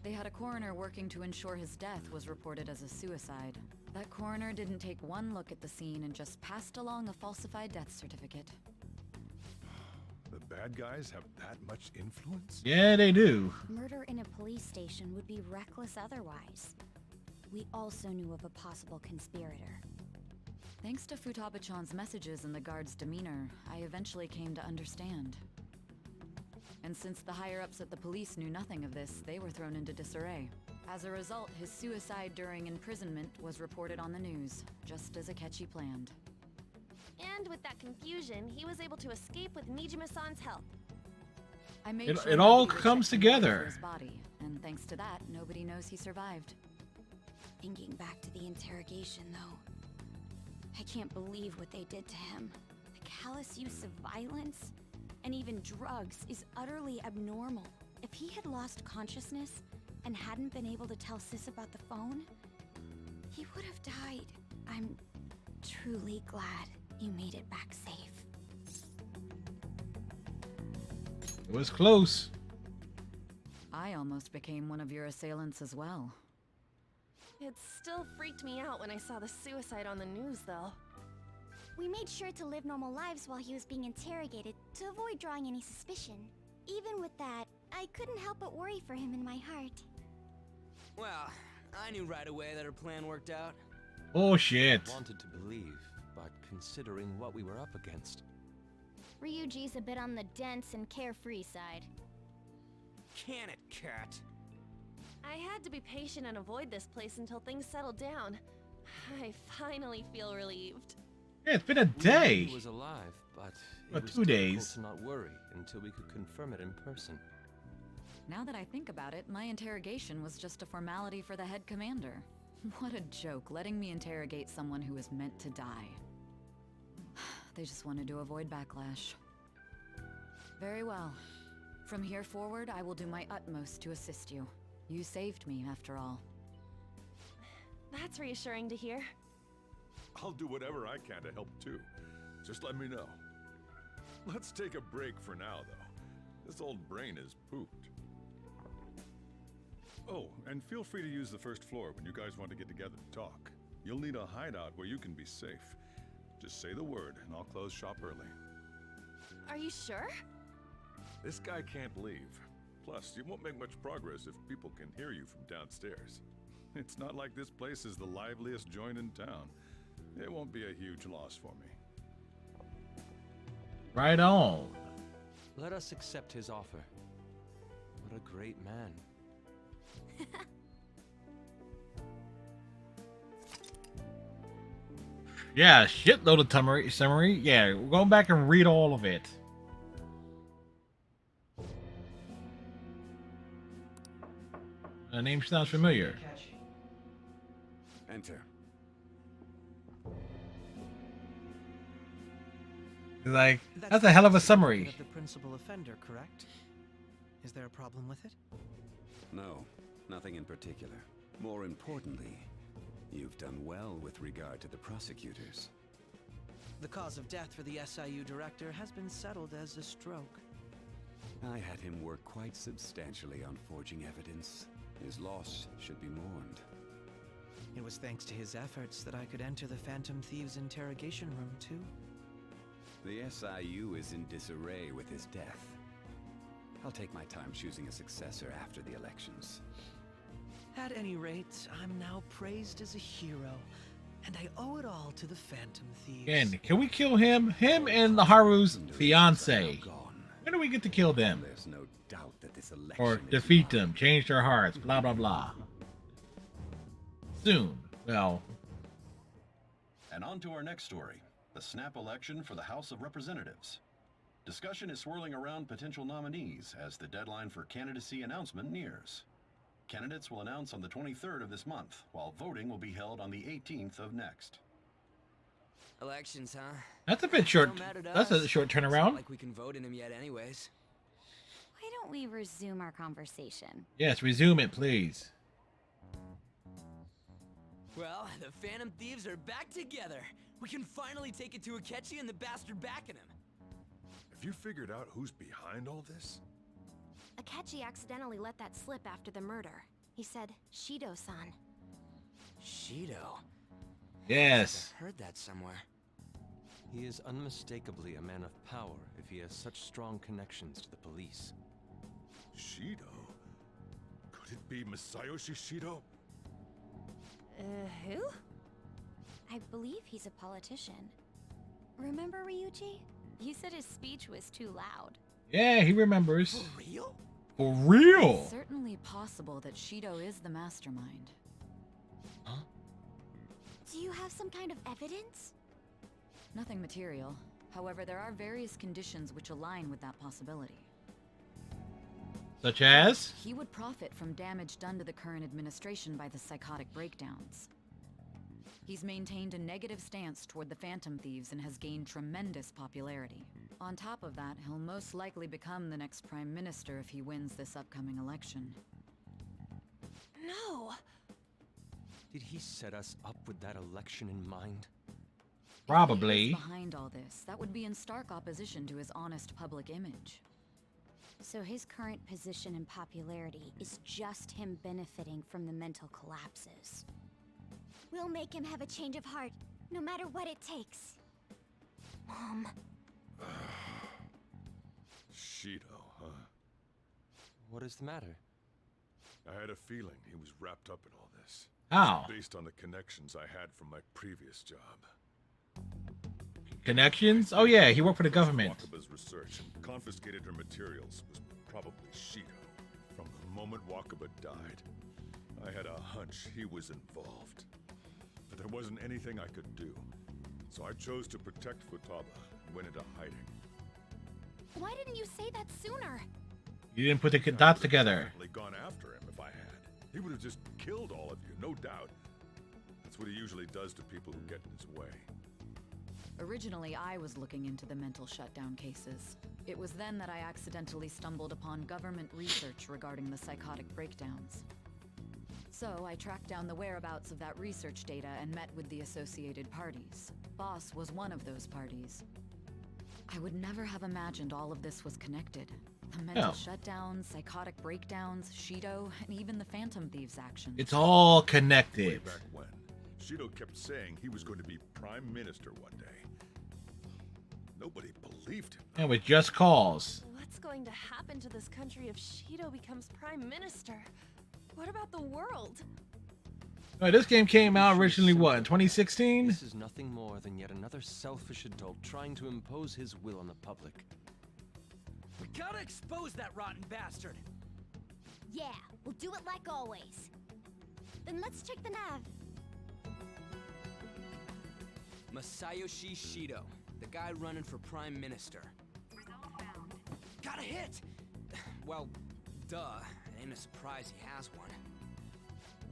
They had a coroner working to ensure his death was reported as a suicide. That coroner didn't take one look at the scene and just passed along a falsified death certificate. The bad guys have that much influence? Yeah, they do. Murder in a police station would be reckless otherwise. We also knew of a possible conspirator. Thanks to Futaba-chan's messages and the guard's demeanor, I eventually came to understand. And since the higher-ups at the police knew nothing of this, they were thrown into disarray. As a result, his suicide during imprisonment was reported on the news, just as Akechi planned. And with that confusion, he was able to escape with Nijima-san's help. I made It sure all nobody would comes check him out for together. his body, and thanks to that, nobody knows he survived. Thinking back to the interrogation, though, I can't believe what they did to him. The callous use of violence, and even drugs, is utterly abnormal. If he had lost consciousness and hadn't been able to tell Sis about the phone, he would have died. I'm truly glad you made it back safe. It was close. I almost became one of your assailants as well. It still freaked me out when I saw the suicide on the news, though. We made sure to live normal lives while he was being interrogated to avoid drawing any suspicion. Even with that, I couldn't help but worry for him in my heart. Well, I knew right away that her plan worked out. Oh shit. Wanted to believe, but considering what we were up against. Ryuji's a bit on the dense and carefree side. Can it, cat? I had to be patient and avoid this place until things settled down. I finally feel relieved. Yeah, it's been a We knew day. he was alive, but Or it was 2 difficult days. to not worry until we could confirm it in person. Now that I think about it, my interrogation was just a formality for the head commander. What a joke, letting me interrogate someone who was meant to die. They just wanted to avoid backlash. Very well. From here forward, I will do my utmost to assist you. You saved me, after all. That's reassuring to hear. I'll do whatever I can to help too. Just let me know. Let's take a break for now, though. This old brain is pooped. Oh, and feel free to use the first floor when you guys want to get together to talk. You'll need a hideout where you can be safe. Just say the word, and I'll close shop early. Are you sure? This guy can't leave. Plus, you won't make much progress if people can hear you from downstairs. It's not like this place is the liveliest joint in town. It won't be a huge loss for me. Right on. Let us accept his offer. What a great man. Yeah, shitload of summary. Yeah, we're going back and read all of it. The name sounds familiar. Enter. Like, that's a hell of a summary. Of the principal offender, correct? Is there a problem with it? No, nothing in particular. More importantly, you've done well with regard to the prosecutors. The cause of death for the SIU director has been settled as a stroke. I had him work quite substantially on forging evidence. His loss should be mourned. It was thanks to his efforts that I could enter the Phantom Thieves' interrogation room, too. The SIU is in disarray with his death. I'll take my time choosing a successor after the elections. At any rate, I'm now praised as a hero, and I owe it all to the Phantom Thieves. Again, can we kill him? Him and the Haru's fiance. When do we get to kill them? There's no doubt that this election Or defeat them, change their hearts, blah blah blah. Soon. Well. And on to our next story. The snap election for the House of Representatives. Discussion is swirling around potential nominees as the deadline for candidacy announcement nears. Candidates will announce on the 23rd of this month, while voting will be held on the 18th of next. Elections, huh? That's a bit short. Don't matter to That's a us. short It's not turnaround. like we can vote in him yet anyways. Why don't we resume our conversation? Yes, resume it, please. Well, the Phantom Thieves are back together. We can finally take it to Akechi and the bastard backing him. Have you figured out who's behind all this? Akechi accidentally let that slip after the murder. He said, Shido-san. Shido? Yes. I've heard that somewhere. He is unmistakably a man of power if he has such strong connections to the police. Shido? Could it be Masayoshi Shido? Who? I believe he's a politician. Remember Ryuji? You said his speech was too loud. Yeah, he remembers. For real? For real. It's certainly possible that Shido is the mastermind. Huh? Do you have some kind of evidence? Nothing material. However, there are various conditions which align with that possibility. Such as? He would profit from damage done to the current administration by the psychotic breakdowns. He's maintained a negative stance toward the Phantom Thieves and has gained tremendous popularity. On top of that, he'll most likely become the next Prime Minister if he wins this upcoming election. No! Did he set us up with that election in mind? Probably. Behind all this, that would be in stark opposition to his honest public image. So his current position and popularity is just him benefiting from the mental collapses. We'll make him have a change of heart, no matter what it takes. Mom. Shido, huh? What is the matter? I had a feeling he was wrapped up in all this. How? Based on the connections I had from my previous job. Connections? Oh yeah, he worked for the government. Wakaba's research and confiscated her materials was probably Shido. From the moment Wakaba died, I had a hunch he was involved. But there wasn't anything I could do. So I chose to protect Futaba and went into hiding. Why didn't you say that sooner? You didn't put the dots together. I'd gone after him if I had. He would have just killed all of you, no doubt. That's what he usually does to people who get in his way. Originally, I was looking into the mental shutdown cases. It was then that I accidentally stumbled upon government research regarding the psychotic breakdowns. So I tracked down the whereabouts of that research data and met with the associated parties. Boss was one of those parties. I would never have imagined all of this was connected. The mental shutdowns, psychotic breakdowns, Shido, and even the Phantom Thieves' actions. It's all Way connected. back when, Shido kept saying he was going to be Prime Minister one day. Nobody believed him. And with just cause. What's going to happen to this country if Shido becomes Prime Minister? What about the world? Oh, this game came out originally, what, in 2016? This is nothing more than yet another selfish adult trying to impose his will on the public. We gotta expose that rotten bastard! Yeah, we'll do it like always. Then let's check the nav. Masayoshi Shido, the guy running for Prime Minister. Got a hit! Well, duh. It ain't a surprise he has one.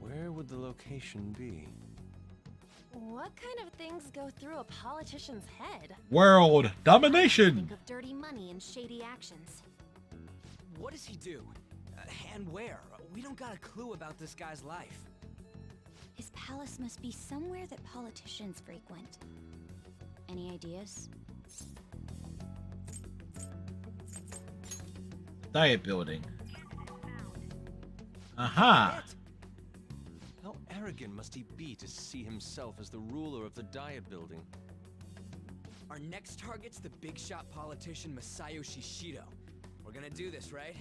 Where would the location be? What kind of things go through a politician's head? World domination. Think of dirty money and shady actions. What does he do? And where? We don't got a clue about this guy's life. His palace must be somewhere that politicians frequent. Any ideas? Diet building. Aha. How arrogant must he be to see himself as the ruler of the Diet Building? Our next target's the big shot politician Masayoshi Shido. We're gonna do this, right?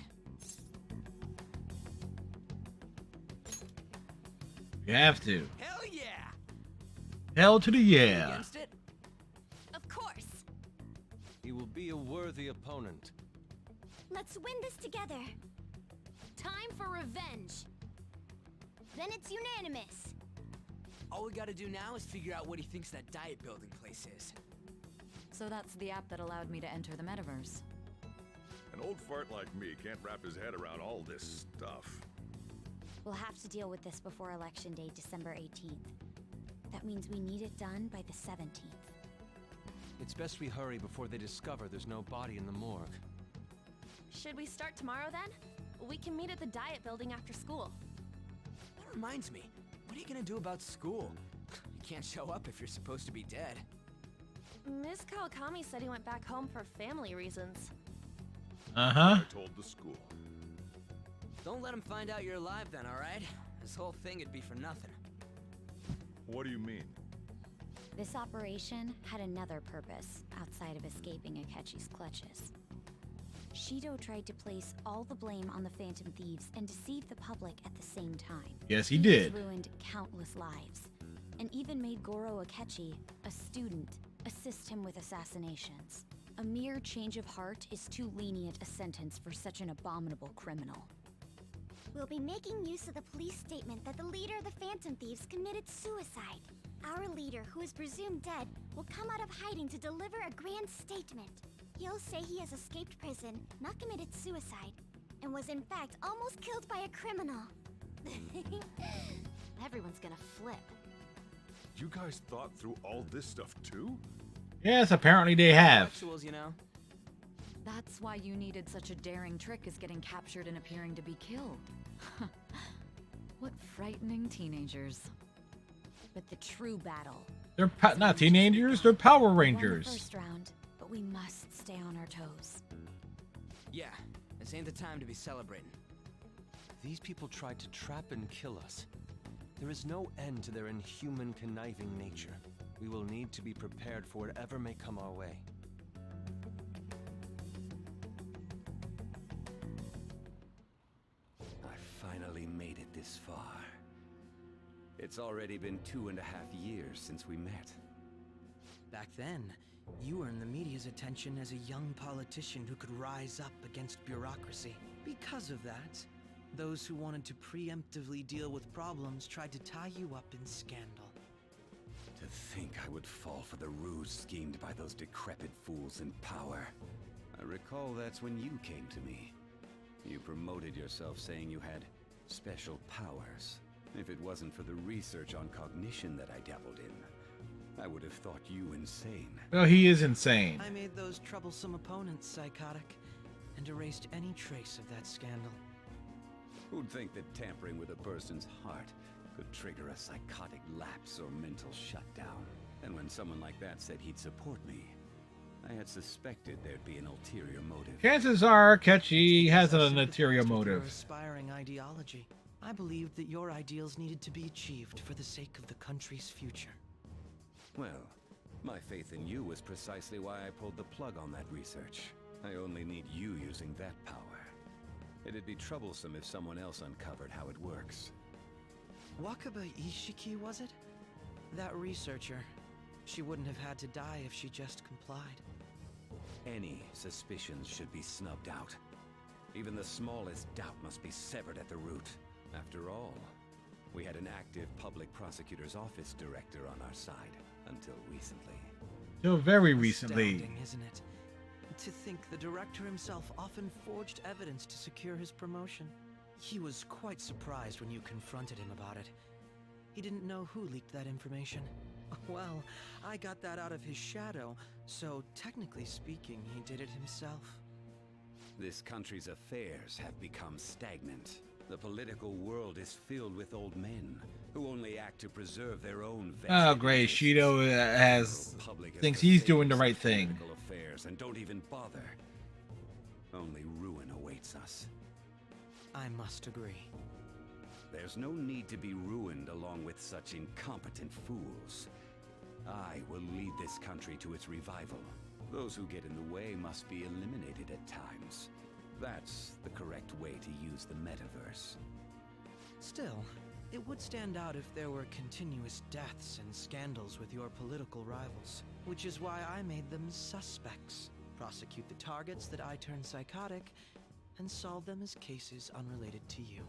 You have to. Hell yeah! Hell to the yeah. Against it? Of course. He will be a worthy opponent. Let's win this together. Time for revenge. Then it's unanimous. All we gotta do now is figure out what he thinks that diet building place is. So that's the app that allowed me to enter the metaverse. An old fart like me can't wrap his head around all this stuff. We'll have to deal with this before Election Day, December 18th. That means we need it done by the 17th. It's best we hurry before they discover there's no body in the morgue. Should we start tomorrow then? We can meet at the diet building after school. That reminds me, what are you gonna do about school? You can't show up if you're supposed to be dead. Ms. Kawakami said he went back home for family reasons. Uh-huh. I told the school. Don't let him find out you're alive then, alright? This whole thing would be for nothing. What do you mean? This operation had another purpose outside of escaping Akechi's clutches. Shido tried to place all the blame on the Phantom Thieves and deceive the public at the same time. Yes, he did. He's ruined countless lives, and even made Goro Akechi, a student, assist him with assassinations. A mere change of heart is too lenient a sentence for such an abominable criminal. We'll be making use of the police statement that the leader of the Phantom Thieves committed suicide. Our leader, who is presumed dead, will come out of hiding to deliver a grand statement. He'll say he has escaped prison, not committed suicide, and was in fact almost killed by a criminal. Everyone's gonna flip. You guys thought through all this stuff too? Yes, apparently they have. Actuals, you know. That's why you needed such a daring trick as getting captured and appearing to be killed. What frightening teenagers. But the true battle. They're not teenagers, they're Power We won the Rangers. first round, but we must stay on our toes. Yeah, this ain't the time to be celebrating. These people tried to trap and kill us. There is no end to their inhuman, conniving nature. We will need to be prepared for whatever may come our way. I finally made it this far. It's already been 2.5 years since we met. Back then, you earned the media's attention as a young politician who could rise up against bureaucracy. Because of that, those who wanted to preemptively deal with problems tried to tie you up in scandal. To think I would fall for the ruse schemed by those decrepit fools in power. I recall that's when you came to me. You promoted yourself saying you had special powers. If it wasn't for the research on cognition that I dabbled in, I would have thought you insane. Well, he is insane. I made those troublesome opponents psychotic and erased any trace of that scandal. Who'd think that tampering with a person's heart could trigger a psychotic lapse or mental shutdown? And when someone like that said he'd support me, I had suspected there'd be an ulterior motive. Chances are Akechi has an ulterior Your motive. aspiring ideology. I believed that your ideals needed to be achieved for the sake of the country's future. Well, my faith in you was precisely why I pulled the plug on that research. I only need you using that power. It'd be troublesome if someone else uncovered how it works. Wakaba Ishiki, was it? That researcher. She wouldn't have had to die if she just complied. Any suspicions should be snubbed out. Even the smallest doubt must be severed at the root. After all, we had an active public prosecutor's office director on our side. Until recently. Till very recently. Astounding, isn't it? To think the director himself often forged evidence to secure his promotion. He was quite surprised when you confronted him about it. He didn't know who leaked that information. Well, I got that out of his shadow, so technically speaking, he did it himself. This country's affairs have become stagnant. The political world is filled with old men who only act to preserve their own Oh, great. Shido thinks he's doing the right thing. political affairs and don't even bother. Only ruin awaits us. I must agree. There's no need to be ruined along with such incompetent fools. I will lead this country to its revival. Those who get in the way must be eliminated at times. That's the correct way to use the metaverse. Still, it would stand out if there were continuous deaths and scandals with your political rivals, which is why I made them suspects. Prosecute the targets that I turn psychotic, and solve them as cases unrelated to you.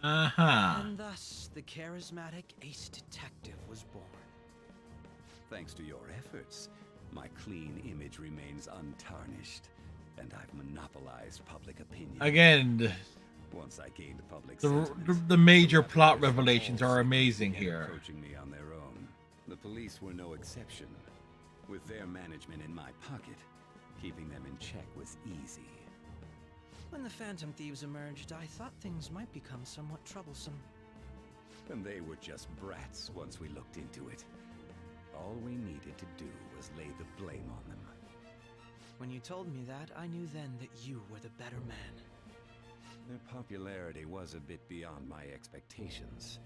Uh-huh. And thus, the charismatic ace detective was born. Thanks to your efforts, my clean image remains untarnished, and I've monopolized public opinion. Again, once I gained public the major plot revelations are amazing here. Approaching me on their own. The police were no exception. With their management in my pocket, keeping them in check was easy. When the Phantom Thieves emerged, I thought things might become somewhat troublesome. And they were just brats once we looked into it. All we needed to do was lay the blame on them. When you told me that, I knew then that you were the better man. Their popularity was a bit beyond my expectations,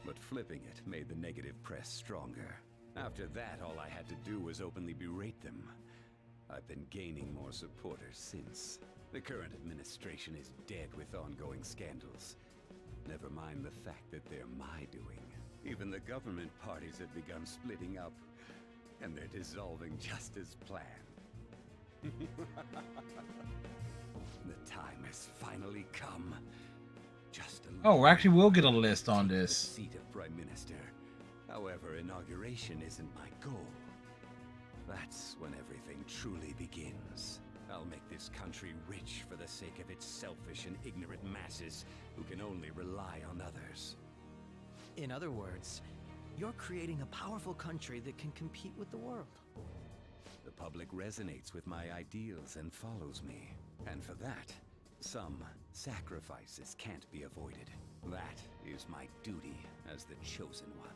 but flipping it made the negative press stronger. After that, all I had to do was openly berate them. I've been gaining more supporters since. The current administration is dead with ongoing scandals. Never mind the fact that they're my doing. Even the government parties have begun splitting up, and they're dissolving just as planned. The time has finally come. Oh, actually, we'll get a list on this. Seat of Prime Minister. However, inauguration isn't my goal. That's when everything truly begins. I'll make this country rich for the sake of its selfish and ignorant masses who can only rely on others. In other words, you're creating a powerful country that can compete with the world. The public resonates with my ideals and follows me. And for that, some sacrifices can't be avoided. That is my duty as the Chosen One.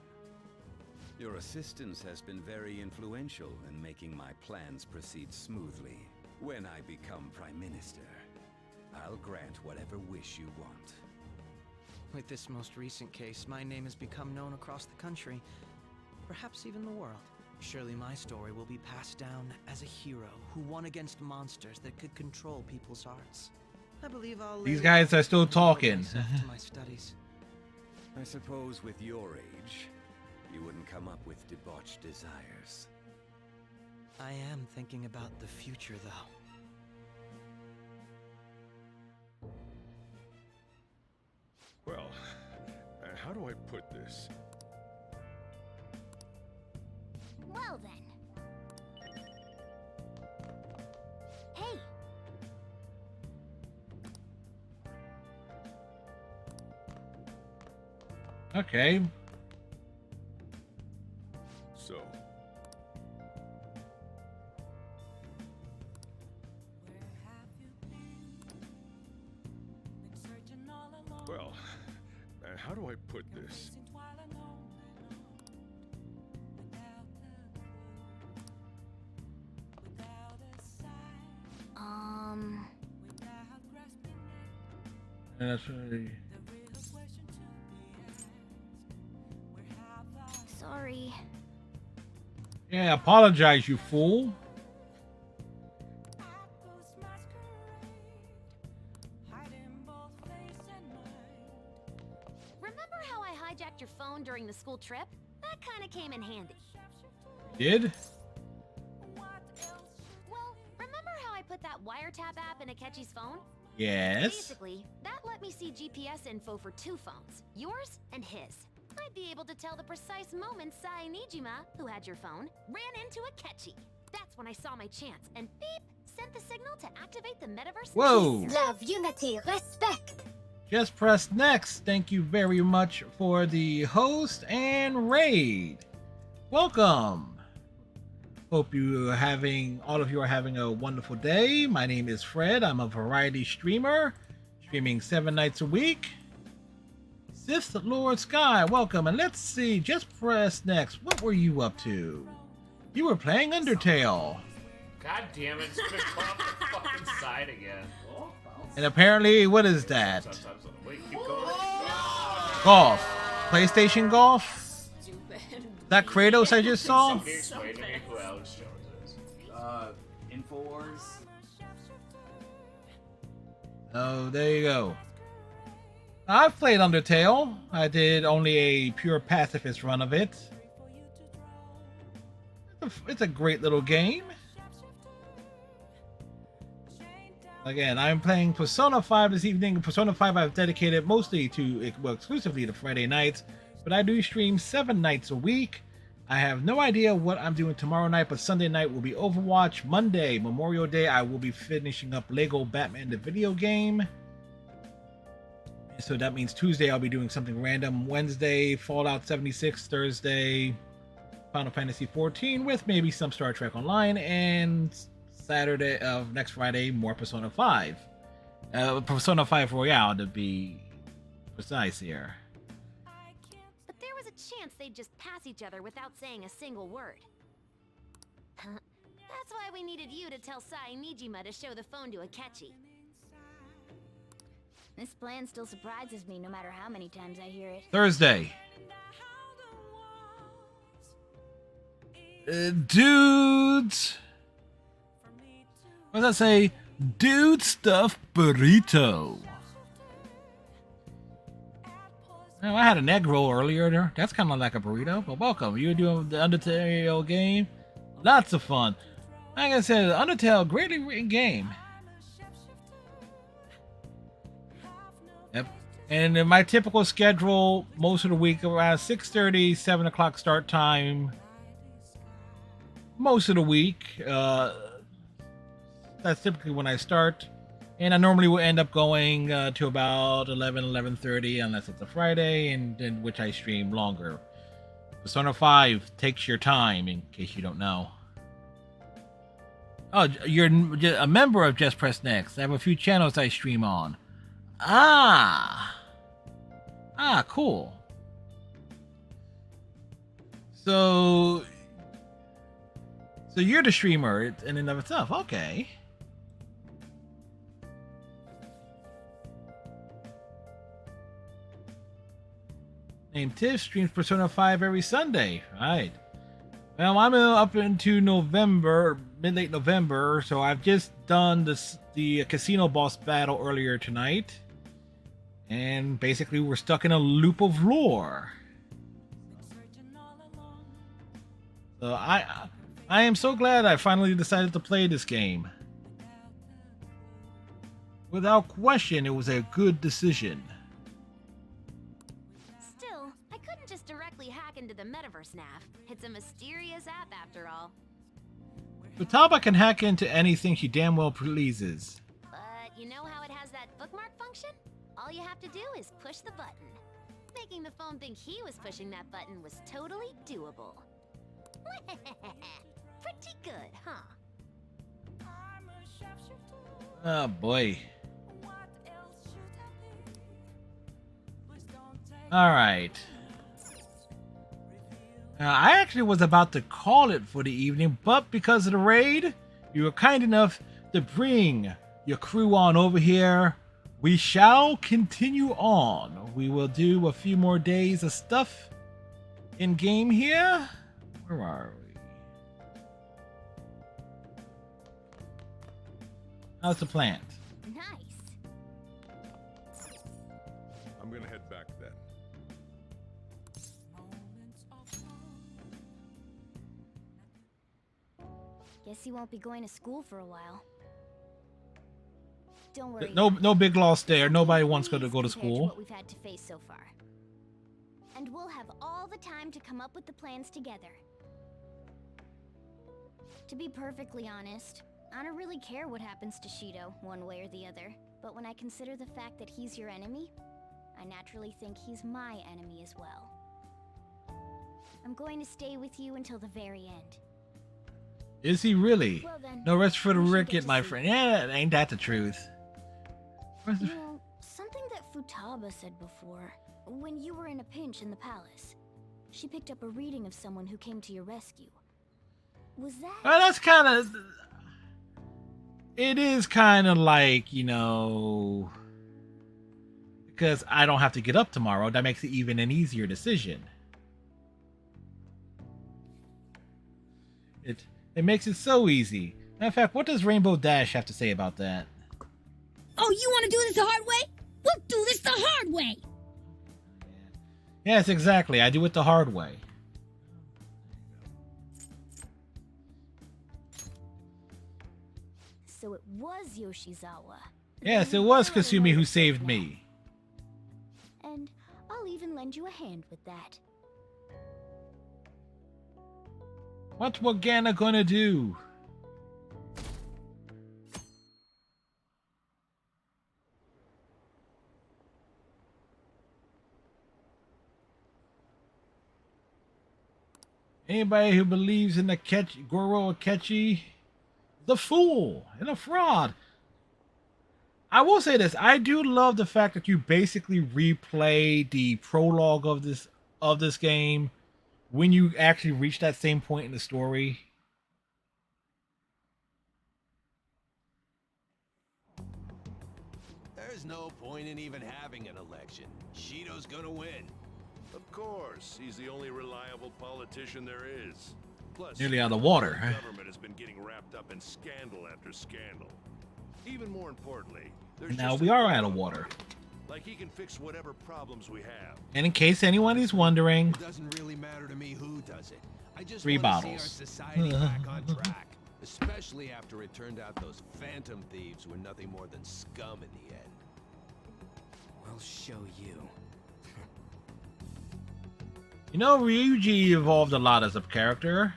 Your assistance has been very influential in making my plans proceed smoothly. When I become Prime Minister, I'll grant whatever wish you want. With this most recent case, my name has become known across the country, perhaps even the world. Surely my story will be passed down as a hero who won against monsters that could control people's hearts. I believe I'll These guys are still talking. to my studies. I suppose with your age, you wouldn't come up with debauched desires. I am thinking about the future, though. Well, how do I put this? Well then. Hey! Okay. So. Well, how do I put this? That's right. Sorry. Yeah, apologize, you fool. Remember how I hijacked your phone during the school trip? That kind of came in handy. Did? Well, remember how I put that wiretap app in Akechi's phone? Yes. Basically, that let me see GPS info for two phones, yours and his. I'd be able to tell the precise moment Sai Nijima, who had your phone, ran into Akechi. That's when I saw my chance, and beep, sent the signal to activate the metaverse. Whoa! Love, unity, respect. Just press next. Thank you very much for the host and raid. Welcome. Hope all of you are having a wonderful day. My name is Fred. I'm a variety streamer, streaming 7 nights a week. Sith Lord Sky, welcome. And let's see, just press next. What were you up to? You were playing Undertale. God damn it, it's gonna come up the fucking side again. And apparently, what is that? Wait, keep going. Golf. PlayStation Golf? That Kratos I just saw? Somebody explain to me who Alex Jones is. InfoWars. Oh, there you go. I've played Undertale. I did only a pure pacifist run of it. It's a great little game. Again, I'm playing Persona 5 this evening. Persona 5 I've dedicated mostly to, well, exclusively to Friday nights, but I do stream 7 nights a week. I have no idea what I'm doing tomorrow night, but Sunday night will be Overwatch. Monday, Memorial Day, I will be finishing up Lego Batman the video game. So that means Tuesday I'll be doing something random. Wednesday, Fallout 76. Thursday, Final Fantasy 14 with maybe some Star Trek Online. And Saturday of next Friday, more Persona 5. Persona 5 Royale to be precise here. But there was a chance they'd just pass each other without saying a single word. That's why we needed you to tell Sai Nijima to show the phone to Akechi. This plan still surprises me no matter how many times I hear it. Thursday. Dudes. What does that say? Dude stuffed burrito. Oh, I had an egg roll earlier there. That's kind of like a burrito, but welcome. You're doing the Undertale game. Lots of fun. Like I said, Undertale, greatly written game. Yep. And in my typical schedule, most of the week around 6:30, 7 o'clock start time. Most of the week, that's typically when I start. And I normally will end up going to about 11, 11:30, unless it's a Friday, and in which I stream longer. Persona 5 takes your time, in case you don't know. Oh, you're a member of Just Press Next. I have a few channels I stream on. Ah, cool. So you're the streamer in and of itself. Okay. Named Tiff streams Persona 5 every Sunday. Right. Well, I'm up into November, mid-late November, so I've just done the casino boss battle earlier tonight. And basically we're stuck in a loop of lore. So I am so glad I finally decided to play this game. Without question, it was a good decision. Still, I couldn't just directly hack into the metaverse nav. It's a mysterious app after all. Futaba can hack into anything she damn well pleases. But you know how it has that bookmark function? All you have to do is push the button. Making the phone think he was pushing that button was totally doable. Pretty good, huh? Oh boy. Alright. I actually was about to call it for the evening, but because of the raid, you were kind enough to bring your crew on over here. We shall continue on. We will do a few more days of stuff in game here. Where are we? How's the plant? Nice. I'm gonna head back then. Guess you won't be going to school for a while. Don't worry. No big loss there. Nobody wants to go to Compared school. what we've had to face so far. and we'll have all the time to come up with the plans together. To be perfectly honest, I don't really care what happens to Shido, one way or the other. But when I consider the fact that he's your enemy, I naturally think he's my enemy as well. I'm going to stay with you until the very end. Is he really? Well then, No rest for the we should wicked, get to my see friend. it. Yeah, ain't that the truth? You know, something that Futaba said before, when you were in a pinch in the palace, she picked up a reading of someone who came to your rescue. Was that? Well, that's kind of... It is kind of like, you know... Because I don't have to get up tomorrow, that makes it even an easier decision. It makes it so easy. Matter of fact, what does Rainbow Dash have to say about that? Oh, you want to do this the hard way? We'll do this the hard way! Yes, exactly. I do it the hard way. So it was Yoshizawa. Yes, it was Kasumi who saved me. And I'll even lend you a hand with that. What's Morgana gonna do? Anybody who believes in the Goro Akechi, the fool and a fraud. I will say this: I do love the fact that you basically replay the prologue of this game when you actually reach that same point in the story. There's no point in even having an election. Shido's gonna win. Of course, he's the only reliable politician there is. Plus, Nearly out of water, the huh? government has been getting wrapped up in scandal after scandal. Even more importantly, there's Now just we a are thought out of about water. it. Like he can fix whatever problems we have. And in case anyone is wondering, It doesn't really matter to me who does it. I just 3 want to see our bottles. society back on track. Especially after it turned out those phantom thieves were nothing more than scum in the end. I'll show you. you know, Ryuji evolved a lot as a character.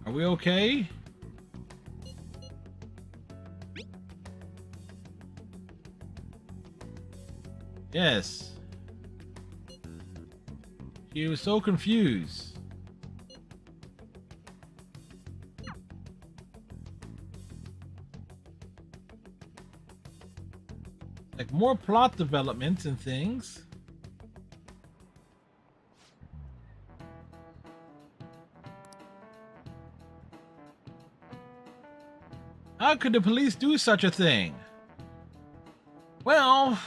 Are we okay? Yes. She was so confused. Like more plot developments and things. How could the police do such a thing? Well,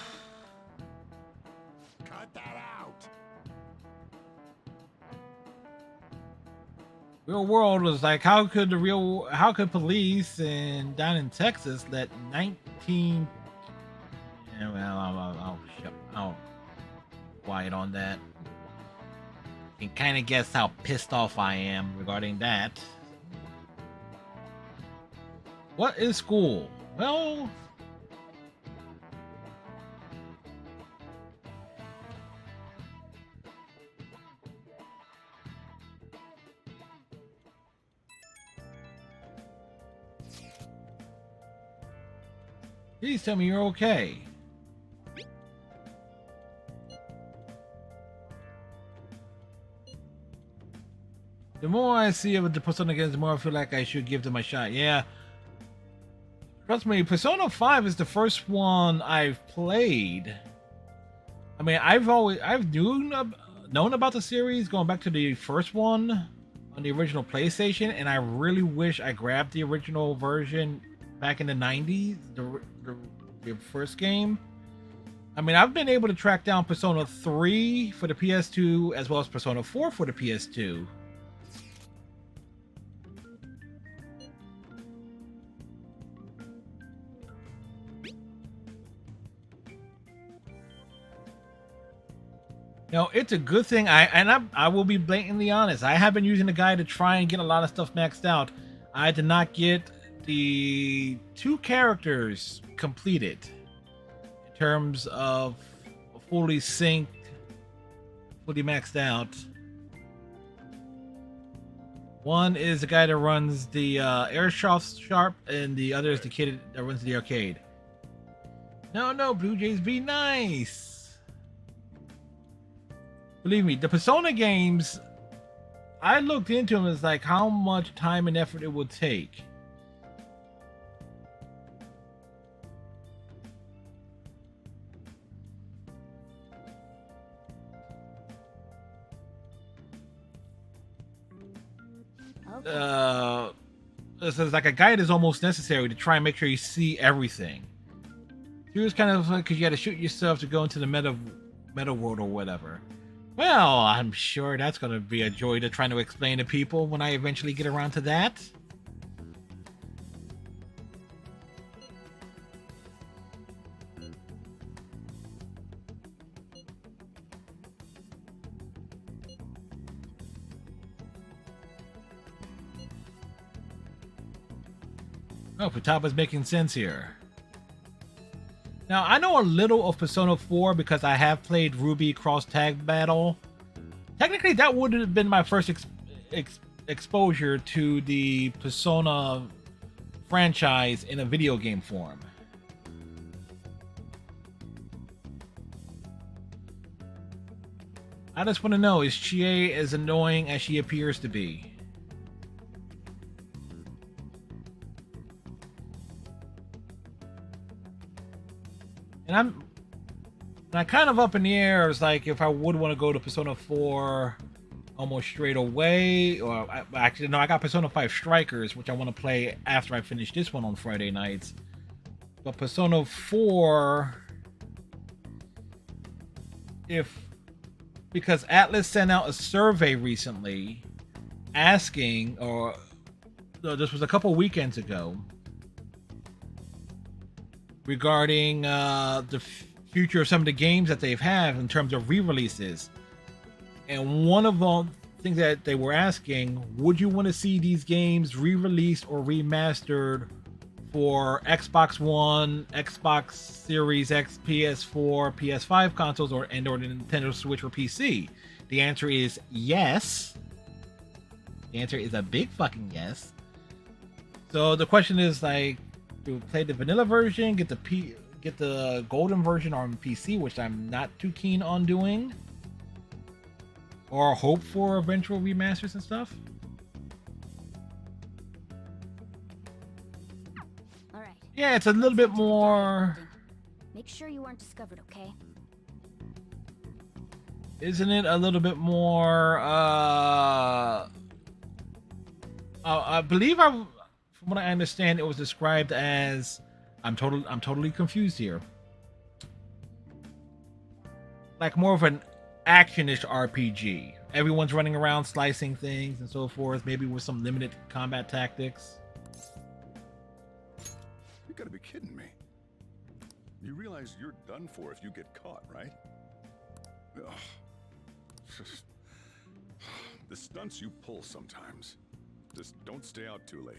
Cut that out. real world was like, how could police and down in Texas let 19? Yeah, well, I'll quiet on that. You can kind of guess how pissed off I am regarding that. What is school? Well, please tell me you're okay. The more I see of the Persona games, the more I feel like I should give them a shot. Yeah. Trust me, Persona 5 is the first one I've played. I mean, I've known about the series going back to the first one on the original PlayStation, and I really wish I grabbed the original version back in the 90s, the first game. I mean, I've been able to track down Persona 3 for the PS2 as well as Persona 4 for the PS2. You know, it's a good thing. I will be blatantly honest. I have been using the guide to try and get a lot of stuff maxed out. I did not get the 2 characters completed in terms of fully synced, fully maxed out. One is the guy that runs the Airsoft Sharp, and the other is the kid that runs the arcade. No, Blue Jays, be nice. Believe me, the Persona games, I looked into them as like how much time and effort it would take. This is like a guide is almost necessary to try and make sure you see everything. It was kind of like because you had to shoot yourself to go into the meta world or whatever. Well, I'm sure that's going to be a joy to trying to explain to people when I eventually get around to that. Oh, Futaba's making sense here. Now, I know a little of Persona 4 because I have played Ruby Cross Tag Battle. Technically, that would have been my first exposure to the Persona franchise in a video game form. I just want to know, is Chie as annoying as she appears to be? And I'm kind of up in the air as like if I would want to go to Persona 4 almost straight away, or actually no, I got Persona 5 Strikers, which I want to play after I finish this one on Friday nights. But Persona 4, because Atlas sent out a survey recently asking, or no, this was a couple weekends ago, regarding the future of some of the games that they've had in terms of re-releases. And one of the things that they were asking, would you want to see these games re-released or remastered for Xbox One, Xbox Series X, PS4, PS5 consoles, or the Nintendo Switch or PC? The answer is yes. The answer is a big fucking yes. So the question is like, do we play the vanilla version, get the golden version on PC, which I'm not too keen on doing, or hope for eventual remasters and stuff? All right. Yeah, it's a little bit more. Make sure you aren't discovered, okay? Isn't it a little bit more? I believe from what I understand, it was described as I'm totally confused here. Like more of an actionish RPG. Everyone's running around slicing things and so forth, maybe with some limited combat tactics. You gotta be kidding me. You realize you're done for if you get caught, right? Ugh. The stunts you pull sometimes. Just don't stay out too late.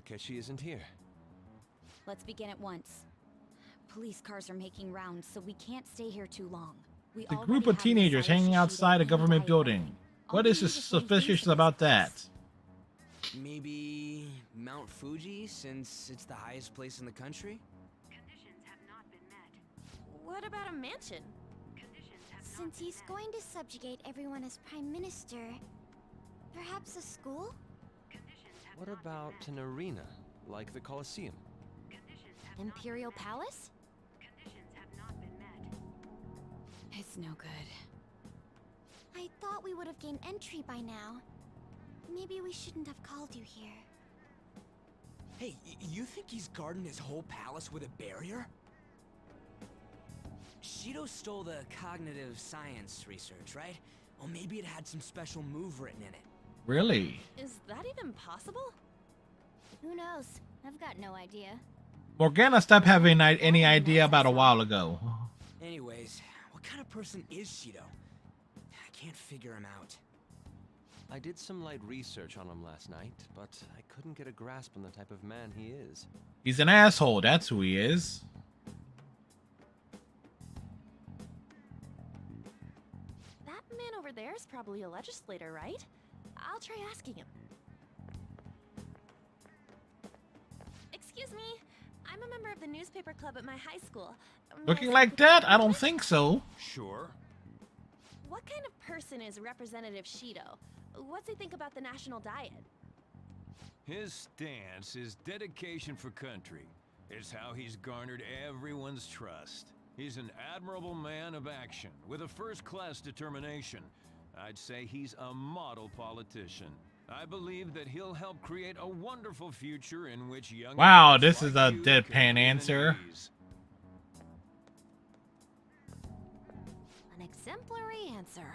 Akechi isn't here. Let's begin at once. Police cars are making rounds, so we can't stay here too long. The group of teenagers hanging outside a government building. What is suspicious about that? Maybe Mount Fuji, since it's the highest place in the country? What about a mansion? Since he's going to subjugate everyone as Prime Minister, perhaps a school? What about an arena, like the Colosseum? Imperial Palace? It's no good. I thought we would have gained entry by now. Maybe we shouldn't have called you here. Hey, you think he's guarding his whole palace with a barrier? Shido stole the cognitive science research, right? Or maybe it had some special move written in it. Really? Is that even possible? Who knows? I've got no idea. Morgana stopped having any idea about a while ago. Anyways, what kind of person is Shido? can't figure him out. I did some light research on him last night, but I couldn't get a grasp on the type of man he is. He's an asshole, that's who he is. That man over there is probably a legislator, right? I'll try asking him. Excuse me, I'm a member of the newspaper club at my high school. Looking like that? I don't think so. Sure. What kind of person is Representative Shido? What's he think about the national diet? His stance is dedication for country. It's how he's garnered everyone's trust. He's an admirable man of action, with a first-class determination. I'd say he's a model politician. I believe that he'll help create a wonderful future in which young... Wow, adults this is like a you deadpan can live in answer. ease. An exemplary answer.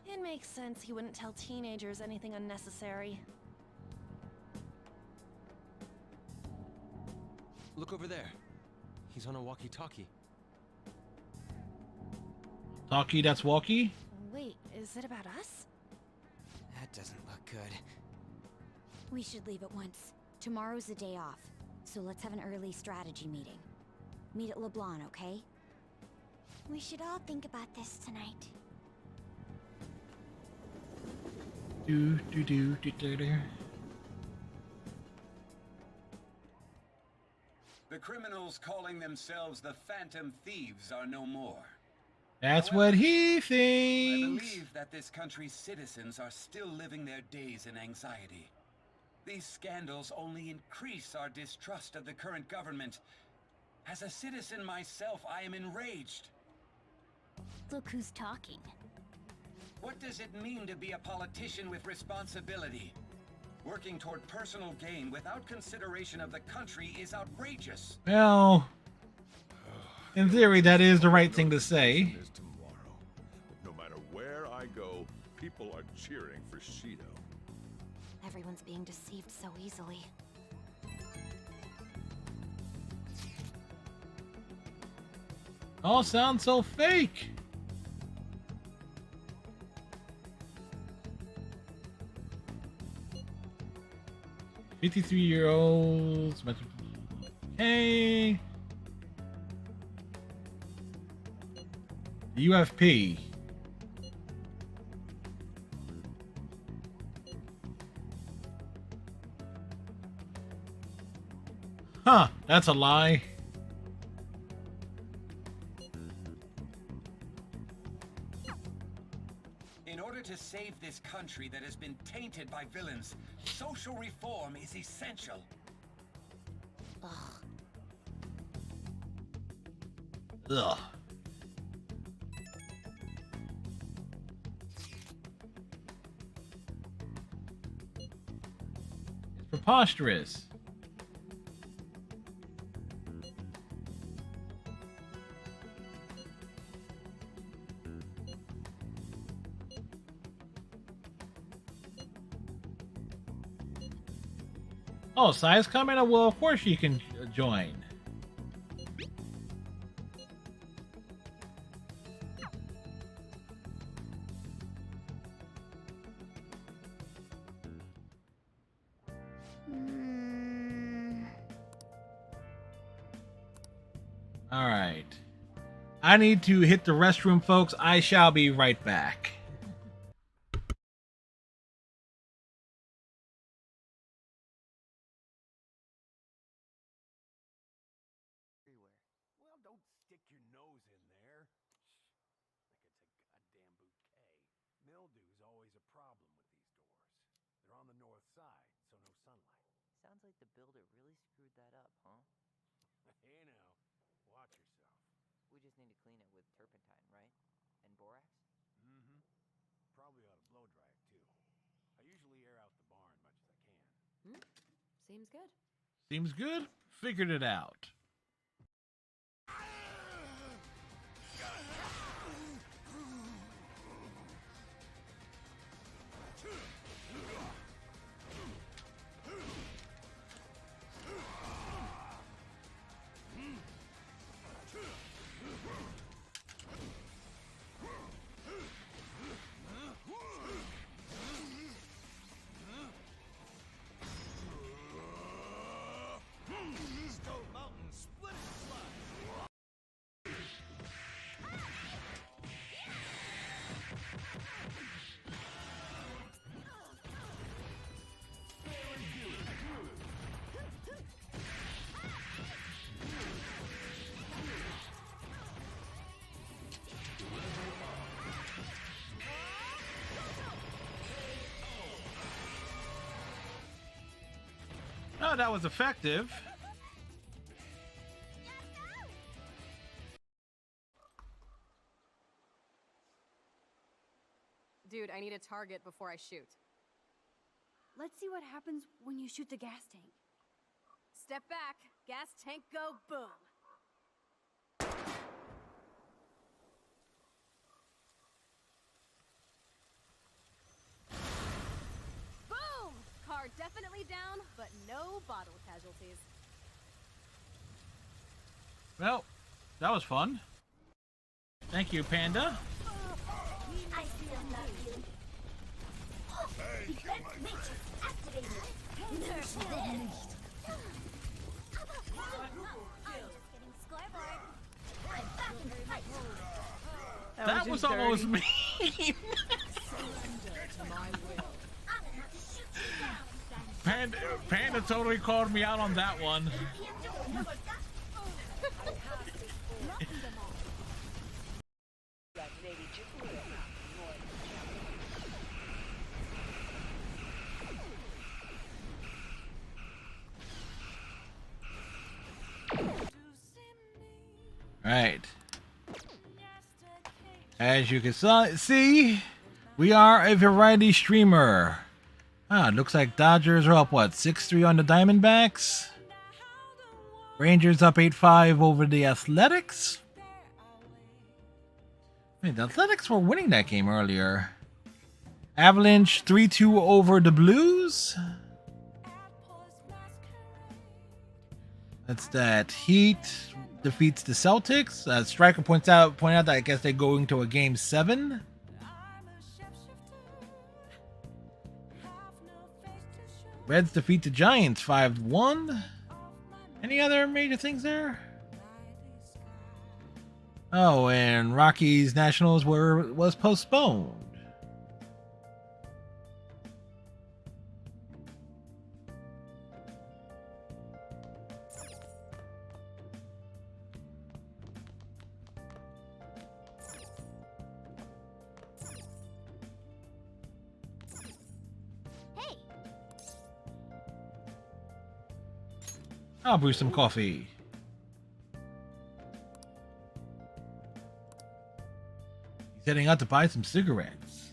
It makes sense he wouldn't tell teenagers anything unnecessary. Look over there. He's on a walkie-talkie. Talkie, that's walkie? Wait, is it about us? That doesn't look good. We should leave at once. Tomorrow's the day off, so let's have an early strategy meeting. Meet at LeBlanc, okay? We should all think about this tonight. Do do do do do do. The criminals calling themselves the Phantom Thieves are no more. That's what he I thinks. believe that this country's citizens are still living their days in anxiety. These scandals only increase our distrust of the current government. As a citizen myself, I am enraged. Look who's talking. What does it mean to be a politician with responsibility? Working toward personal gain without consideration of the country is outrageous. Well, in theory, that is the right thing to say. Is tomorrow. No matter where I go, people are cheering for Shido. Everyone's being deceived so easily. All sounds so fake. $53-year-olds. Hey. UFP. Huh, that's a lie. In order to save this country that has been tainted by villains, social reform is essential. Ugh. It's preposterous. Oh, Sai's coming? Oh, well, of course you can join. All right. I need to hit the restroom, folks. I shall be right back. Well, don't stick your nose in there. Like it's a goddamn bouquet. Mildew's always a problem with these doors. They're on the north side, so no sunlight. Sounds like the builder really screwed that up, huh? Hey now, watch yourself. We just need to clean it with turpentine, right? And borax? Mm-hmm. Probably ought to blow dry it too. I usually air out the barn much as I can. Seems good. Seems good. Figured it out. Well, that was effective. Dude, I need a target before I shoot. Let's see what happens when you shoot the gas tank. Step back, gas tank go, boom. Boom! Car definitely down, but no bottle casualties. Well, that was fun. Thank you, Panda. I still love you. Defense matrix activated. Nerf this. That was almost mean. Panda totally called me out on that one. Right. As you can see, we are a variety streamer. It looks like Dodgers are up, what, 6-3 on the Diamondbacks? Rangers up 8-5 over the Athletics? Wait, the Athletics were winning that game earlier. Avalanche 3-2 over the Blues? That's that. Heat defeats the Celtics. Striker point out that I guess they're going to a game 7. Reds defeat the Giants 5-1. Any other major things there? Oh, and Rockies Nationals was postponed. I'll brew some coffee. He's heading out to buy some cigarettes.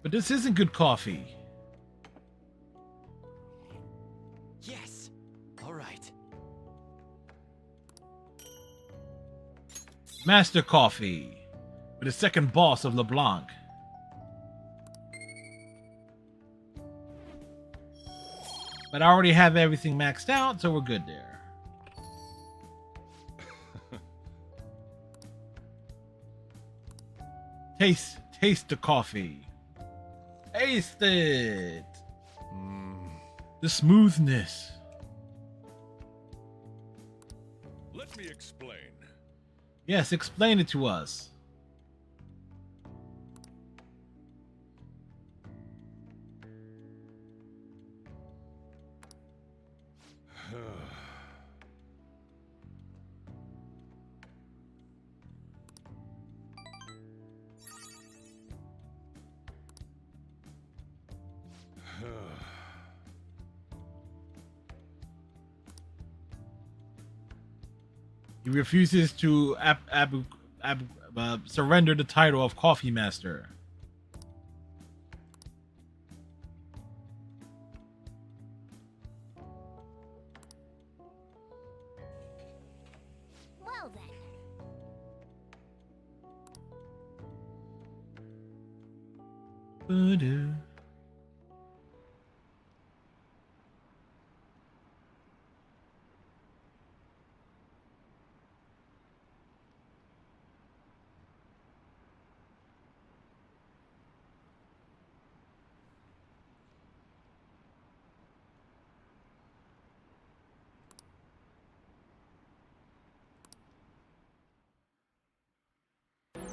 But this isn't good coffee. Yes. All right. Master Coffee, with the second boss of LeBlanc. But I already have everything maxed out, so we're good there. Taste the coffee. Taste it. The smoothness. Let me explain. Yes, explain it to us. He refuses to surrender the title of Coffee Master. Well then. Voodoo.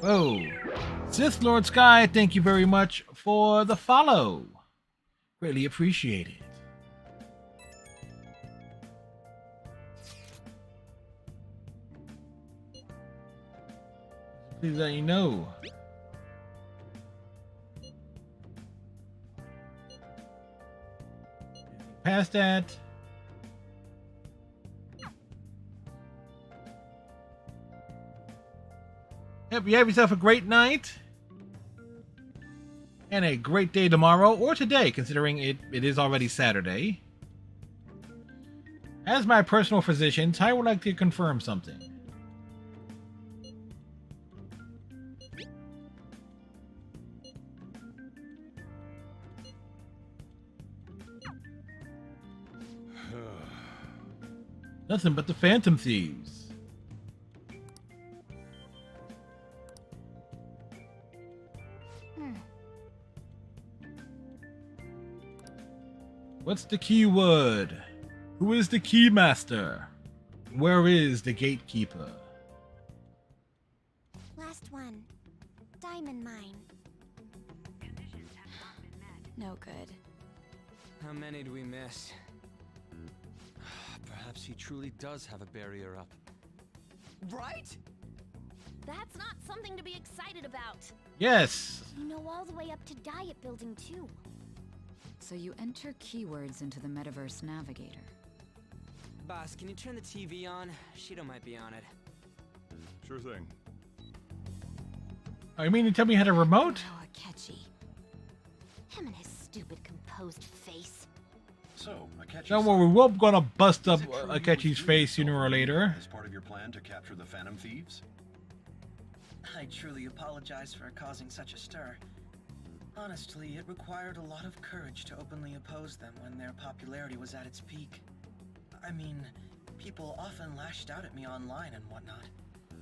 Whoa. Sith Lord Sky, thank you very much for the follow. Greatly appreciate it. Please let you know. past that. Yep, you have yourself a great night. And a great day tomorrow, or today, considering it is already Saturday. As my personal physician, I would like to confirm something. Nothing but the Phantom Thieves. What's the keyword? Who is the keymaster? Where is the gatekeeper? Last one. Diamond mine. No good. How many do we miss? Perhaps he truly does have a barrier up. Right? That's not something to be excited about. Yes. You know all the way up to Diet Building, too. So you enter keywords into the Metaverse Navigator. Boss, can you turn the TV on? Shido might be on it. Sure thing. Oh, you mean to tell me you had a remote? Oh, Akechi. Him and his stupid composed face. So, Akechi. Don't worry, we're gonna bust up Akechi's face sooner or later. As part of your plan to capture the Phantom Thieves? I truly apologize for causing such a stir. Honestly, it required a lot of courage to openly oppose them when their popularity was at its peak. I mean, people often lashed out at me online and whatnot.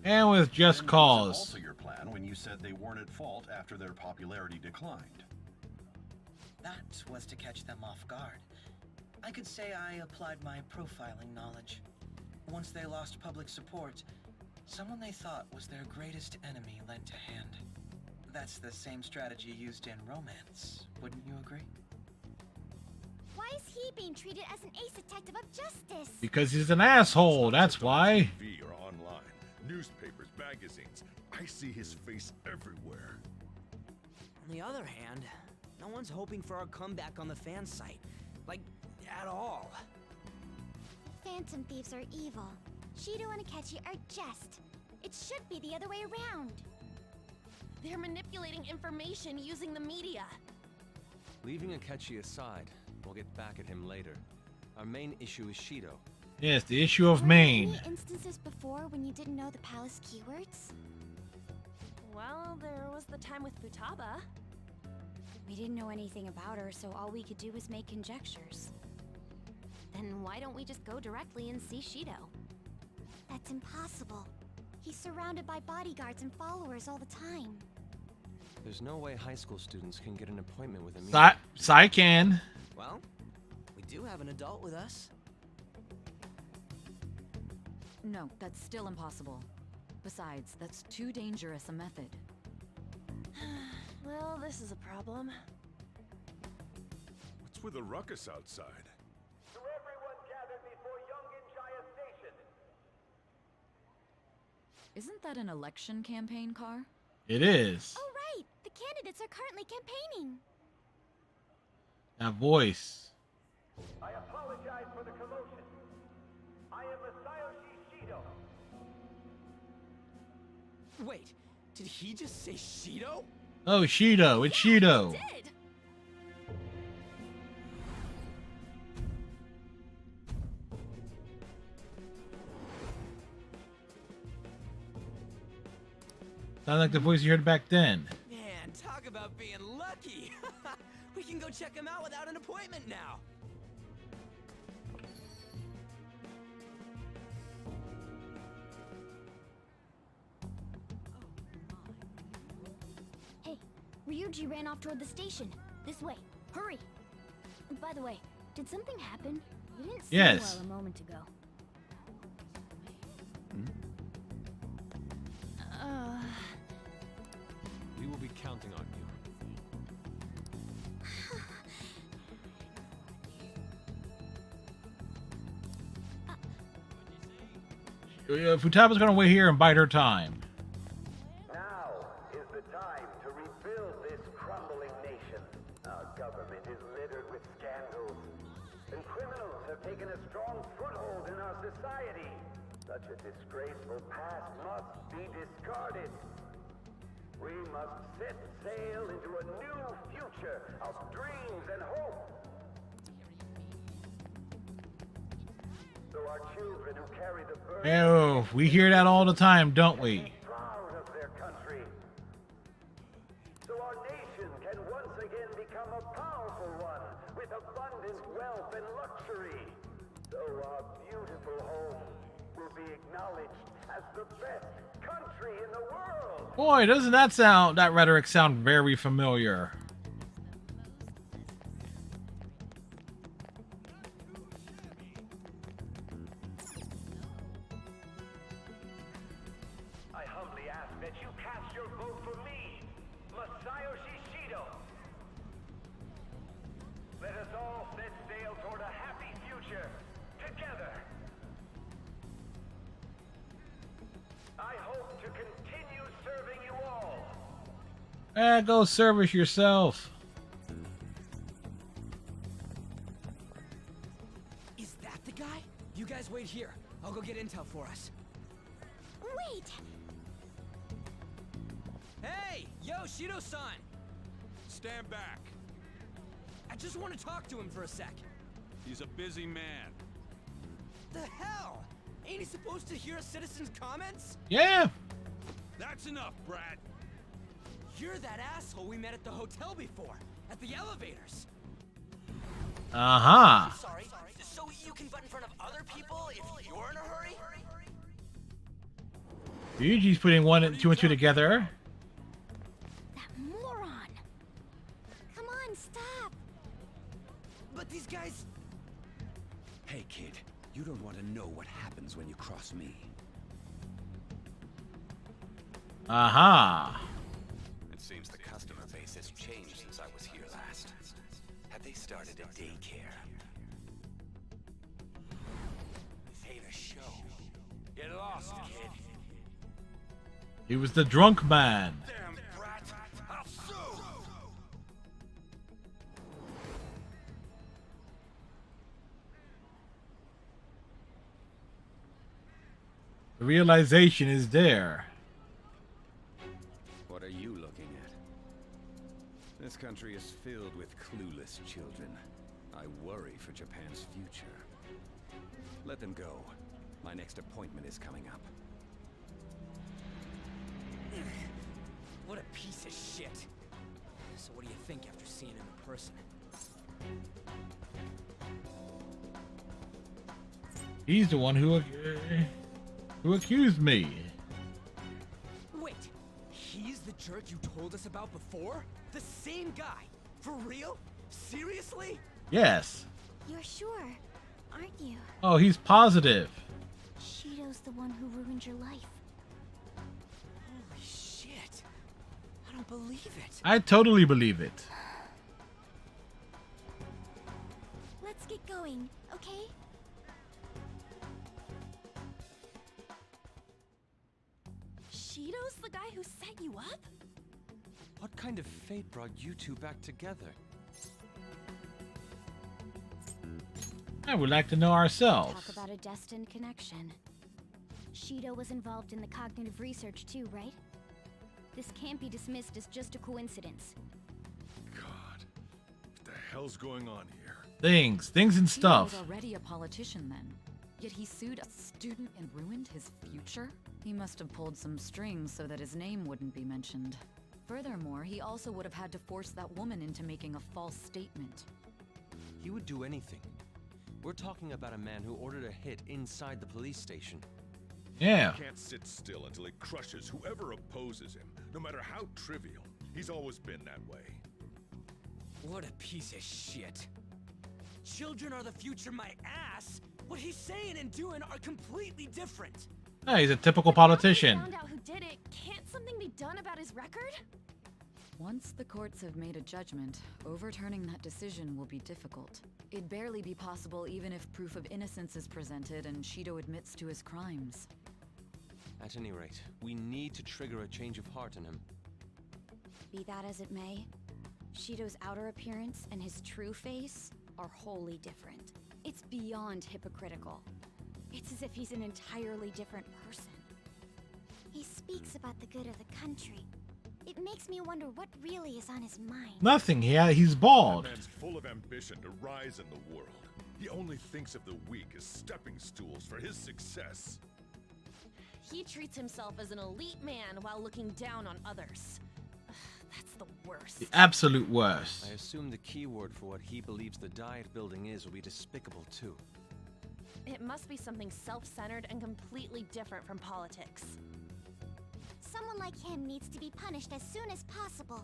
And with just And cause. was it also your plan when you said they weren't at fault after their popularity declined? That was to catch them off guard. I could say I applied my profiling knowledge. Once they lost public support, someone they thought was their greatest enemy lent a hand. That's the same strategy used in romance, wouldn't you agree? Why is he being treated as an ace detective of justice? Because he's an asshole, that's why. TV or online, newspapers, magazines. I see his face everywhere. On the other hand, no one's hoping for our comeback on the fan site. Like, at all. Phantom Thieves are evil. Shido and Akechi are just. It should be the other way around. They're manipulating information using the media. Leaving Akechi aside, we'll get back at him later. Our main issue is Shido. Yes, the issue of Were there Maine. any instances before when you didn't know the palace keywords? Well, there was the time with Futaba. We didn't know anything about her, so all we could do was make conjectures. Then why don't we just go directly and see Shido? That's impossible. He's surrounded by bodyguards and followers all the time. There's no way high school students can get an appointment with him. Sai can. Well, we do have an adult with us. No, that's still impossible. Besides, that's too dangerous a method. Well, this is a problem. What's with the ruckus outside? To everyone gathered before Yongen-Jaya Station. Isn't that an election campaign car? It is. Oh, right! The candidates are currently campaigning. That voice. I apologize for the commotion. I am Masayoshi Shido. Wait, did he just say Shido? Oh, Shido. It's Shido. Did. Sounds like the voice you heard back then. Man, talk about being lucky. We can go check him out without an appointment now. Hey, Ryuji ran off toward the station. This way. Hurry! And by the way, did something happen? You didn't seem Yes. well a moment ago. We will be counting on you. Futaba's gonna wait here and bide her time. Now is the time to rebuild this crumbling nation. Our government is littered with scandals, and have taken a strong foothold in our society. Such a disgraceful past must be discarded. We must set sail into a new future of dreams and hope. So our children who carry the burden Oh, we hear that all the time, don't we? proud of their country. So our nation can once again become a powerful one with abundant wealth and luxury. So our beautiful home will be acknowledged as the best country in the world. Boy, doesn't that rhetoric sound very familiar? I humbly ask that you cast your vote for me, Masayoshi Shido. Let us all set sail toward a happy future, together. I hope to continue serving you all. Go service yourself. Is that the guy? You guys wait here. I'll go get intel for us. Wait! Hey! Yo, Shido-san! Stand back. I just want to talk to him for a sec. He's a busy man. The hell? Ain't he supposed to hear a citizen's comments? Yeah. That's enough, Brat. You're that asshole we met at the hotel before, at the elevators. Uh-huh. Sorry, so you can butt in front of other people if you're in a hurry? Yuji's putting two and two together. That moron! Come on, stop! But these guys... Hey, kid. You don't want to know what happens when you cross me. Aha. It seems the customer base has changed since I was here last. Have they started a daycare? This ain't a show. Get lost, kid. He was the drunk man. Damn brat! I'll sue! The realization is there. What are you looking at? This country is filled with clueless children. I worry for Japan's future. Let them go. My next appointment is coming up. What a piece of shit. So what do you think after seeing him in person? He's the one who accused me. Wait, he's the jerk you told us about before? The same guy? For real? Seriously? Yes. You're sure, aren't you? Oh, he's positive. Shido's the one who ruined your life. Holy shit. I don't believe it. I totally believe it. Let's get going, okay? Shido's the guy who set you up? What kind of fate brought you two back together? I would like to know ourselves. Talk about a destined connection. Shido was involved in the cognitive research too, right? This can't be dismissed as just a coincidence. God, what the hell's going on here? Things and stuff. He was already a politician then. Yet he sued a student and ruined his future? He must have pulled some strings so that his name wouldn't be mentioned. Furthermore, he also would have had to force that woman into making a false statement. He would do anything. We're talking about a man who ordered a hit inside the police station. Yeah. He can't sit still until he crushes whoever opposes him, no matter how trivial. He's always been that way. What a piece of shit. Children are the future, my ass. What he's saying and doing are completely different. Yeah, he's a typical politician. Found out who did it. Can't something be done about his record? Once the courts have made a judgment, overturning that decision will be difficult. It'd barely be possible even if proof of innocence is presented and Shido admits to his crimes. At any rate, we need to trigger a change of heart in him. Be that as it may, Shido's outer appearance and his true face are wholly different. It's beyond hypocritical. It's as if he's an entirely different person. He speaks about the good of the country. It makes me wonder what really is on his mind. Nothing. He's bald. That man's full of ambition to rise in the world. He only thinks of the weak as stepping stools for his success. He treats himself as an elite man while looking down on others. That's the worst. The absolute worst. I assume the keyword for what he believes the Diet building is will be despicable too. It must be something self-centered and completely different from politics. Someone like him needs to be punished as soon as possible.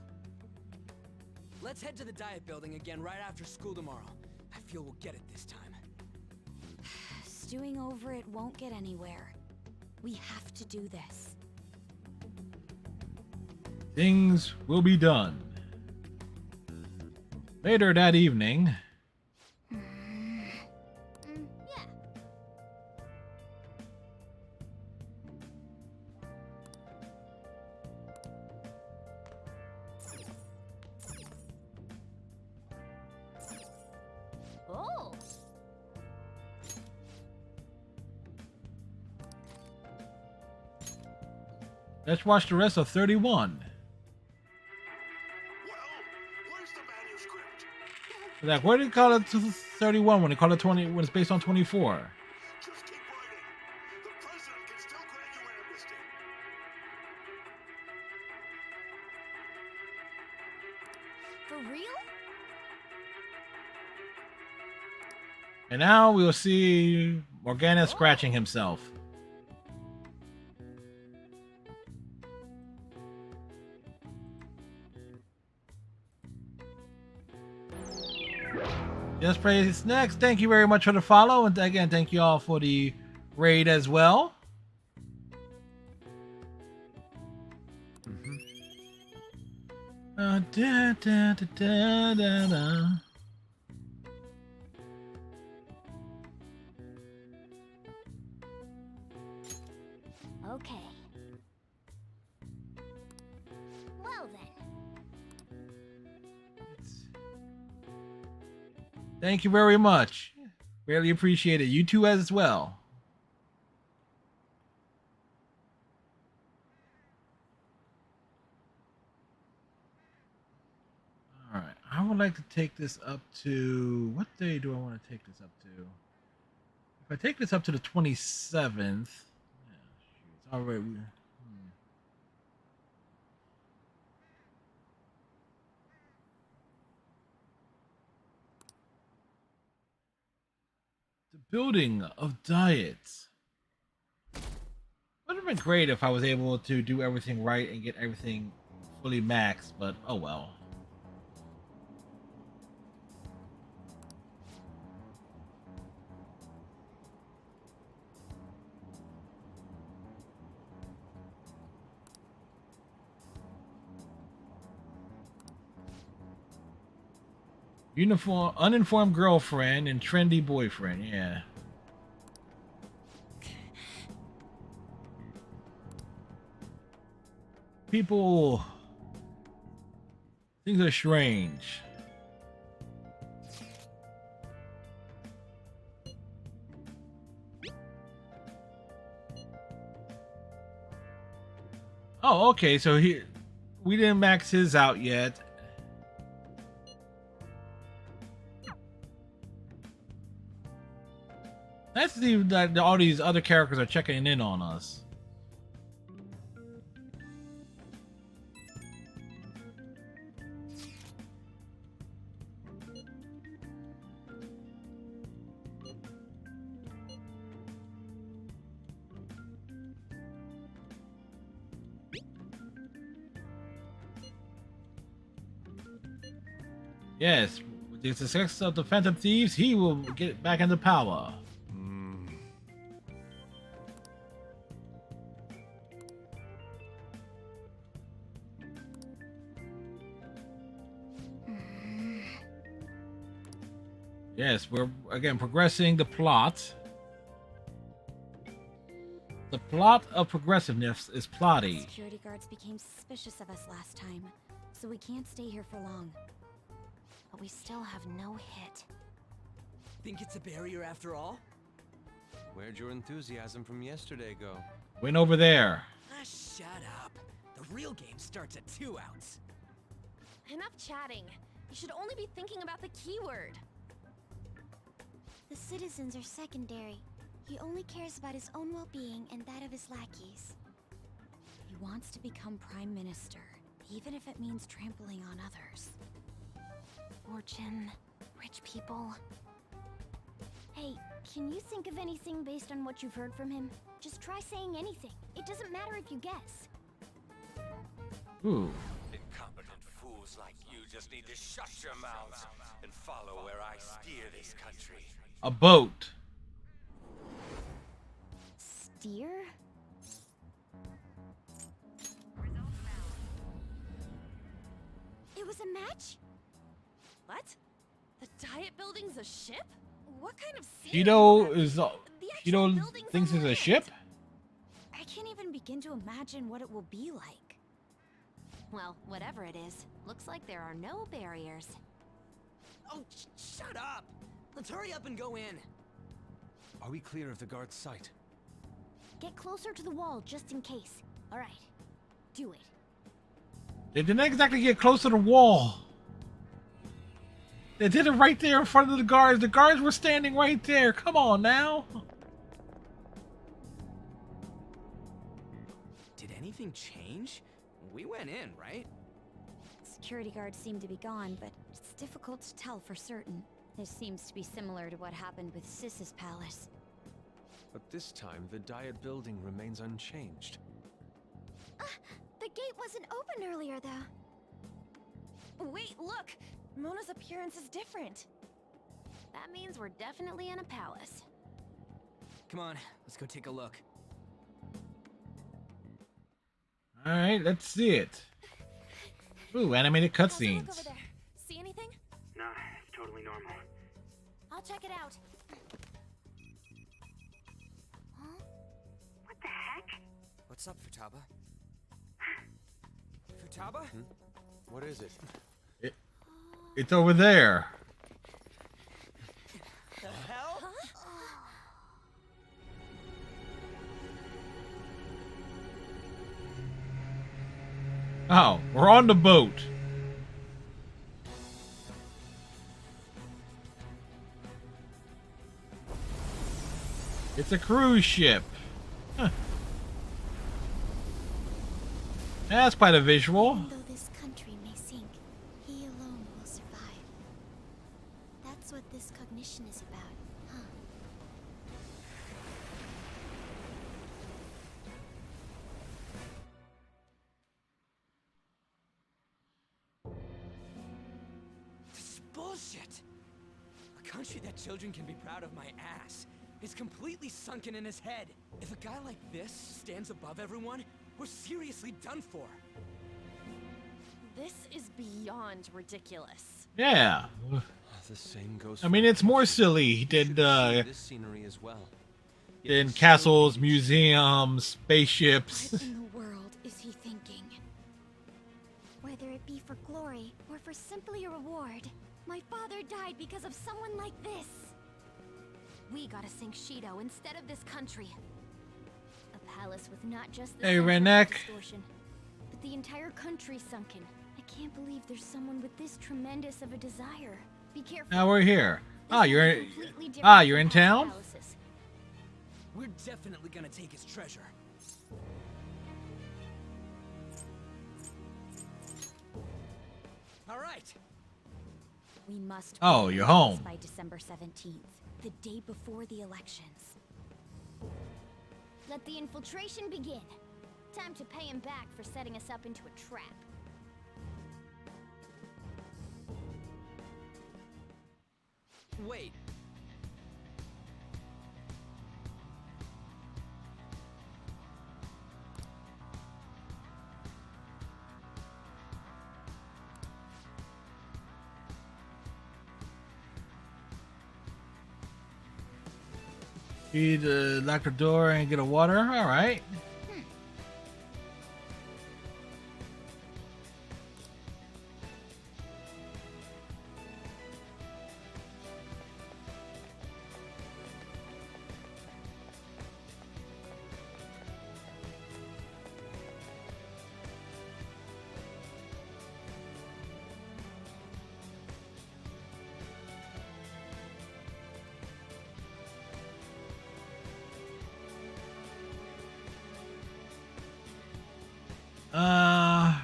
Let's head to the Diet building again right after school tomorrow. I feel we'll get it this time. Stewing over it won't get anywhere. We have to do this. Things will be done. Later that evening. Oh! Let's watch the rest of 31. Like, why do you call it 31 when they call it 20 when it's based on 24? For real? And now we'll see Morgana scratching himself. Just Praise next. Thank you very much for the follow, and again, thank you all for the raid as well. Da, da, da, da, da, da. Okay. Well then. Thank you very much. Really appreciate it. You too as well. All right. I would like to take this up to... What day do I want to take this up to? If I take this up to the 27th... Yeah, shoot, it's already... Building of diets. Would have been great if I was able to do everything right and get everything fully maxed, but oh well. Uninformed girlfriend and trendy boyfriend, yeah. People... Things are strange. Oh, okay, so we didn't max his out yet. Let's see that all these other characters are checking in on us. Yes, with the success of the Phantom Thieves, he will get back into power. Yes, we're again progressing the plot. The plot of progressiveness is plotty. Security guards became suspicious of us last time, so we can't stay here for long. But we still have no hit. think it's a barrier after all? Where'd your enthusiasm from yesterday go? Went over there. Ah, shut up. The real game starts at 2 outs. Enough chatting. You should only be thinking about the keyword. The citizens are secondary. He only cares about his own well-being and that of his lackeys. He wants to become Prime Minister, even if it means trampling on others. Fortune, rich people. Hey, can you think of anything based on what you've heard from him? Just try saying anything. It doesn't matter if you guess. Ooh. Incompetent fools like you just need to shut your mouths and follow where I steer this country. A boat. Steer? It was a match? What? The Diet Building's a ship? What kind of scene? Shido is. Shido thinks it's a ship. I can't even begin to imagine what it will be like. Well, whatever it is, looks like there are no barriers. Oh, shut up! Let's hurry up and go in. Are we clear of the guard's sight? Get closer to the wall just in case. All right, do it. They didn't exactly get close to the wall. They did it right there in front of the guards. The guards were standing right there. Come on now. Did anything change? We went in, right? Security guards seem to be gone, but it's difficult to tell for certain. This seems to be similar to what happened with Sis's palace. But this time, the Diet Building remains unchanged. The gate wasn't open earlier, though. Wait, look! Mona's appearance is different. That means we're definitely in a palace. Come on, let's go take a look. All right, let's see it. Ooh, animated cutscenes. Look over there. See anything? Nah, it's totally normal. I'll check it out. What the heck? What's up, Futaba? Futaba? What is it? It's over there. The hell? Oh, we're on the boat. It's a cruise ship. Huh. That's quite a visual. Even though this country may sink, he alone will survive. That's what this cognition is about, huh? This is bullshit! A country that children can be proud of my ass is completely sunken in his head. If a guy like this stands above everyone, we're seriously done for. This is beyond ridiculous. Yeah. The same goes. I mean, it's more silly than this scenery as well. than castles, museums, spaceships. What in the world is he thinking? Whether it be for glory or for simply a reward, my father died because of someone like this. We gotta sink Shido instead of this country. A palace with not just the Hey, center of Redneck. distortion, but the entire country sunken. I can't believe there's someone with this tremendous of a desire. Be careful. Now we're here. Ah, you're in, Completely different ah, you're in from past town? palaces. We're definitely gonna take his treasure. All right. We must. Oh, be you're in place home. by December 17th, the day before the elections. Let the infiltration begin. Time to pay him back for setting us up into a trap. Wait. Need to lock the door and get a water. All right. Uh.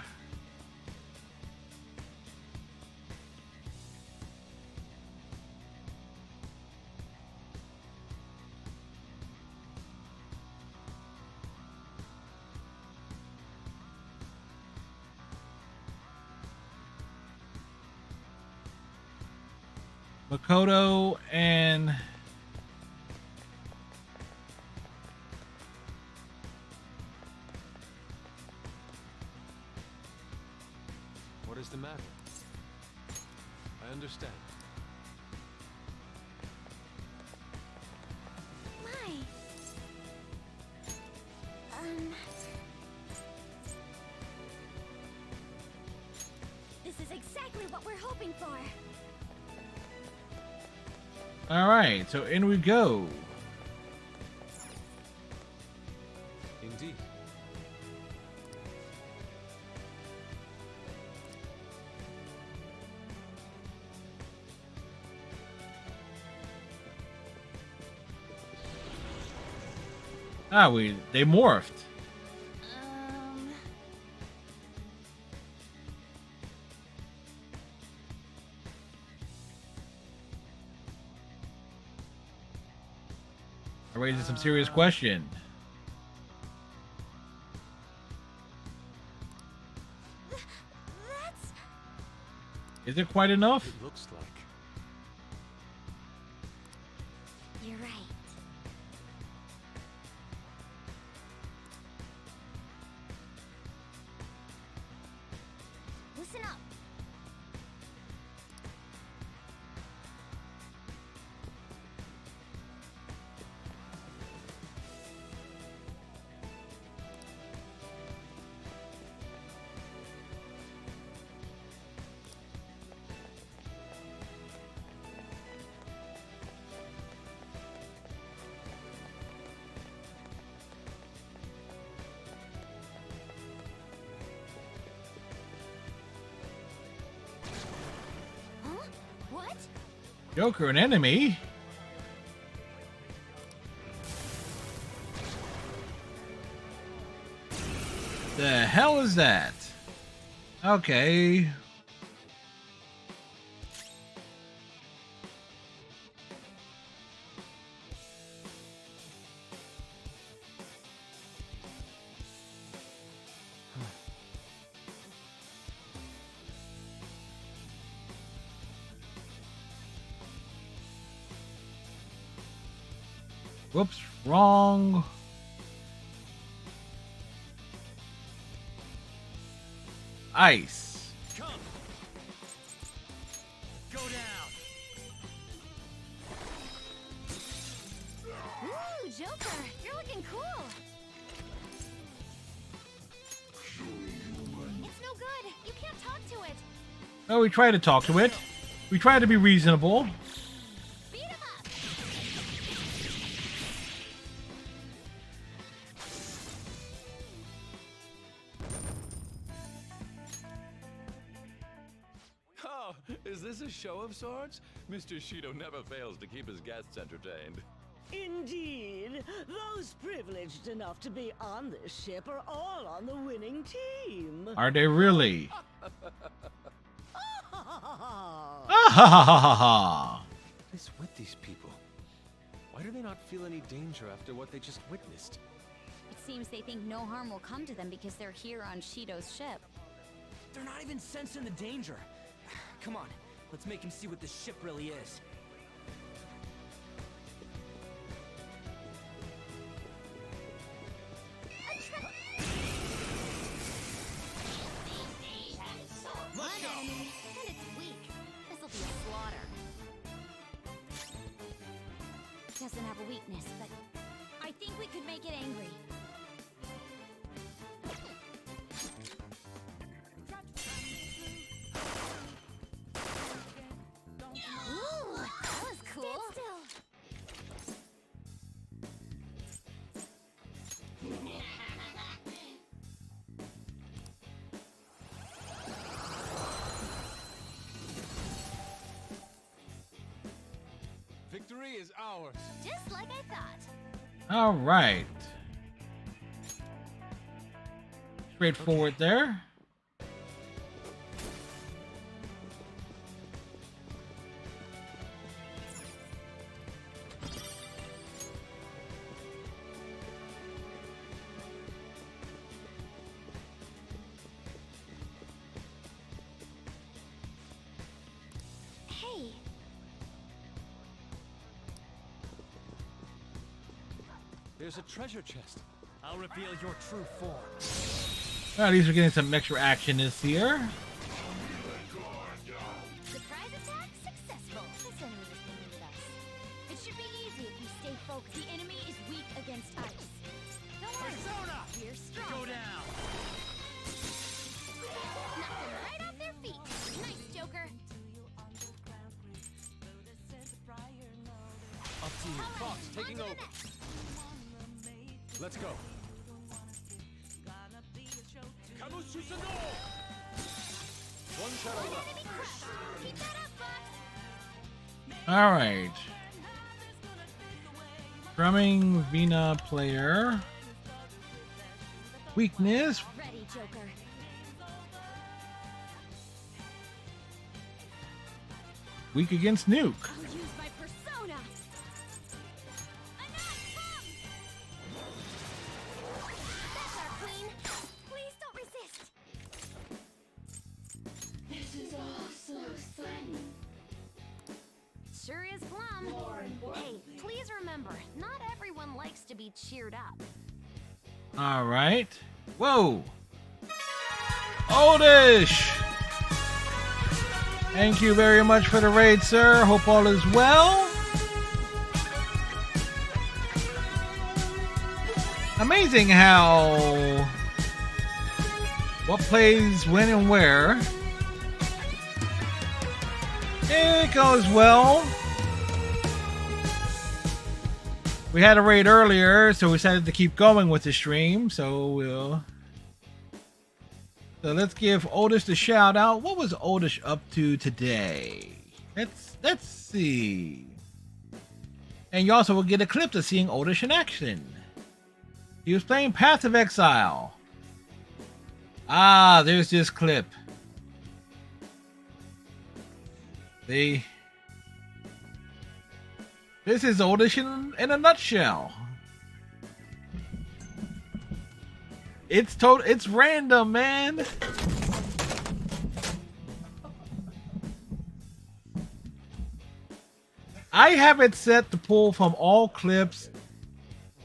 Makoto and What is the matter? I understand. My. This is exactly what we're hoping for. all right, so in we go. Indeed. Ah, they morphed. Raising some serious question. Is it quite enough? It looks like. You're right. Listen up. Huh? What? Joker, an enemy? The hell is that? Okay. Whoops, wrong. Ice. Come. Go down. Ooh, Joker, you're looking cool. It's no good. You can't talk to it. Oh, we try to talk to it. We try to be reasonable. Beat him up. Oh, is this a show of sorts? Mr. Shido never fails to keep his guests entertained. Indeed. Those privileged enough to be on this ship are all on the winning team. Are they really? What is with these people? Why do they not feel any danger after what they just witnessed? It seems they think no harm will come to them because they're here on Shido's ship. They're not even sensing the danger. Come on, let's make him see what this ship really is. One enemy, and it's weak. This'll be a slaughter. Doesn't have a weakness, but I think we could make it angry. Ooh, that was cool. Stand still. Victory is ours. Just like I thought. All right. straightforward there. Hey, There's a treasure chest. I'll reveal your true form. At least we're getting some extra action this year. surprise attack successful. This enemy is beneath us. It should be easy if you stay focused. The enemy is weak against ice. Don't worry. Persona! We're strong. Go down! Knock them right off their feet. Nice, Joker. Up to you. Fox, taking over. Let's go. One shadow left. Keep that up, Fox. All right. Drumming Vina player. Weakness. Ready, Joker. Weak against Nuke. I'll use my persona. That's our queen. Please don't resist. This is all so sudden. Sure is plum. Hey, please remember, not everyone likes to be cheered up. All right. Whoa. Oldish. Thank you very much for the raid, sir. Hope all is well. Amazing how what plays when and where. It goes well. We had a raid earlier, so we decided to keep going with the stream. So let's give Oldish the shout out. What was Oldish up to today? Let's see. And you also will get a clip of seeing Oldish in action. He was playing Path of Exile. Ah, there's this clip. See? This is Oldish in a nutshell. It's random, man. I have it set to pull from all clips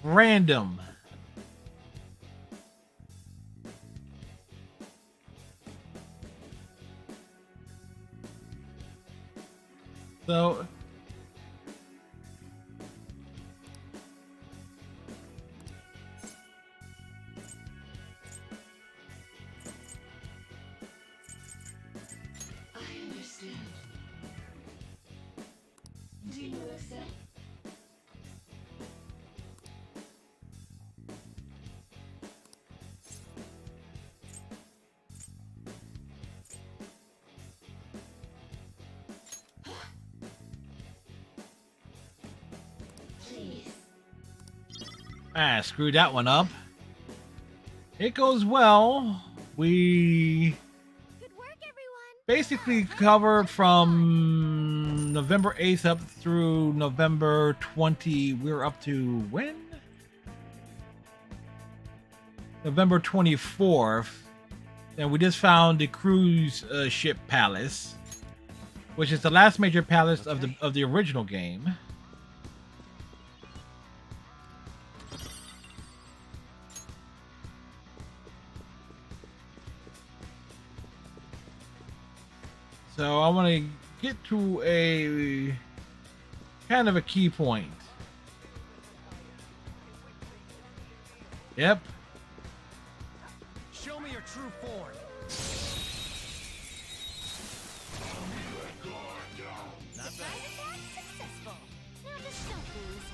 random. So I understand. Do you accept? Please. Ah, screwed that one up. It goes well. We basically covered from November 8th up through November 20. We're up to when? November 24th. And we just found the cruise ship palace, which is the last major palace of the original game. So I want to get to a kind of a key point. Yep. Show me your true form. Not bad. Successful. Now just don't lose.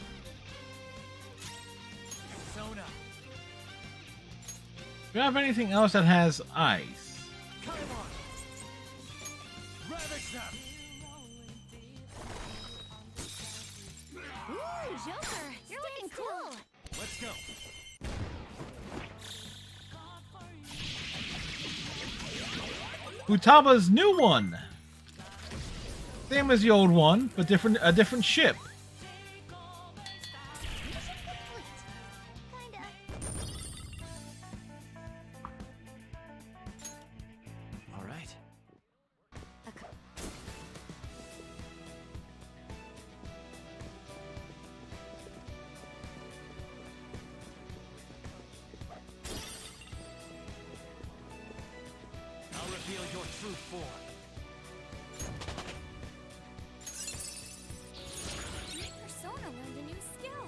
Persona. Do you have anything else that has ice? Come on. Ravage them. Ooh, Joker, you're looking cool. Let's go. Futaba's new one. Same as the old one, but a different ship. All right. I'll reveal your true form. My persona learned a new skill.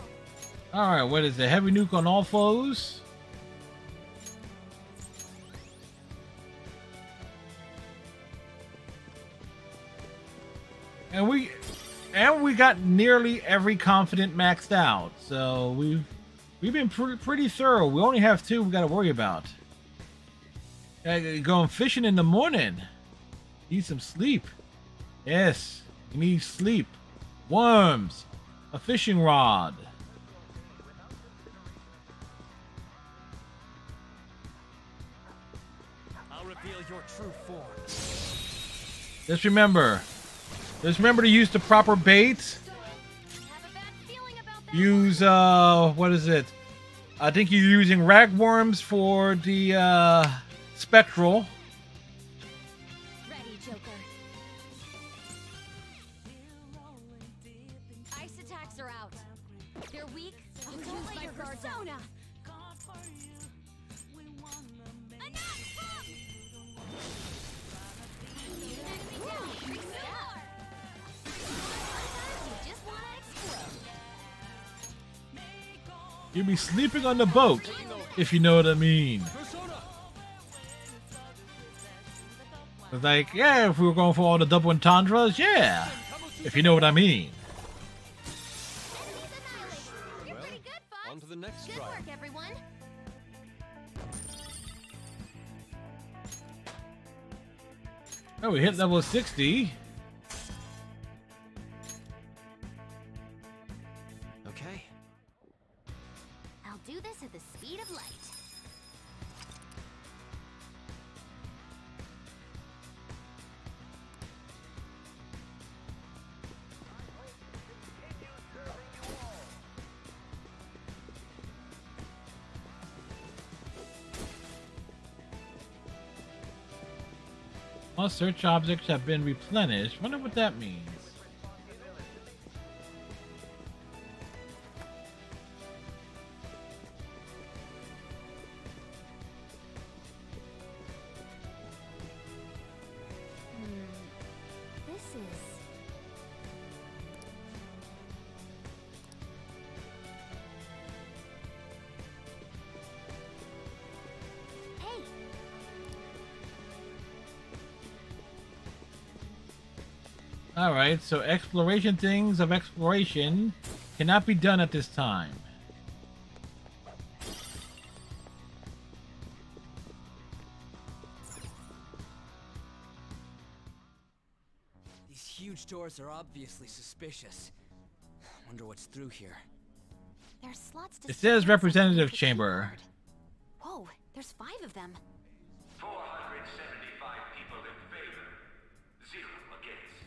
Alright, what is it? Heavy nuke on all foes? And we got nearly every confident maxed out. So we've been pretty thorough. We only have 2 we gotta worry about. Going fishing in the morning. Need some sleep. Yes, you need sleep. Worms. A fishing rod. I'll reveal your true form. Just remember to use the proper bait. Use what is it? I think you're using ragworms for the spectral. Ready, Joker. Ice attacks are out. They're weak. I'll use my persona. You'll be sleeping on the boat, if you know what I mean. It's like, yeah, if we were going for all the double entendres, yeah. If you know what I mean. On to the next Good try. work, everyone. Oh, we hit level 60. Okay. I'll do this at the speed of light. All search objects have been replenished. Wonder what that means. This is... Hey! Alright, so exploration things of exploration cannot be done at this time. These huge doors are obviously suspicious. Wonder what's through here. There's slots to It says representative chamber. Whoa, there's 5 of them. 475 people in favor. 0 against.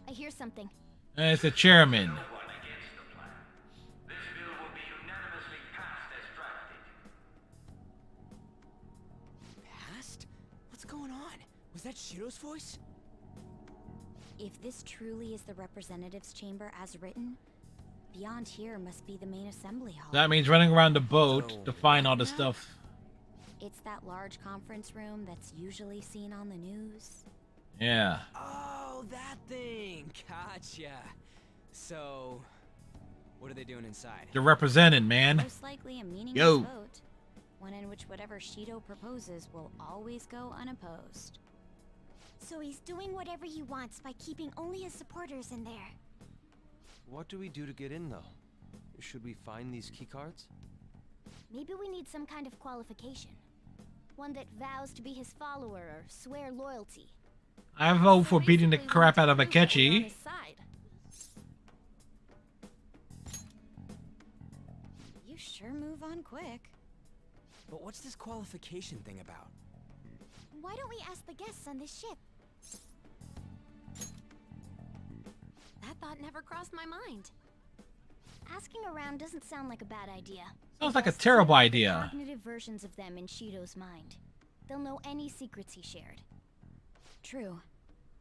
I hear something. And it's the chairman. No one against the plan. This bill will be unanimously passed as drafted. Past? What's going on? Was that Shiro's voice? If this truly is the representatives' chamber as written, beyond here must be the main assembly hall. That means running around the boat to find all the stuff. It's that large conference room that's usually seen on the news. Yeah. Oh, that thing! Gotcha. So, what are they doing inside? They're represented, man. Most likely a meaningless Yo. vote, one in which whatever Shido proposes will always go unopposed. So he's doing whatever he wants by keeping only his supporters in there. What do we do to get in, though? Should we find these keycards? Maybe we need some kind of qualification. One that vows to be his follower or swear loyalty. I vote for beating the crap out of Akechi. You sure move on quick. But what's this qualification thing about? Why don't we ask the guests on this ship? That thought never crossed my mind. Asking around doesn't sound like a bad idea. Sounds like a terrible idea. Cognitive versions of them in Shido's mind. They'll know any secrets he shared. True.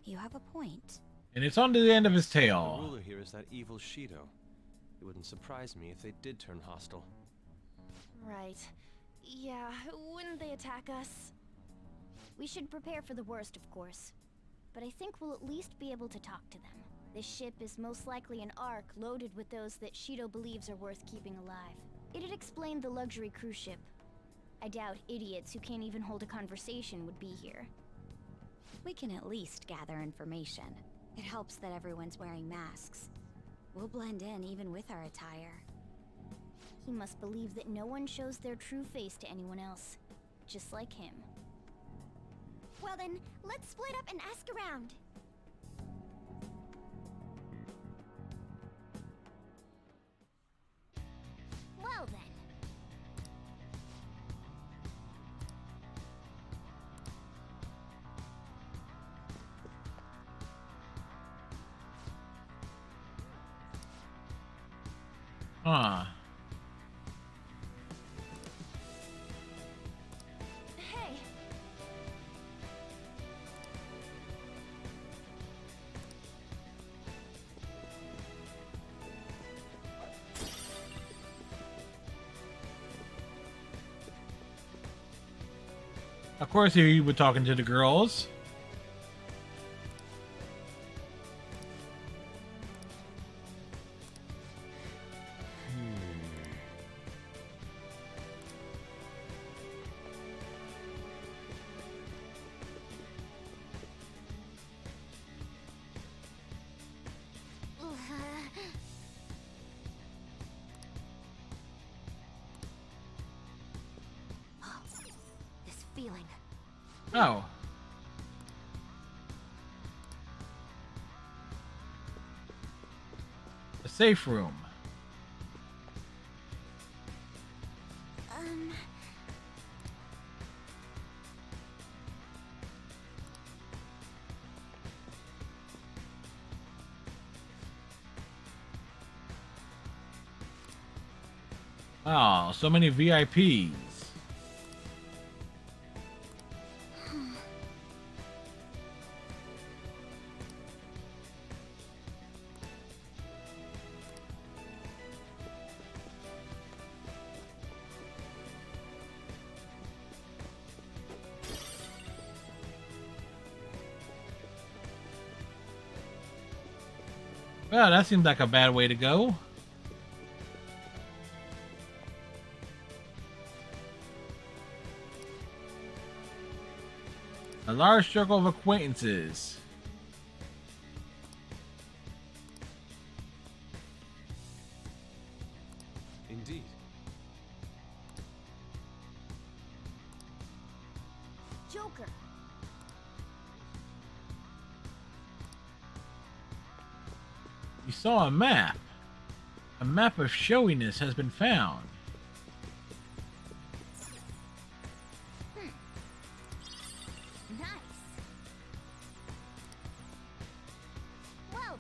You have a point. And it's on to the end of his The tail. ruler here is that evil Shido. It wouldn't surprise me if they did turn hostile. Right. Yeah, wouldn't they attack us? We should prepare for the worst, of course. But I think we'll at least be able to talk to them. This ship is most likely an Ark loaded with those that Shido believes are worth keeping alive. It'd explain the luxury cruise ship. I doubt idiots who can't even hold a conversation would be here. We can at least gather information. It helps that everyone's wearing masks. We'll blend in even with our attire. He must believe that no one shows their true face to anyone else. Just like him. Well then, let's split up and ask around. Well then. Huh. Hey. Of course, he was talking to the girls. This feeling. Oh. The safe room. Wow, so many VIPs. Well, that seems like a bad way to go. A large circle of acquaintances. Indeed. Joker. You saw a map. A map of showiness has been found. Nice. Well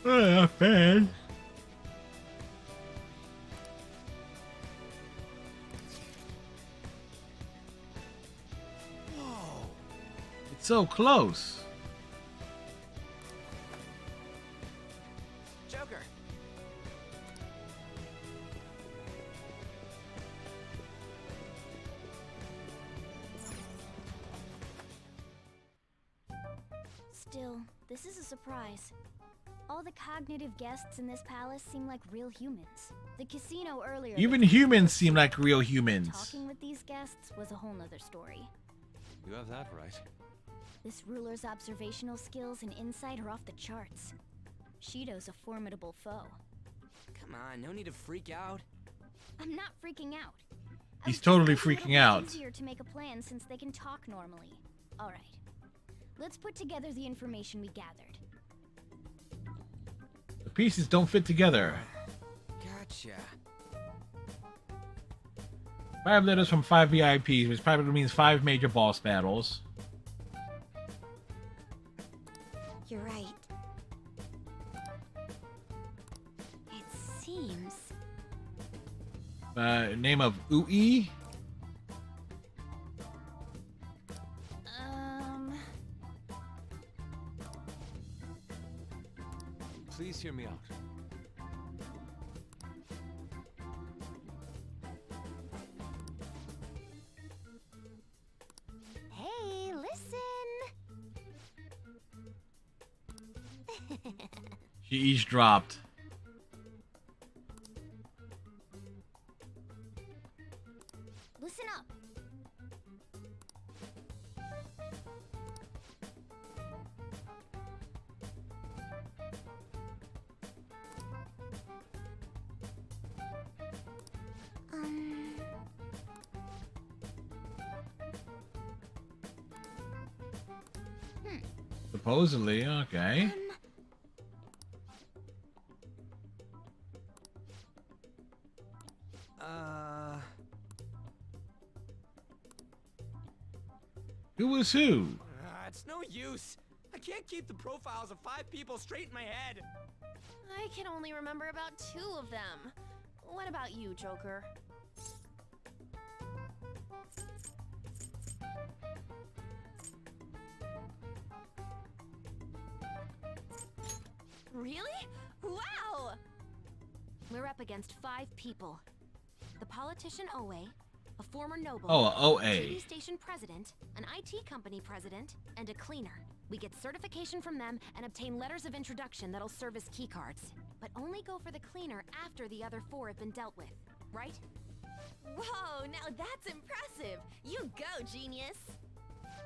then. Not bad. Whoa. It's so close. Joker. Still, this is a surprise. All the cognitive guests in this palace seem like real humans. The casino earlier... Even humans seem like real humans. Talking with these guests was a whole nother story. You have that right. This ruler's observational skills and insight are off the charts. Shido's a formidable foe. Come on, no need to freak out. I'm not freaking out. He's totally It'll be freaking out. easier to make a plan since they can talk normally. All right. Let's put together the information we gathered. The pieces don't fit together. Gotcha. 5 letters from 5 VIPs, which probably means 5 major boss battles. You're right. It seems... Name of Ui. Please hear me out. Hey, listen! She eavesdropped. Listen up. Supposedly, okay. Who was who? It's no use. I can't keep the profiles of 5 people straight in my head. I can only remember about 2 of them. What about you, Joker? Really? Wow! We're up against 5 people. The politician Owe, a former noble, Oh, Owe. a TV station president, an IT company president, and a cleaner. We get certification from them and obtain letters of introduction that'll serve as keycards. But only go for the cleaner after the other 4 have been dealt with, right? Whoa, now that's impressive! You go, genius!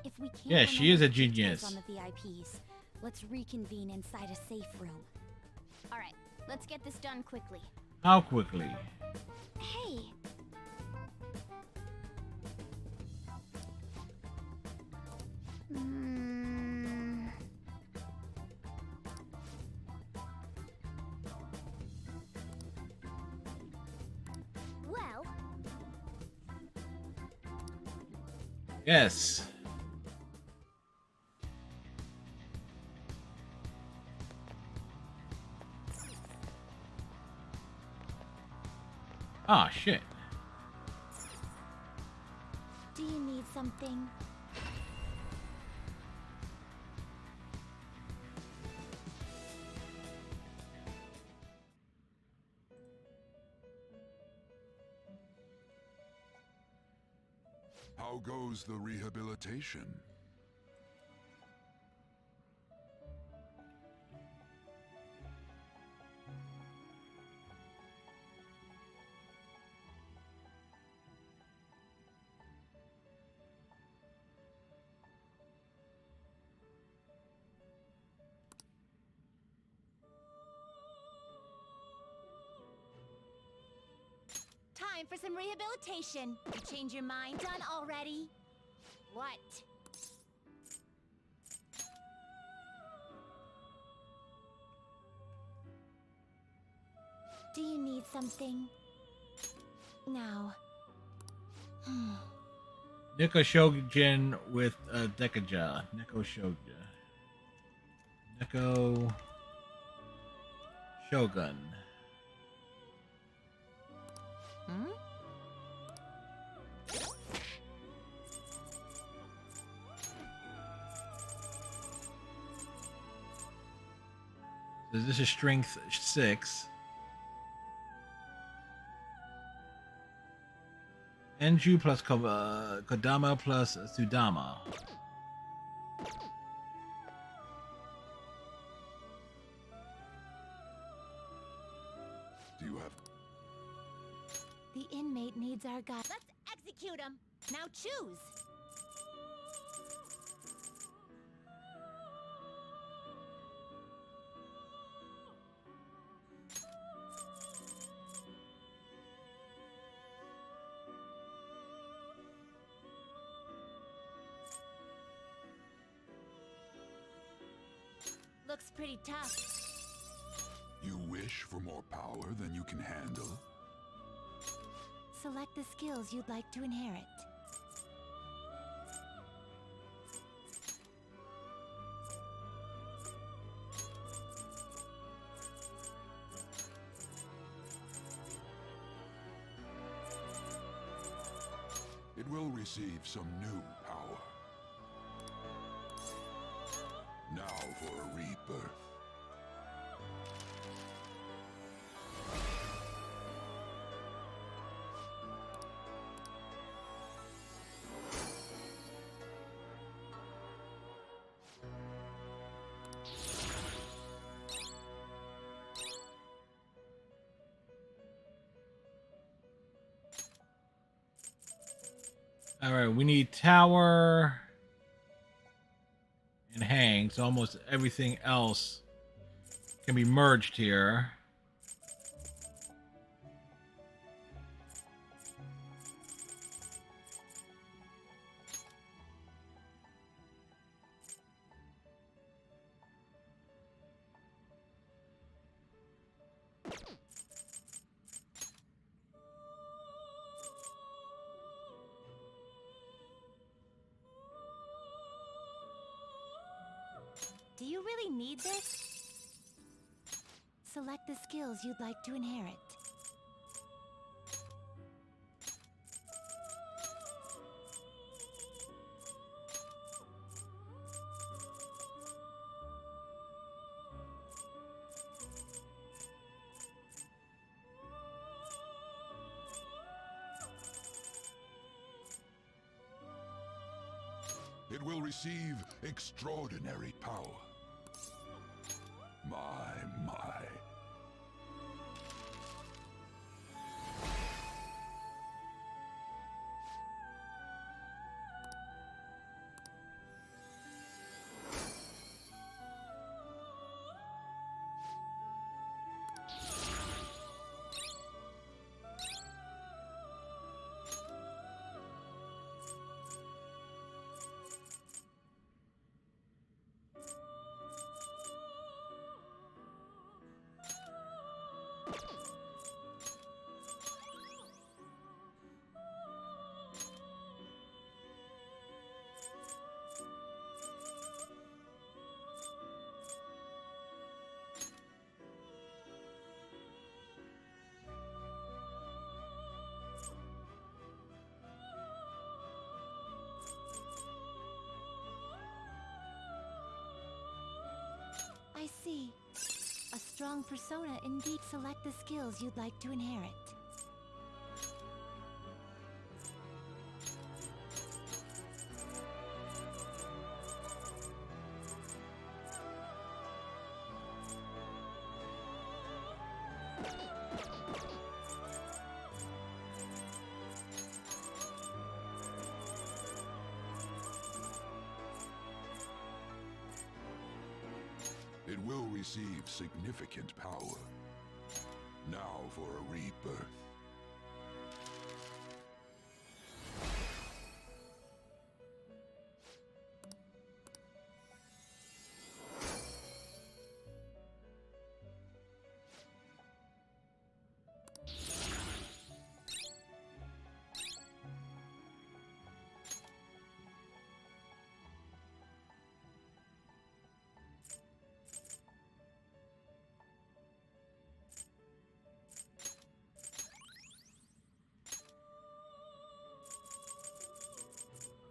If we can't... Yeah, she is a details genius. on the VIPs, let's reconvene inside a safe room. Alright, let's get this done quickly. How quickly? Hey! Well... Yes. Ah, shit. Do you need something? How goes the rehabilitation? Time for some rehabilitation. You change your mind? Done already? What? Do you need something? Now. Neko Shojin with Dekaja. Neko Shojin. Neko Shogun. So this is strength 6. Enju plus Kodama plus Sudama. Do you have... The inmate needs our guide. Let's execute him! Now choose! Looks pretty tough. You wish for more power than you can handle? Select the skills you'd like to inherit. It will receive some new power. Now for a rebirth. All right, we need tower and hang, so almost everything else can be merged here. Do you really need this? Select the skills you'd like to inherit. It will receive extraordinary power. My. I see. A strong persona indeed. Select the skills you'd like to inherit. It will receive significant power. Now for a rebirth.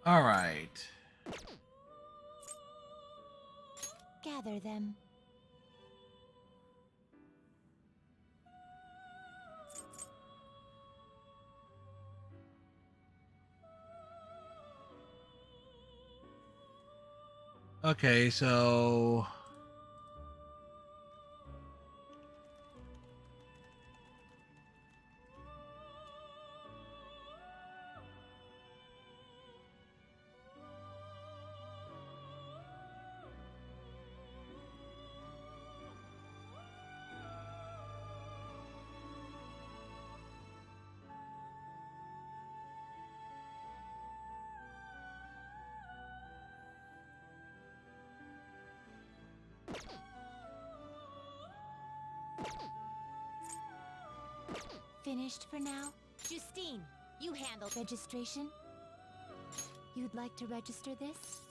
All right. Gather them. Okay, so Finished for now? Justine, you handle registration. You'd like to register this?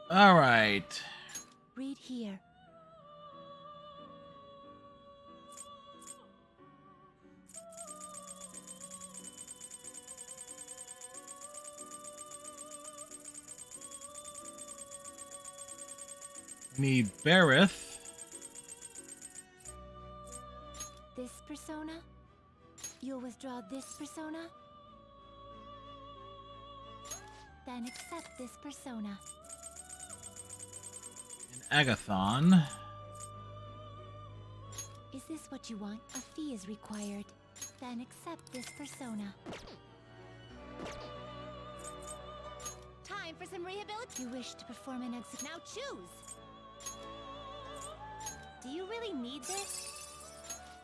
All right. Read here. Need Bareth. This persona? You'll withdraw this persona? Then accept this persona. Agathon. Is this what you want? A fee is required. Then accept this persona. Time for some rehabilitation. You wish to perform an exit. Now choose! Do you really need this?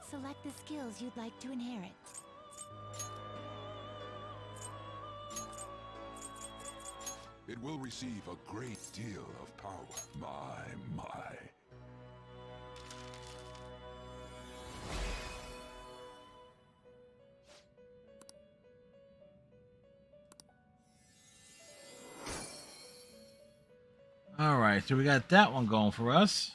Select the skills you'd like to inherit. It will receive a great deal of power. My. All right, so we got that one going for us.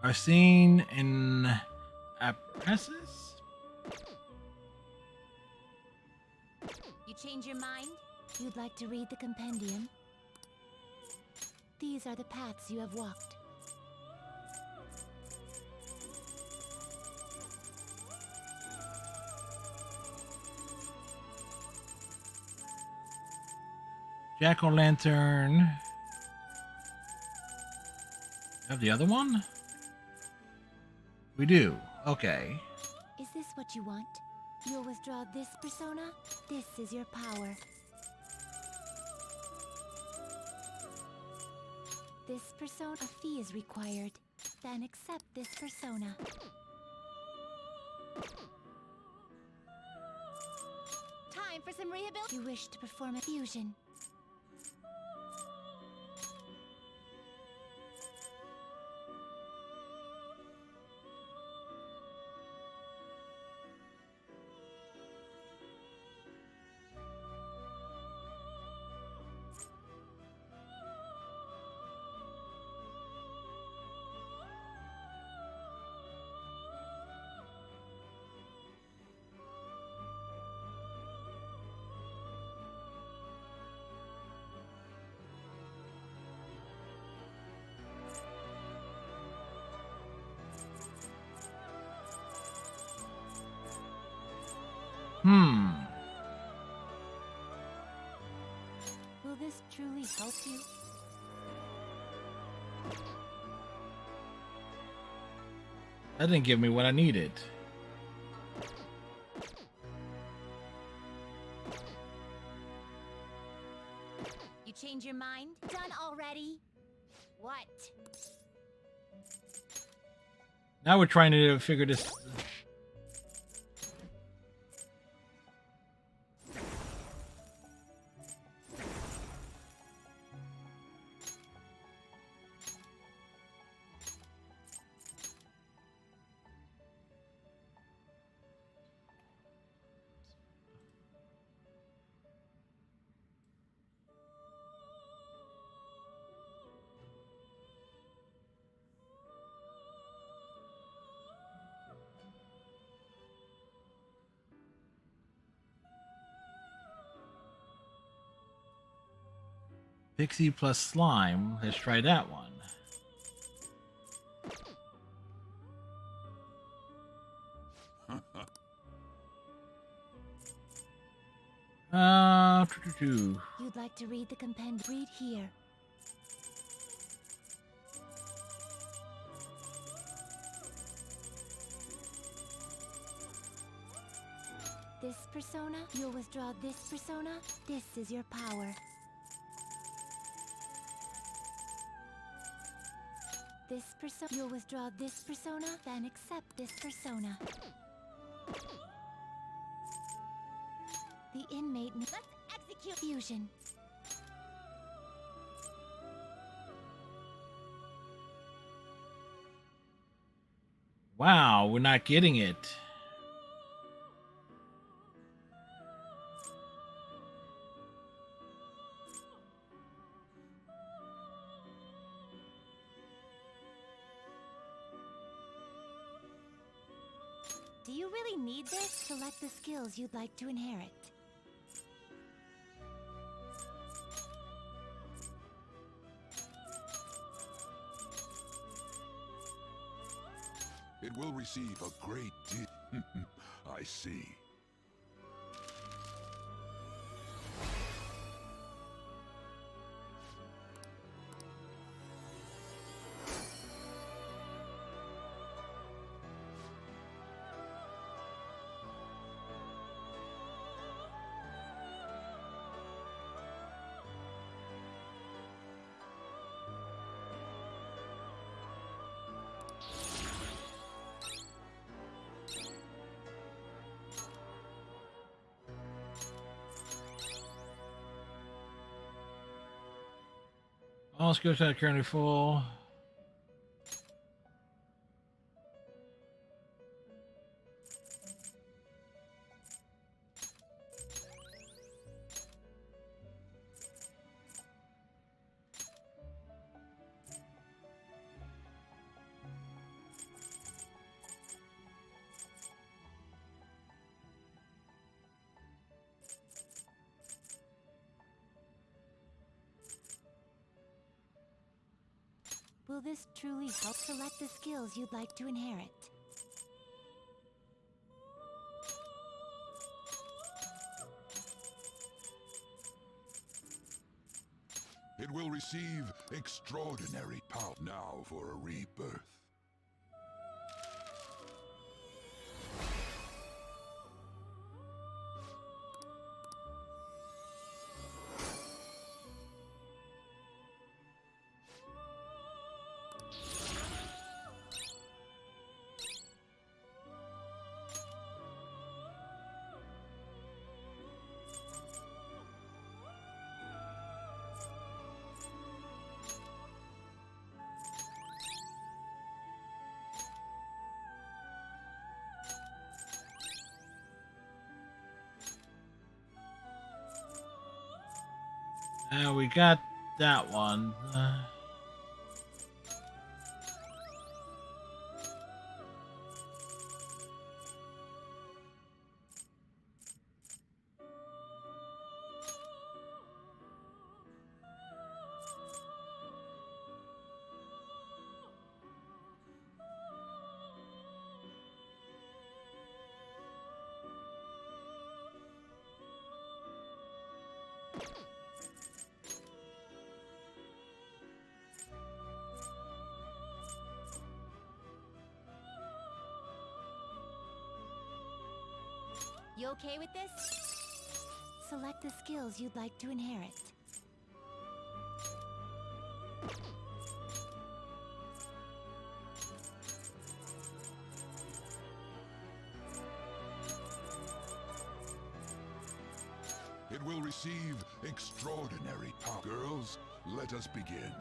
Arsene in Apressus? You change your mind? You'd like to read the compendium? These are the paths you have walked. Jack-o'-lantern. Have the other one? We do. Okay. Is this what you want? You'll withdraw this persona? This is your power. This persona, a fee is required. Then accept this persona. Time for some rehabilitation. You wish to perform a fusion. Will this truly help you? That didn't give me what I needed. You change your mind? Done already? What? Now we're trying to figure this. Pixie plus slime. Let's try that one. 2. You'd like to read the compendium? Read here. This persona, you'll withdraw this persona. This is your power. This persona, you'll withdraw this persona, then accept this persona. The inmate. Let's execute fusion. Wow, we're not getting it. Do you really need this? Select the skills you'd like to inherit. It will receive a great deal. I see. All skills are currently full. Will this truly help? Select the skills you'd like to inherit. It will receive extraordinary power now for a rebirth. We got that one. You okay with this? Select the skills you'd like to inherit. It will receive extraordinary power. Girls, let us begin.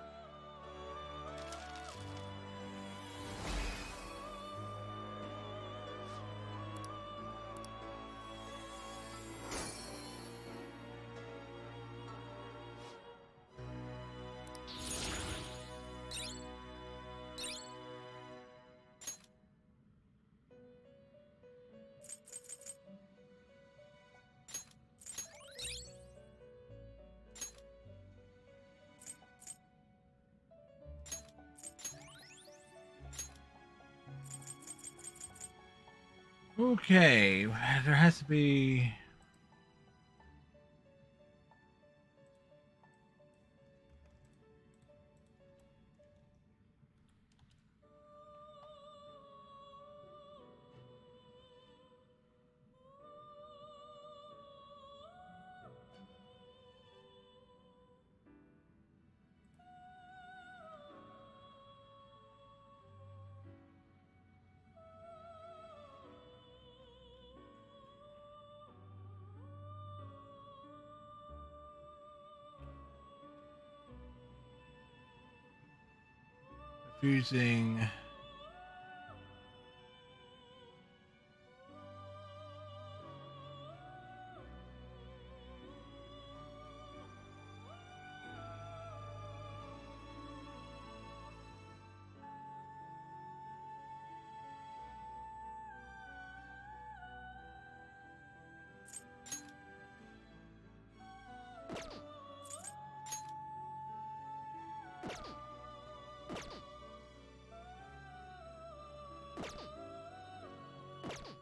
Okay, there has to be... Choosing.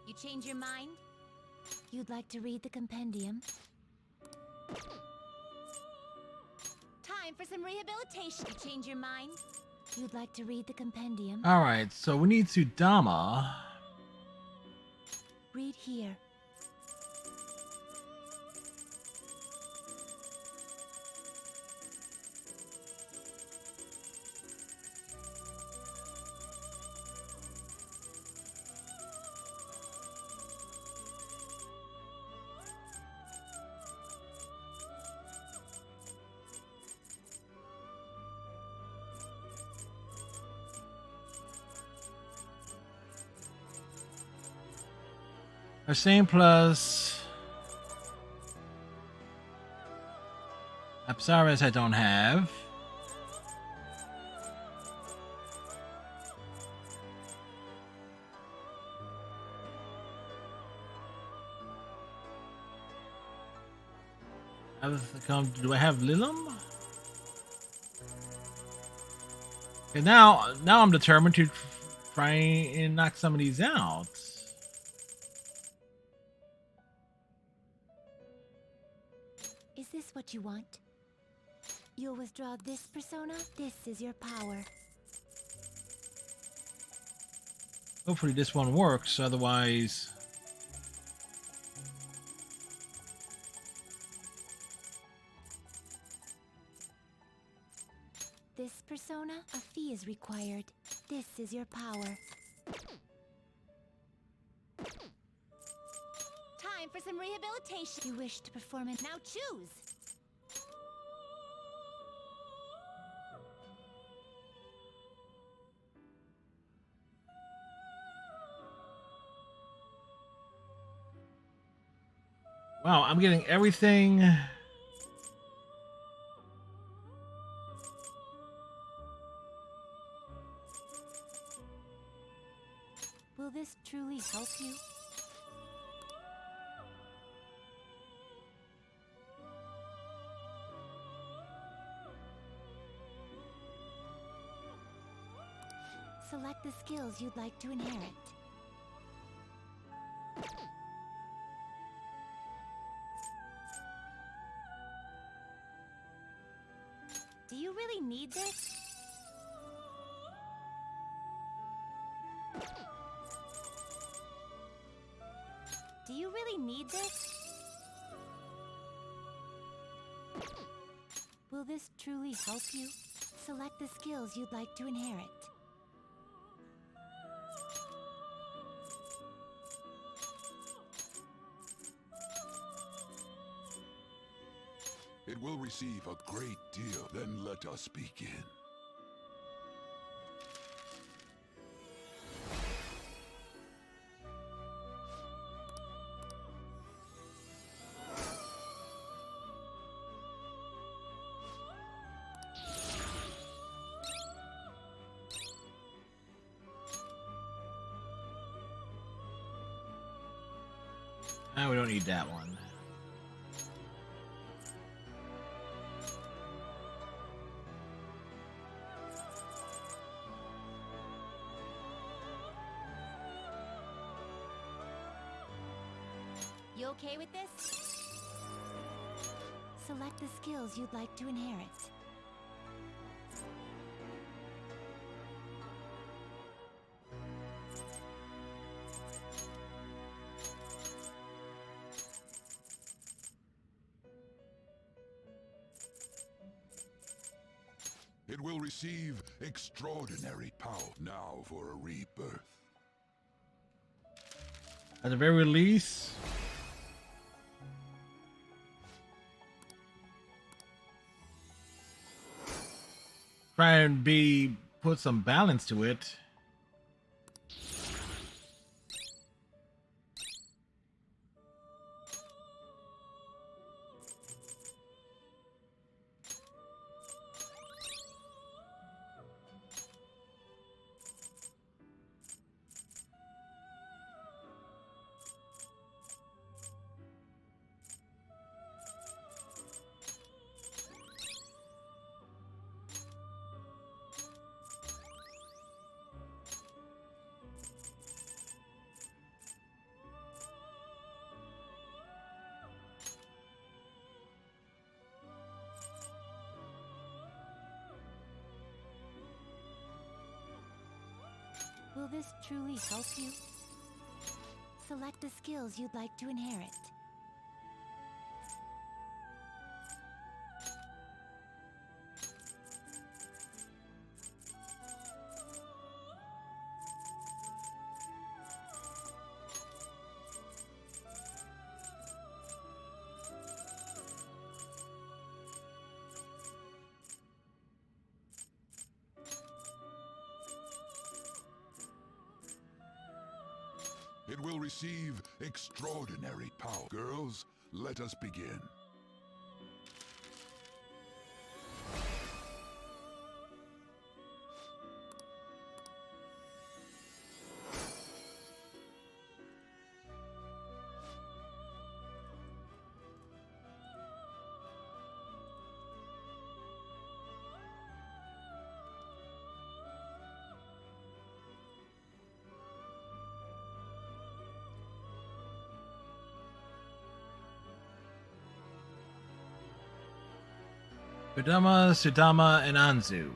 You change your mind? You'd like to read the compendium? Time for some rehabilitation. You change your mind? You'd like to read the compendium? All right, so we need Sudama. Read here. Same plus Apsaris I don't have. Do I have Lilim? And now I'm determined to try and knock some of these out. Is this what you want? You'll withdraw this persona? This is your power. Hopefully this one works, otherwise... This persona? A fee is required. This is your power. Time for some rehabilitation. You wish to perform it. Now choose! Wow, I'm getting everything. Will this truly help you? Select the skills you'd like to inherit. Do you really need this? Do you really need this? Will this truly help you? Select the skills you'd like to inherit. It will receive a great deal. Then let us begin. We don't need that one. You okay with this? Select the skills you'd like to inherit. It will receive extraordinary power now for a rebirth. At the very least, try and be put some balance to it. Will this truly help you? Select the skills you'd like to inherit. It will receive extraordinary power. Girls, let us begin. Kodama, Sudama, and Anzu.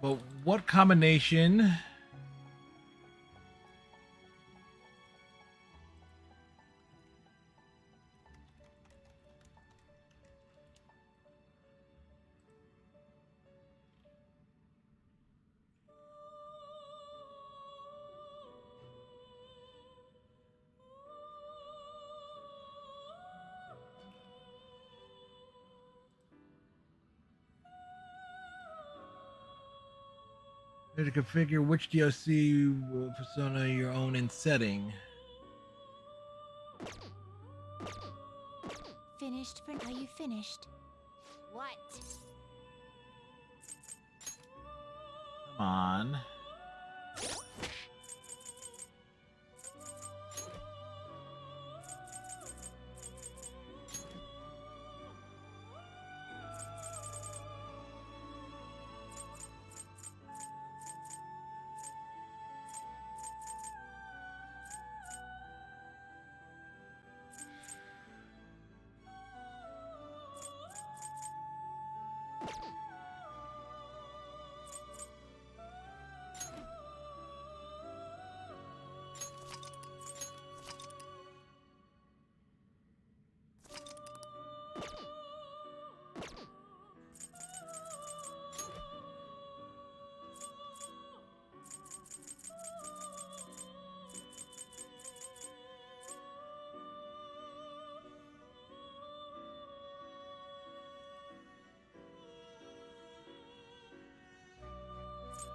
But what combination? To configure which DLC will persona your own in setting. Finished for now. You finished. What? Come on.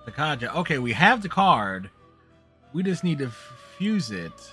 Takaja. Okay, we have the card. We just need to fuse it.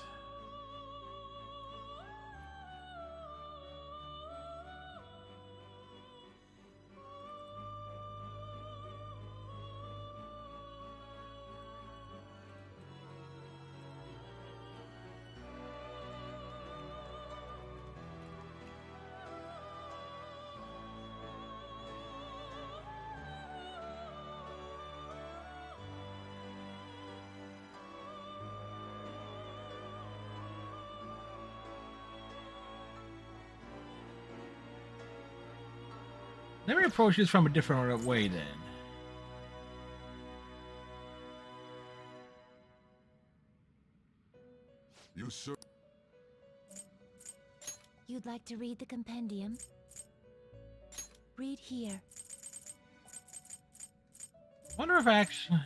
Let me approach this from a different way then. You sir. You'd like to read the compendium? Read here. Wonder if actually.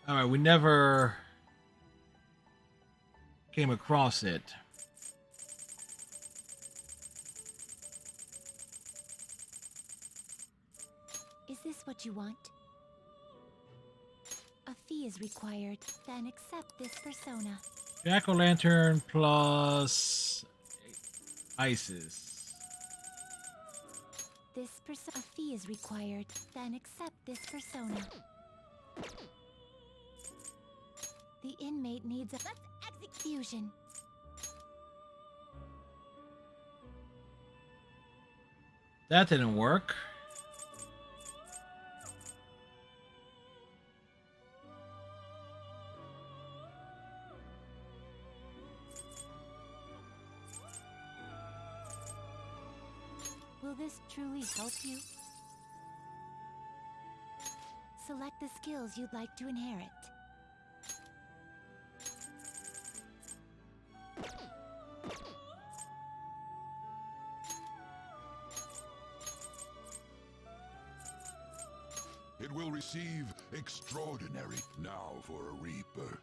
All right, we never came across it. Is this what you want? A fee is required. Then accept this persona. Jack-o'-lantern plus ISIS. This a fee is required. Then accept this persona. The inmate needs a execution. That didn't work. Will this truly help you? Select the skills you'd like to inherit. It will receive extraordinary now for a rebirth.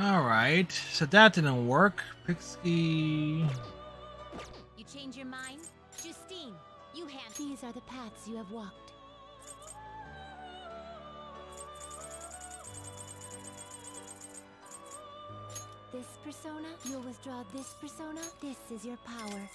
All right, so that didn't work. Pixie. You change your mind? Justine, you hand. These are the paths you have walked. This persona, you'll withdraw this persona. This is your power.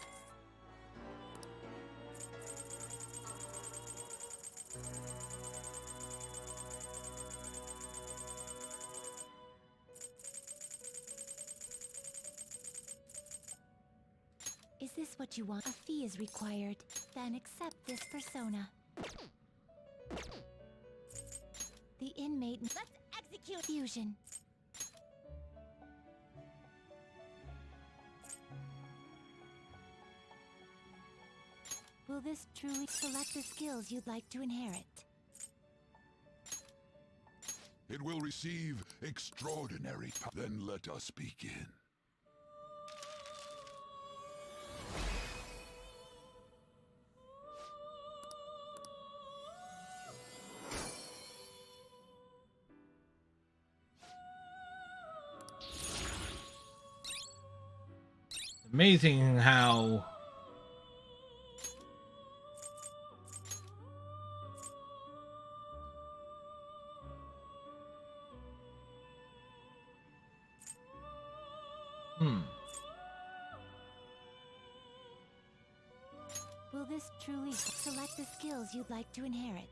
Is this what you want? A fee is required. Then accept this persona. The inmate. Let's execute fusion. Will this truly select the skills you'd like to inherit? It will receive extraordinary power. Then let us begin. Amazing how Will this truly select the skills you'd like to inherit?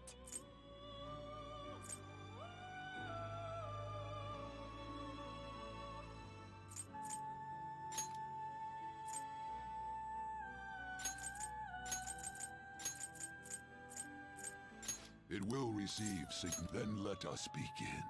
It will receive signal. Then let us begin.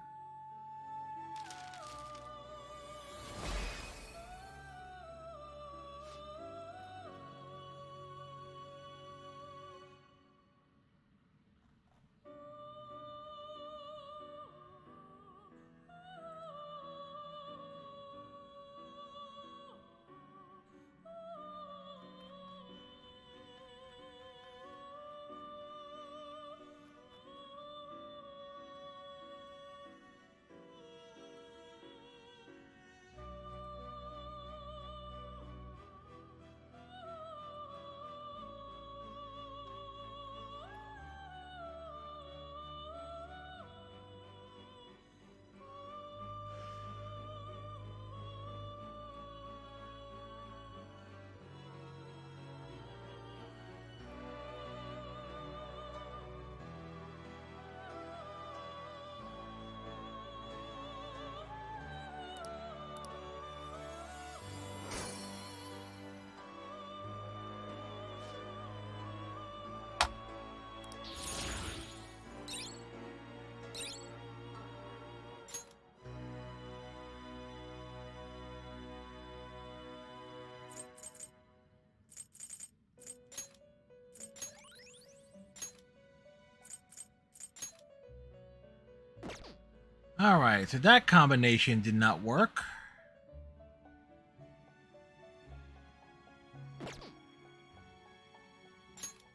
All right, so that combination did not work.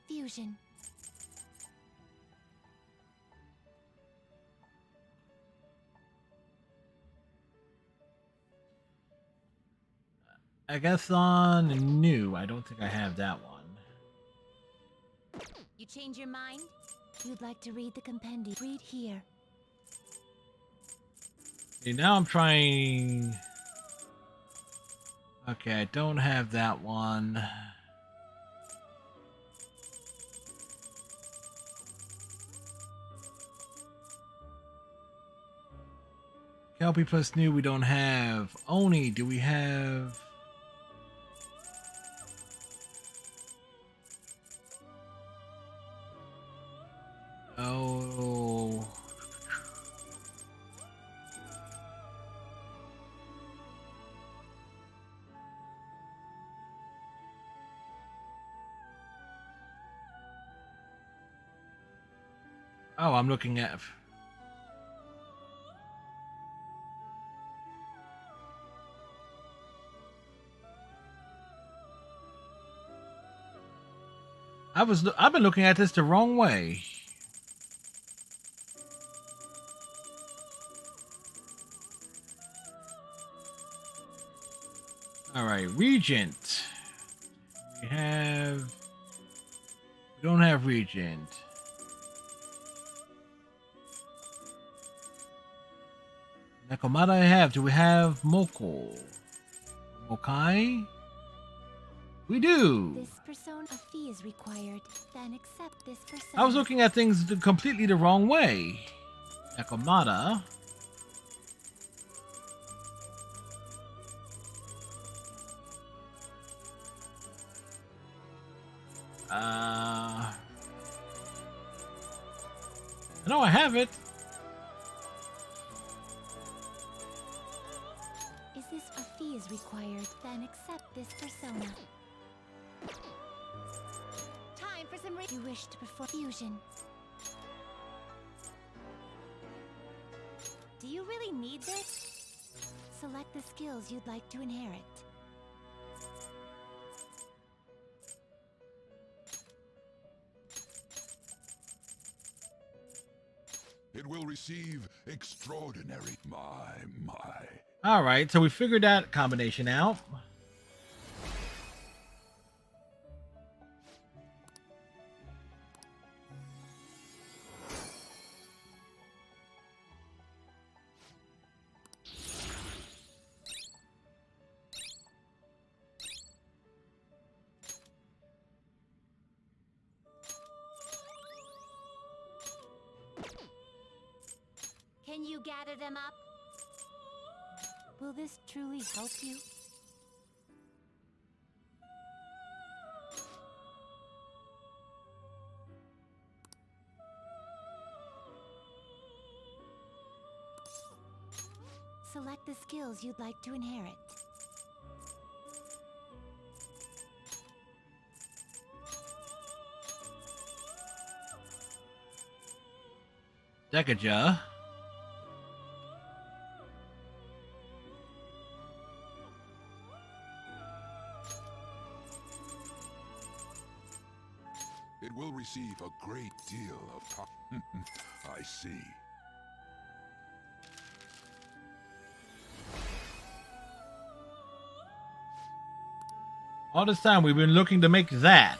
Fusion. I guess on new. I don't think I have that one. You change your mind? You'd like to read the compendium? Read here. Okay, now I'm trying. Okay, I don't have that one. Kelpie plus new we don't have. Oni, do we have? Oh. Oh, I'm looking at. I've been looking at this the wrong way. All right, Regent. We don't have Regent. Nakamata I have. Do we have Moko? Mokai? We do. This persona, a fee is required. Then accept this persona. I was looking at things completely the wrong way. Nakamata. No, I have it. Is this a fee is required? Then accept this persona. Time for some. You wish to perform fusion. Do you really need this? Select the skills you'd like to inherit. It will receive extraordinary. My. All right, so we figured that combination out. Can you gather them up? Will this truly help you? Select the skills you'd like to inherit. Dekaja. It will receive a great deal of power. I see. All this time we've been looking to make that.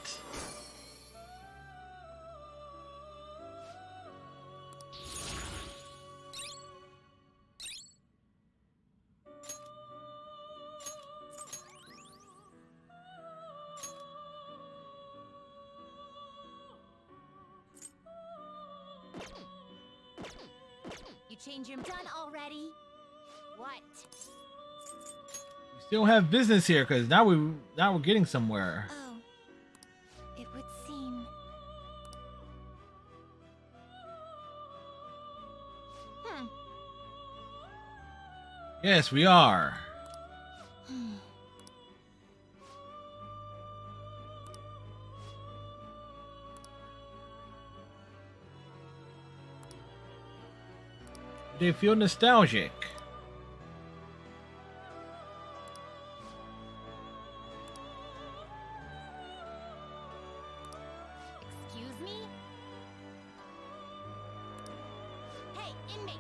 You change your done already? What? We still have business here because now we're getting somewhere. Oh, it would seem. Yes, we are. They feel nostalgic. Excuse me? Hey, inmate!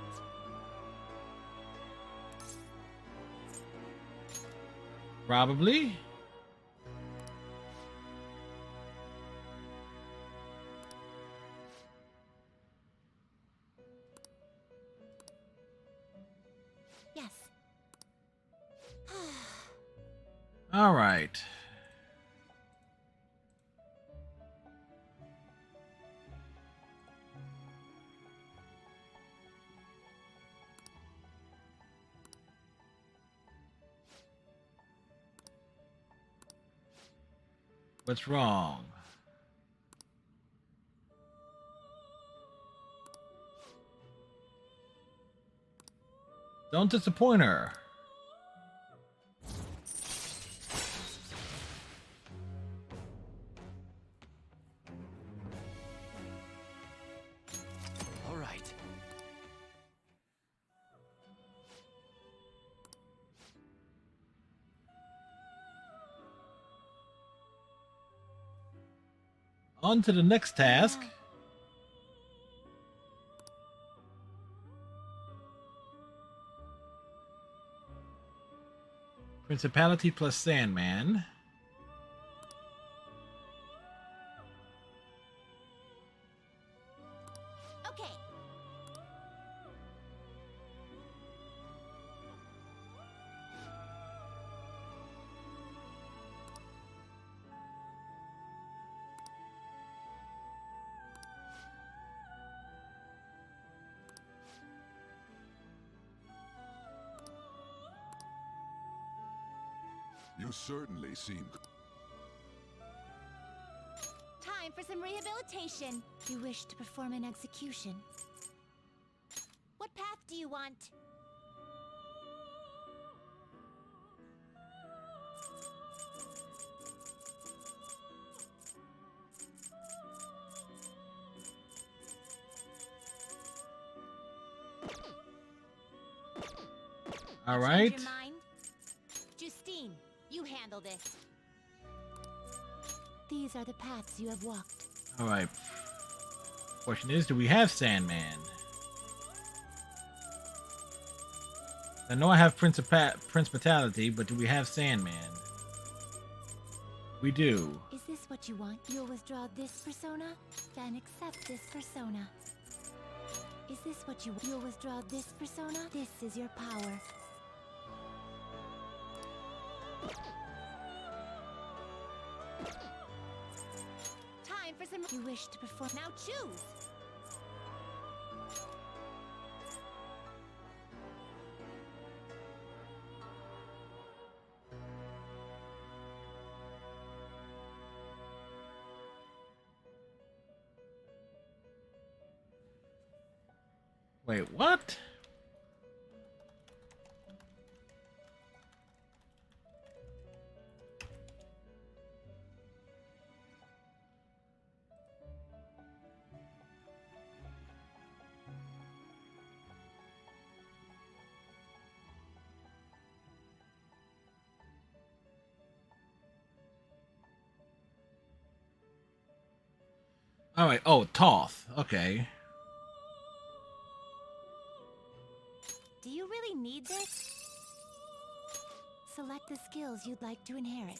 Probably. Yes. All right. What's wrong? Don't disappoint her. All right. On to the next task. Principality plus Sandman. Okay. You certainly seem... Time for some rehabilitation. You wish to perform an execution. What path do you want? All right. Change your mind? Justine, you handle this. These are the paths you have walked. All right. Question is, do we have Sandman? I know I have Principality, but do we have Sandman? We do. Is this what you want? You'll withdraw this persona? Then accept this persona. Is this what you want? You'll withdraw this persona? This is your power. Time for some... You wish to perform... Now choose! Wait, what? All right. Oh, Toth. Okay. Do you really need this? Select the skills you'd like to inherit.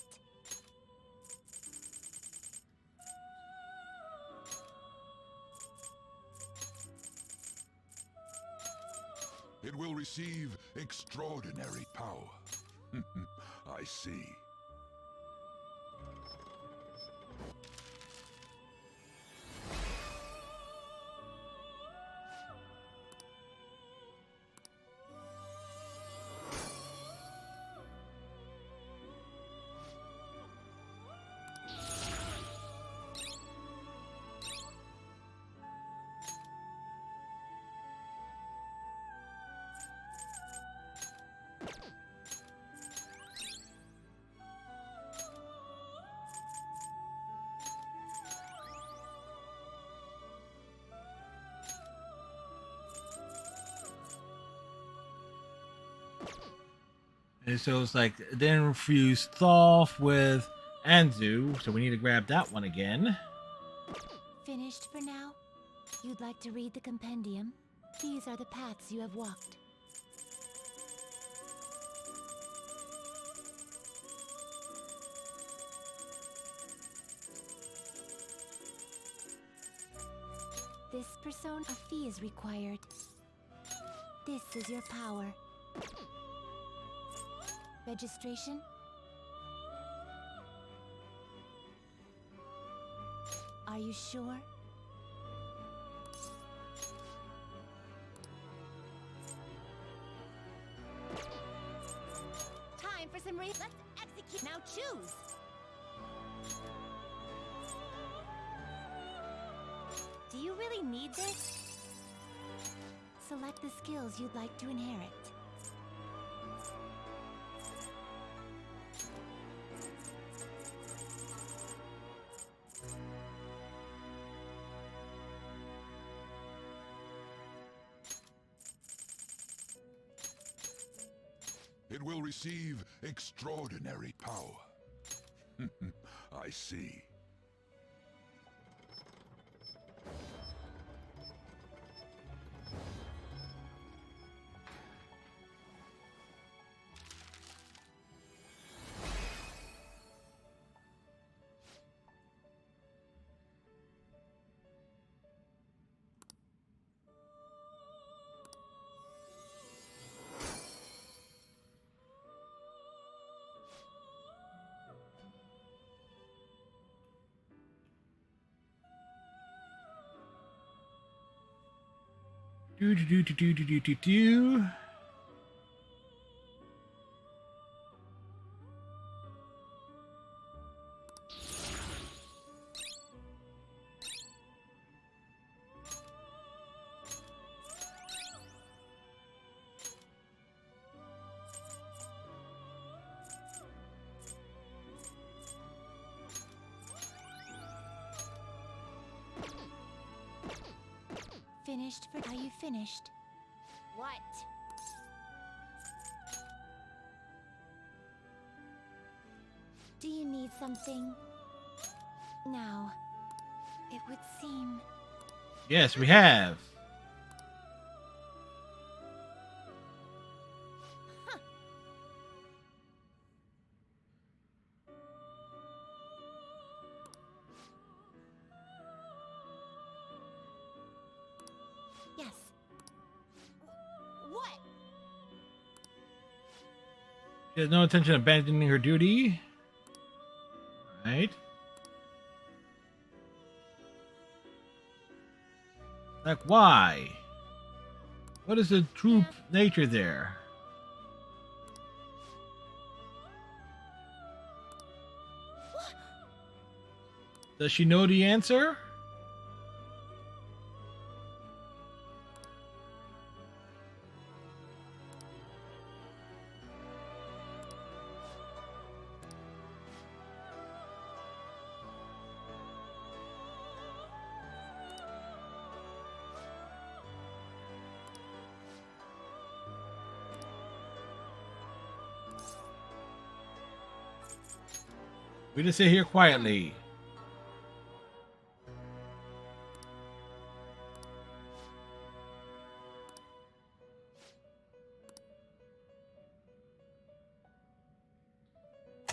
It will receive extraordinary power. I see. And so it's like then fuse Thoth with Anzu, so we need to grab that one again. Finished for now? You'd like to read the compendium? These are the paths you have walked. This persona, a fee is required. This is your power. Registration? Are you sure? Time for some let's execute. Now choose. Do you really need this? Select the skills you'd like to inherit. It will receive extraordinary power. I see. Do. Finished for... Are you finished? What? Do you need something? Now, it would seem... Yes, we have. Huh. Yes. What? She has no intention of abandoning her duty. Right. Like, why? What is the true nature there? Does she know the answer? We just sit here quietly.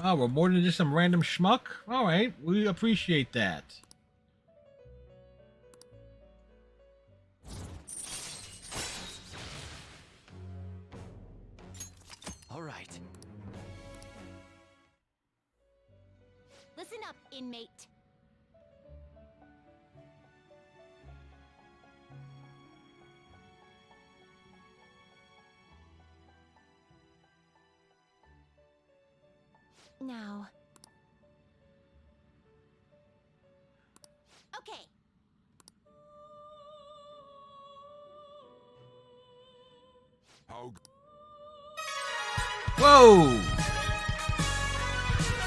Oh, we're more than just some random schmuck? Alright, we appreciate that. All right. Listen up, inmate. Now. Okay. How? Whoa!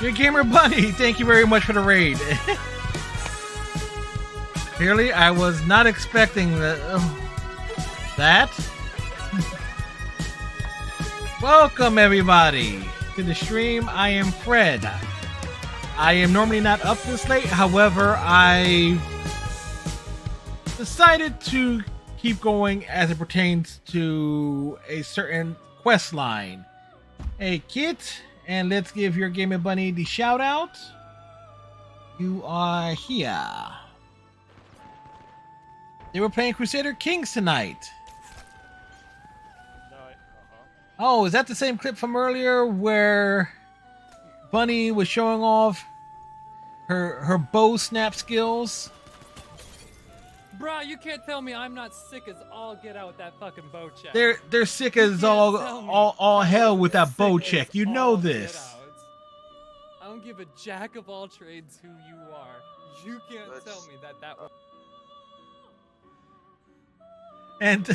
Your Gamer Bunny, thank you very much for the raid. Clearly, I was not expecting that. Welcome everybody to the stream. I am Fred. I am normally not up this late, however, I decided to keep going as it pertains to a certain quest line. Hey Kit, and let's give your Gaming Bunny the shout out. You are here. They were playing Crusader Kings tonight. Oh, is that the same clip from earlier where Bunny was showing off her bow snap skills? Bruh, you can't tell me I'm not sick as all get out with that fucking bow check. They're sick as all hell with that bow check. You know this. I don't give a jack of all trades who you are. You can't tell me that was... And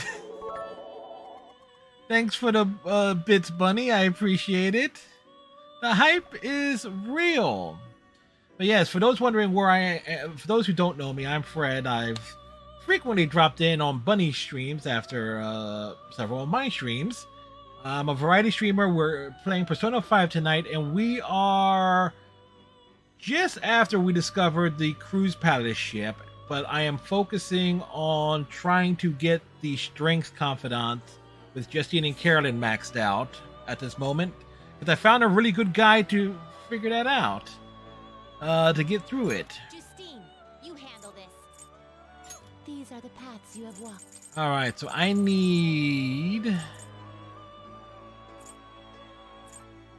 thanks for the bits, Bunny. I appreciate it. The hype is real. But yes, for those wondering where for those who don't know me, I'm Fred. I've frequently dropped in on Bunny streams after several of my streams. I'm a variety streamer. We're playing Persona 5 tonight, and we are just after we discovered the Cruise Palace ship, but I am focusing on trying to get the Strength Confidant with Justine and Carolyn maxed out at this moment, because I found a really good guide to figure that out, to get through it. Justine, you handle this. These are the paths you have walked. Alright, so I need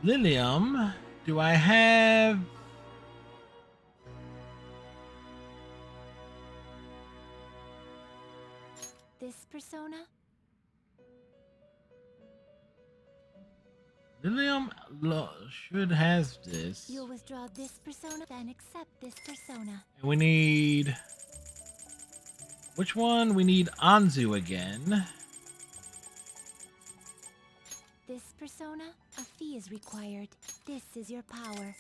Lilium. Do I have... This persona? Lilium should has this. You'll withdraw this persona, then accept this persona. And we need... Which one? We need Anzu again. This persona, a fee is required. This is your power.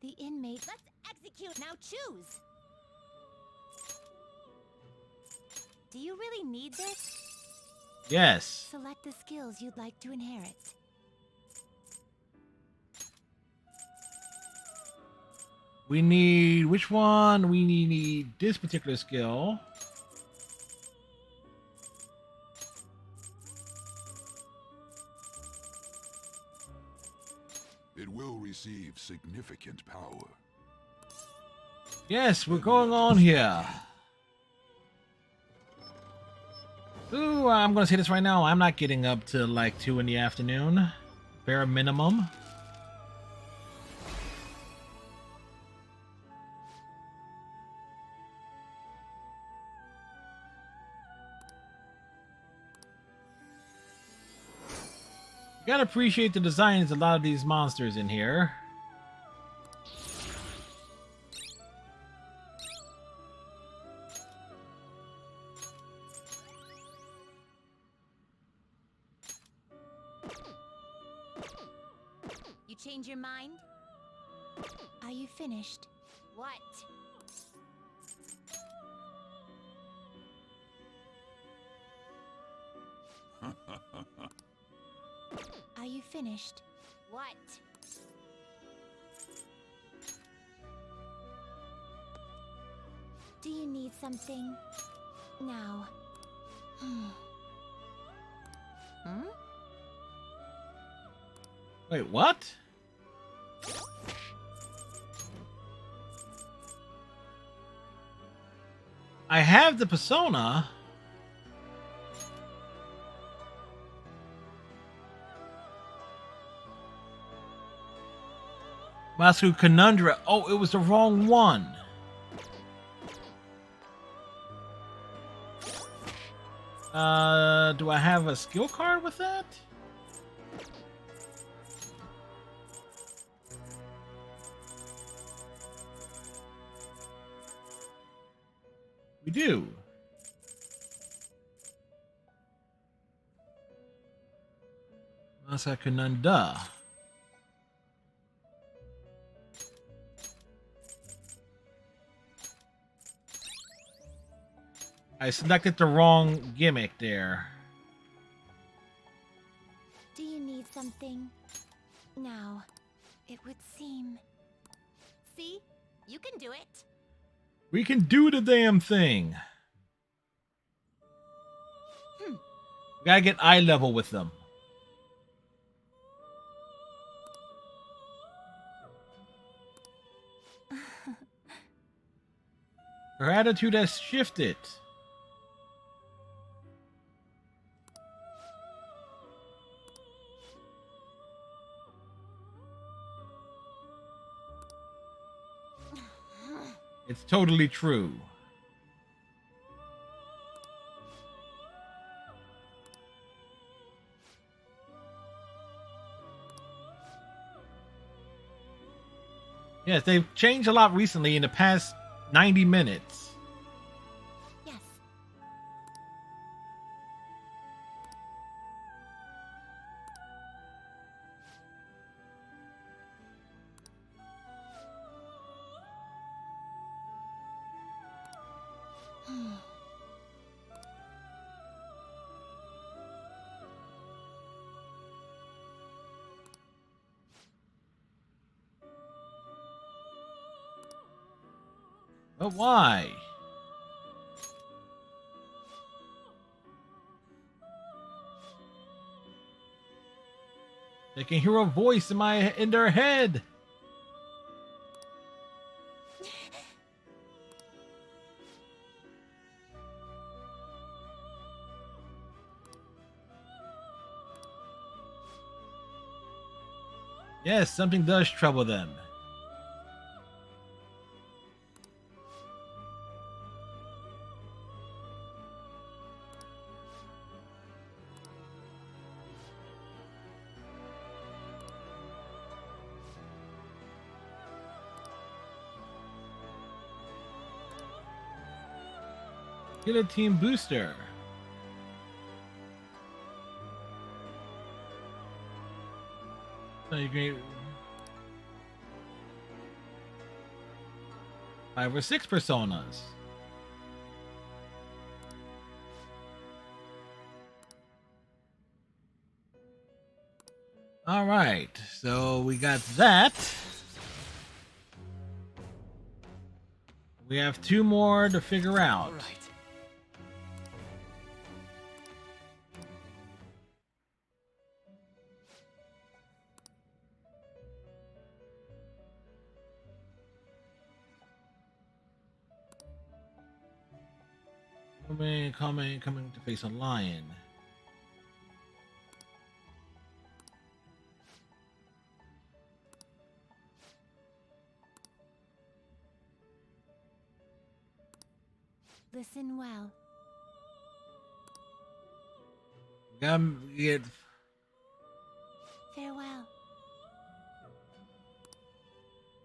The inmate. Let's execute. Now choose. Do you really need this? Yes. Select the skills you'd like to inherit. We need... Which one? We need this particular skill. It will receive significant power. Yes, we're going on here. Ooh, I'm gonna say this right now. I'm not getting up till like 2 in the afternoon. Bare minimum. You gotta appreciate the designs of a lot of these monsters in here. You change your mind? Are you finished? What? Are you finished? What? Do you need something? Now. Wait, what? I have the persona. Masku Conundra. Oh, it was the wrong one. Do I have a skill card with that? We do. Masa Conunda. I selected the wrong gimmick there. Do you need something? Now, it would seem... See? You can do it. We can do the damn thing. We gotta get eye level with them. Her attitude has shifted. It's totally true. Yes, they've changed a lot recently in the past 90 minutes. Yes. But why? They can hear a voice in their head. Yes, something does trouble them. Guillotine booster. So you can 5 or 6 personas. All right, so we got that. We have 2 more to figure out. All right. Coming to face a lion. Listen well. Get Farewell.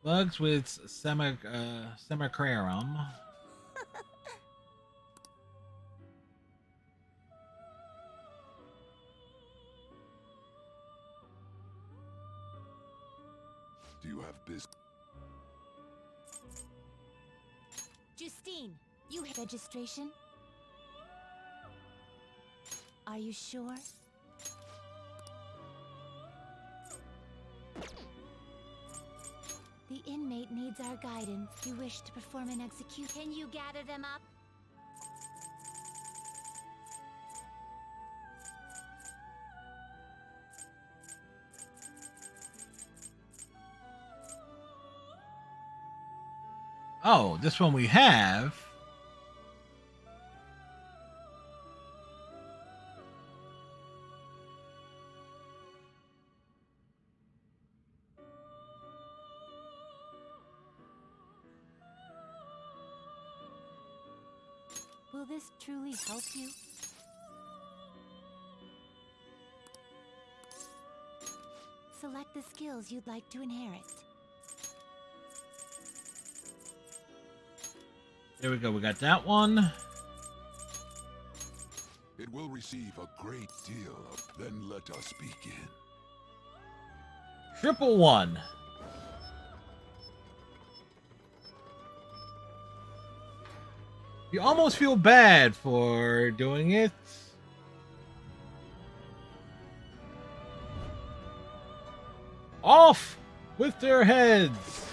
bugs with semicrarum. Do you have business? Justine, you have registration? Are you sure? The inmate needs our guidance. You wish to perform an execution. Can you gather them up? Oh, this one we have. Will this truly help you? Select the skills you'd like to inherit. There we go. We got that one. It will receive a great deal of... Then let us begin. Triple one. You almost feel bad for doing it. Off with their heads.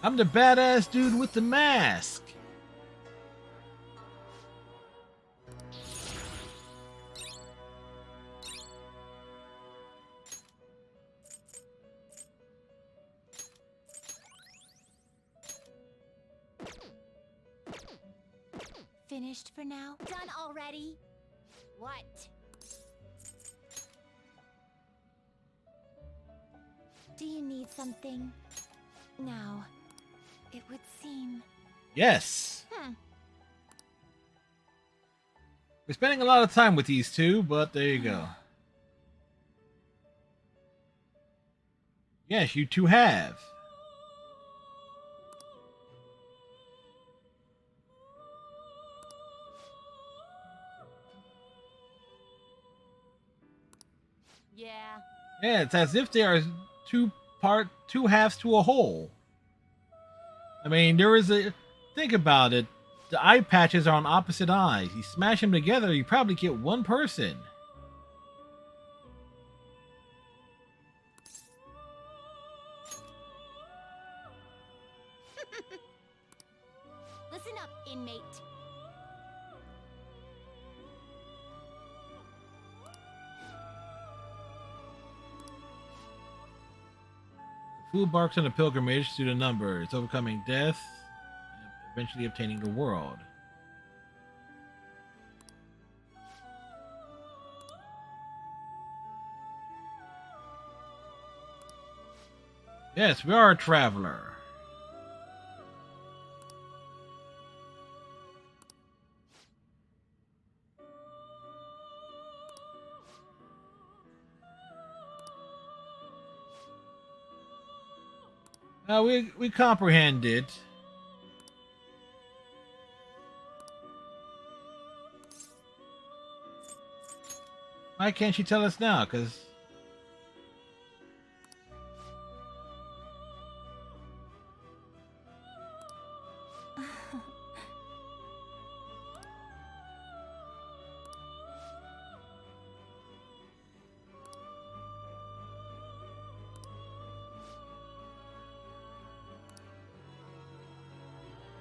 I'm the badass dude with the mask. Finished for now? Done already? What? Do you need something? Now, it would seem. Yes. We're spending a lot of time with these two, but there you go. Yes, you two have. Yeah. Yeah, it's as if they are two halves to a whole. I mean, there is a... Think about it. The eye patches are on opposite eyes. You smash them together, you probably get one person. Listen up, inmate. The fool barks on a pilgrimage through the numbers, overcoming death, and eventually obtaining the world. Yes, we are a traveler. We comprehend it. Why can't she tell us now? Because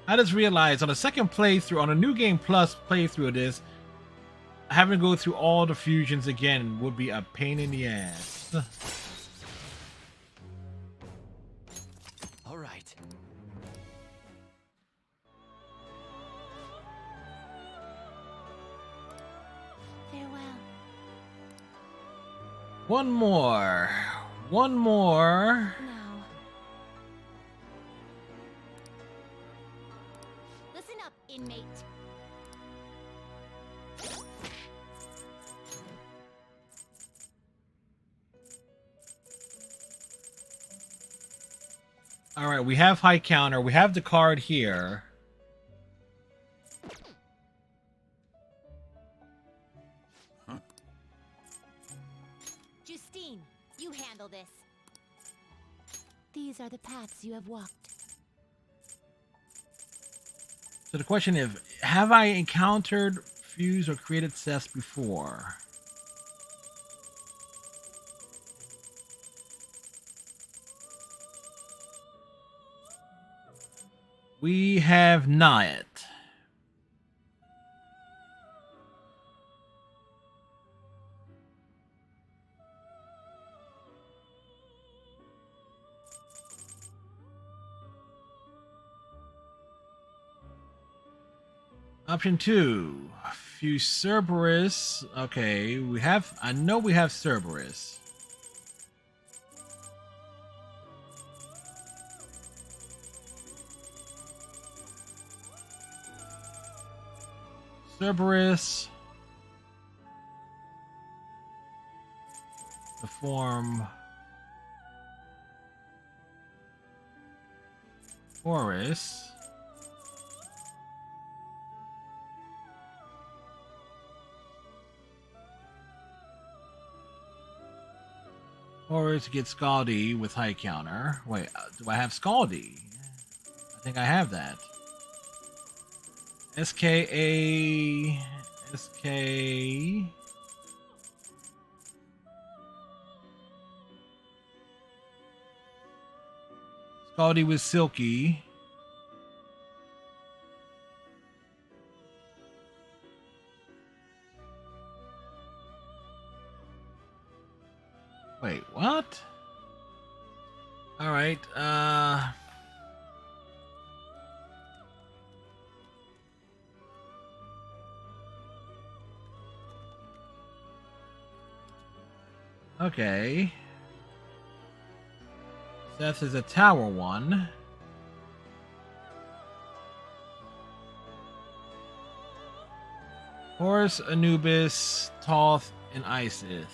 I just realized on a second playthrough, on a New Game Plus playthrough of this, having to go through all the fusions again would be a pain in the ass. All right. Farewell. One more. One more. Now. Listen up, inmate. All right, we have high counter. We have the card here. Justine, you handle this. These are the paths you have walked. So the question is, have I encountered, fused, or created Cess before? We have not. Option 2, fuse Cerberus. Okay, we have. I know we have Cerberus. Cerberus. The form Horus. Or to get Scaldy with high counter. Wait, do I have Scaldy? I think I have that. SKA... SK... Scaldy with Silky. Wait, what? All right. Okay. Seth is a tower one. Horus, Anubis, Toth, and Isis.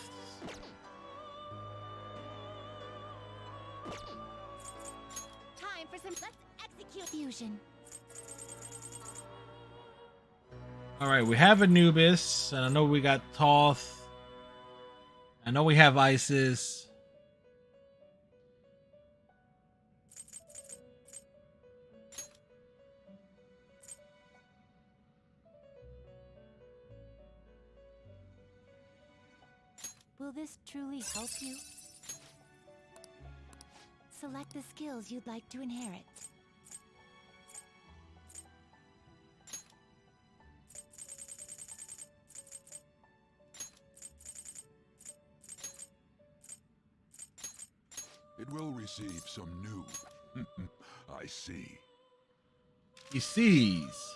Time for some. Let's execute fusion. Alright, we have Anubis, and I know we got Toth. I know we have Isis. Will this truly help you? Select the skills you'd like to inherit. It will receive some new. I see. He sees.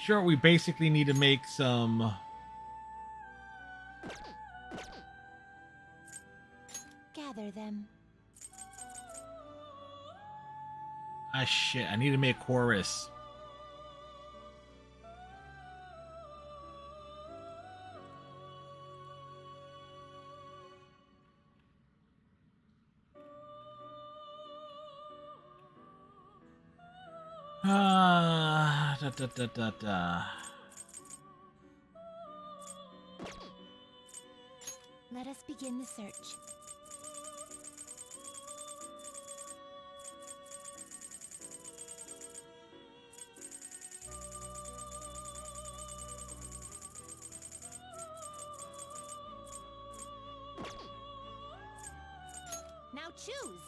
Sure, we basically need to make some Gather them. shit, I need to make Horus. Let us begin the search. Now choose.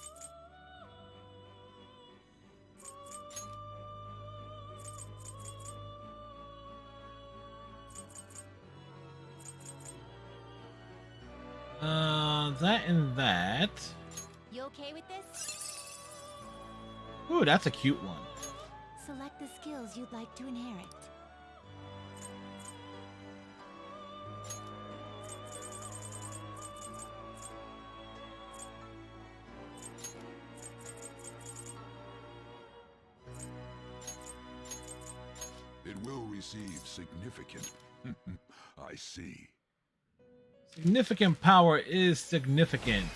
That and that. You okay with this? Ooh, that's a cute one. Select the skills you'd like to inherit. It will receive significant. I see. Significant power is significant.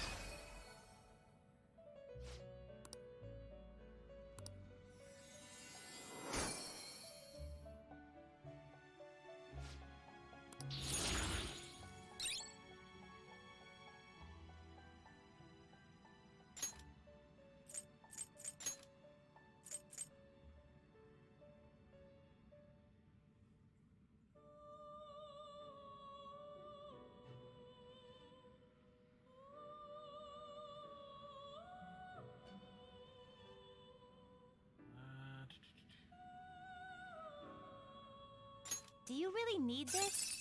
Do you really need this?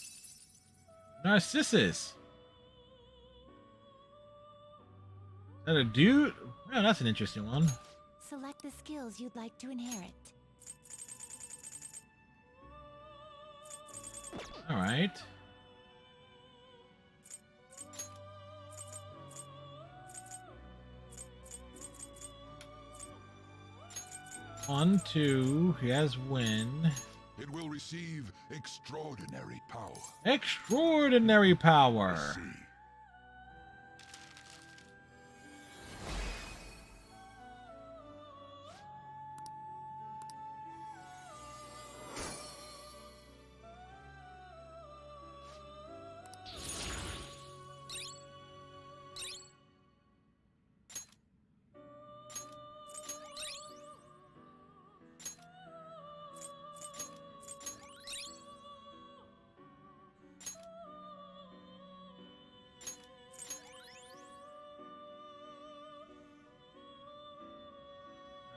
Narcissus. Is that a dude? Yeah, that's an interesting one. Select the skills you'd like to inherit. All right. One, two. He has win. It will receive extraordinary power. Extraordinary power.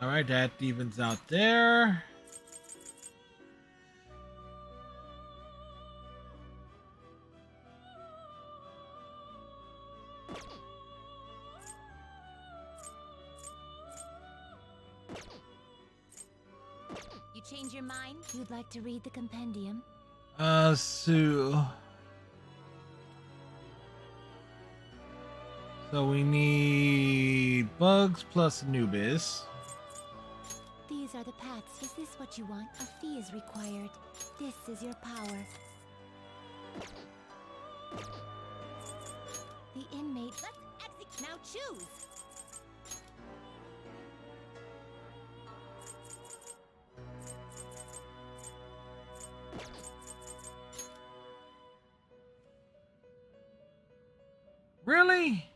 All right, that evens out there. You change your mind? You'd like to read the compendium? So we need Bugs plus Anubis. These are the paths. Is this what you want? A fee is required. This is your power. The inmate. Let's execute. Now choose. Really?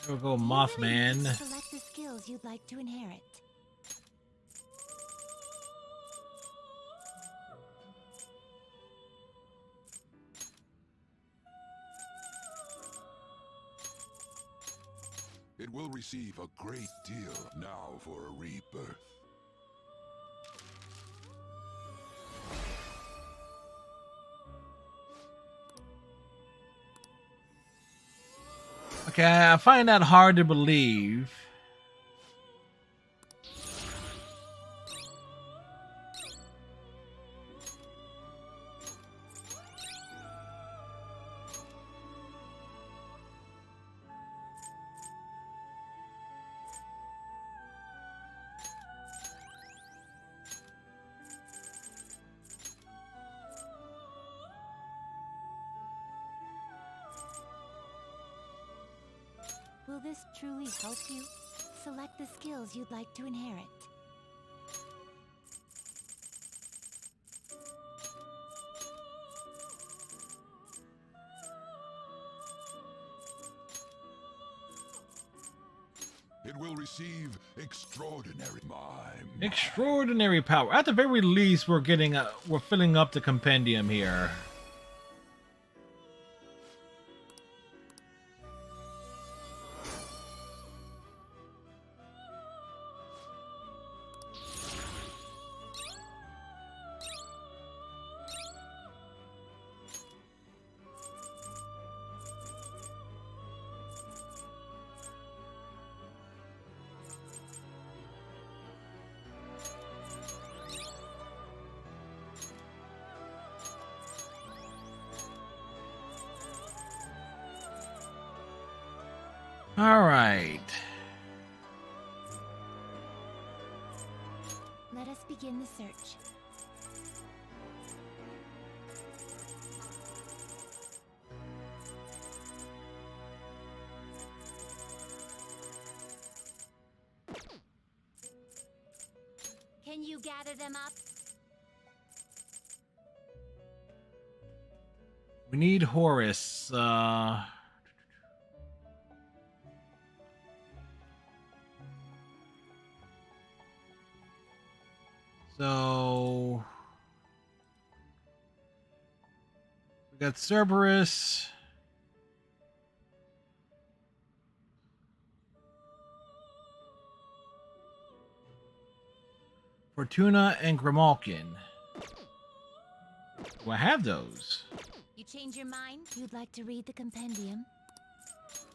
We'll go Mothman. Select the skills you'd like to inherit. It will receive a great deal now for a rebirth. Okay, I find that hard to believe. Will this truly help you? Select the skills you'd like to inherit. It will receive extraordinary mime. Extraordinary power. At the very least, we're filling up the compendium here. All right. Let us begin the search. Can you gather them up? We need Horus. So we Got Cerberus. Fortuna and Grimalkin. Do I have those? You change your mind? You'd like to read the compendium?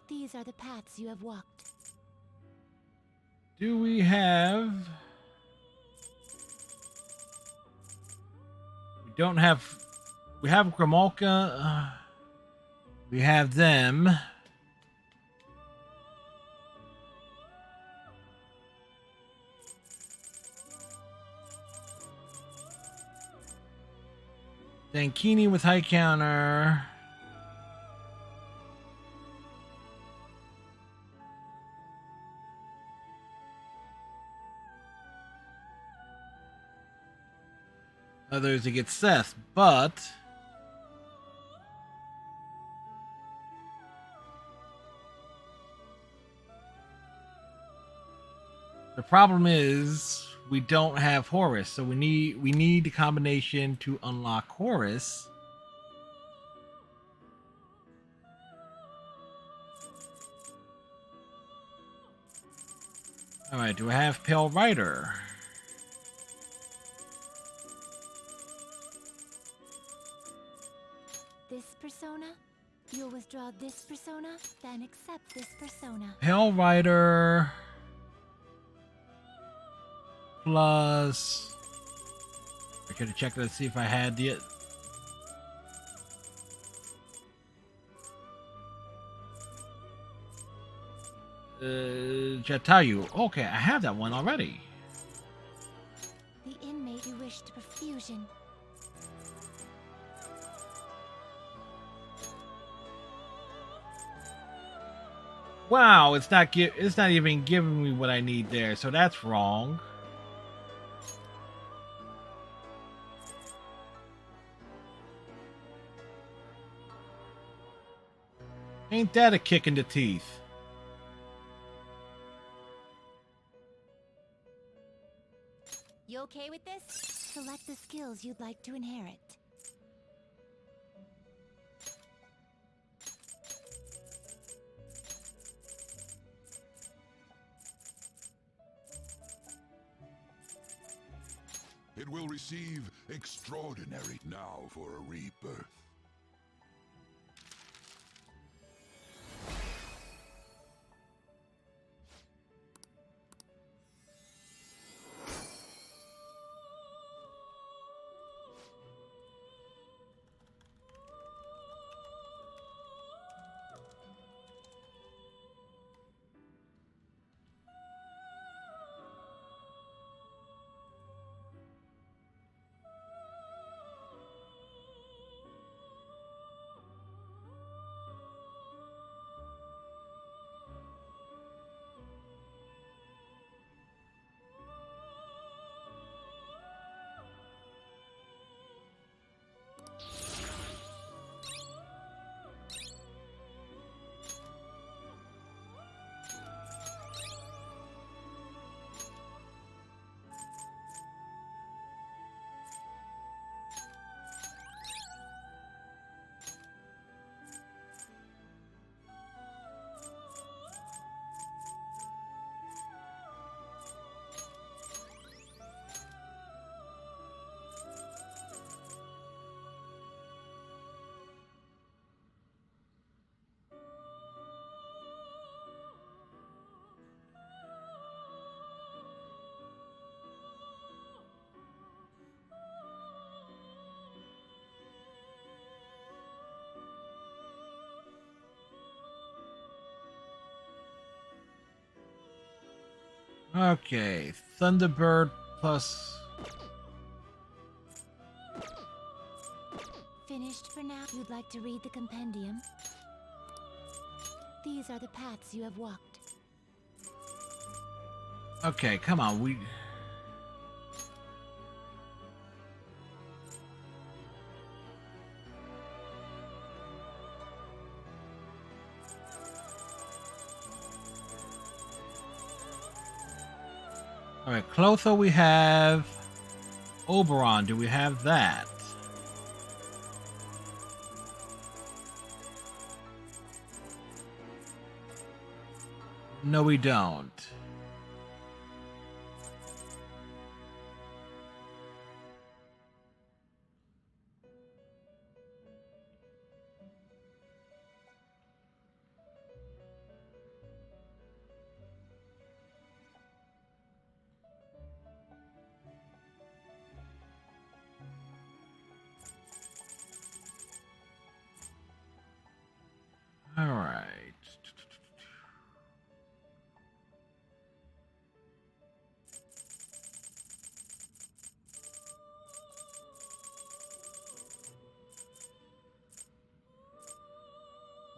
These are the paths you have walked. Do we have... We don't have... We have Grimalka. We have them. Dankini with high counter. Others to get Seth, but the problem is we don't have Horus, so we need the combination to unlock Horus. All right, do I have Pale Rider? This persona? You'll withdraw this persona, then accept this persona. Pale Rider plus... I could have checked to see if I had the... Jatayu. Okay, I have that one already. The inmate who wished perfusion. Wow, it's not even giving me what I need there, so that's wrong. Ain't that a kick in the teeth? You okay with this? Select the skills you'd like to inherit. It will receive extraordinary now for a rebirth. Okay, Thunderbird plus... Finished for now? You'd like to read the compendium? These are the paths you have walked. Okay, come on, we... Alright, Clotho we have. Oberon, do we have that? No, we don't. All right.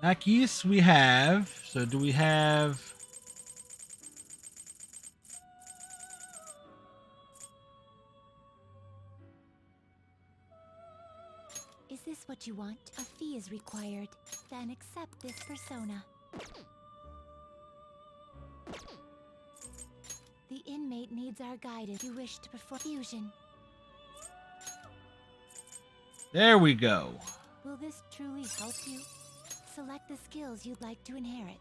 Nakis we have. So do we have... Is this what you want? A fee is required. Then accept this persona. The inmate needs our guidance. You wish to perform fusion. There we go. Will this truly help you? Select the skills you'd like to inherit.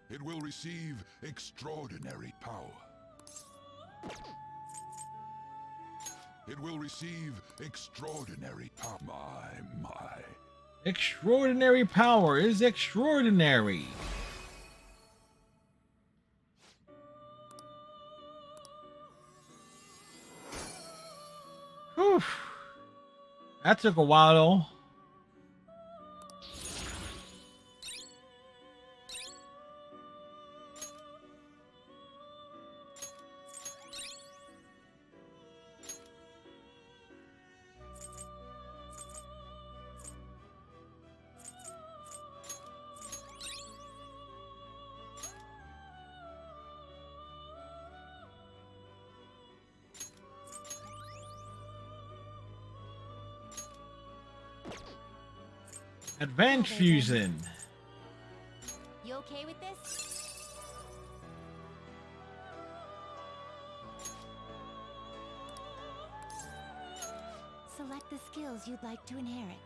It will receive extraordinary power. It will receive extraordinary power. My. Extraordinary power is extraordinary. Whew. That took a while. Advanced fusion. You okay with this? Select the skills you'd like to inherit.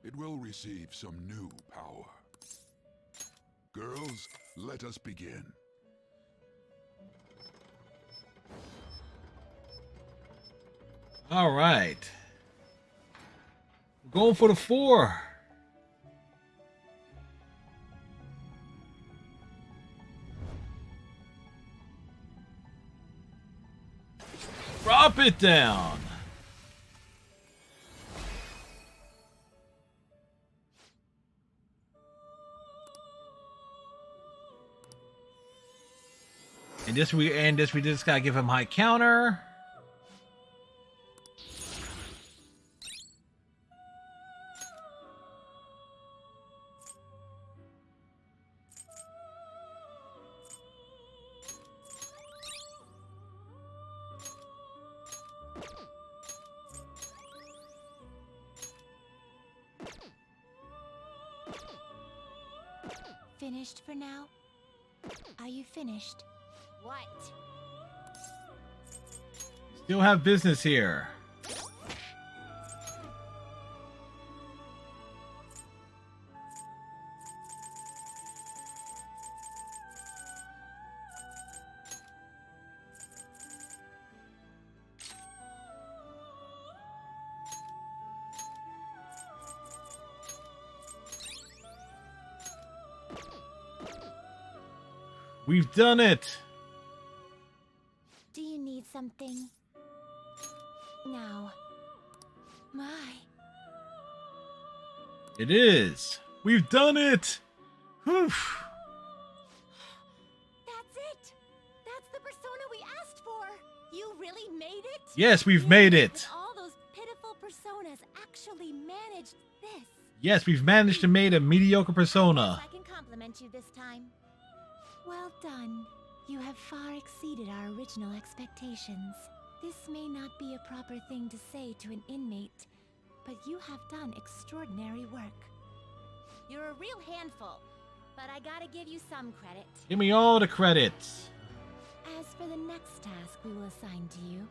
It will receive some new power. Girls, let us begin. All right. We're going for the 4. Drop it down. And this we just gotta give him high counter. Finished for now? Are you finished? What? Still have business here. We've done it. Do you need something? Now. My. It is. We've done it. Whew. That's it. That's the persona we asked for. You really made it? Yes, we've made it. With all those pitiful personas actually managed this. Yes, we've managed to make a mediocre persona. I can compliment you this time. Well done. You have far exceeded our original expectations. This may not be a proper thing to say to an inmate, but you have done extraordinary work. You're a real handful, but I gotta give you some credit. Give me all the credits. As for the next task we will assign to you,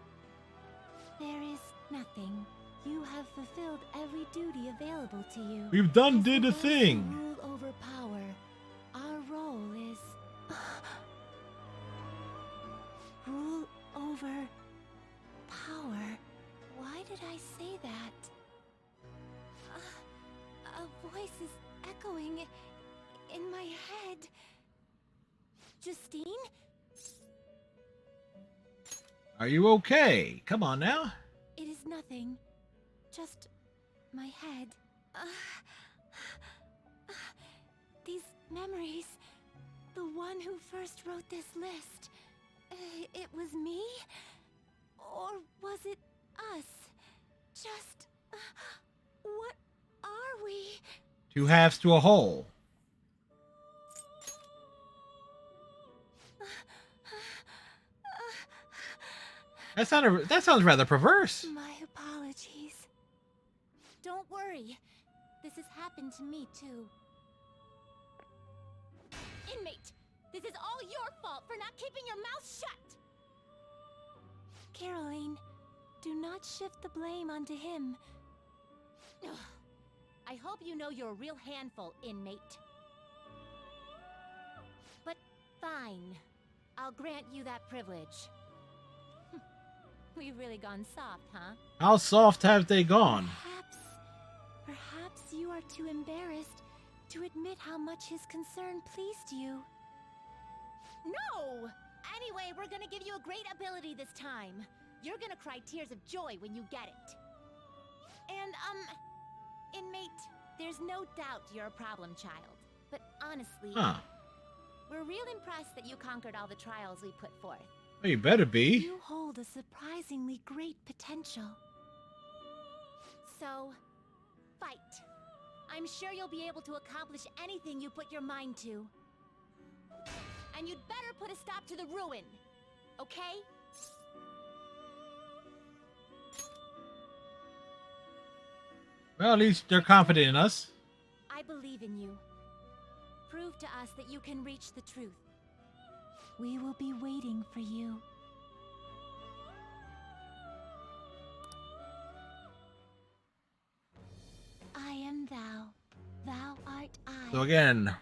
there is nothing. You have fulfilled every duty available to you. We've did a thing. Rule over power. Our role is rule over power. Why did I say that? A voice is echoing in my head. Justine? Are you okay? Come on now. It is nothing. Just my head. These memories. The one who first wrote this list. It was me? Or was it us? Just... what are we? Two halves to a whole. That sounds rather perverse. My apologies. Don't worry. This has happened to me too. Inmate, this is all your fault for not keeping your mouth shut! Caroline, do not shift the blame onto him. Ugh. I hope you know you're a real handful, inmate. But fine. I'll grant you that privilege. We've really gone soft, huh? How soft have they gone? Perhaps you are too embarrassed to admit how much his concern pleased you. No! Anyway, we're gonna give you a great ability this time. You're gonna cry tears of joy when you get it. And, inmate, there's no doubt you're a problem child. But honestly, we're real impressed that you conquered all the trials we put forth. Well, you better be. You hold a surprisingly great potential. So, fight. I'm sure you'll be able to accomplish anything you put your mind to. And you'd better put a stop to the ruin, okay? Well, at least they're confident in us. I believe in you. Prove to us that you can reach the truth. We will be waiting for you. I am thou. Thou art I. So again,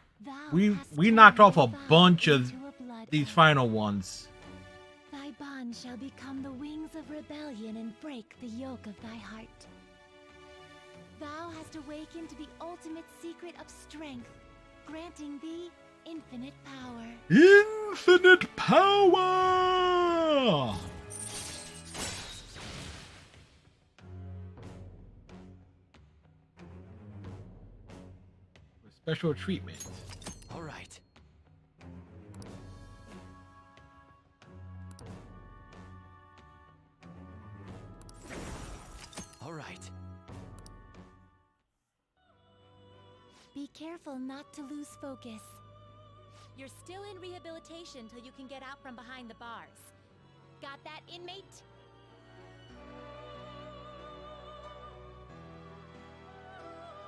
we knocked off a bunch of these final ones. Thy bond shall become the wings of rebellion and break the yoke of thy heart. Thou hast awakened to the ultimate secret of strength, granting thee infinite power. Infinite power! With special treatment. All right. All right. Be careful not to lose focus. You're still in rehabilitation till you can get out from behind the bars. Got that, inmate?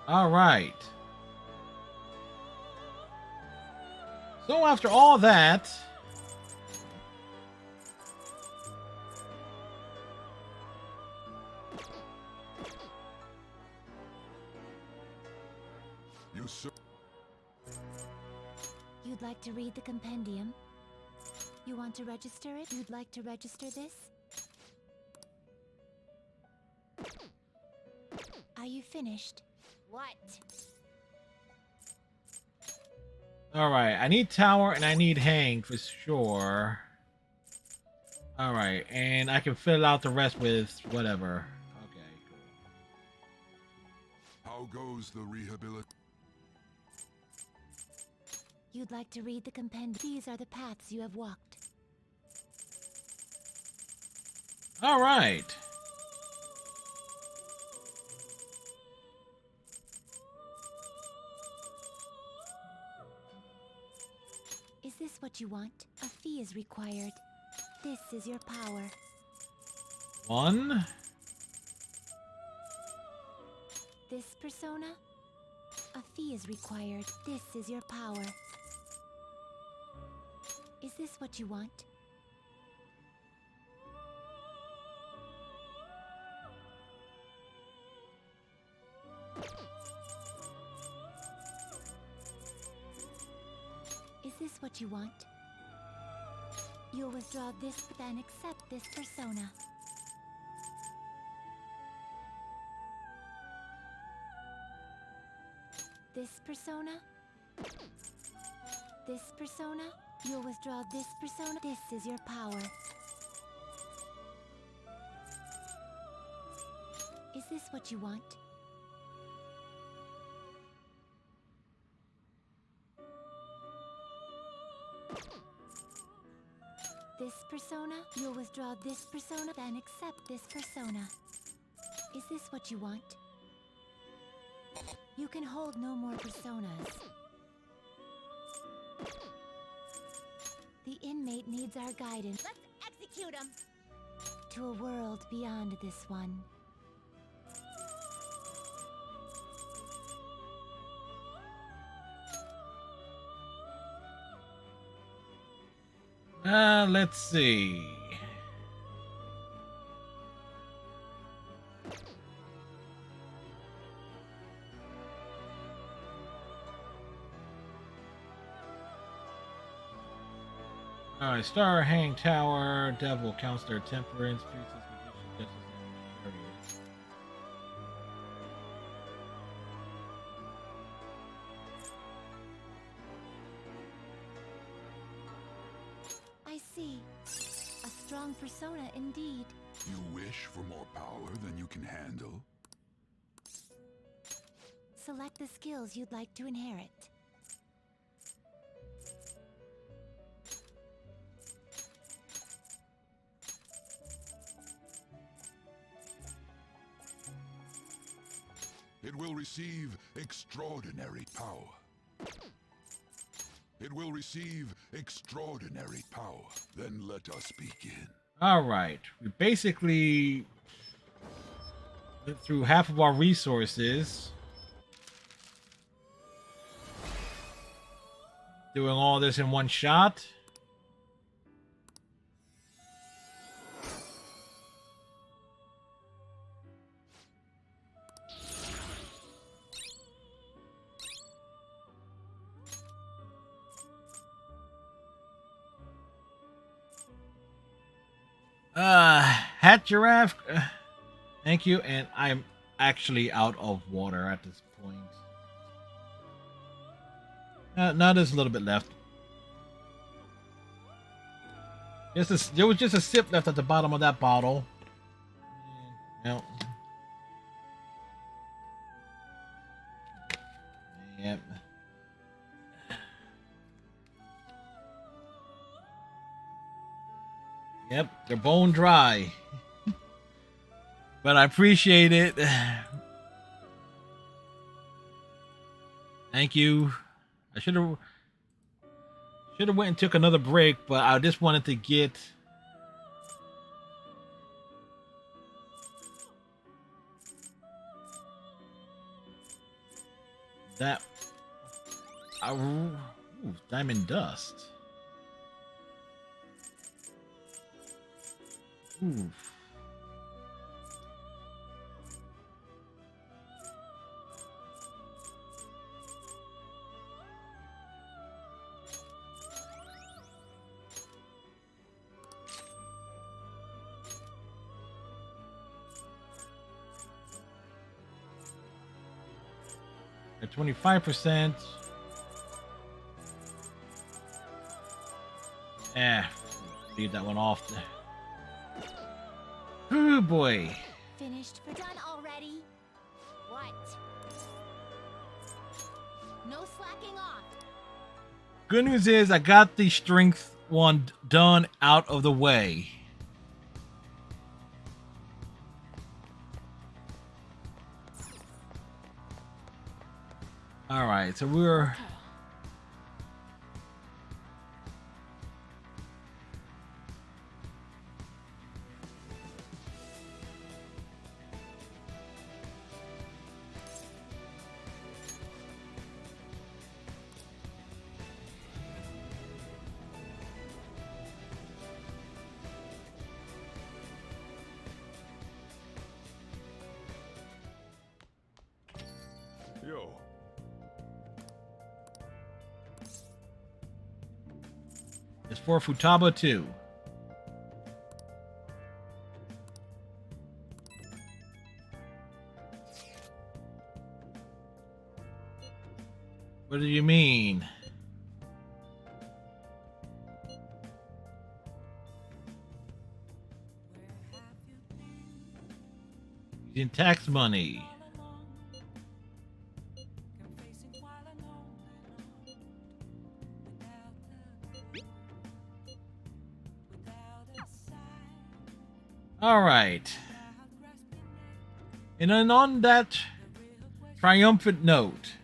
All right. So after all that, You'd like to read the compendium? You want to register it? You'd like to register this? Are you finished? What? all right. I need Tower and I need Hang for sure. All right, and I can fill out the rest with whatever. Okay, cool. How goes the rehabilitation? You'd like to read the compendium? These are the paths you have walked. All right. Is this what you want? A fee is required. This is your power. 1. This persona? A fee is required. This is your power. Is this what you want? Is this what you want? You'll withdraw this, then accept this persona. This persona? This persona? You'll withdraw this persona. This is your power. Is this what you want? This persona? You'll withdraw this persona, then accept this persona. Is this what you want? You can hold no more personas. The inmate needs our guidance. Let's execute him! To a world beyond this one. Let's see. Alright, Star, Hang Tower, Devil, Counselor, Temperance, Priestess, Magician, Justice, and Chariot. I see. A strong persona indeed. You wish for more power than you can handle? Select the skills you'd like to inherit. It will receive extraordinary power. It will receive extraordinary power. Then let us begin. Alright, we basically went through half of our resources. Doing all this in one shot. Hat Giraffe, thank you, and I'm actually out of water at this point. Now there's a little bit left. There was just a sip left at the bottom of that bottle. Yep. Yep. Yep, they're bone dry. But I appreciate it. Thank you. I should have went and took another break, but I just wanted to get that diamond dust. Ooh. At 25%. Leave that one off there. Oh boy. Finished for done already? What? No slacking off. Good news is I got the strength one done out of the way. All right, so we're go. It's for Futaba 2. What do you mean? In tax money. All right. And then on that triumphant note,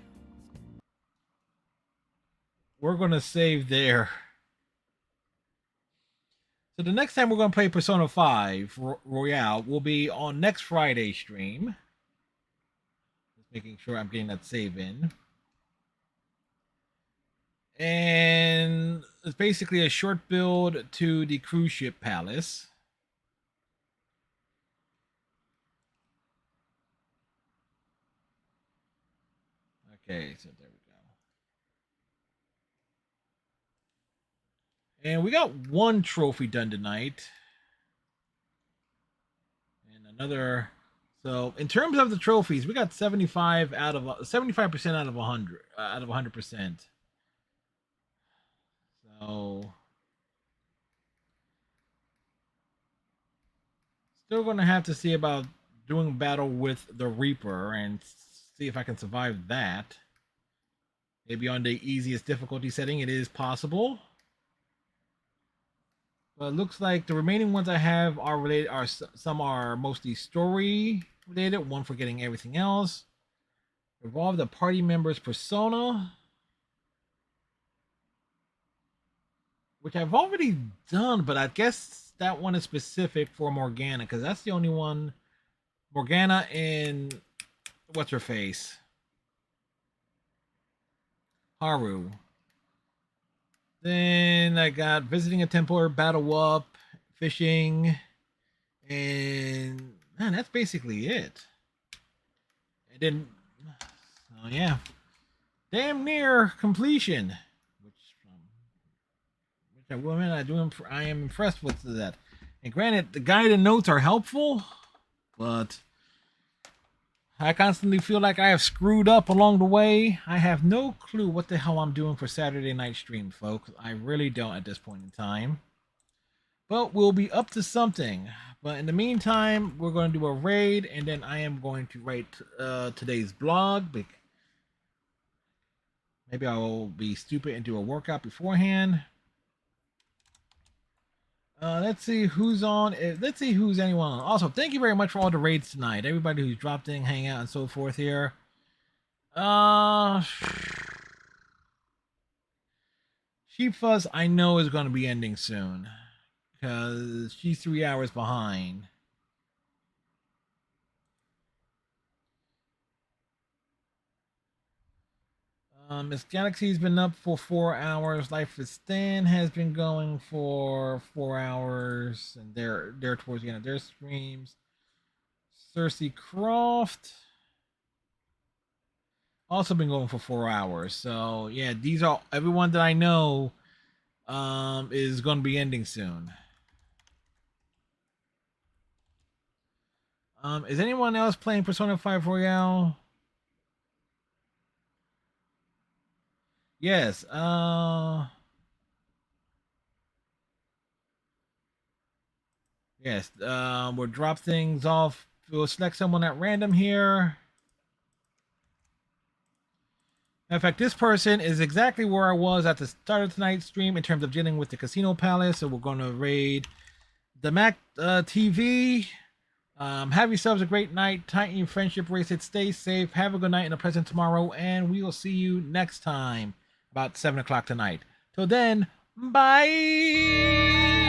we're going to save there. So the next time we're going to play Persona 5 Royale will be on next Friday's stream. Just making sure I'm getting that save in. And it's basically a short build to the cruise ship palace. Okay, so there we go. And we got one trophy done tonight. And another. So in terms of the trophies, we got 75% out of 100 out of 100%. So still going to have to see about doing battle with the Reaper and see if I can survive that. Maybe on the easiest difficulty setting, it is possible. But it looks like the remaining ones I have are related. Some are mostly story related. One for getting everything else. Evolve the party member's persona, which I've already done, but I guess that one is specific for Morgana because that's the only one. Morgana and what's her face? Haru. Then I got visiting a temple or battle up, fishing, and man, that's basically it. And then, oh yeah, damn near completion. I am impressed with that. And granted, the guided notes are helpful, but I constantly feel like I have screwed up along the way. I have no clue what the hell I'm doing for Saturday night stream, folks. I really don't at this point in time. But we'll be up to something. But in the meantime, we're going to do a raid, and then I am going to write today's blog. Maybe I'll be stupid and do a workout beforehand. Let's see who's on. Let's see who's anyone on. Also, thank you very much for all the raids tonight. Everybody who's dropped in, hang out, and so forth here. Sheep Fuzz, I know, is going to be ending soon because she's 3 hours behind. Miss Galaxy's been up for 4 hours. Life with Stan has been going for 4 hours, and they're towards the end of their streams. Cersei Croft also been going for 4 hours. So yeah, these are everyone that I know is going to be ending soon. Is anyone else playing Persona 5 Royale? Yes. Yes. We'll drop things off. We'll select someone at random here. In fact, this person is exactly where I was at the start of tonight's stream in terms of dealing with the Casino Palace. So we're going to raid the Mac TV. Have yourselves a great night. Tighten your friendship bracelet. Stay safe. Have a good night and a pleasant tomorrow. And we will see you next time about 7 o'clock tonight. Till then, bye.